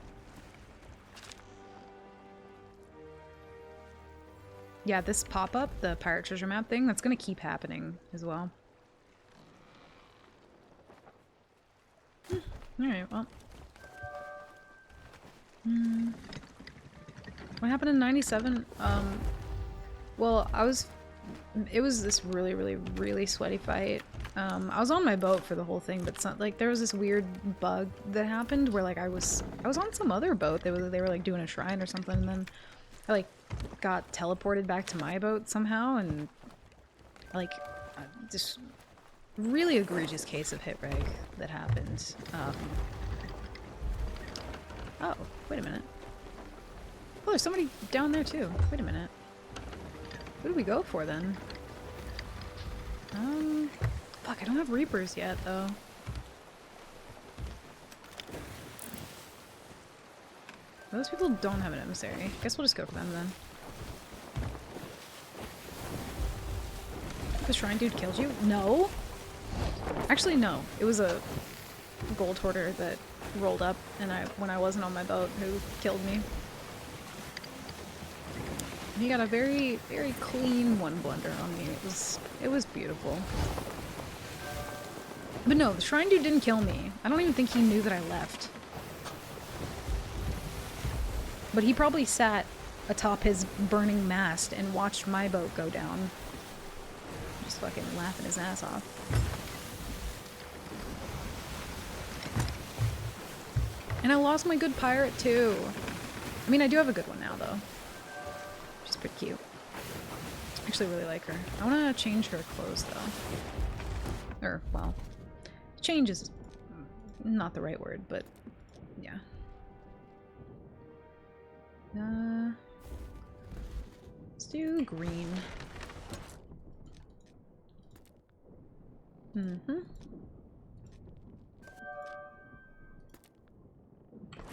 Yeah, this pop-up, the pirate treasure map thing, that's gonna keep happening as well. Alright, well. What happened in 97? Well, it was this really, really, really sweaty fight. I was on my boat for the whole thing, but like there was this weird bug that happened where like I was on some other boat. They were like doing a shrine or something, and then I like got teleported back to my boat somehow, and like this really egregious case of hit reg that happened. Oh, wait a minute. Oh, there's somebody down there too. Wait a minute. Who do we go for then? Fuck, I don't have Reapers yet though. Those people don't have an emissary. Guess we'll just go for them then. The shrine dude killed you? No! Actually, no. It was a gold hoarder that rolled up and when I wasn't on my boat who killed me. He got a very, very clean one blunder on me. It was beautiful. But no, the shrine dude didn't kill me. I don't even think he knew that I left. But he probably sat atop his burning mast and watched my boat go down. Just fucking laughing his ass off. And I lost my good pirate too. I mean, I do have a good one now though. She's pretty cute. I actually really like her. I want to change her clothes though. Or, well, change is not the right word, but yeah. Let's do green.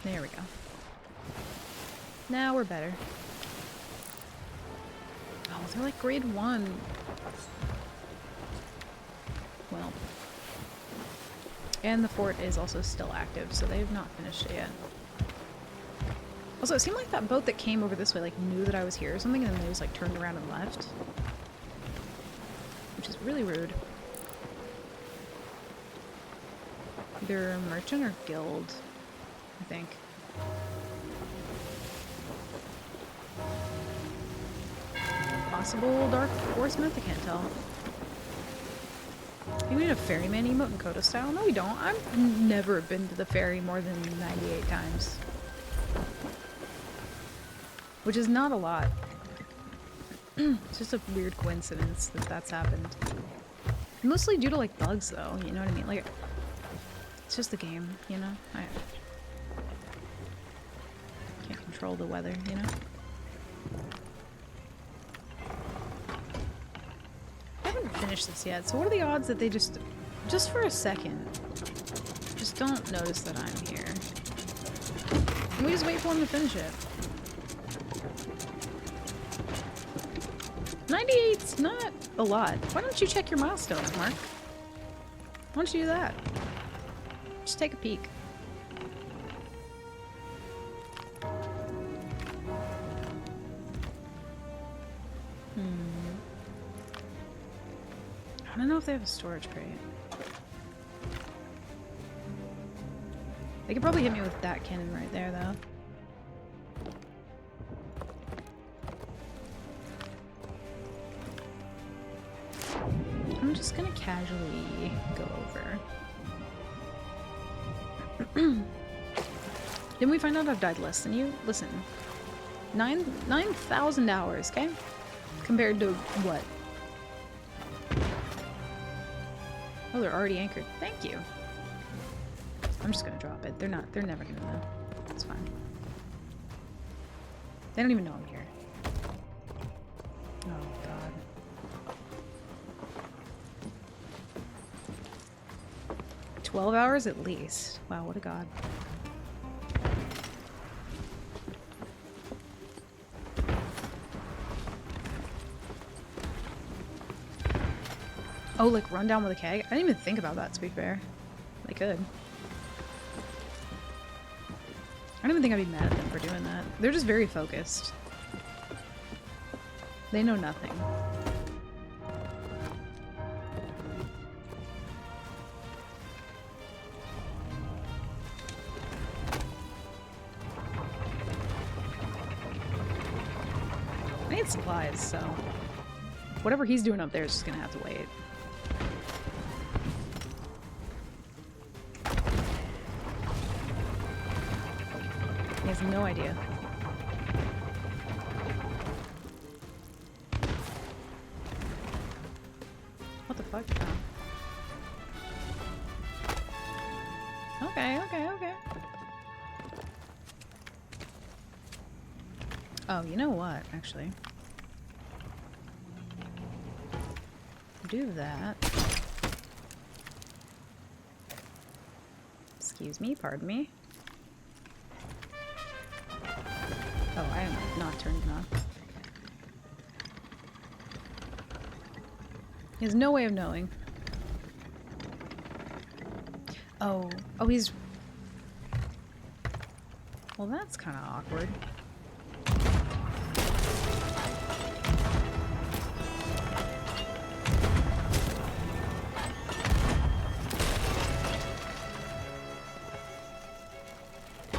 There we go. Now we're better. Oh, they're like grade 1. Well. And the fort is also still active, so they've not finished it yet. Also, it seemed like that boat that came over this way like knew that I was here or something, and then they just like turned around and left. Which is really rude. Either merchant or guild, I think. Possible Dark Horsemith? I can't tell. I think we need a ferryman emote in Kodo style. No, we don't. I've never been to the ferry more than 98 times. Which is not a lot. It's just a weird coincidence that that's happened. Mostly due to like bugs though, you know what I mean? Like, it's just the game, you know? I can't control the weather, you know? I haven't finished this yet, so what are the odds that they just for a second, just don't notice that I'm here? Can we just wait for them to finish it? 98's not a lot. Why don't you check your milestones, Mark? Why don't you do that? Just take a peek. I don't know if they have a storage crate. They could probably hit me with that cannon right there, though. I'm just gonna casually go over. Didn't we find out I've died less than you? Listen. 9,000 hours, okay? Compared to what? Oh, they're already anchored. Thank you. I'm just gonna drop it. They're never gonna know. It's fine. They don't even know I'm here. Oh, God. "12 hours at least." Wow, what a god. Oh, like run down with a keg? I didn't even think about that, to be fair. They could. I don't even think I'd be mad at them for doing that. They're just very focused. They know nothing. I need supplies, so whatever he's doing up there is just gonna have to wait. He has no idea. What the fuck? Oh. Okay, okay, okay. Oh, you know what, actually. Do that. Excuse me, pardon me. Oh, I am not turned it on. He has no way of knowing. Oh, he's... Well, that's kind of awkward.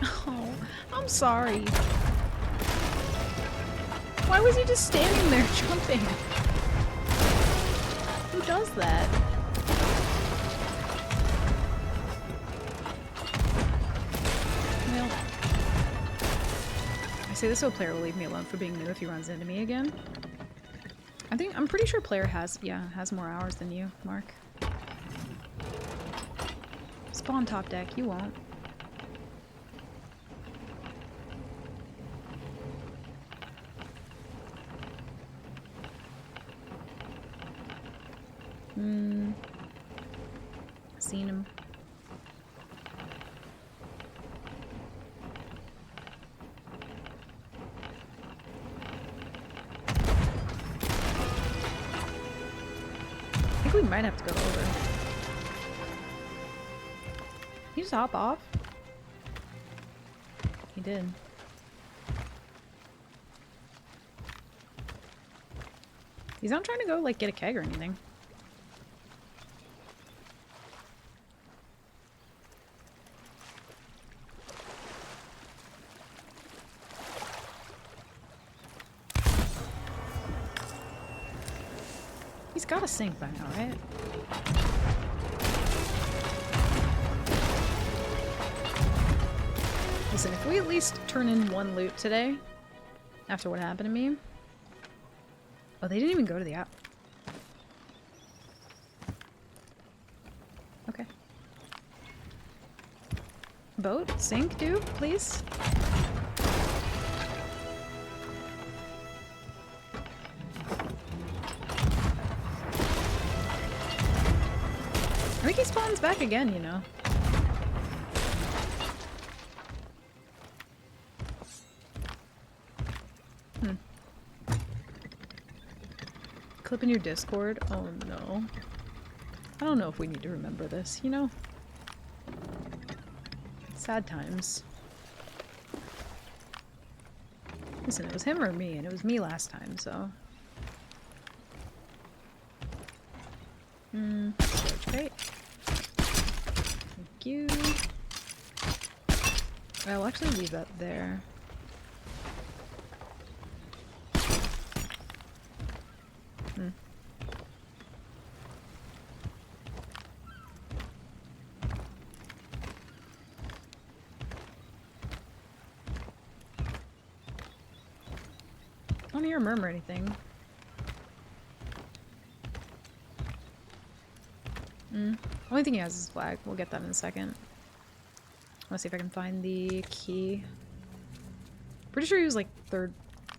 Oh, I'm sorry. Why was he just standing there jumping? Who does that? Well, I say this so player will leave me alone for being new if he runs into me again. I'm pretty sure player has more hours than you, Mark. Spawn top deck, you won't. Seen him. I think we might have to go over. Can you just hop off? He did. He's not trying to go, like, get a keg or anything. He's gotta sink by now, right? Listen, if we at least turn in one loot today, after what happened to me... Oh, they didn't even go to the app. Okay. Boat, sink, dude, please. I think he spawns back again, you know. Clip in your Discord? Oh no. I don't know if we need to remember this, you know? Sad times. Listen, it was him or me, and it was me last time, so... Storage crate. Thank you. I'll actually leave that there. I don't hear a murmur or anything. Only thing he has is flag. We'll get that in a second. Let's see if I can find the key. Pretty sure he was like third.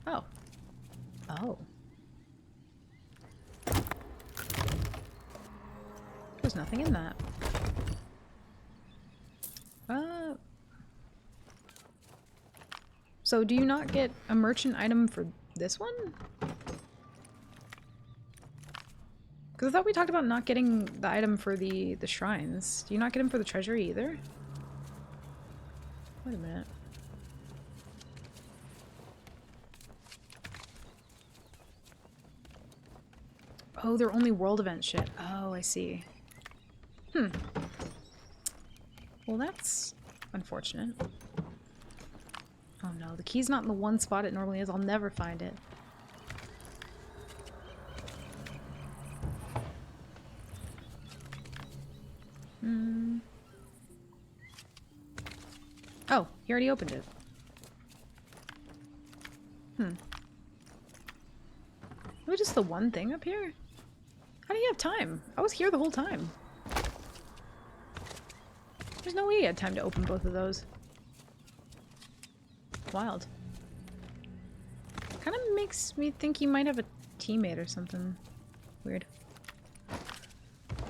Oh. Oh. There's nothing in that. So do you not get a merchant item for this one? Because I thought we talked about not getting the item for the shrines. Do you not get them for the treasury either? Wait a minute. Oh, they're only world event shit. Oh, I see. Well, that's unfortunate. Oh no, the key's not in the one spot it normally is. I'll never find it. Oh, he already opened it. Maybe just the one thing up here? How do you have time? I was here the whole time. There's no way he had time to open both of those. Wild. Kind of makes me think he might have a teammate or something. Weird.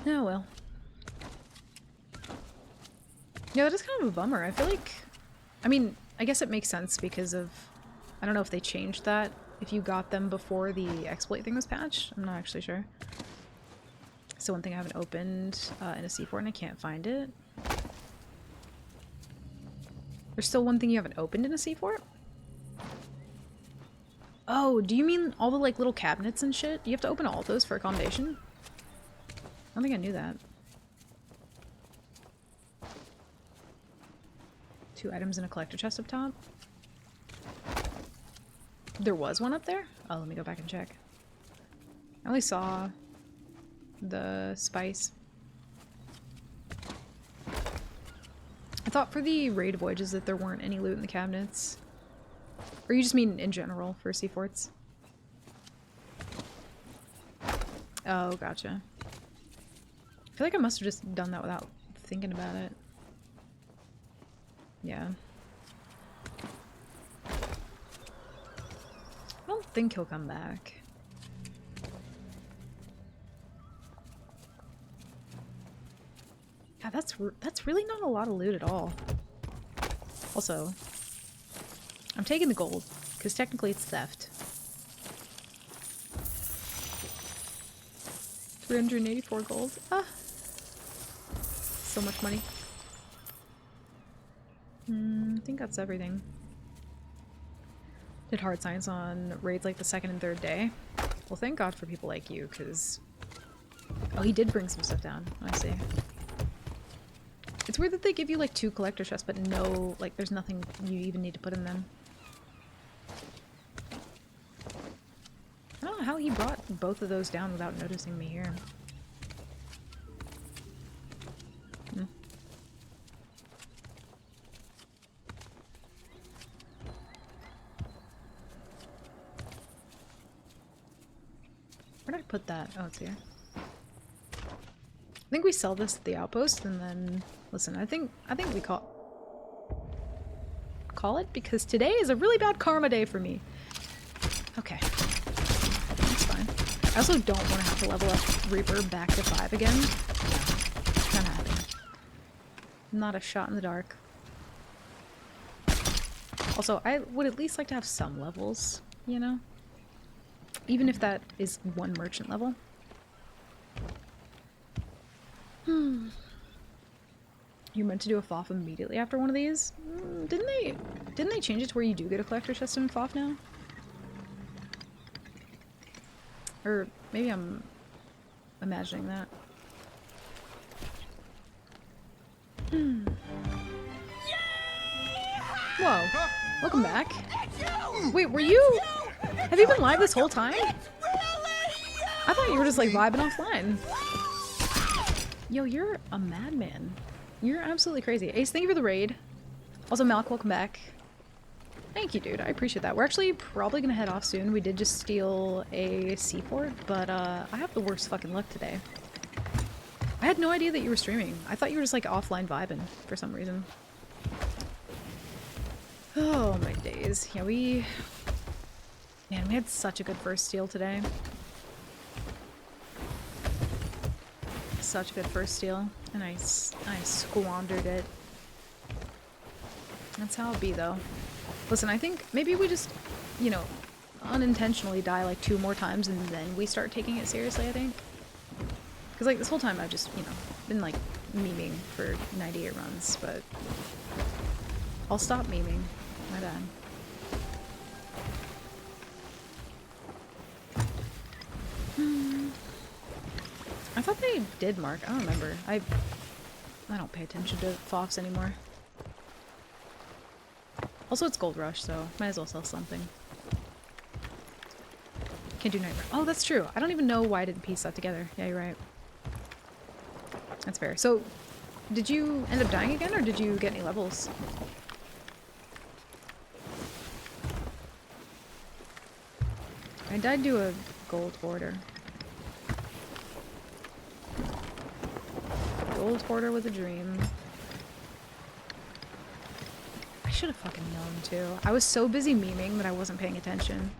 Oh well. Yeah, that is kind of a bummer. I feel like... I mean, I guess it makes sense because of... I don't know if they changed that. If you got them before the exploit thing was patched. I'm not actually sure. So one thing I haven't opened in a C4 and I can't find it. There's still one thing you haven't opened in a C4? Oh, do you mean all the like little cabinets and shit? You have to open all of those for accommodation? I don't think I knew that. 2 items in a collector chest up top. There was one up there? Oh, let me go back and check. I only saw the spice. I thought for the raid voyages that there weren't any loot in the cabinets. Or you just mean in general for C-forts? Oh, gotcha. I feel like I must have just done that without thinking about it. Yeah. I don't think he'll come back. God, that's really not a lot of loot at all. Also, I'm taking the gold, because technically it's theft. 384 gold. Ah! So much money. I think that's everything. Did hard science on raids like the 2nd and 3rd day. Well, thank God for people like you, because... Oh, he did bring some stuff down. I see. It's weird that they give you like 2 collector chests, but no, like there's nothing you even need to put in them. I don't know how he brought both of those down without noticing me here. Where did I put that? Oh, it's here. I think we sell this at the outpost and then listen, I think we call it because today is a really bad karma day for me. Okay. That's fine. I also don't want to have to level up Reaper back to 5 again. No. Not happening. Not a shot in the dark. Also, I would at least like to have some levels, you know? Even if that is 1 merchant level. You're meant to do a FOF immediately after one of these? Didn't they change it to where you do get a collector chest in FOF now? Or maybe I'm imagining that. Whoa. Welcome back. Wait, were you... Have you been live this whole time? I thought you were just like vibing offline. Yo, you're a madman. You're absolutely crazy. Ace, thank you for the raid. Also, Malk, welcome back. Thank you, dude. I appreciate that. We're actually probably gonna head off soon. We did just steal a C4, but I have the worst fucking luck today. I had no idea that you were streaming. I thought you were just like offline vibing for some reason. Oh my days. Yeah, man, we had such a good first steal today. Such a good first steal, and I squandered it. That's how it be, though. Listen, I think maybe we just, you know, unintentionally die like 2 more times and then we start taking it seriously, I think. Because like this whole time I've just, you know, been like memeing for 98 runs, but I'll stop memeing. My bad. I thought they did mark. I don't remember. I don't pay attention to FOFs anymore. Also, it's Gold Rush, so might as well sell something. Can't do Nightmare. Oh, that's true. I don't even know why I didn't piece that together. Yeah, you're right. That's fair. So, did you end up dying again, or did you get any levels? I died to a gold hoarder. Gold hoarder with a dream. I should have fucking known too. I was so busy memeing that I wasn't paying attention.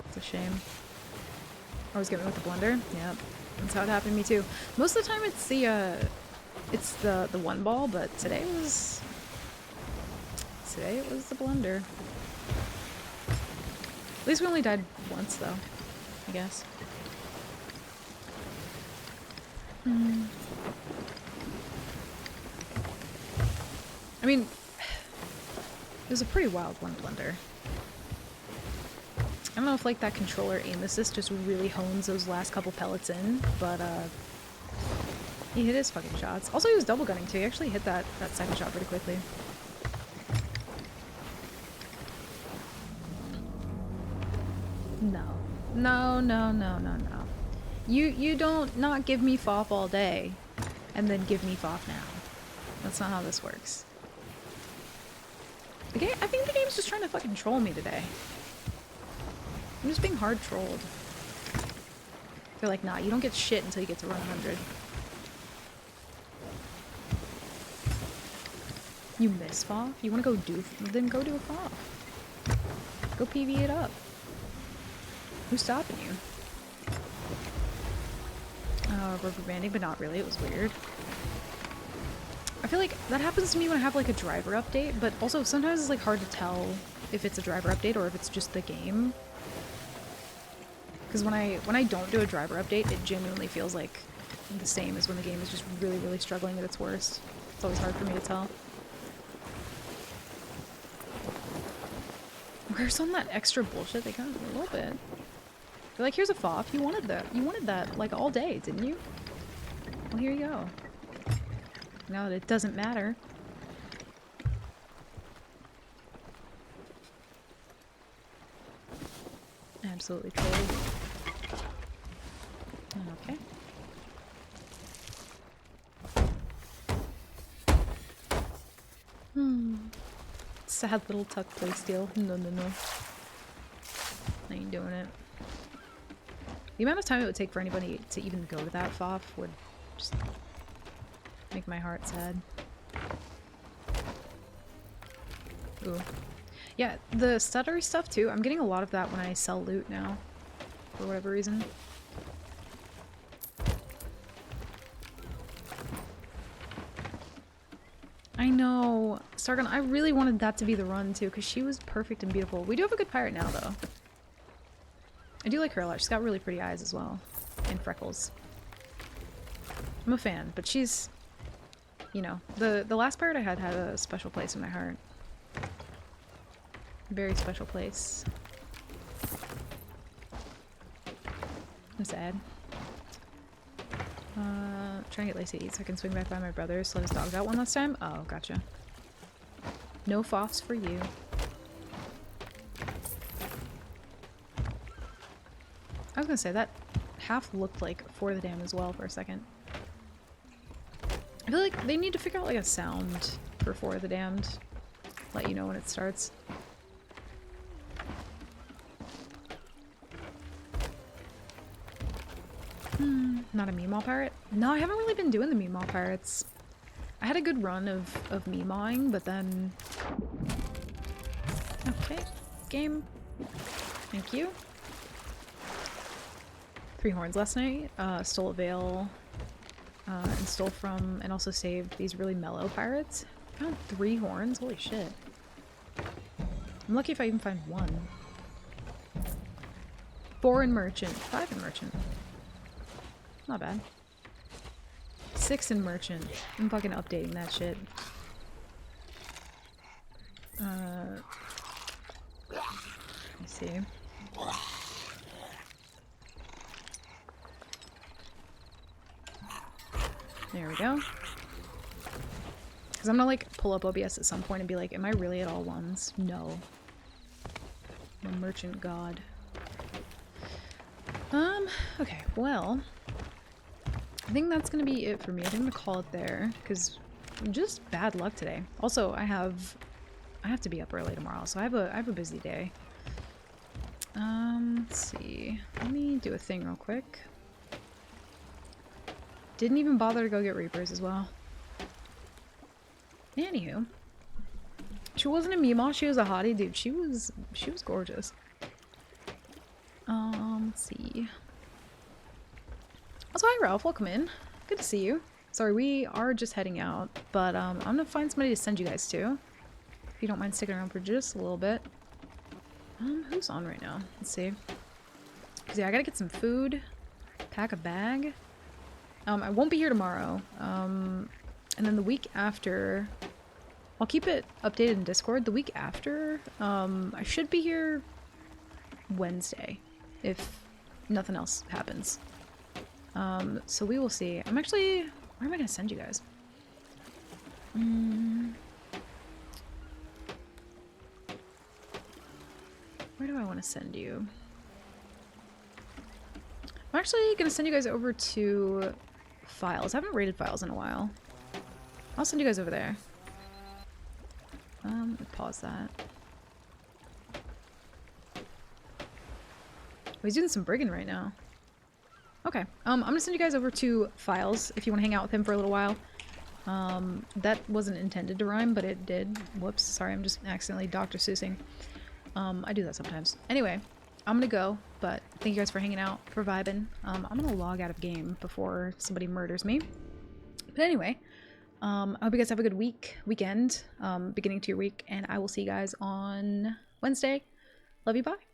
It's a shame. I was getting with the blender. Yep. That's how it happened to me too. Most of the time it's the one ball, but today it was the blender. At least we only died once though, I guess. I mean, it was a pretty wild one blender. I don't know if like that controller aim assist just really hones those last couple pellets in, but he hit his fucking shots. Also, he was double gunning too. He actually hit that second shot pretty quickly. No. No, no, no, no, no. You don't not give me FOF all day and then give me FOF now. That's not how this works. The game, I think the game's just trying to fucking troll me today. I'm just being hard trolled. They're like, nah, you don't get shit until you get to run 100. You miss FOF? You wanna go do, then go do a FOF. Go PV it up. Who's stopping you? Rubber banding, but not really, it was weird. I feel like that happens to me when I have like a driver update, but also sometimes it's like hard to tell if it's a driver update or if it's just the game. Because when I don't do a driver update, it genuinely feels like the same as when the game is just really, really struggling at its worst. It's always hard for me to tell. Where's some of that extra bullshit they got? A little bit. They're like, here's a FOF. You wanted that. You wanted that like all day, didn't you? Well, here you go. Now that it doesn't matter. Absolutely trolled. Okay. Sad little tuck playstyle. No, no, no. I ain't doing it. The amount of time it would take for anybody to even go to that FOF would just make my heart sad. Ooh. Yeah, the stutter stuff too. I'm getting a lot of that when I sell loot now. For whatever reason. I know. Stargun, I really wanted that to be the run too, because she was perfect and beautiful. We do have a good pirate now though. I do like her a lot. She's got really pretty eyes as well. And freckles. I'm a fan, but she's... You know, the last pirate I had a special place in my heart. Very special place. I'm sad. Trying to get Lacey to eat so I can swing back by my brother's to let his dogs out one last time? Oh, gotcha. No FOFs for you. I was gonna say, that half looked like For the Damned as well for a second. I feel like they need to figure out like a sound for the Damned. Let you know when it starts. Not a Meemaw pirate? No, I haven't really been doing the Meemaw pirates. I had a good run of Meemawing, but then... Okay, game. Thank you. 3 horns last night. Stole a veil. And stole from, and also saved these really mellow pirates. Found 3 horns? Holy shit. I'm lucky if I even find 1. 4 in merchant. 5 in merchant. Not bad. 6 in merchant. I'm fucking updating that shit. Let me see. There we go. Because I'm gonna like pull up OBS at some point and be like, am I really at all ones? No. I'm a merchant god. Okay, well, I think that's gonna be it for me. I think I'm gonna call it there, because just bad luck today. Also, I have to be up early tomorrow, so I have a busy day. Let's see. Let me do a thing real quick. Didn't even bother to go get Reapers as well. Anywho. She wasn't a Meemaw, she was a hottie, dude. She was gorgeous. Let's see. Also, hi Ralph, welcome in. Good to see you. Sorry, we are just heading out, but I'm gonna find somebody to send you guys to. If you don't mind sticking around for just a little bit. Who's on right now? Let's see. Cause yeah, I gotta get some food, pack a bag. I won't be here tomorrow. And then the week after, I'll keep it updated in Discord. The week after, I should be here Wednesday, if nothing else happens. So we will see. I'm actually, where am I gonna send you guys? Where do I want to send you? I'm actually gonna send you guys over to Files. I haven't raided Files in a while. I'll send you guys over there. Let me pause that. Oh, he's doing some brigging right now. Okay, I'm gonna send you guys over to Files if you want to hang out with him for a little while. That wasn't intended to rhyme, but it did. Whoops, sorry, I'm just accidentally Dr. Seussing. I do that sometimes. Anyway, I'm gonna go, but thank you guys for hanging out, for vibing. I'm gonna log out of game before somebody murders me. But anyway, I hope you guys have a good weekend, beginning to your week, and I will see you guys on Wednesday. Love you, bye.